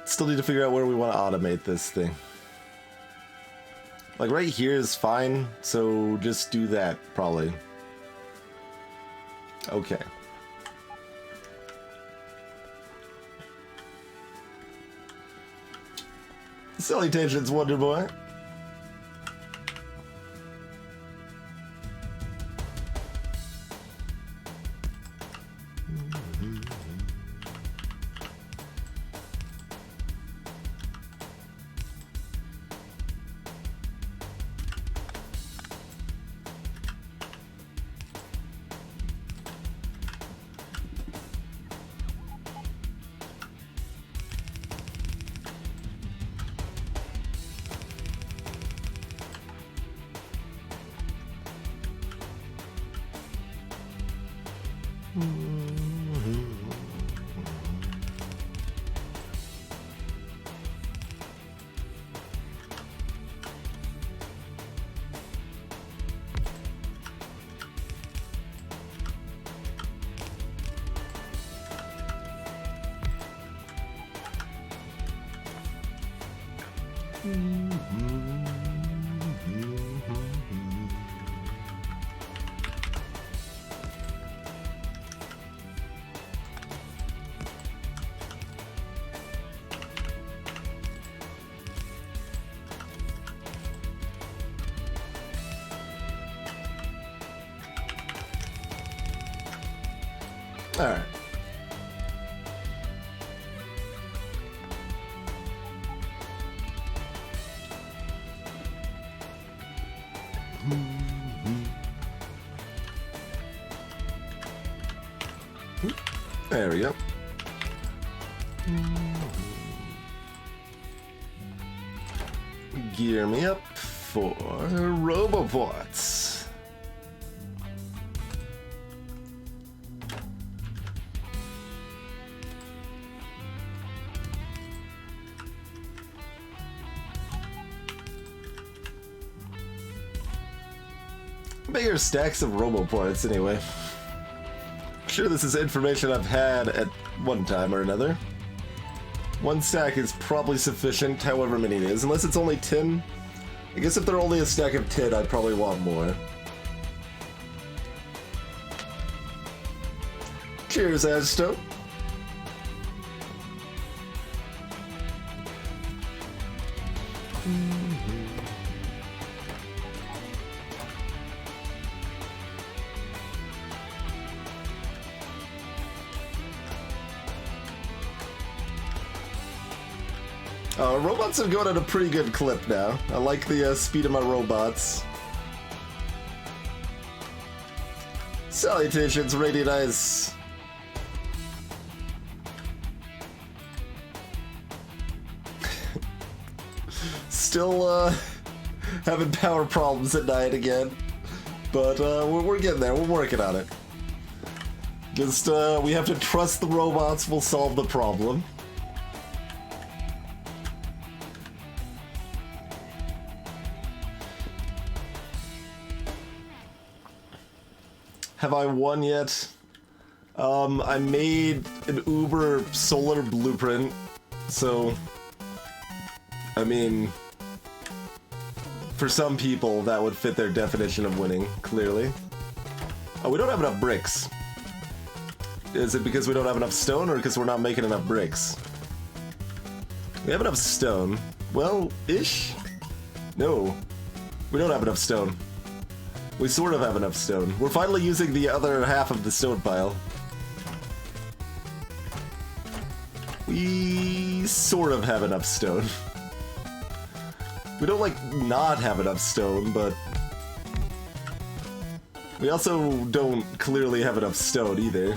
Still need to figure out where we want to automate this thing. Like right here is fine, so just do that, probably. Okay. Salutations, Wonder Boy. All right. There we go. Gear me up for Roboports. Bigger stacks of Roboports anyway. Sure, this is information I've had at one time or another. One stack is probably sufficient, however many it is, unless it's only 10. I guess if they're only a stack of 10, I'd probably want more. Cheers, Asto. Robots are going at a pretty good clip now. I like the speed of my robots. Salutations, Radiant Eyes. Still having power problems at night again. But we're getting there. We're working on it. Just we have to trust the robots will solve the problem. Have I won yet? I made an Uber solar blueprint, so I mean, for some people that would fit their definition of winning, clearly. Oh, we don't have enough bricks. Is it because we don't have enough stone, or because we're not making enough bricks? We have enough stone. Well, ish? No, we don't have enough stone. We sort of have enough stone. We're finally using the other half of the stone pile. We sort of have enough stone. We don't, like, not have enough stone, but we also don't clearly have enough stone either.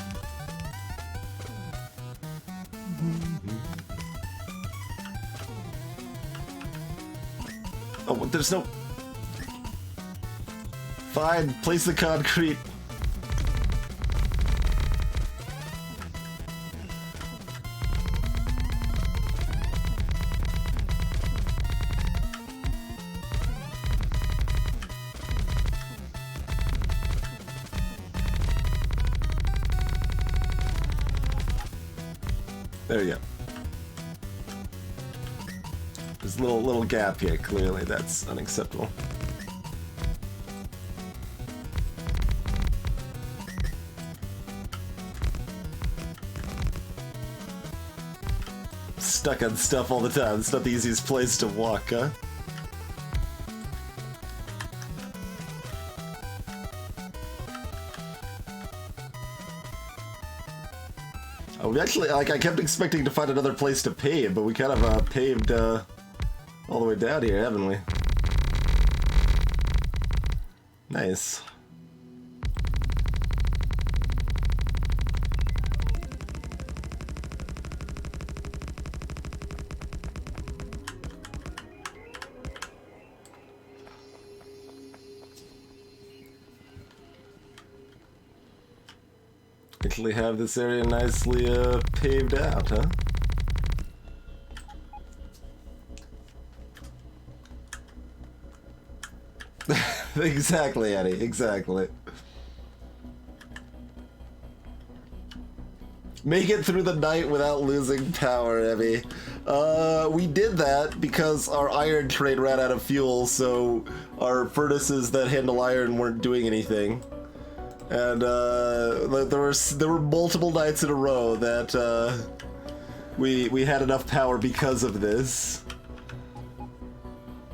Oh, there's no... Fine, place the concrete. There you go. There's a little gap here, clearly. That's unacceptable. Stuck on stuff all the time. It's not the easiest place to walk, huh? Oh, we actually, like, I kept expecting to find another place to pave, but we kind of paved all the way down here, haven't we? Nice. Actually have this area nicely paved out, huh? Exactly, Eddie, exactly. Make it through the night without losing power, Evie. We did that because our iron train ran out of fuel, so our furnaces that handle iron weren't doing anything. And there were multiple nights in a row that we had enough power because of this.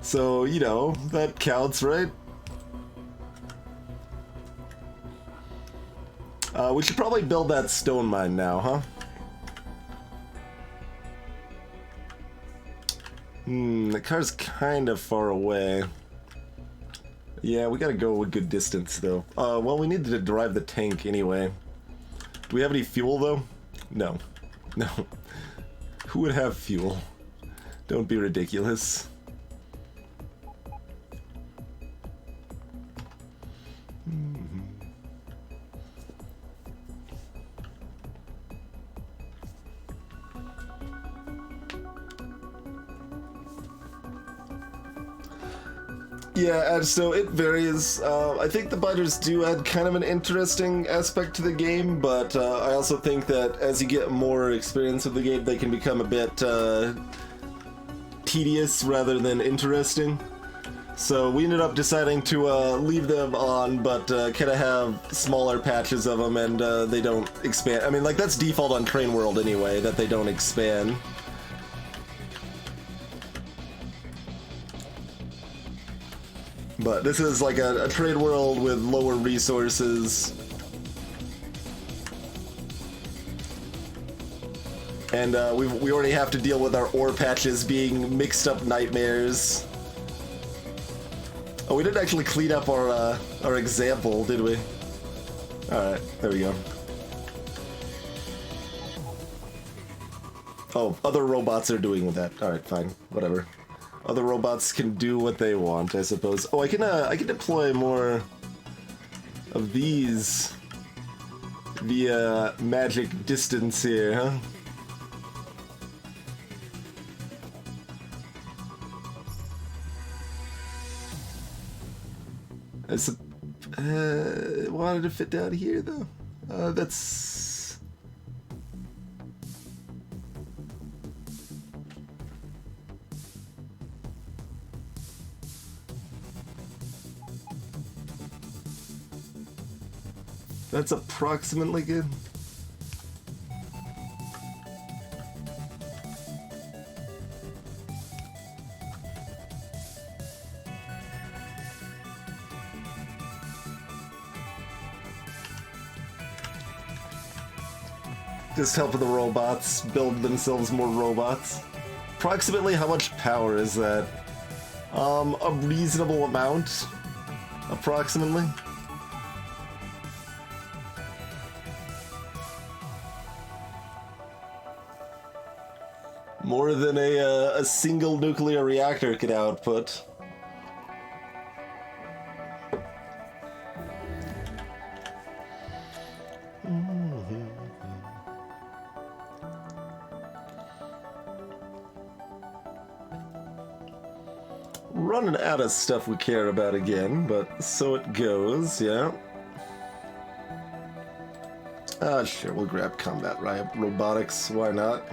So, you know, that counts, right? We should probably build that stone mine now, huh? The car's kind of far away. Yeah, we gotta go a good distance, though. Well, we need to drive the tank anyway. Do we have any fuel, though? No. No. Who would have fuel? Don't be ridiculous. Yeah, and so it varies. I think the biters do add kind of an interesting aspect to the game, but I also think that as you get more experience of the game, they can become a bit tedious rather than interesting. So we ended up deciding to leave them on, but kind of have smaller patches of them, and they don't expand. I mean, like, that's default on Train World anyway, that they don't expand. But this is like a trade world with lower resources. And we already have to deal with our ore patches being mixed up nightmares. Oh, we didn't actually clean up our example, did we? Alright, there we go. Oh, other robots are doing with that. Alright, fine. Whatever. Other robots can do what they want, I suppose. Oh, I can deploy more of these via magic distance here, huh? Wanted to fit down here, though. That's... That's approximately good. Just helping the robots build themselves more robots. Approximately how much power is that? A reasonable amount, approximately. More than a single nuclear reactor could output. Running out of stuff we care about again, but so it goes, yeah. Sure, we'll grab combat robotics, why not?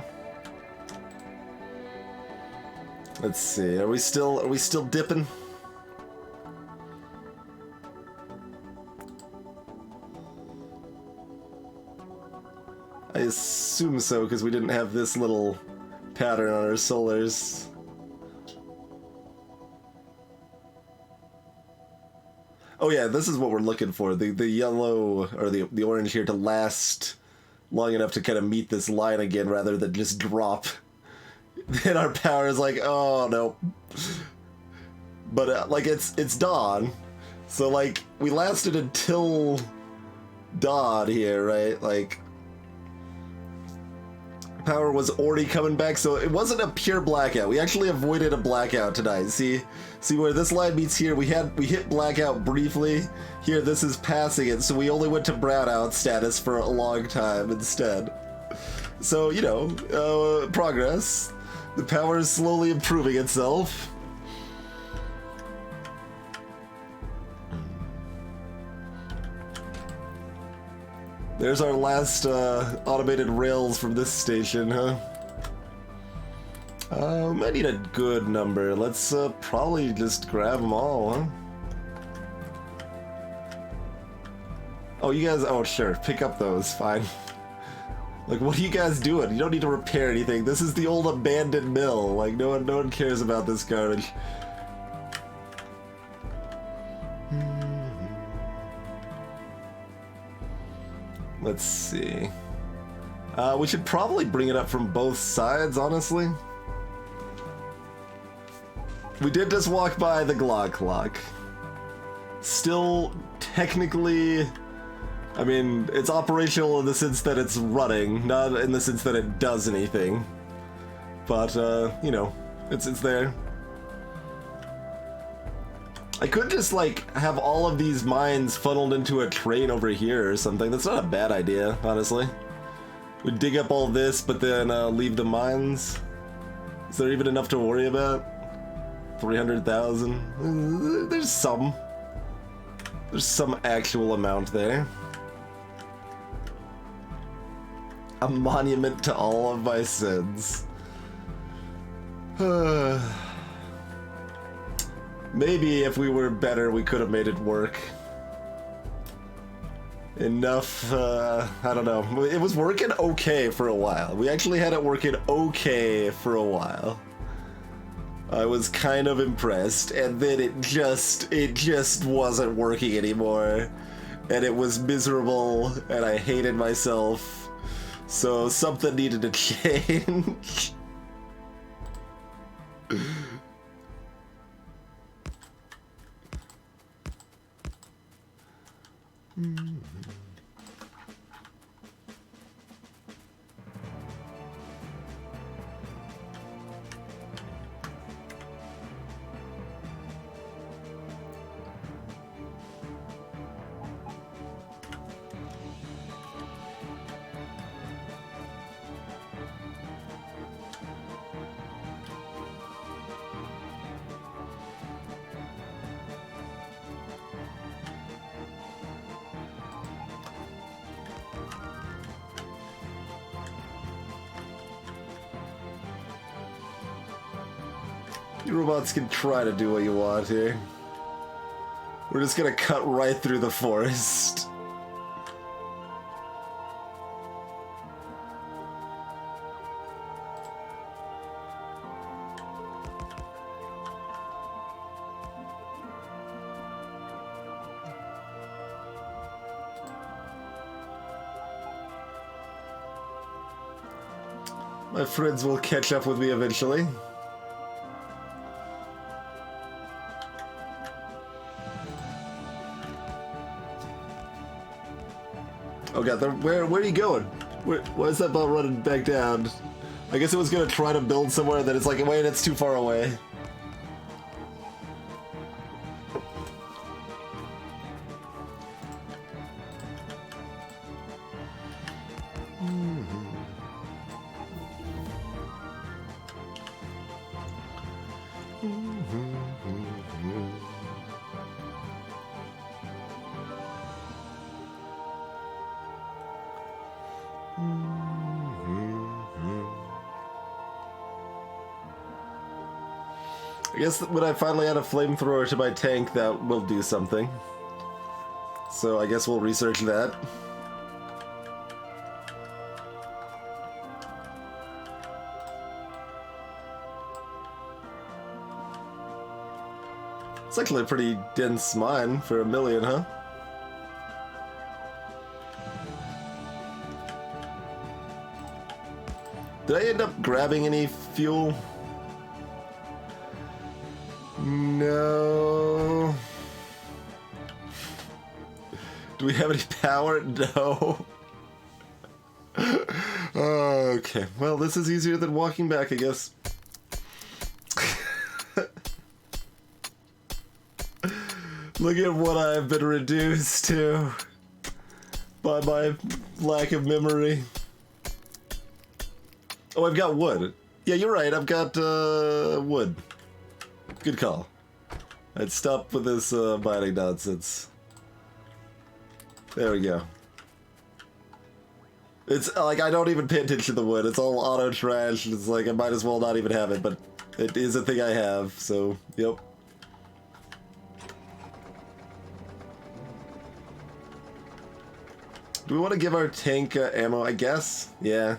Let's see. Are we still dipping? I assume so, because we didn't have this little pattern on our solars. Oh yeah, this is what we're looking for. The yellow, or the orange here to last long enough to kind of meet this line again rather than just drop. Then our power is like, oh no. But like it's dawn. So like we lasted until dawn here, right? Like power was already coming back, so it wasn't a pure blackout. We actually avoided a blackout tonight. See where this line meets here? We hit blackout briefly. Here, this is passing it, so we only went to brownout status for a long time instead. So, you know, progress. The power is slowly improving itself. There's our last automated rails from this station, huh? I need a good number. Let's probably just grab them all, huh? Oh, you guys, oh sure, pick up those, fine. Like, what are you guys doing? You don't need to repair anything. This is the old abandoned mill. Like, no one cares about this garbage. Let's see. We should probably bring it up from both sides, honestly. We did just walk by the Glock clock. Still, technically, I mean, it's operational in the sense that it's running, not in the sense that it does anything. But, you know, it's there. I could just, like, have all of these mines funneled into a train over here or something. That's not a bad idea, honestly. We dig up all this, but then leave the mines. Is there even enough to worry about? 300,000? There's some. There's some actual amount there. A monument to all of my sins. Maybe if we were better, we could have made it work. Enough, I don't know. It was working okay for a while. We actually had it working okay for a while. I was kind of impressed, and then it just wasn't working anymore. And it was miserable, and I hated myself. So something needed to change. You robots can try to do what you want here. We're just gonna cut right through the forest. My friends will catch up with me eventually. Oh god, where are you going? Why is that ball running back down? I guess it was gonna try to build somewhere that it's like, wait, it's too far away. I guess when I finally add a flamethrower to my tank, that will do something. So I guess we'll research that. It's actually a pretty dense mine for 1 million, huh? Did I end up grabbing any fuel? No. Do we have any power? No. Okay, well, this is easier than walking back, I guess. Look at what I've been reduced to by my lack of memory. Oh, I've got wood. Yeah, you're right, I've got wood. Good call. I'd stop with this mining nonsense. There we go. It's like I don't even pay attention to the wood. It's all auto trash. It's like I might as well not even have it, but it is a thing I have, so yep. Do we want to give our tank ammo? I guess? Yeah.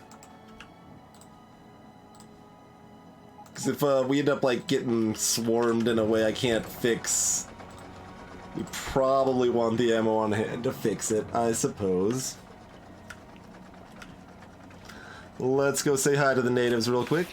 Because if we end up like getting swarmed in a way I can't fix, we probably want the ammo on hand to fix it, I suppose. Let's go say hi to the natives real quick.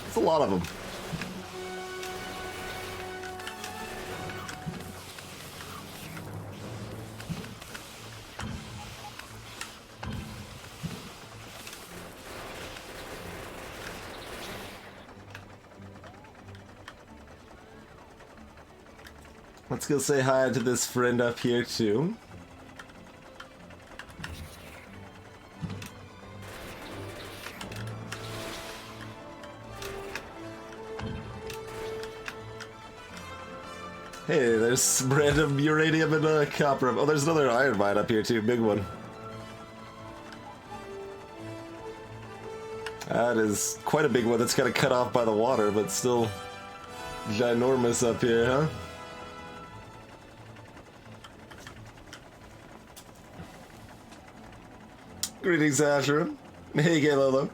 It's a lot of them. Let's go say hi to this friend up here too. Hey, there's random uranium and copper. Oh, there's another iron mine up here too, big one. That is quite a big one that's kind of cut off by the water, but still ginormous up here, huh? Greetings, Asher. Hey, Gaylolo.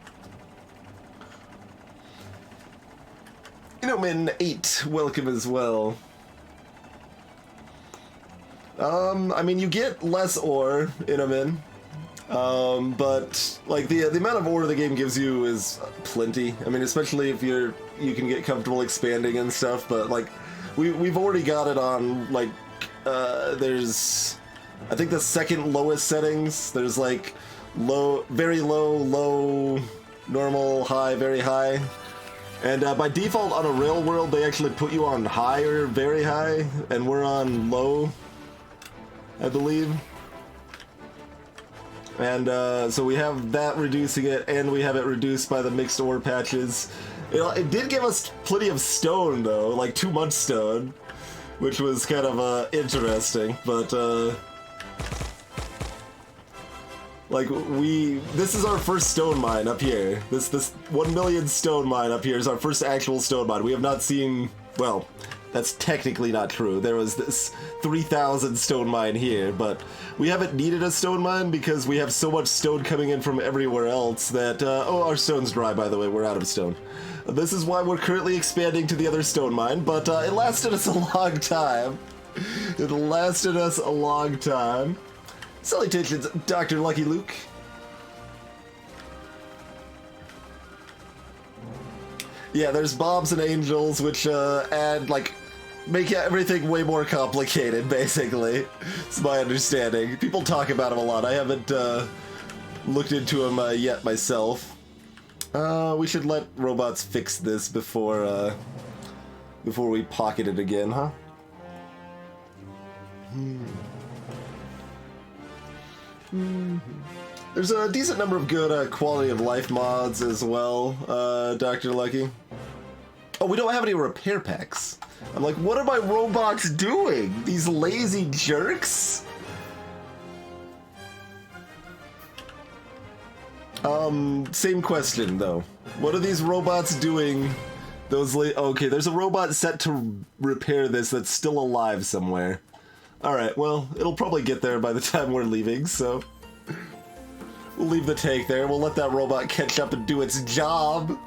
Inomin8, welcome as well. I mean, you get less ore in a min, but like the amount of ore the game gives you is plenty. I mean, especially if you can get comfortable expanding and stuff. But like, we've already got it on like there's I think the second lowest settings. There's like low, very low, low, normal, high, very high. And by default on a rail world, they actually put you on high or very high, and we're on low, I believe. And so we have that reducing it, and we have it reduced by the mixed ore patches. It did give us plenty of stone, though, like too much stone, which was kind of interesting, but like this is our first stone mine up here. This 1 million stone mine up here is our first actual stone mine. We have not seen, well, that's technically not true. There was this 3,000 stone mine here, but we haven't needed a stone mine because we have so much stone coming in from everywhere else that, oh, our stone's dry, by the way, we're out of stone. This is why we're currently expanding to the other stone mine, but it lasted us a long time. It lasted us a long time. Salutations, Dr. Lucky Luke. Yeah, there's Bobs and Angels, which add, like, make everything way more complicated, basically. It's my understanding. People talk about him a lot. I haven't looked into him yet myself. We should let robots fix this before we pocket it again, huh? There's a decent number of good quality of life mods as well, Dr. Lucky. Oh, we don't have any repair packs. I'm like, what are my robots doing? These lazy jerks? Same question, though. What are these robots doing? Okay, there's a robot set to repair this that's still alive somewhere. Alright, well, it'll probably get there by the time we're leaving, so... We'll leave the tank there. We'll let that robot catch up and do its job.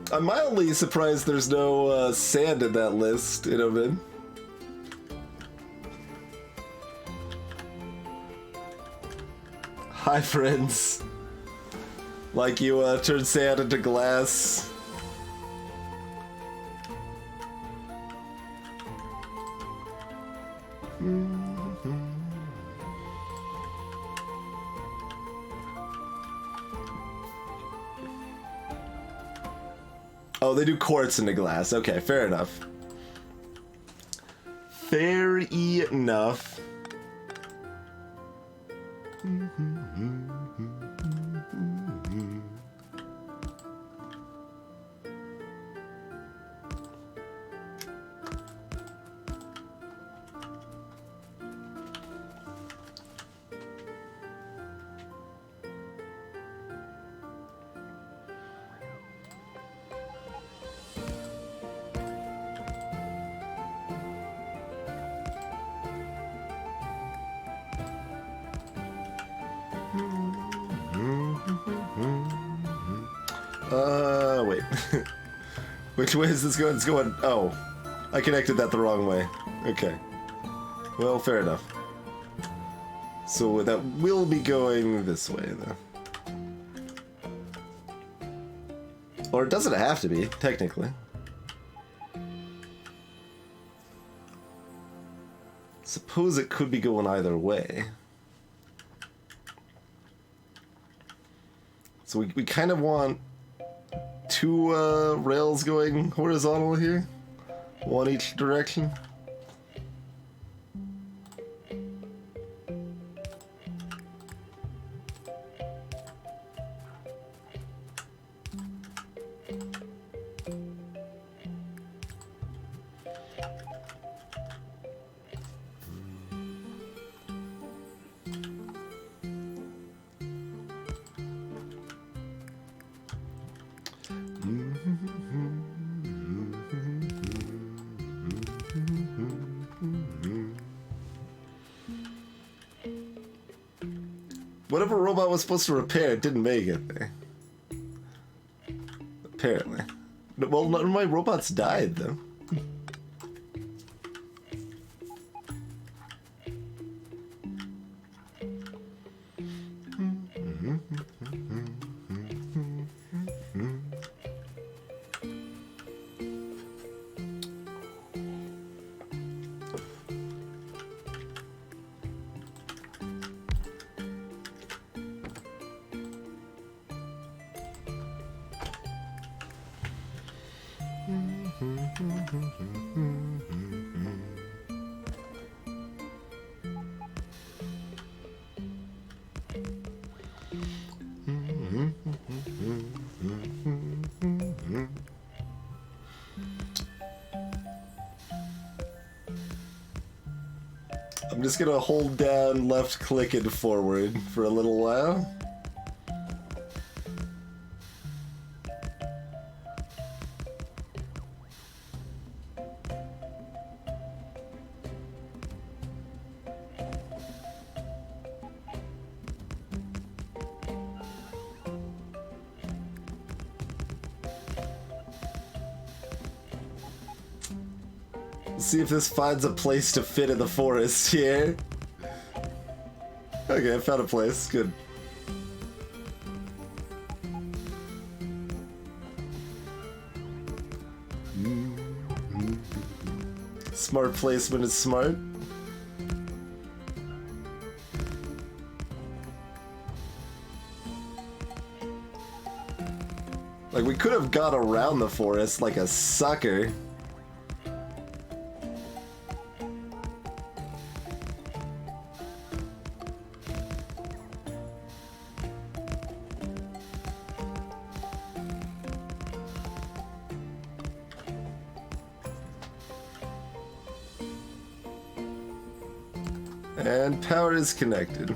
I'm mildly surprised there's no sand in that list, you know, man. Hi, friends. Like you turn sand into glass. Oh, they do quartz into glass. Okay, fair enough. Fair enough. Wait. Which way is this going? It's going... Oh. I connected that the wrong way. Okay. Well, fair enough. So that will be going this way, though. Or it doesn't have to be, technically. Suppose it could be going either way. So we kind of want two rails going horizontal here, one each direction. Whatever robot was supposed to repair it didn't make it there. Apparently. Well, none of my robots died, though. I'm just gonna hold down left click and forward for a little while. See if this finds a place to fit in the forest here. Okay, I found a place. Good. Smart placement is smart. Like, we could have got around the forest like a sucker. And power is connected.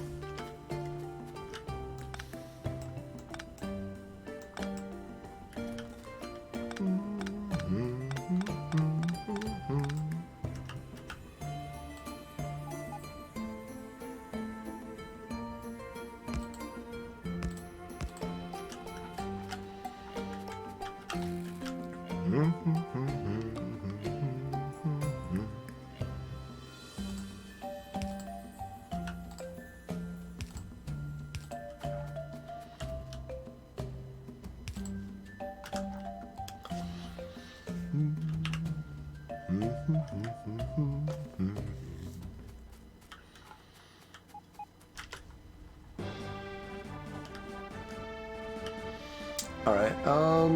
Alright, how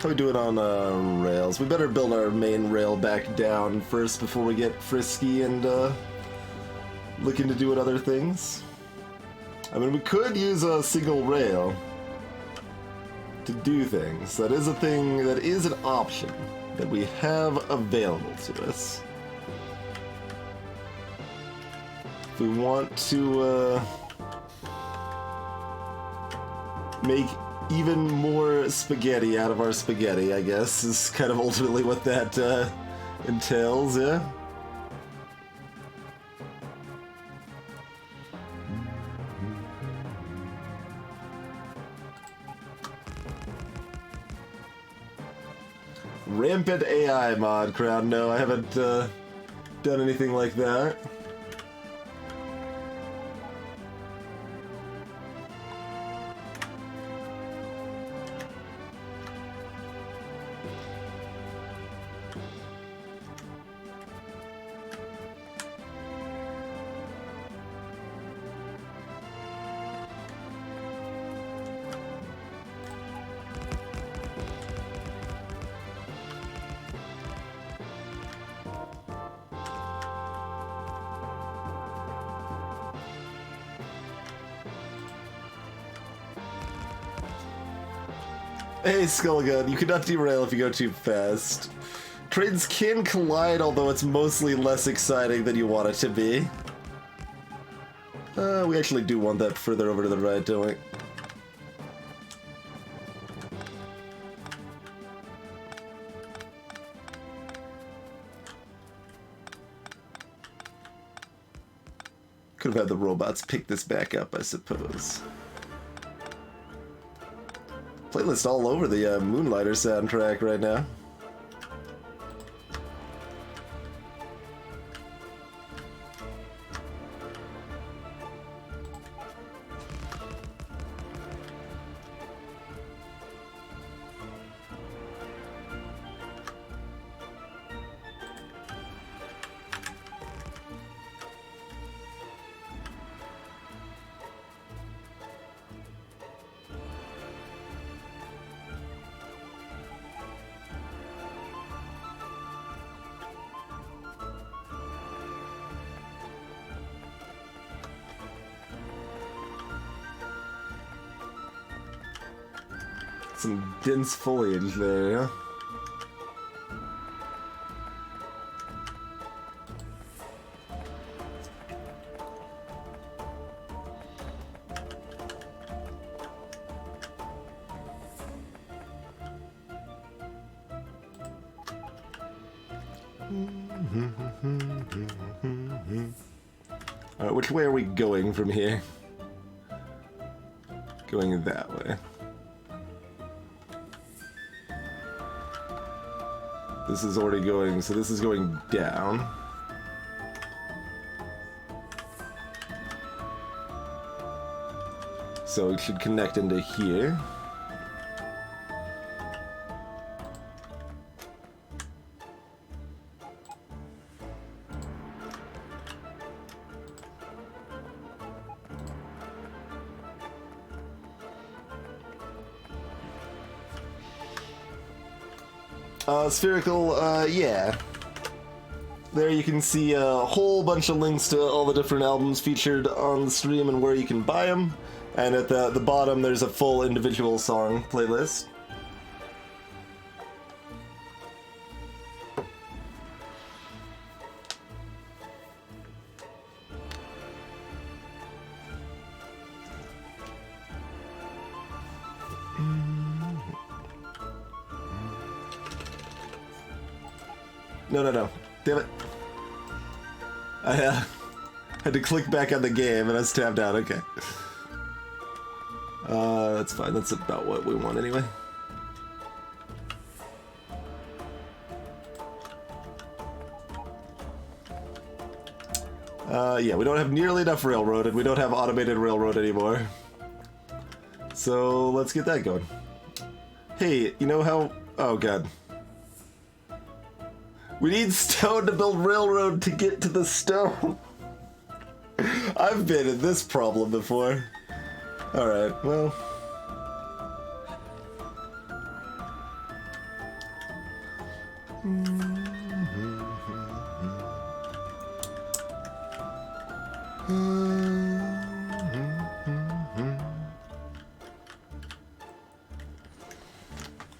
we do it on rails? We better build our main rail back down first before we get frisky and looking to do other things. I mean, we could use a single rail to do things. That is a thing, that is an option that we have available to us. If we want to make even more spaghetti out of our spaghetti, I guess, is kind of ultimately what that entails, yeah? Rampant AI mod crowd. No, I haven't done anything like that. Hey, Skullgun, you cannot derail if you go too fast. Trains can collide, although it's mostly less exciting than you want it to be. We actually do want that further over to the right, don't we? Could have had the robots pick this back up, I suppose. Playlist all over the Moonlighter soundtrack right now. Some dense foliage there, yeah? Alright, which way are we going from here? Going that way. This is already going, so this is going down. So it should connect into here. Spherical, yeah. There you can see a whole bunch of links to all the different albums featured on the stream and where you can buy them. And at the bottom there's a full individual song playlist. No. Damn it. I had to click back on the game and I was tabbed out. Okay. That's fine. That's about what we want anyway. Yeah, we don't have nearly enough railroad and we don't have automated railroad anymore. So let's get that going. Hey, you know how... Oh god. We need stone to build railroad to get to the stone. I've been in this problem before. Alright, well...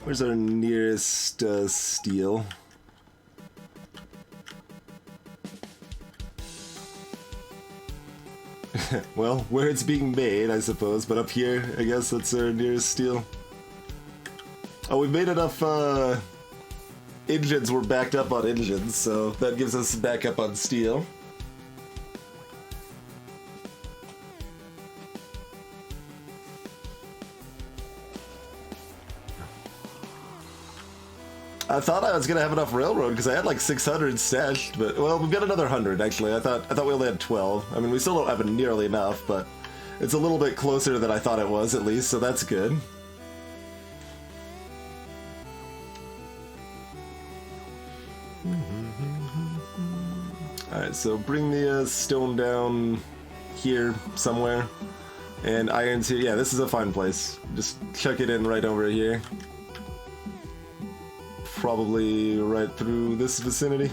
Where's our nearest steel? Well, where it's being made, I suppose, but up here, I guess that's our nearest steel. Oh, we made enough, engines were backed up on engines, so that gives us backup on steel. I thought I was gonna have enough railroad because I had like 600 stashed, but well, we've got another 100 actually. I thought we only had 12. I mean, we still don't have nearly enough, but it's a little bit closer than I thought it was at least, so that's good. All right, so bring the stone down here somewhere, and iron's here. Yeah, this is a fine place. Just chuck it in right over here. Probably right through this vicinity.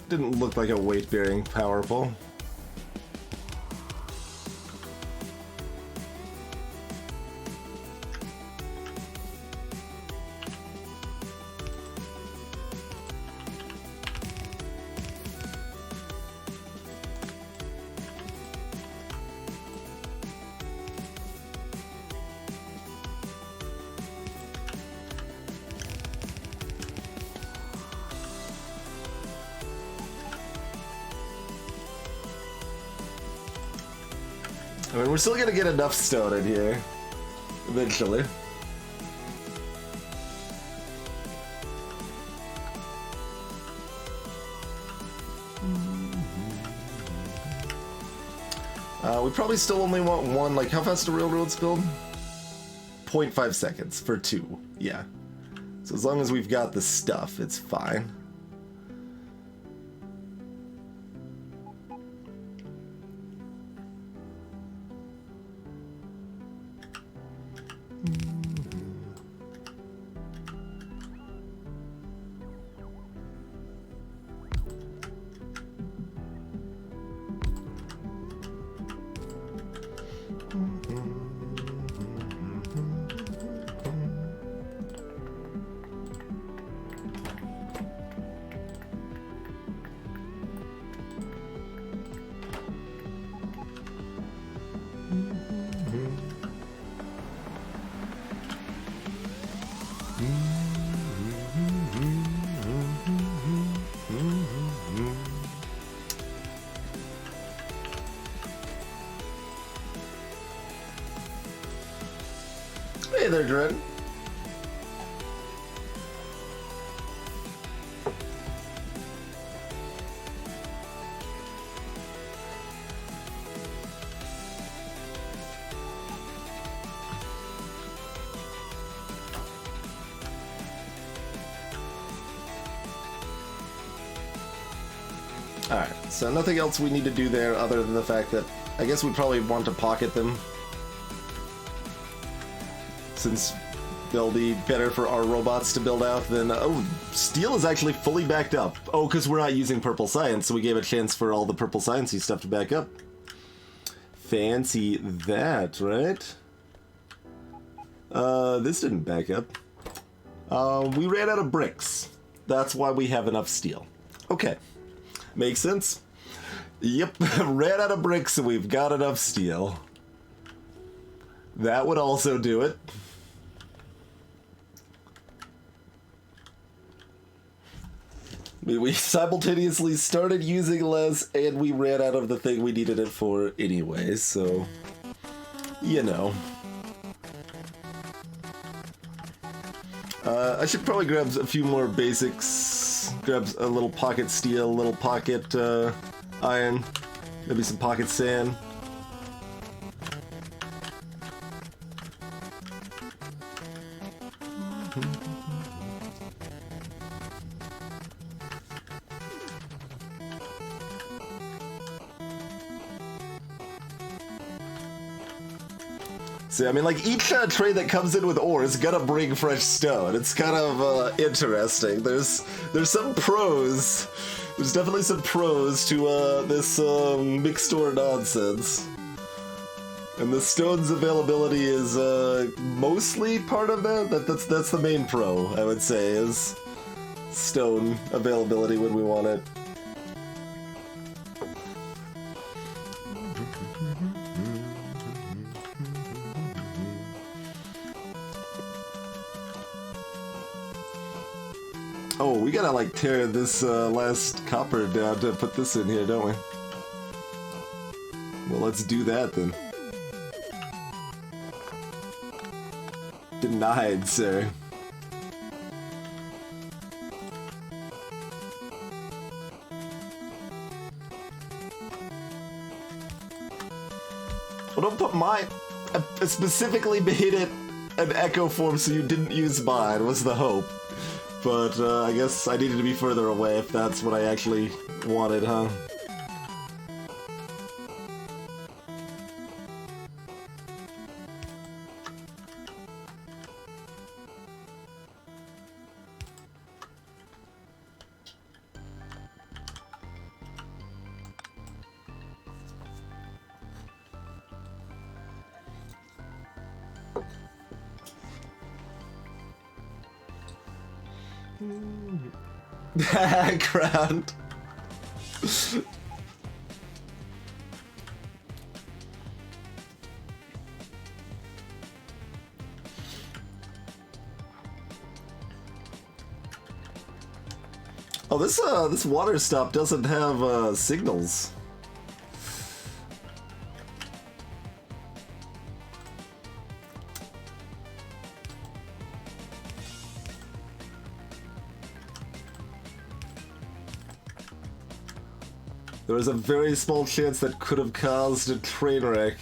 Didn't look like a weight-bearing power pole. I mean, we're still gonna get enough stone in here, eventually. We probably still only want one. Like, how fast do railroads build? 0.5 seconds for 2, yeah. So as long as we've got the stuff, it's fine. Hey there, Dren. Alright, so nothing else we need to do there other than the fact that I guess we probably want to pocket them. Since they'll be better for our robots to build out than... oh, steel is actually fully backed up. Oh, because we're not using purple science, so we gave a chance for all the purple sciencey stuff to back up. Fancy that, right? This didn't back up. We ran out of bricks. That's why we have enough steel. Okay. Makes sense? Yep, ran out of bricks and we've got enough steel. That would also do it. We simultaneously started using less and we ran out of the thing we needed it for anyway, so... you know. I should probably grab a few more basics. Grab a little pocket steel, a little pocket iron, maybe some pocket sand. See, I mean, like, each tray that comes in with ore is gonna bring fresh stone. It's kind of interesting. There's some pros. There's definitely some pros to this mixed ore nonsense. And the stone's availability is mostly part of that. That's the main pro, I would say, is stone availability when we want it. Oh, we gotta like tear this last copper down to put this in here, don't we? Well, let's do that then. Denied, sir. Well, don't put mine. I specifically made it an echo form so you didn't use mine, was the hope. But I guess I needed to be further away if that's what I actually wanted, huh? Background. Oh, this water stop doesn't have signals. There was a very small chance that could have caused a train wreck.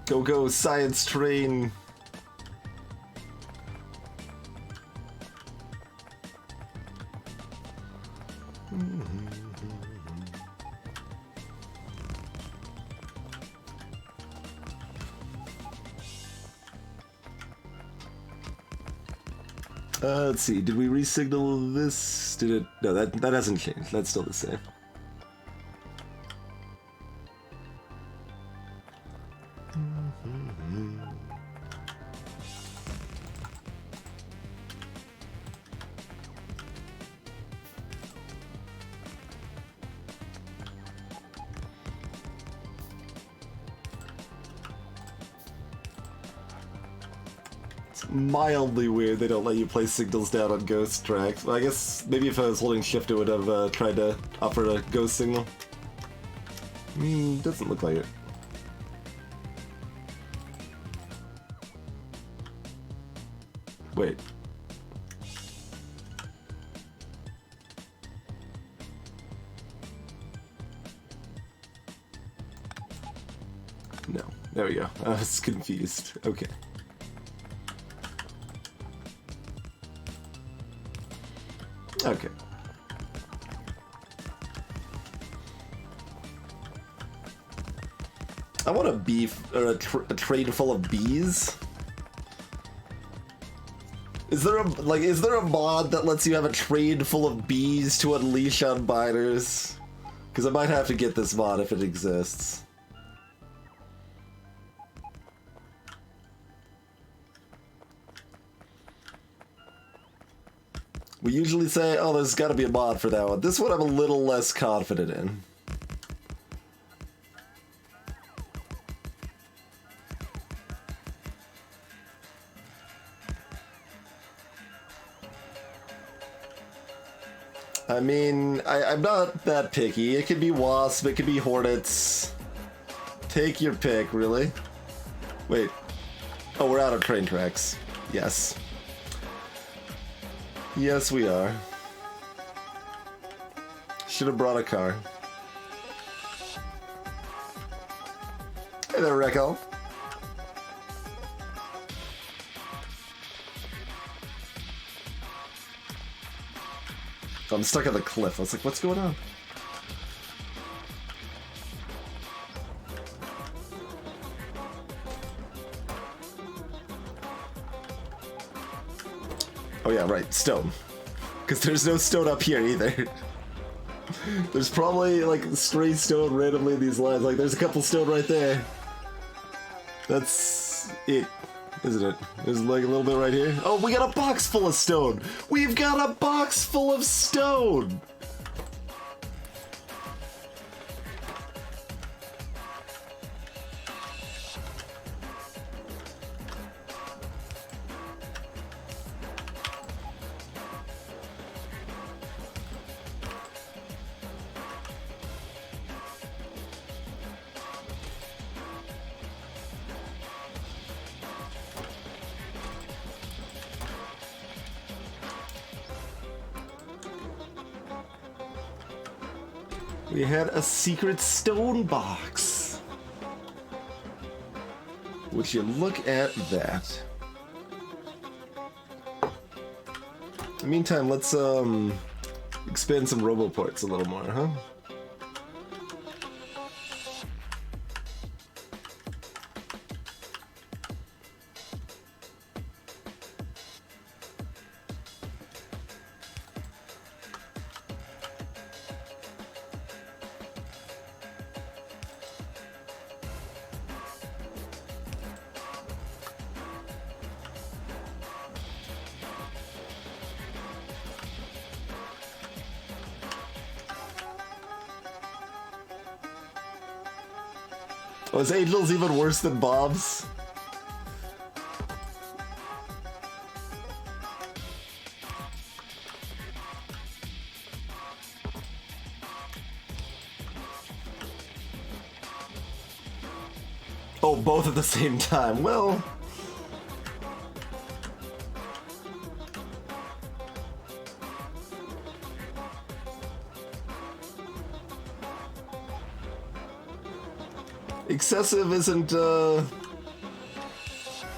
Go, go, science train. Let's see, did we re-signal this? Did it? No, that hasn't changed. That's still the same. Mildly weird they don't let you place signals down on ghost tracks. Well, I guess maybe if I was holding shift it would have tried to offer a ghost signal. Doesn't look like it. Wait. No. There we go. I was confused. Okay. Okay. I want a beef or a trade full of bees. Is there a mod that lets you have a trade full of bees to unleash on biters? Because I might have to get this mod if it exists. We usually say, oh, there's got to be a mod for that one. This one I'm a little less confident in. I mean, I'm not that picky. It could be wasp, it could be hornets. Take your pick, really. Wait. Oh, we're out of train tracks. Yes. Yes, we are. Should have brought a car. Hey there, Rekko. I'm stuck at the cliff. I was like, what's going on? Oh yeah, right, stone. Because there's no stone up here either. There's probably like stray stone randomly in these lines. Like there's a couple stone right there. That's it, isn't it? There's like a little bit right here. Oh, we got a box full of stone. We've got a box full of stone. We had a secret stone box. Would you look at that? In the meantime, let's expand some roboports a little more, huh? Was Angel's even worse than Bob's? Oh, both at the same time. Well... excessive isn't, the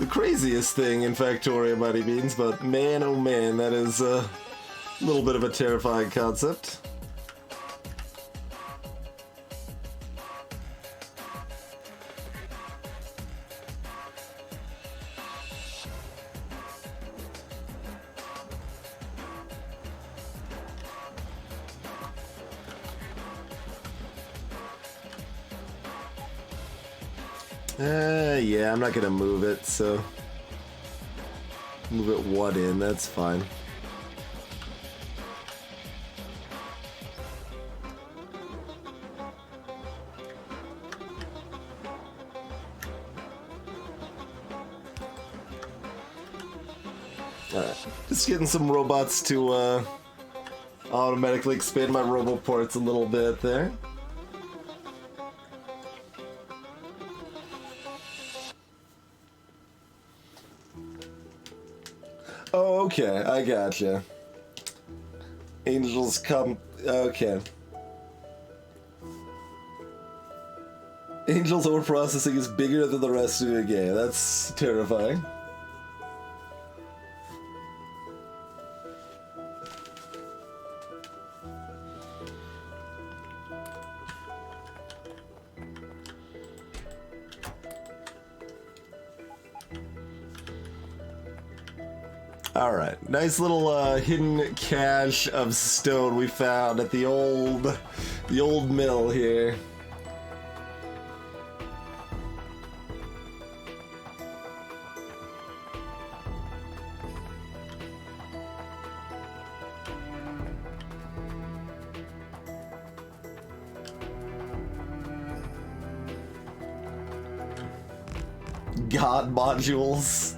craziest thing in Factorio by any means, but man oh man, that is a little bit of a terrifying concept. Yeah, I'm not gonna move it, so... move it one in, that's fine. Alright. Just getting some robots to automatically expand my roboports a little bit there. Oh, okay, I gotcha. Angels come... Okay. Angels overprocessing is bigger than the rest of the game. That's terrifying. Alright, nice little hidden cache of stone we found at the old mill here. God modules.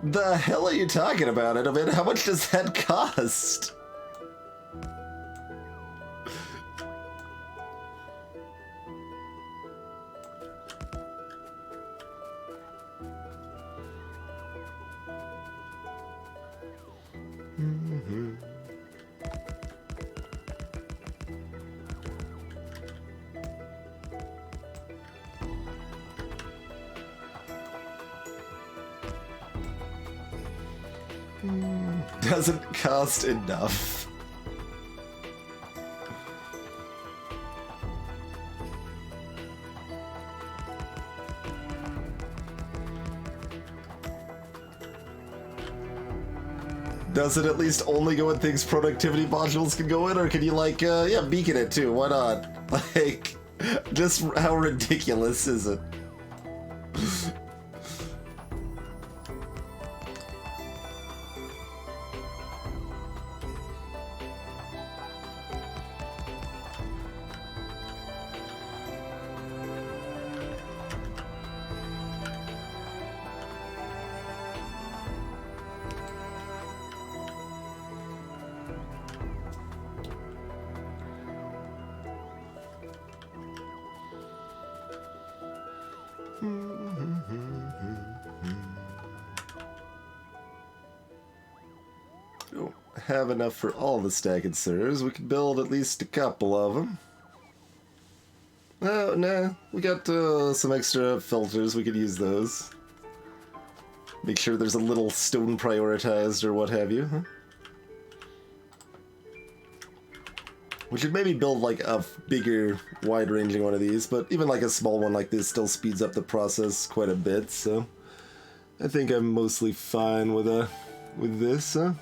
The hell are you talking about it? I mean, how much does that cost? Doesn't cost enough. Does it at least only go in things productivity modules can go in, or can you, like, yeah, beacon it too? Why not? Like, just how ridiculous is it? Don't have enough for all the stack and servers. We could build at least a couple of them. Oh, nah. We got some extra filters. We could use those. Make sure there's a little stone prioritized or what have you, huh? We should maybe build like a bigger, wide-ranging one of these, but even like a small one like this still speeds up the process quite a bit, so I think I'm mostly fine with this, huh?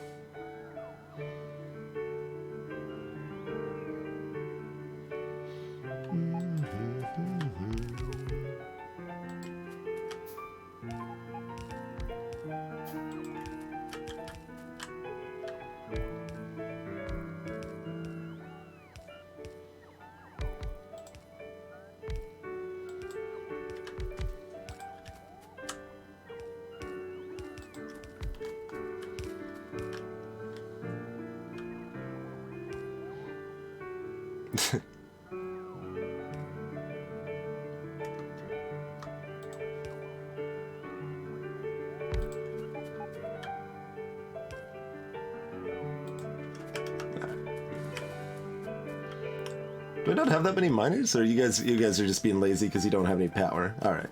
Do I not have that many miners, or you guys are just being lazy because you don't have any power? All right.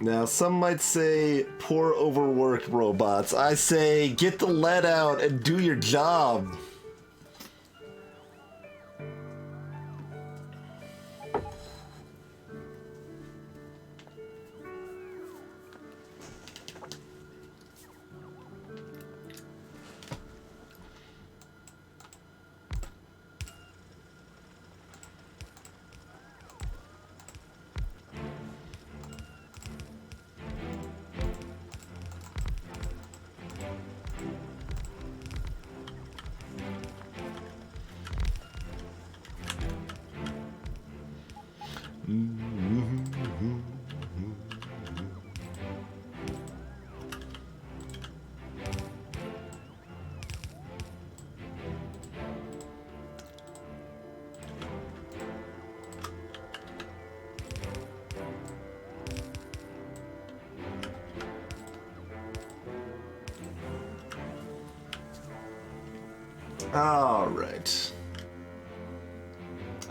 Now, some might say, poor overworked robots. I say, get the lead out and do your job. Alright.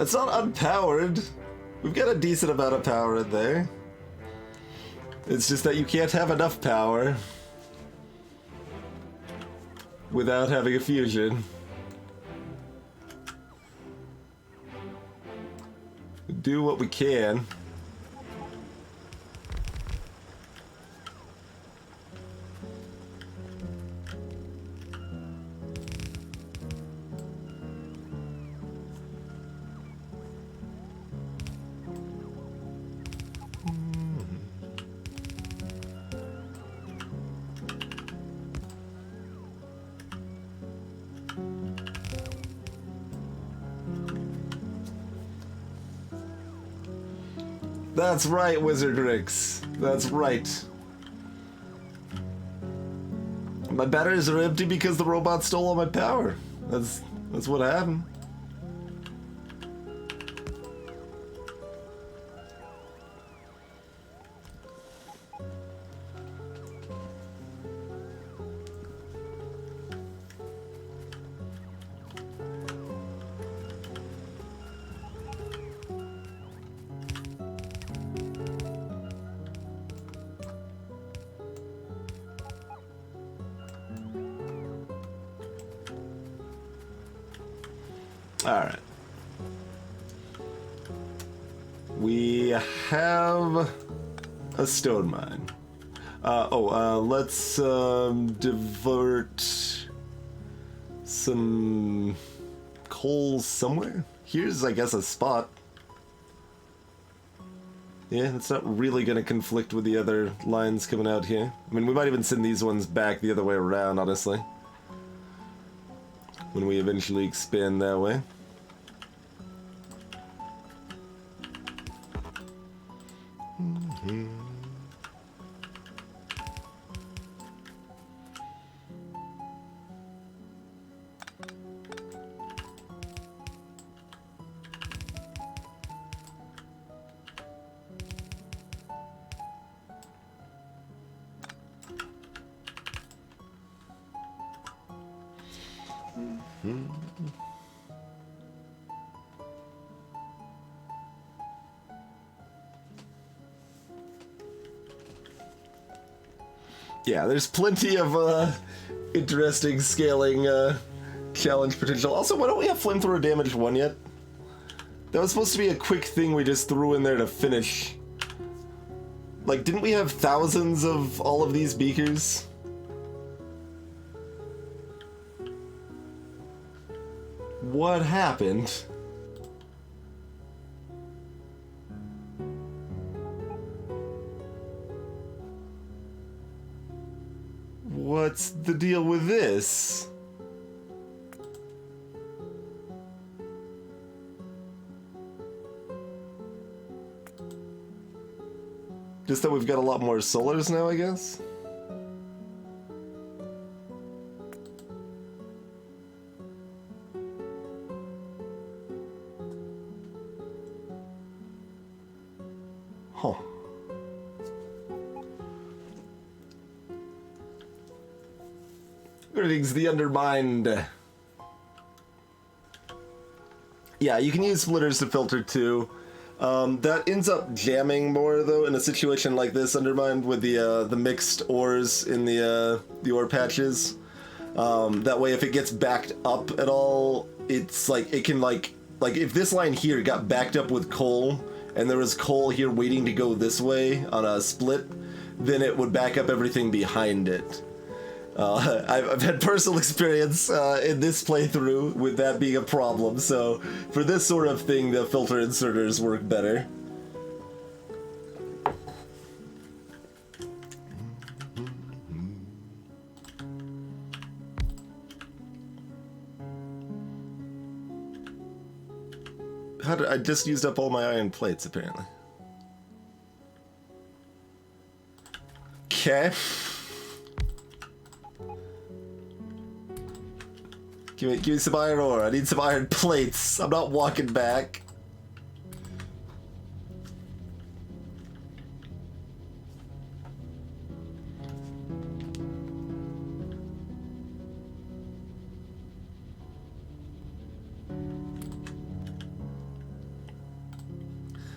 It's not unpowered. We've got a decent amount of power in there. It's just that you can't have enough power without having a fusion. We do what we can. That's right, Wizardrix. That's right. My batteries are empty because the robot stole all my power. That's what happened. Alright. We have a stone mine. Let's divert some coal somewhere. Here's, I guess, a spot. Yeah, it's not really going to conflict with the other lines coming out here. I mean, we might even send these ones back the other way around, honestly, when we eventually expand that way. Yeah, there's plenty of interesting scaling challenge potential. Also, why don't we have flamethrower damage 1 yet? That was supposed to be a quick thing we just threw in there to finish. Like, didn't we have thousands of all of these beakers? What happened? What's the deal with this? Just that we've got a lot more solars now, I guess? Huh. Greetings, the undermined. Yeah, you can use splitters to filter too. That ends up jamming more though in a situation like this, undermined, with the mixed ores in the ore patches. That way, if it gets backed up at all, it's like it can like if this line here got backed up with coal, and there was coal here waiting to go this way on a split, then it would back up everything behind it. I've had personal experience in this playthrough with that being a problem, so for this sort of thing, the filter inserters work better. I just used up all my iron plates, apparently. Okay. Give me some iron ore. I need some iron plates. I'm not walking back.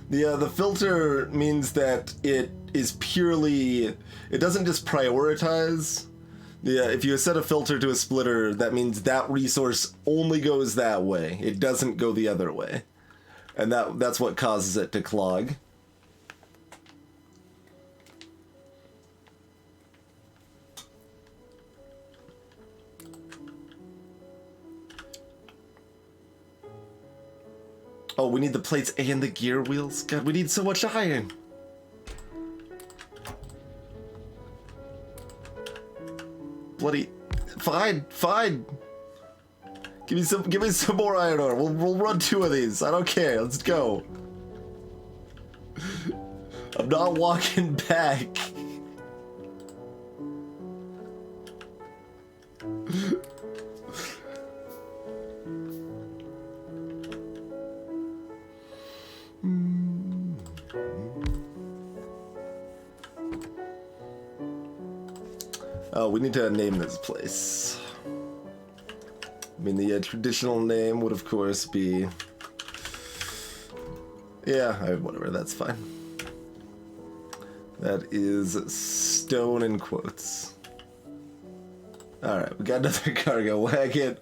The filter means that it is purely, it doesn't just prioritize. If you set a filter to a splitter, that means that resource only goes that way. It doesn't go the other way. And that's what causes it to clog. Oh, we need the plates and the gear wheels? God, we need so much iron! Bloody... Fine, fine! Give me some more iron ore. We'll run 2 of these. I don't care. Let's go. I'm not walking back. Oh, we need to name this place. I mean, the traditional name would, of course, be... Yeah, whatever, that's fine. That is stone in quotes. Alright, we got another cargo wagon.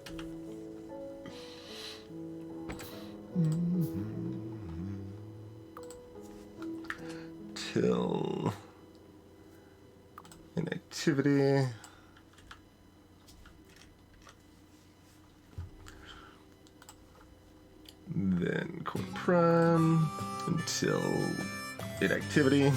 Till... Inactivity. Then core prime until inactivity.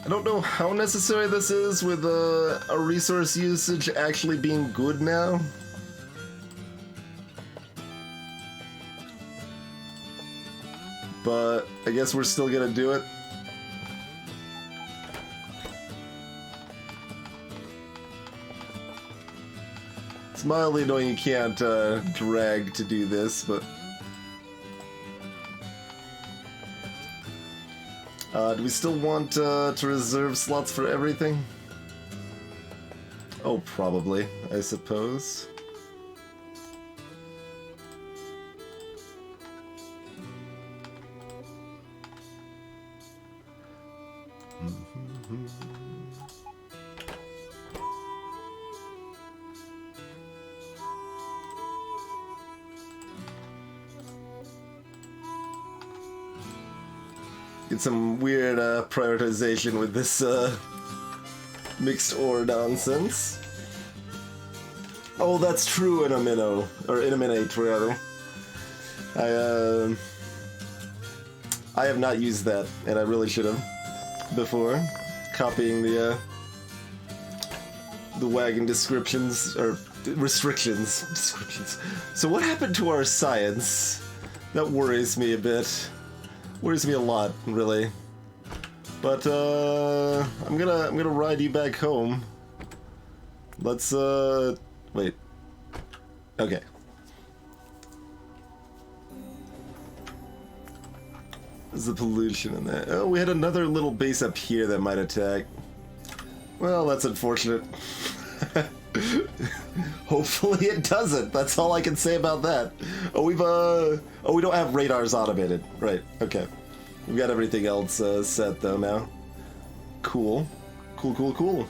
I don't know how necessary this is with a resource usage actually being good now. But I guess we're still gonna do it. It's mildly annoying you can't drag to do this, but... do we still want to reserve slots for everything? Oh, probably, I suppose. Get some weird prioritization with this mixed ore nonsense. Oh, that's true in a minnow, or in a minute rather. I have not used that, and I really should have before. Copying the wagon descriptions or restrictions. Descriptions. So what happened to our science? That worries me a bit. Worries me a lot, really. But I'm gonna ride you back home. Let's wait. Okay. There's the pollution in that. Oh, we had another little base up here that might attack. Well, that's unfortunate. Hopefully it doesn't. That's all I can say about that. Oh, we don't have radars automated. Right, okay. We've got everything else set, though, now. Cool. Cool, cool, cool.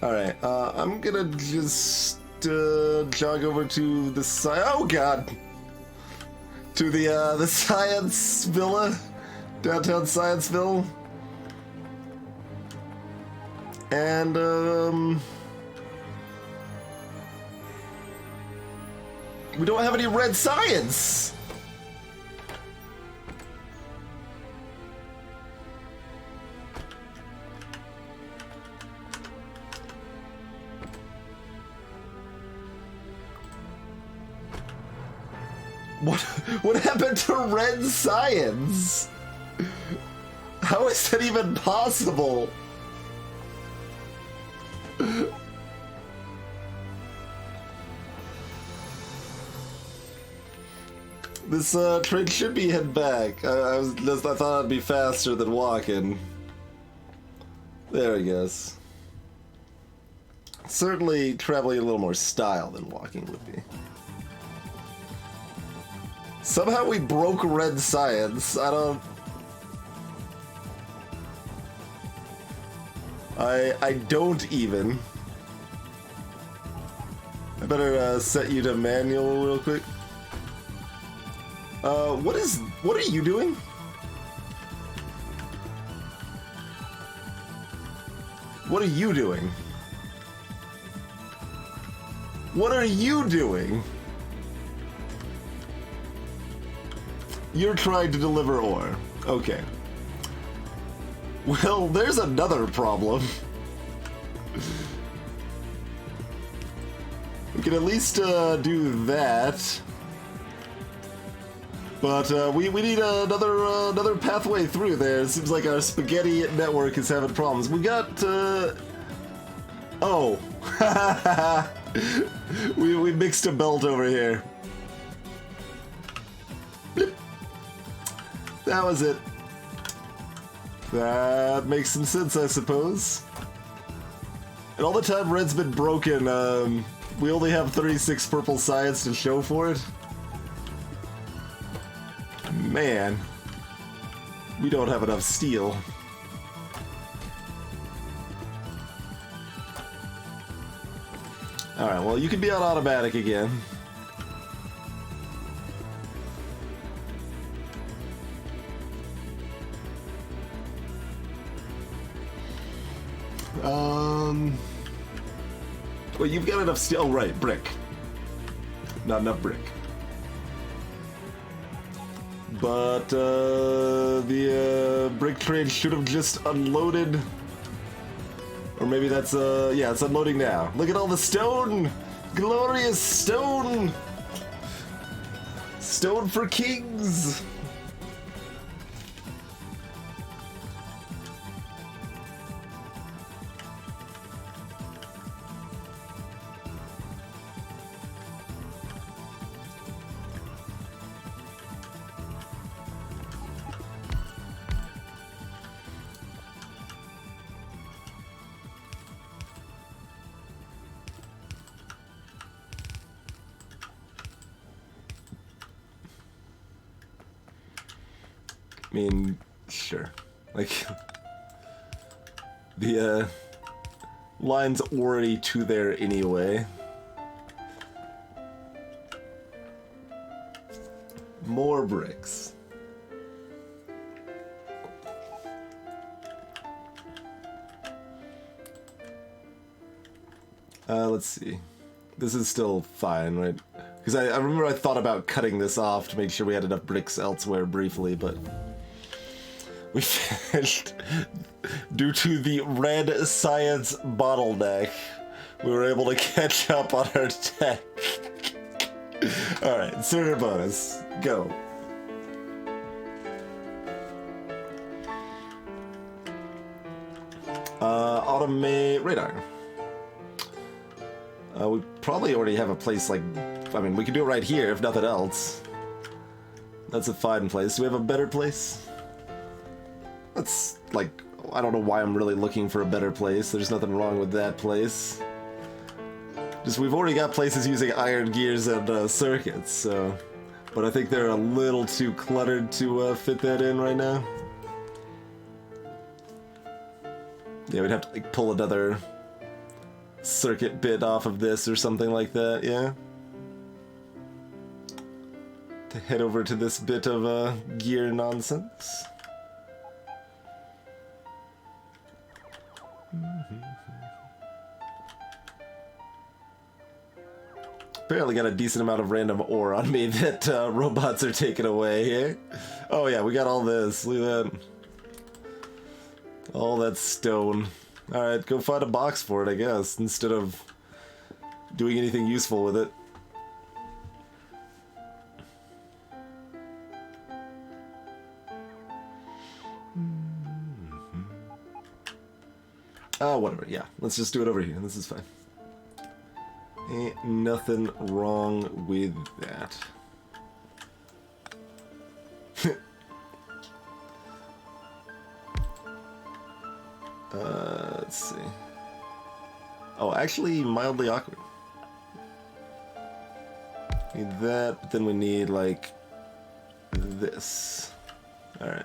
Alright, I'm gonna just jog over to the side. Oh, God! To the Science Villa. Downtown Scienceville. And, we don't have any red science! What happened to red science? How is that even possible? This train should be head back. I thought it'd be faster than walking. There he goes. Certainly traveling a little more style than walking would be. Somehow we broke red science. I don't even. I better set you to manual real quick. What are you doing? What are you doing? What are you doing? You're trying to deliver ore. Okay. Well, there's another problem. We can at least do that. But we need another pathway through there. It seems like our spaghetti network is having problems. We got oh. we mixed a belt over here. Blip. That was it. That makes some sense, I suppose. And all the time red's been broken, we only have 36 purple science to show for it. Man, we don't have enough steel. Alright, well, you can be on automatic again. Well, you've got enough steel. Oh, right, brick. Not enough brick. But the brick train should have just unloaded. Or maybe that's yeah, it's unloading now. Look at all the stone! Glorious stone! Stone for kings! I mean, sure. Like, the line's already to there anyway. More bricks. Let's see. This is still fine, right? Because I remember I thought about cutting this off to make sure we had enough bricks elsewhere briefly, but we finished. Due to the red science bottleneck, we were able to catch up on our tech. Alright, inserter bonus. Go. automate radar. We probably already have a place like... I mean, we can do it right here, if nothing else. That's a fine place. Do we have a better place? That's, like... I don't know why I'm really looking for a better place. There's nothing wrong with that place. Just, we've already got places using iron gears and circuits, so... But I think they're a little too cluttered to fit that in right now. Yeah, we'd have to, like, pull another circuit bit off of this or something like that, yeah? To head over to this bit of gear nonsense. Apparently got a decent amount of random ore on me that robots are taking away here. Oh yeah, we got all this. Look at that. All that stone. Alright, go find a box for it, I guess, instead of doing anything useful with it. Whatever, yeah. Let's just do it over here. This is fine. Ain't nothing wrong with that. Let's see. Oh, actually, mildly awkward. Need that, but then we need, like, this. Alright.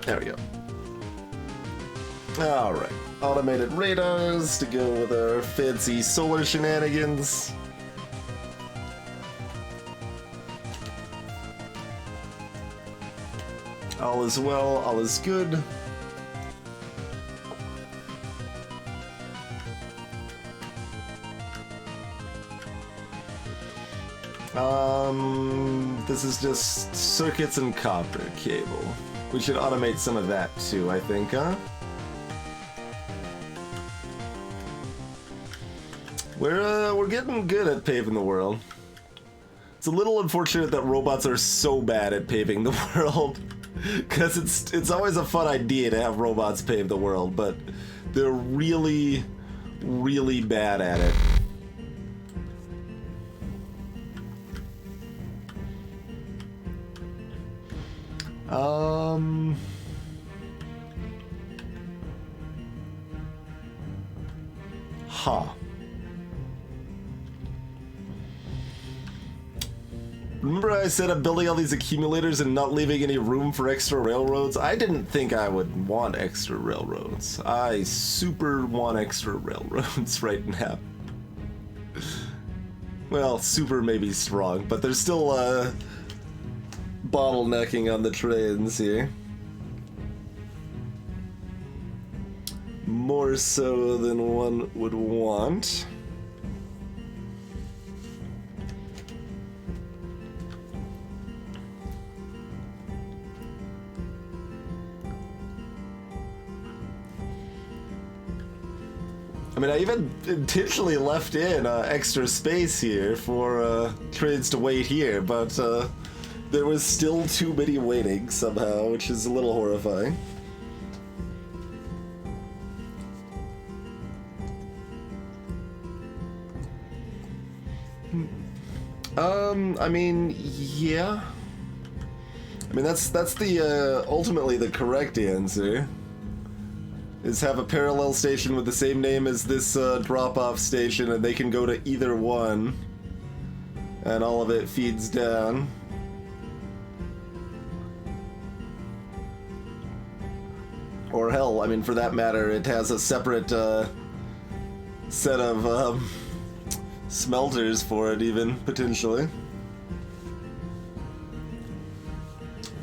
There we go. Alright. Automated radars to go with our fancy solar shenanigans. All is well, all is good. This is just circuits and copper cable. We should automate some of that too, I think, huh? We're getting good at paving the world. It's a little unfortunate that robots are so bad at paving the world, because it's always a fun idea to have robots pave the world, but they're really, really bad at it. Huh. Remember I said I'm building all these accumulators and not leaving any room for extra railroads? I didn't think I would want extra railroads. I super want extra railroads right now. Well, super may be strong, but there's still bottlenecking on the trains here. More so than one would want. I mean, I even intentionally left in extra space here for trains to wait here, but there was still too many waiting somehow, which is a little horrifying. I mean, yeah. I mean, that's the ultimately the correct answer. Is have a parallel station with the same name as this drop-off station, and they can go to either one, and all of it feeds down. Or hell, I mean, for that matter, it has a separate set of smelters for it, even, potentially.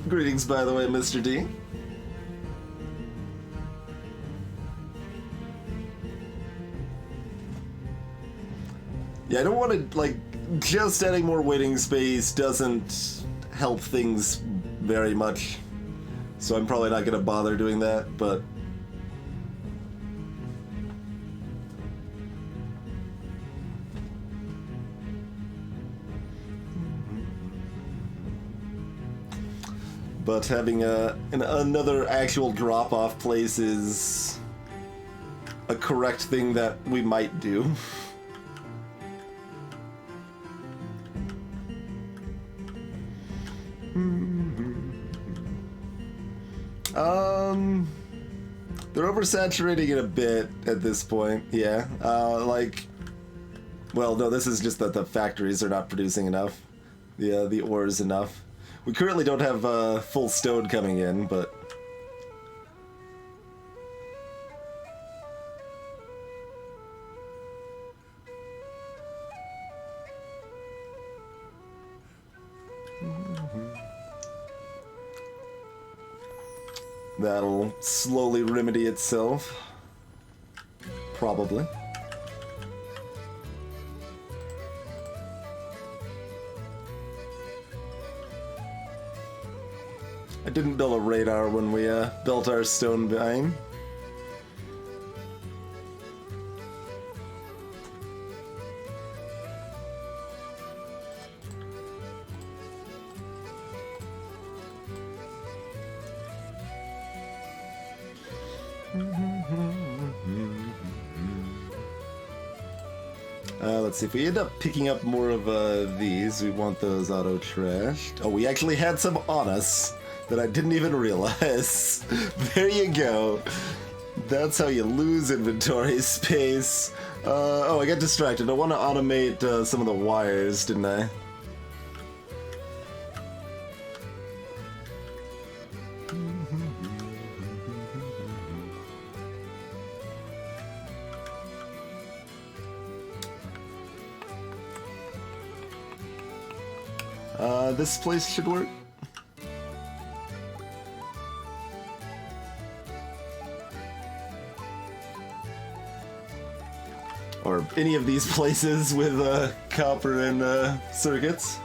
Greetings, by the way, Mr. D. Yeah, I don't want to, like, just adding more waiting space doesn't help things very much. So I'm probably not going to bother doing that, but... But having another actual drop-off place is a correct thing that we might do. They're oversaturating it a bit at this point, yeah. Like, well, no, this is just that the factories are not producing enough. The ore is enough. We currently don't have full stone coming in, but... That'll slowly remedy itself. Probably. I didn't build a radar when we built our stone mine. Let's see, if we end up picking up more of these, we want those auto-trashed. Oh, we actually had some on us that I didn't even realize. There you go. That's how you lose inventory space. Oh, I got distracted. I want to automate some of the wires, didn't I? This place should work. Or any of these places with copper and circuits.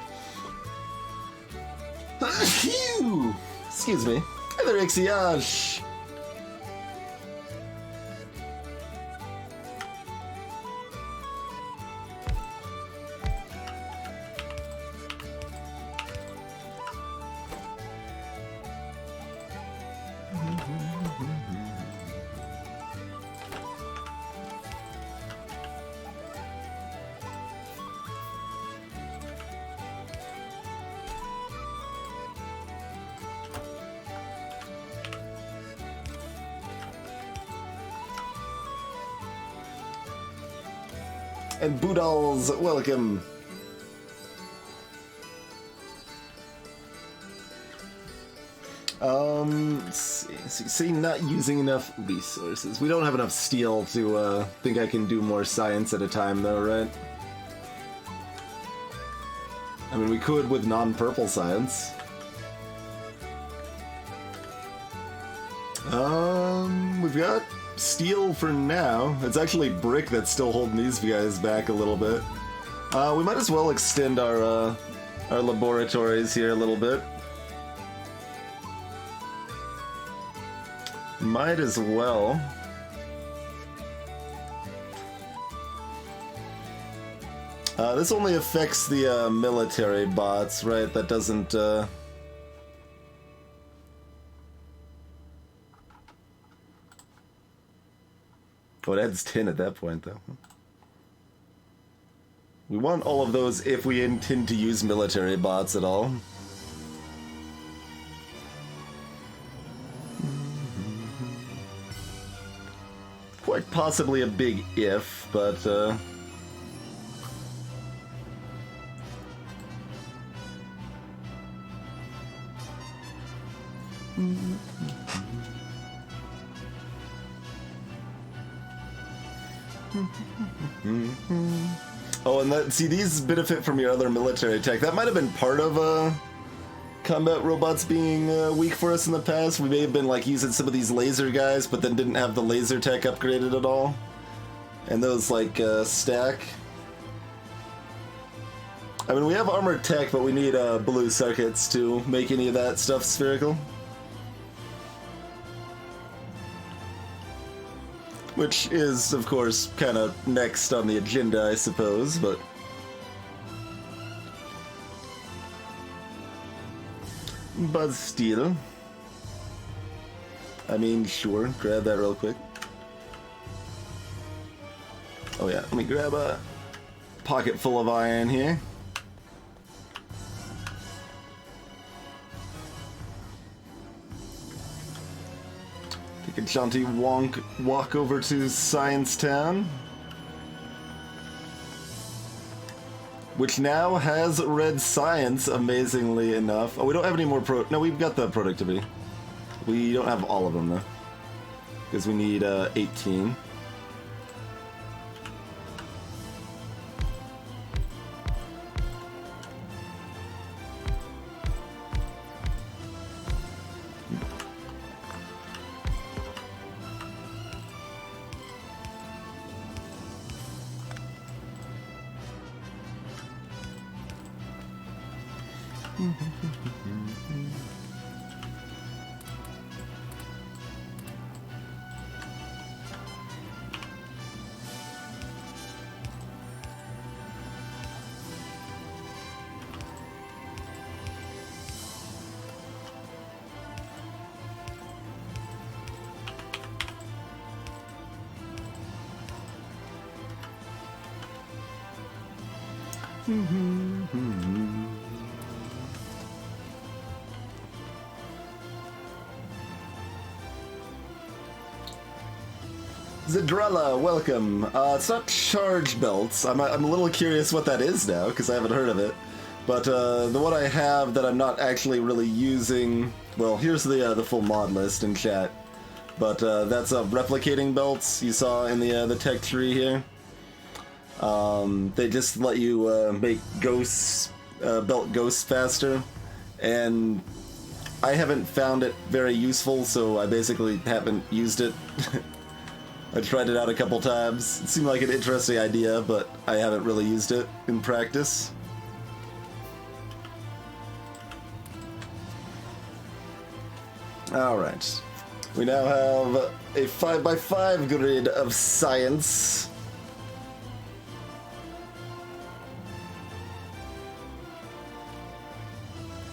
Phew! Excuse me. Hi there, Ixiage. And Boodles, welcome. Let's see, not using enough resources. We don't have enough steel to think I can do more science at a time, though, right? I mean, we could with non-purple science. We've got steel for now. It's actually brick that's still holding these guys back a little bit. We might as well extend our laboratories here a little bit. Might as well. This only affects the military bots, right? That doesn't... Oh, it adds 10 at that point, though. We want all of those if we intend to use military bots at all. Quite possibly a big if, but... Oh, and that, see, these benefit from your other military tech. That might have been part of combat robots being weak for us in the past. We may have been like using some of these laser guys, but then didn't have the laser tech upgraded at all. And those like stack. I mean, we have armored tech, but we need blue circuits to make any of that stuff spherical. Which is, of course, kind of next on the agenda, I suppose, but... But still... I mean, sure, grab that real quick. Oh yeah, let me grab a pocket full of iron here. Take a jaunty walk over to Science Town, which now has red science, amazingly enough. Oh, we don't have any more no, we've got the productivity. We don't have all of them, though, because we need 18. Zadrella, welcome. It's not charge belts. I'm a little curious what that is now, because I haven't heard of it. But the one I have that I'm not actually really using... Well, here's the full mod list in chat. But that's replicating belts you saw in the tech tree here. They just let you make ghosts, belt ghosts faster. And I haven't found it very useful, so I basically haven't used it. I tried it out a couple times. It seemed like an interesting idea, but I haven't really used it in practice. Alright. We now have a 5x5 grid of science.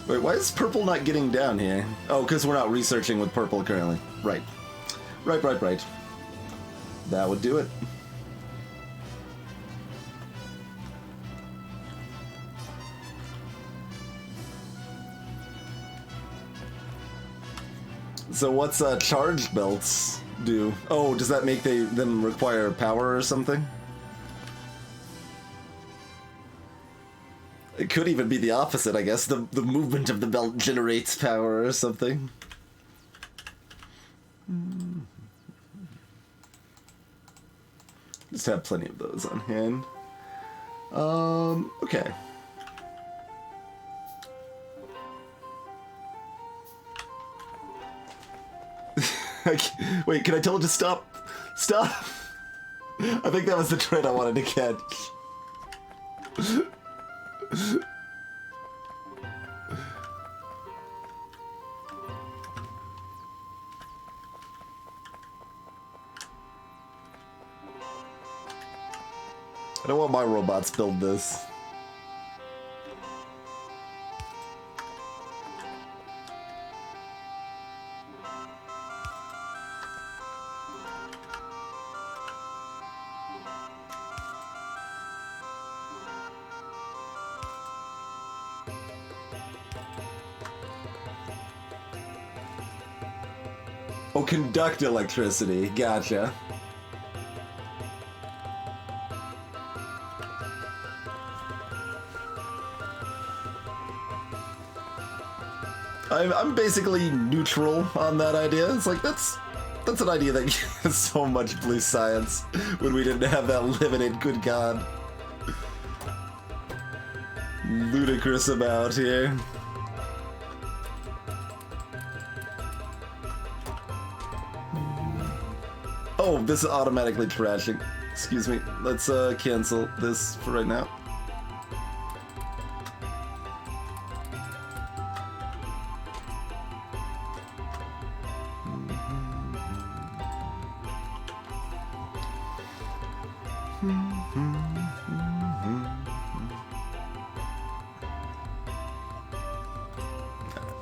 Wait, why is purple not getting down here? Oh, because we're not researching with purple currently. Right. Right. That would do it. So what's charged belts do? Oh, does that make them require power or something? It could even be the opposite, I guess. The movement of the belt generates power or something. Just have plenty of those on hand. Okay. Wait, can I tell it to stop? Stop! I think that was the trend I wanted to catch. I don't want my robots build this. Oh, conduct electricity. Gotcha. I'm basically neutral on that idea. It's like, that's an idea that gets so much blue science when we didn't have that limited, good god. Ludicrous amount here. Oh, this is automatically trashing. Excuse me. Let's cancel this for right now.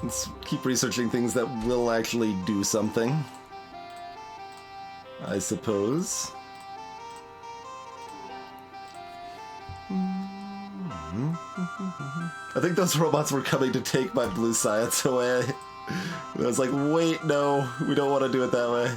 Let's keep researching things that will actually do something, I suppose. I think those robots were coming to take my blue science away. I was like, wait, no, we don't want to do it that way.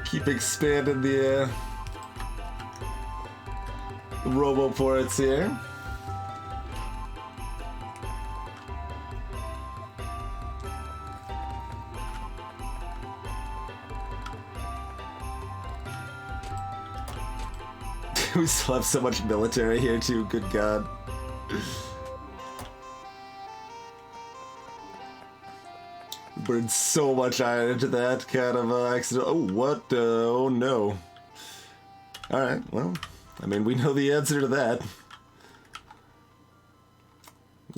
Keep expanding the roboports here. We still have so much military here too, good god. Burned so much iron into that kind of accident. Oh, what? Oh, no. Alright, well, I mean, we know the answer to that.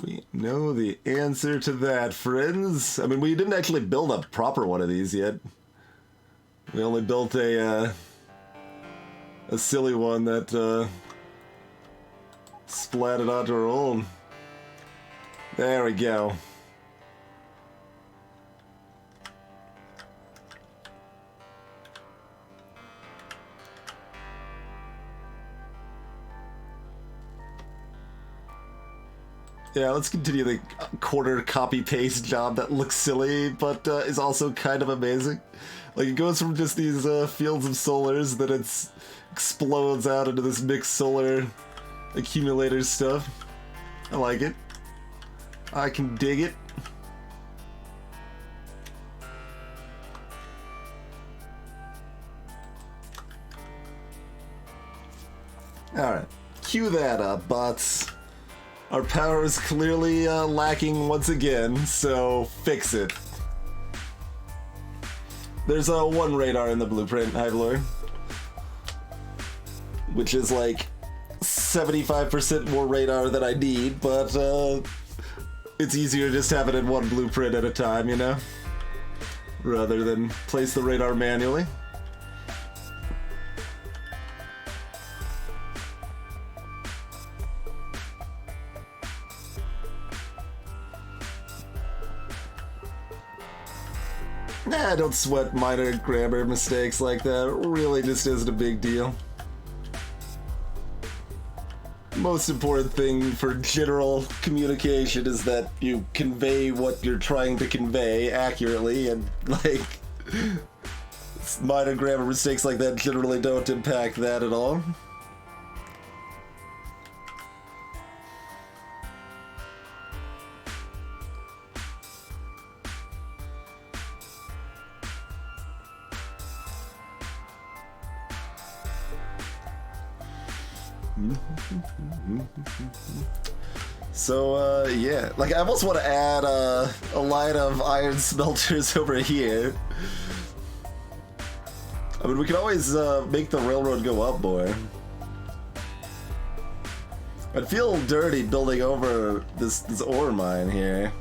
We know the answer to that, friends. I mean, we didn't actually build a proper one of these yet. We only built a silly one that splatted onto our own. There we go. Yeah, let's continue the quarter copy-paste job that looks silly, but is also kind of amazing. Like, it goes from just these fields of solars that it explodes out into this mixed solar accumulator stuff. I like it. I can dig it. Alright, cue that up, bots. Our power is clearly lacking once again, so fix it. There's one radar in the blueprint, Hive Lord, which is like 75% more radar than I need, but it's easier to just have it in one blueprint at a time, you know? Rather than place the radar manually. Nah, don't sweat minor grammar mistakes like that. It really just isn't a big deal. Most important thing for general communication is that you convey what you're trying to convey accurately, and like minor grammar mistakes like that generally don't impact that at all. So, yeah. Like, I almost want to add a line of iron smelters over here. I mean, we could always make the railroad go up more. I'd feel dirty building over this ore mine here,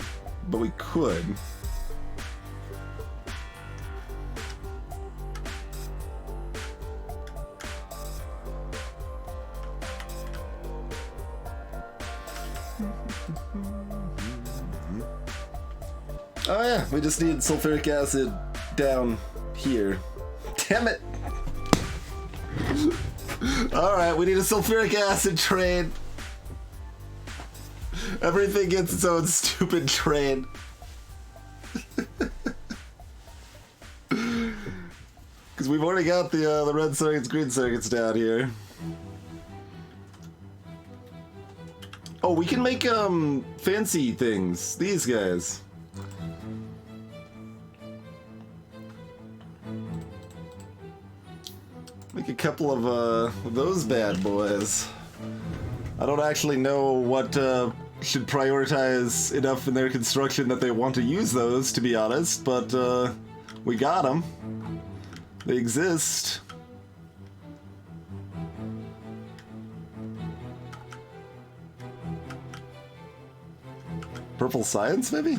but we could. Oh yeah, we just need sulfuric acid down here. Damn it! Alright, we need a sulfuric acid train. Everything gets its own stupid train. Because we've already got the red circuits, green circuits down here. Oh, we can make, fancy things. These guys. Make a couple of those bad boys. I don't actually know what should prioritize enough in their construction that they want to use those, to be honest, but we got them. They exist. Purple science, maybe?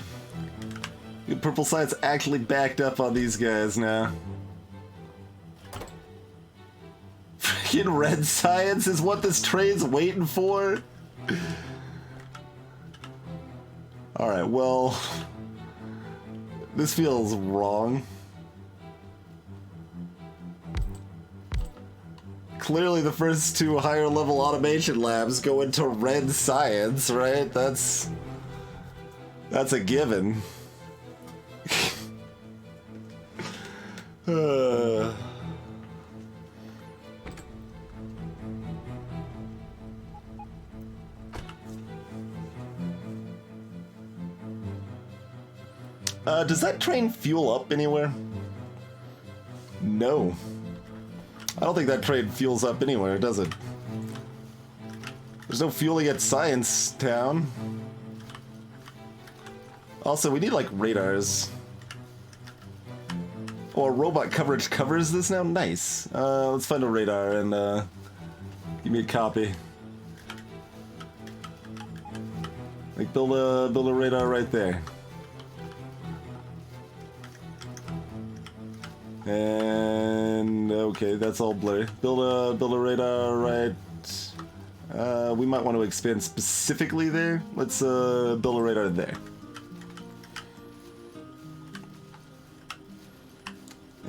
Purple science actually backed up on these guys now. Freaking red science is what this train's waiting for? Alright, well... this feels wrong. Clearly the first two higher level automation labs go into red science, right? That's a given. Does that train fuel up anywhere? No. I don't think that train fuels up anywhere, does it? There's no fueling at Science Town. Also, we need, like, radars. Or robot coverage covers this now? Nice. Let's find a radar and, give me a copy. Like, build a radar right there. And okay, that's all blurry. Build a radar right. We might want to expand specifically there. Let's build a radar there.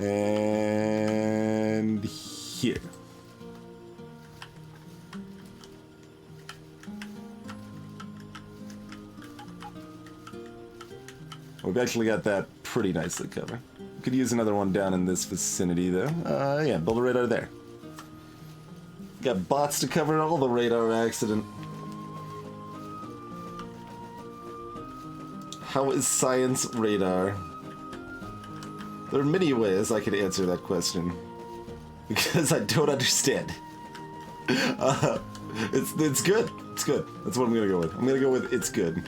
And here. We've actually got that pretty nicely covered. Could use another one down in this vicinity, though. Yeah, build a radar there. Got bots to cover all the radar accident. How is science radar? There are many ways I could answer that question. Because I don't understand. It's good. It's good. That's what I'm gonna go with. I'm gonna go with it's good.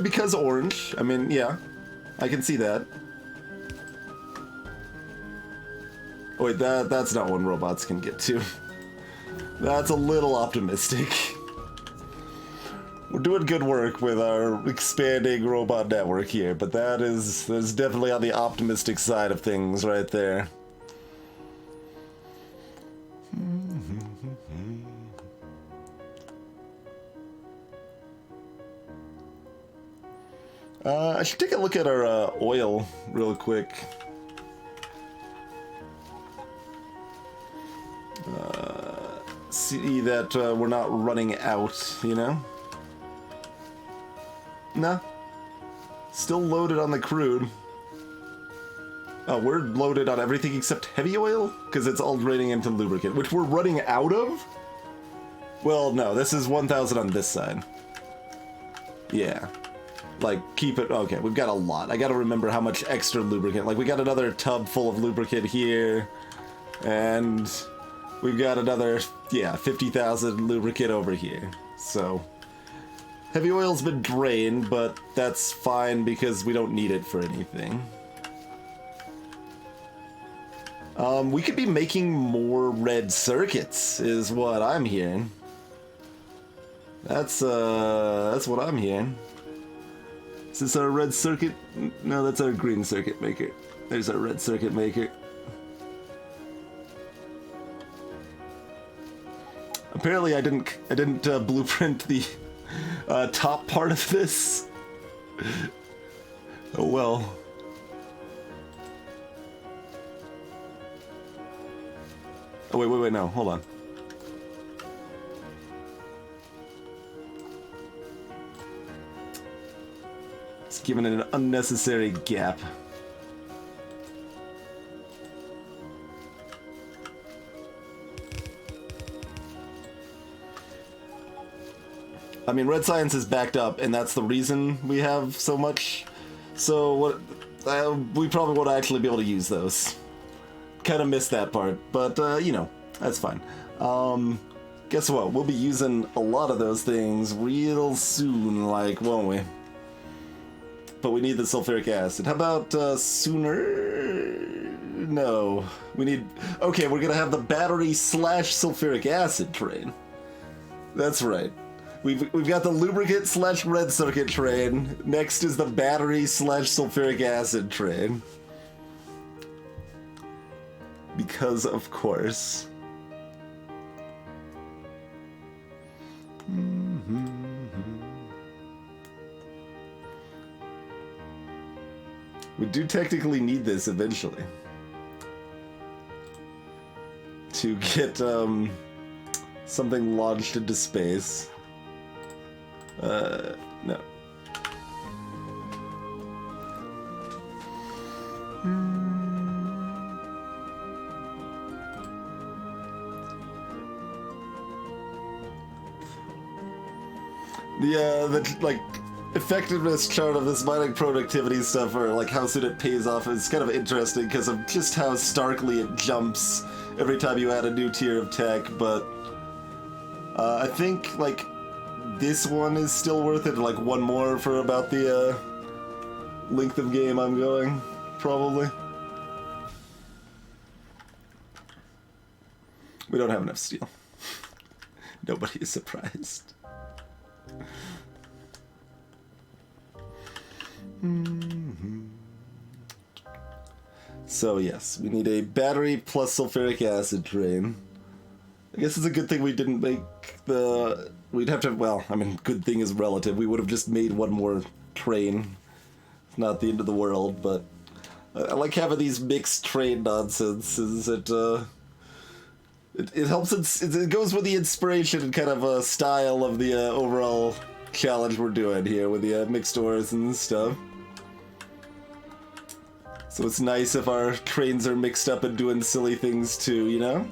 Because orange. I mean, yeah. I can see that. Oh, wait, that's not one robots can get to. That's a little optimistic. We're doing good work with our expanding robot network here, but that's definitely on the optimistic side of things right there. I should take a look at our oil real quick. See that we're not running out, you know? Nah. Still loaded on the crude. Oh, we're loaded on everything except heavy oil? Because it's all draining into lubricant, which we're running out of? Well, no, this is 1,000 on this side. Yeah. Like, keep it... Okay, we've got a lot. I gotta remember how much extra lubricant. Like, we got another tub full of lubricant here. And we've got another, yeah, 50,000 lubricant over here. So, heavy oil's been drained, but that's fine because we don't need it for anything. We could be making more red circuits, is what I'm hearing. That's what I'm hearing. Is this our red circuit? No, that's our green circuit maker. There's our red circuit maker. Apparently I didn't blueprint the top part of this. Oh well. Oh wait, no, hold on. given it an unnecessary gap. I mean, Red Science is backed up, and that's the reason we have so much. So what? We probably won't actually be able to use those. Kind of missed that part, but you know, that's fine. Guess what? We'll be using a lot of those things real soon, like, won't we? But we need the sulfuric acid. How about sooner? No, we need. Okay, we're gonna have the battery / sulfuric acid train. That's right. We've got the lubricant / red circuit train. Next is the battery / sulfuric acid train. Because of course. We do technically need this eventually. To get something launched into space. No. The like effectiveness chart of this mining productivity stuff, or like how soon it pays off, is kind of interesting because of just how starkly it jumps every time you add a new tier of tech. But I think like this one is still worth it. Like one more for about the length of game I'm going, probably. We don't have enough steel. Nobody is surprised. So yes, we need a battery plus sulfuric acid train. I guess it's a good thing we didn't make the... We'd have to... Well, I mean, good thing is relative. We would have just made one more train. It's not the end of the world, but... I like having these mixed train nonsense. It helps, it goes with the inspiration and kind of style of the overall challenge we're doing here with the mixed ores and stuff. So it's nice if our trains are mixed up and doing silly things too, you know?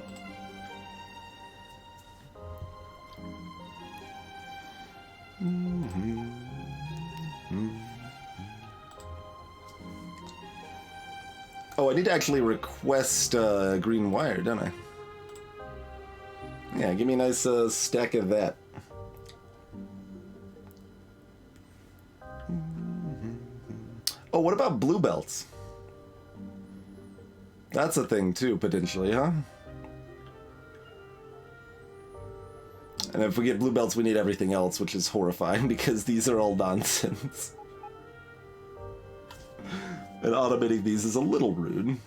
Oh, I need to actually request green wire, don't I? Yeah, give me a nice stack of that. Oh, what about blue belts? That's a thing too, potentially, huh? And if we get blue belts, we need everything else, which is horrifying because these are all nonsense. And automating these is a little rude.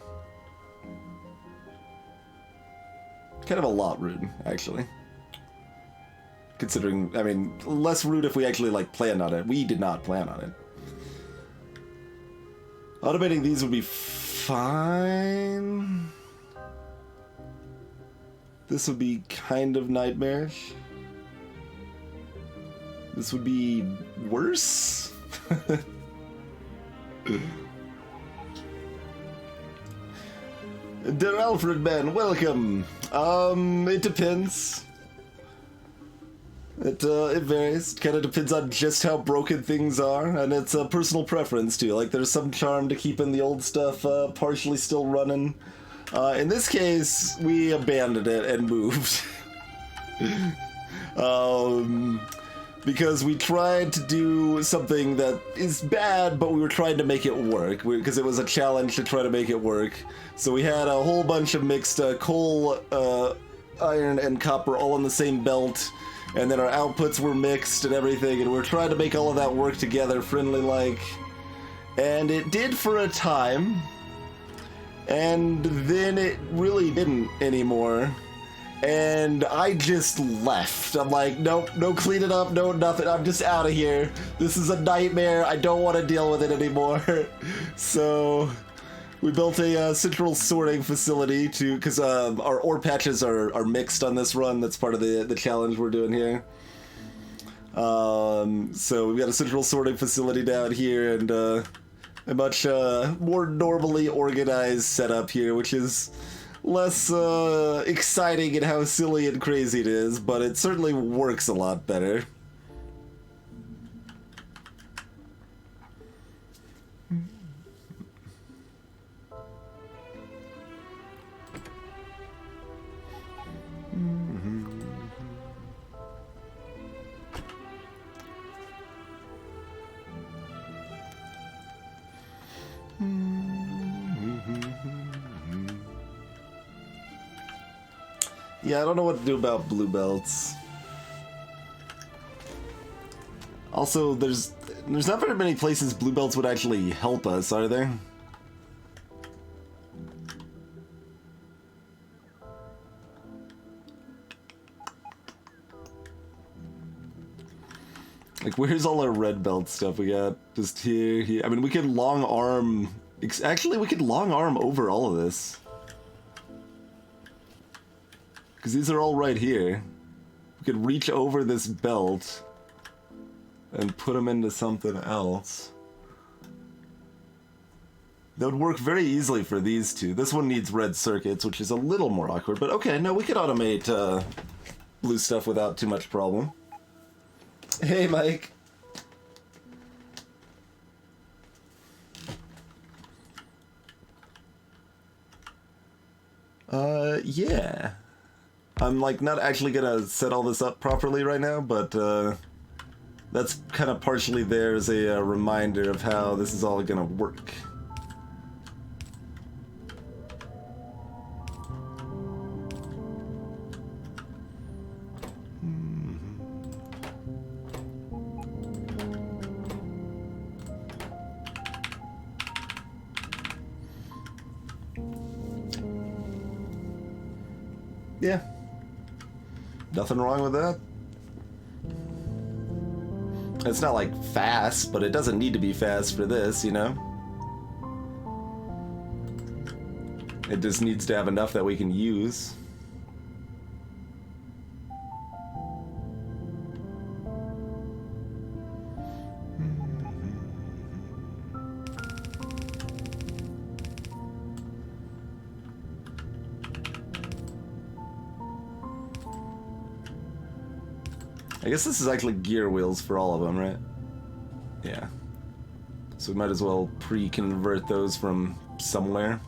Kind of a lot rude, actually. Considering, I mean, less rude if we actually, like, planned on it. We did not plan on it. Automating these would be fine. This would be kind of nightmarish. This would be worse. Dear Alfred Man, welcome. It depends. It varies. Kind of depends on just how broken things are, and it's a personal preference too. Like, there's some charm to keeping the old stuff partially still running. In this case, we abandoned it and moved. Because we tried to do something that is bad, but we were trying to make it work, because it was a challenge to try to make it work. So we had a whole bunch of mixed coal, iron, and copper all on the same belt, and then our outputs were mixed and everything, and we were trying to make all of that work together, friendly-like. And it did for a time, and then it really didn't anymore. And I just left. I'm like, nope, no cleaning up, no nothing. I'm just out of here. This is a nightmare. I don't want to deal with it anymore. So we built a central sorting facility to, because our ore patches are mixed on this run. That's part of the challenge we're doing here. So we've got a central sorting facility down here, and a much more normally organized setup here, which is less exciting in how silly and crazy it is, but it certainly works a lot better. Yeah, I don't know what to do about blue belts. Also, there's not very many places blue belts would actually help us, are there? Like, where's all our red belt stuff? We got just here, here. I mean, we could long arm... Actually, we could long arm over all of this. Because these are all right here. We could reach over this belt and put them into something else. That would work very easily for these two. This one needs red circuits, which is a little more awkward. But okay, no, we could automate blue stuff without too much problem. Hey, Mike. Yeah. I'm, like, not actually gonna set all this up properly right now, but, that's kind of partially there as a reminder of how this is all gonna work. Yeah. Nothing wrong with that. It's not like fast, but it doesn't need to be fast for this, you know? It just needs to have enough that we can use. I guess this is actually gear wheels for all of them, right? Yeah. So we might as well pre-convert those from somewhere.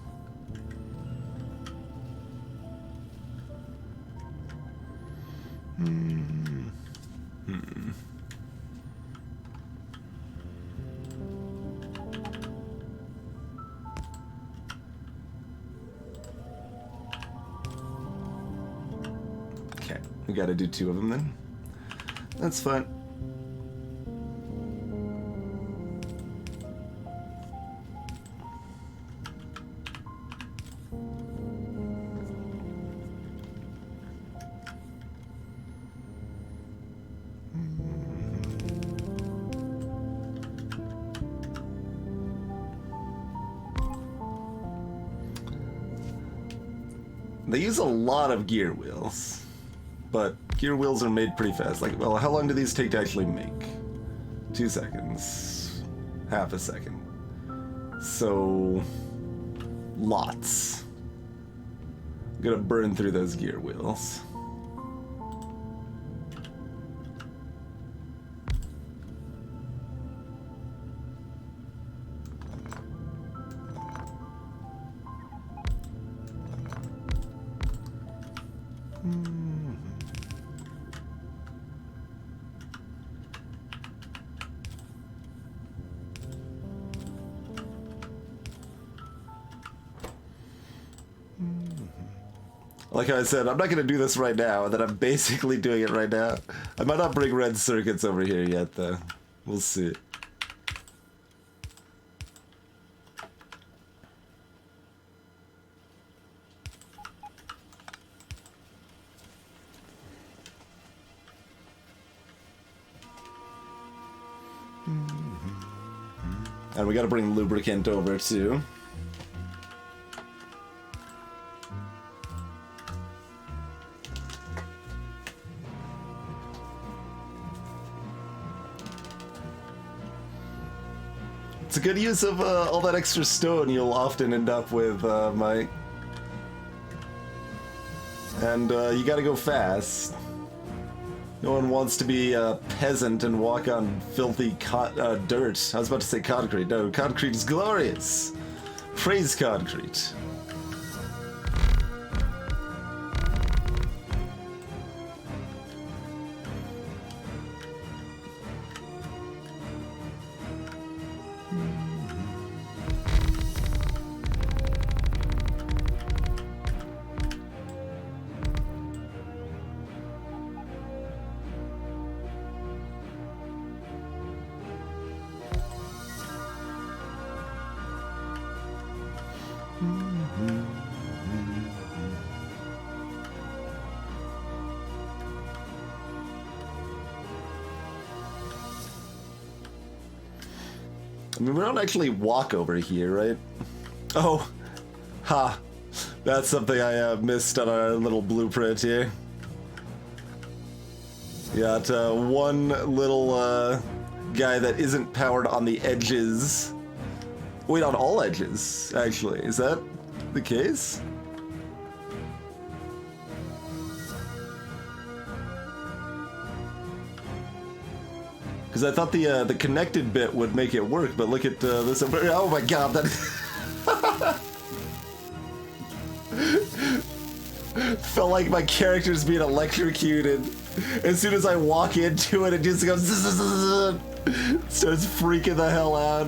Okay, we gotta do 2 of them then. That's fine. They use a lot of gear wheels, but gear wheels are made pretty fast. Like, well, how long do these take to actually make? 2 seconds. Half a second. So, lots. I'm gonna burn through those gear wheels. Like I said, I'm not going to do this right now, and then I'm basically doing it right now. I might not bring red circuits over here yet, though. We'll see. And we got to bring lubricant over, too. good use of all that extra stone you'll often end up with, Mike. And you gotta go fast. No one wants to be a peasant and walk on filthy dirt. I was about to say concrete. No, concrete is glorious. Praise concrete. I mean, we don't actually walk over here, right? Oh, ha. That's something I missed on our little blueprint here. Got one little guy that isn't powered on the edges. Wait, on all edges, actually. Is that the case? Because I thought the connected bit would make it work, but look at this. Oh my god, that felt like my character's being electrocuted. As soon as I walk into it, it just goes starts freaking the hell out.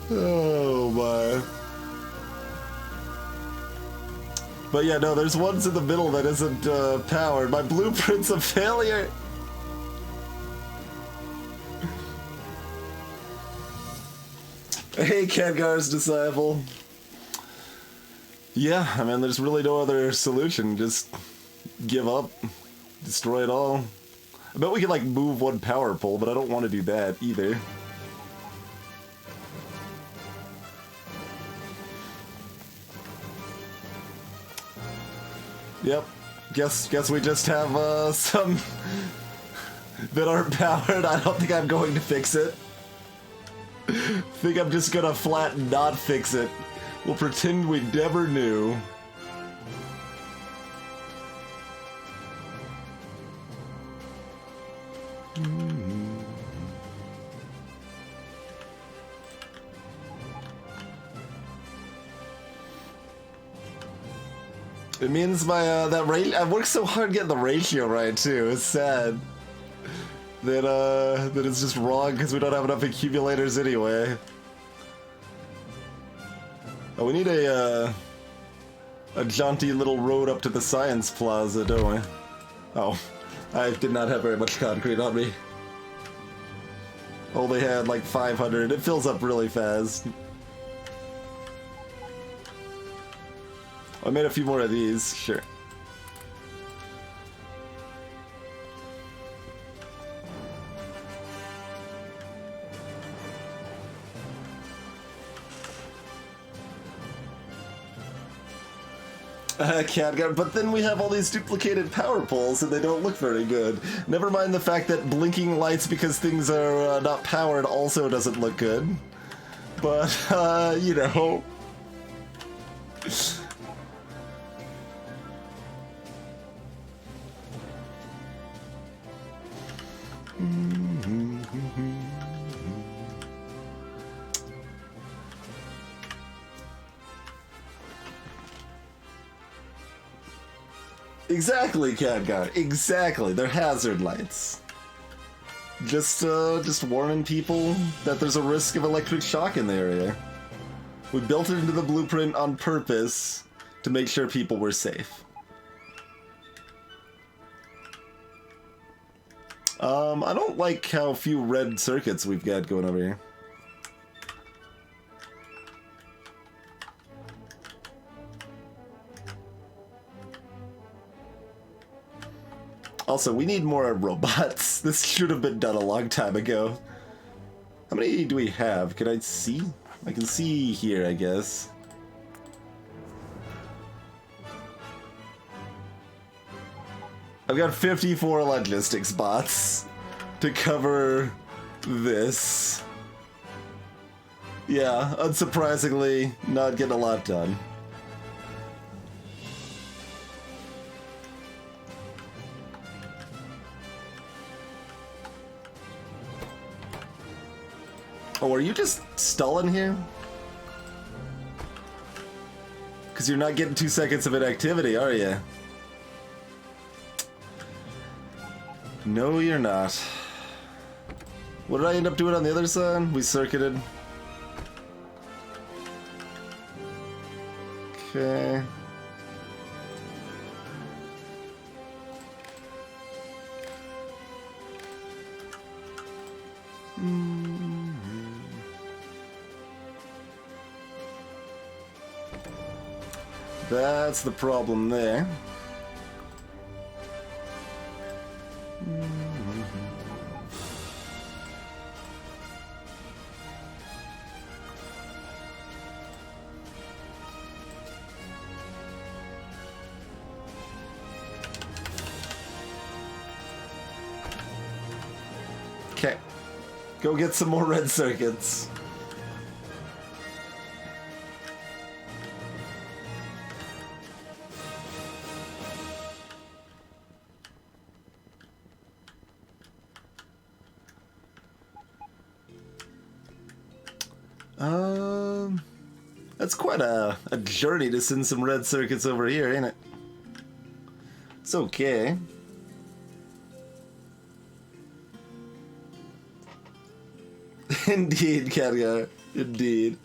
Oh my. But yeah, no, there's ones in the middle that isn't powered. My blueprint's a failure. Hey, Khadgar's disciple. Yeah, I mean, there's really no other solution. Just give up, destroy it all. I bet we could, like, move one power pole, but I don't want to do that either. Yep. Guess we just have some that aren't powered. I don't think I'm going to fix it. Think I'm just gonna flat not fix it. We'll pretend we never knew. It means my that rate. I worked so hard getting the ratio right too. It's sad that that it's just wrong because we don't have enough accumulators anyway. Oh, we need a jaunty little road up to the science plaza, don't we? Oh, I did not have very much concrete on me. Only had like 500. It fills up really fast. I made a few more of these, sure. But then we have all these duplicated power poles and they don't look very good. Never mind the fact that blinking lights because things are not powered also doesn't look good. But, you know. Exactly, Khadgar. Exactly. They're hazard lights. Just warning people that there's a risk of electric shock in the area. We built it into the blueprint on purpose to make sure people were safe. I don't like how few red circuits we've got going over here. Also, we need more robots. This should have been done a long time ago. How many do we have? Can I see? I can see here, I guess. I've got 54 logistics bots to cover this. Yeah, unsurprisingly, not getting a lot done. Oh, are you just stalling here? Because you're not getting 2 seconds of inactivity, are you? No, you're not. What did I end up doing on the other side? We circuited. Okay. That's the problem there. Okay. Go get some more red circuits. That's quite a journey to send some red circuits over here, ain't it? It's okay. Indeed, Khadgar. Indeed.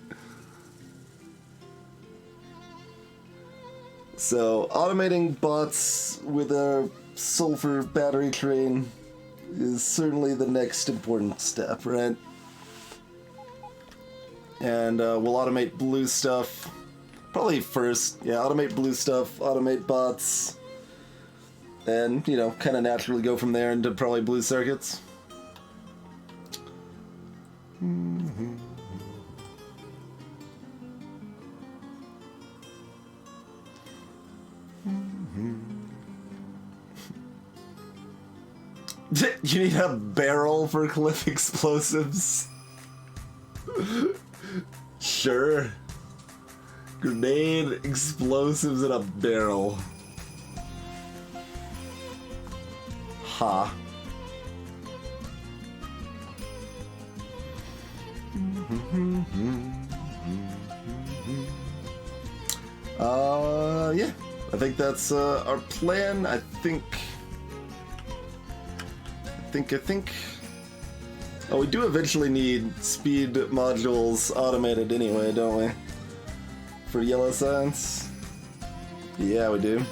So, automating bots with a sulfur battery train is certainly the next important step, right? And we'll automate blue stuff. Probably first. Yeah, automate blue stuff, automate bots. And, you know, kind of naturally go from there into probably blue circuits. You need a barrel for cliff explosives? Sure. Grenade explosives in a barrel. Ha. Yeah. I think that's our plan. I think. Oh, we do eventually need speed modules automated anyway, don't we? For yellow science? Yeah, we do.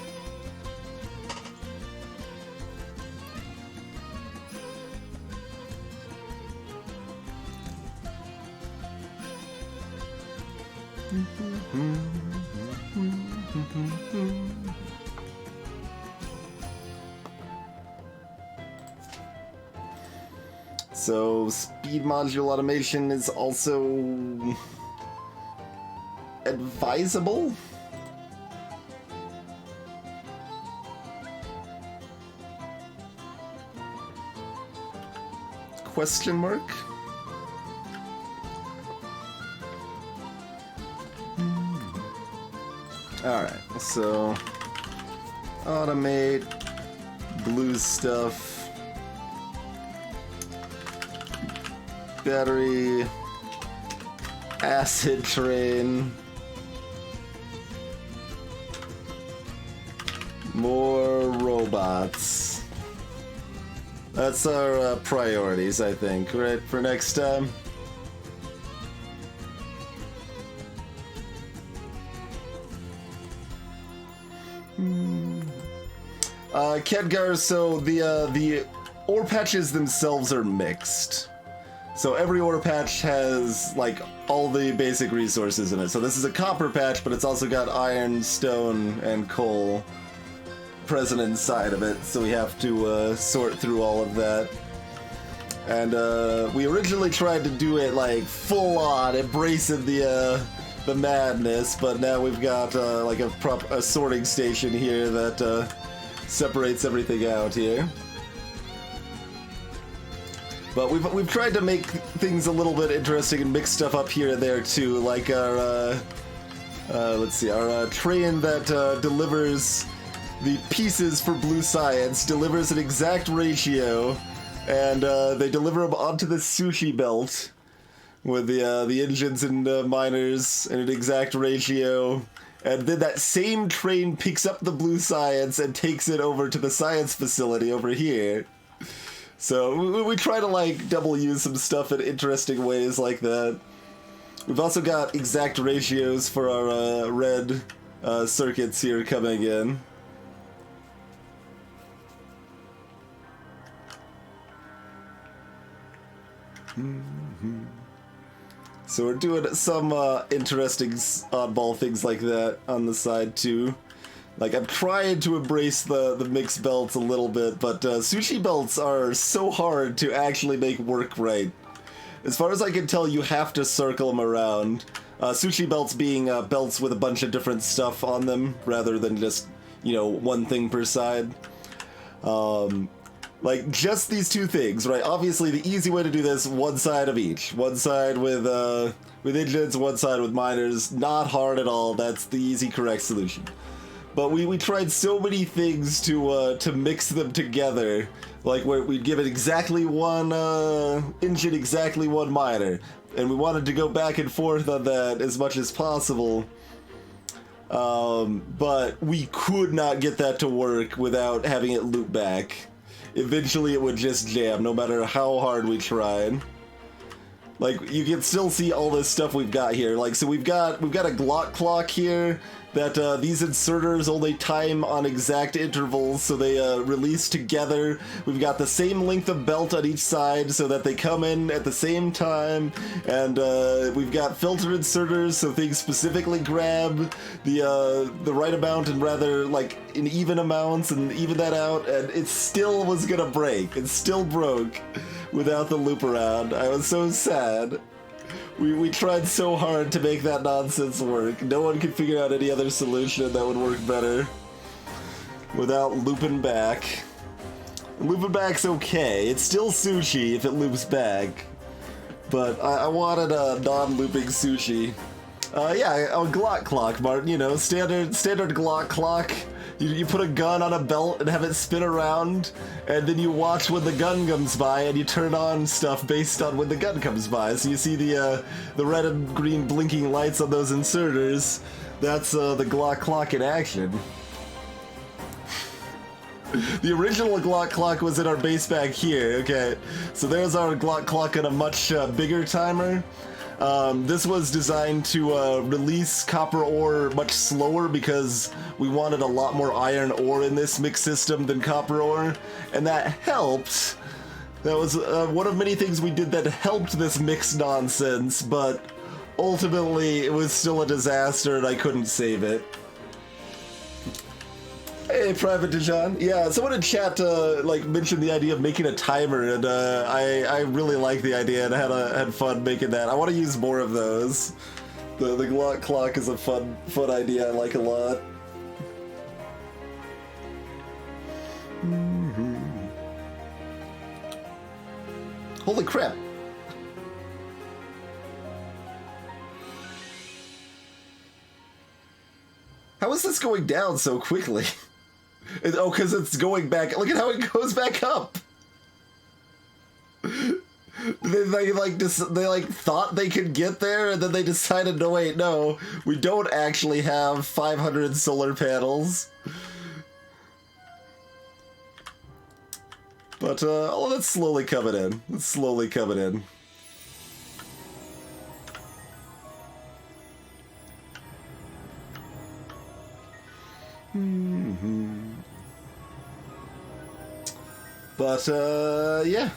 So, speed module automation is also advisable? Question mark? Alright, so automate blue stuff. Battery, acid train, more robots. That's our priorities, I think, right, for next time. Khadgar, so the ore patches themselves are mixed. So every ore patch has, like, all the basic resources in it. So this is a copper patch, but it's also got iron, stone, and coal present inside of it. So we have to sort through all of that. And we originally tried to do it, like, full on, embracing the madness. But now we've got, like, a sorting station here that separates everything out here. But we've tried to make things a little bit interesting and mix stuff up here and there too, like our let's see, our train that delivers the pieces for blue science delivers an exact ratio, and they deliver them onto the sushi belt with the engines and miners in an exact ratio. And then that same train picks up the blue science and takes it over to the science facility over here. So we try to like double use some stuff in interesting ways like that. We've also got exact ratios for our red circuits here coming in. So we're doing some interesting oddball things like that on the side too. Like, I'm trying to embrace the mixed belts a little bit, but sushi belts are so hard to actually make work right. As far as I can tell, you have to circle them around. Sushi belts being belts with a bunch of different stuff on them, rather than just, you know, one thing per side. Like, just these two things, right? Obviously, the easy way to do this, one side of each. One side with engines, one side with miners. Not hard at all. That's the easy, correct solution. But we tried so many things to mix them together. Like, where we'd give it exactly one engine, exactly one miner. And we wanted to go back and forth on that as much as possible. But we could not get that to work without having it loop back. Eventually it would just jam, no matter how hard we tried. Like, you can still see all this stuff we've got here. Like, so we've got a Glock clock here that these inserters only time on exact intervals, so they release together. We've got the same length of belt on each side so that they come in at the same time, and we've got filter inserters so things specifically grab the right amount and rather like in even amounts and even that out, and it still was gonna break. It still broke without the loop around. I was so sad. We tried so hard to make that nonsense work. No one could figure out any other solution that would work better without looping back. Looping back's okay. It's still sushi if it loops back. But I wanted a non-looping sushi. Yeah, a Glock clock, Martin, you know, standard Glock clock. You put a gun on a belt and have it spin around, and then you watch when the gun comes by, and you turn on stuff based on when the gun comes by. So you see the red and green blinking lights on those inserters. That's the Glock clock in action. The original Glock clock was in our base back here. Okay, so there's our Glock clock on a much bigger timer. This was designed to release copper ore much slower because we wanted a lot more iron ore in this mix system than copper ore, and that helped. That was one of many things we did that helped this mix nonsense, but ultimately it was still a disaster and I couldn't save it. Hey, Private Dijon. Yeah, someone in chat like mentioned the idea of making a timer, and I really like the idea and had fun making that. I want to use more of those. The Glock clock is a fun idea. I like a lot. Holy crap! How is this going down so quickly? Oh, because it's going back. Look at how it goes back up. They thought they could get there, and then they decided, no, wait, no, we don't actually have 500 solar panels. But oh, that's slowly coming in. It's slowly coming in. But, yeah.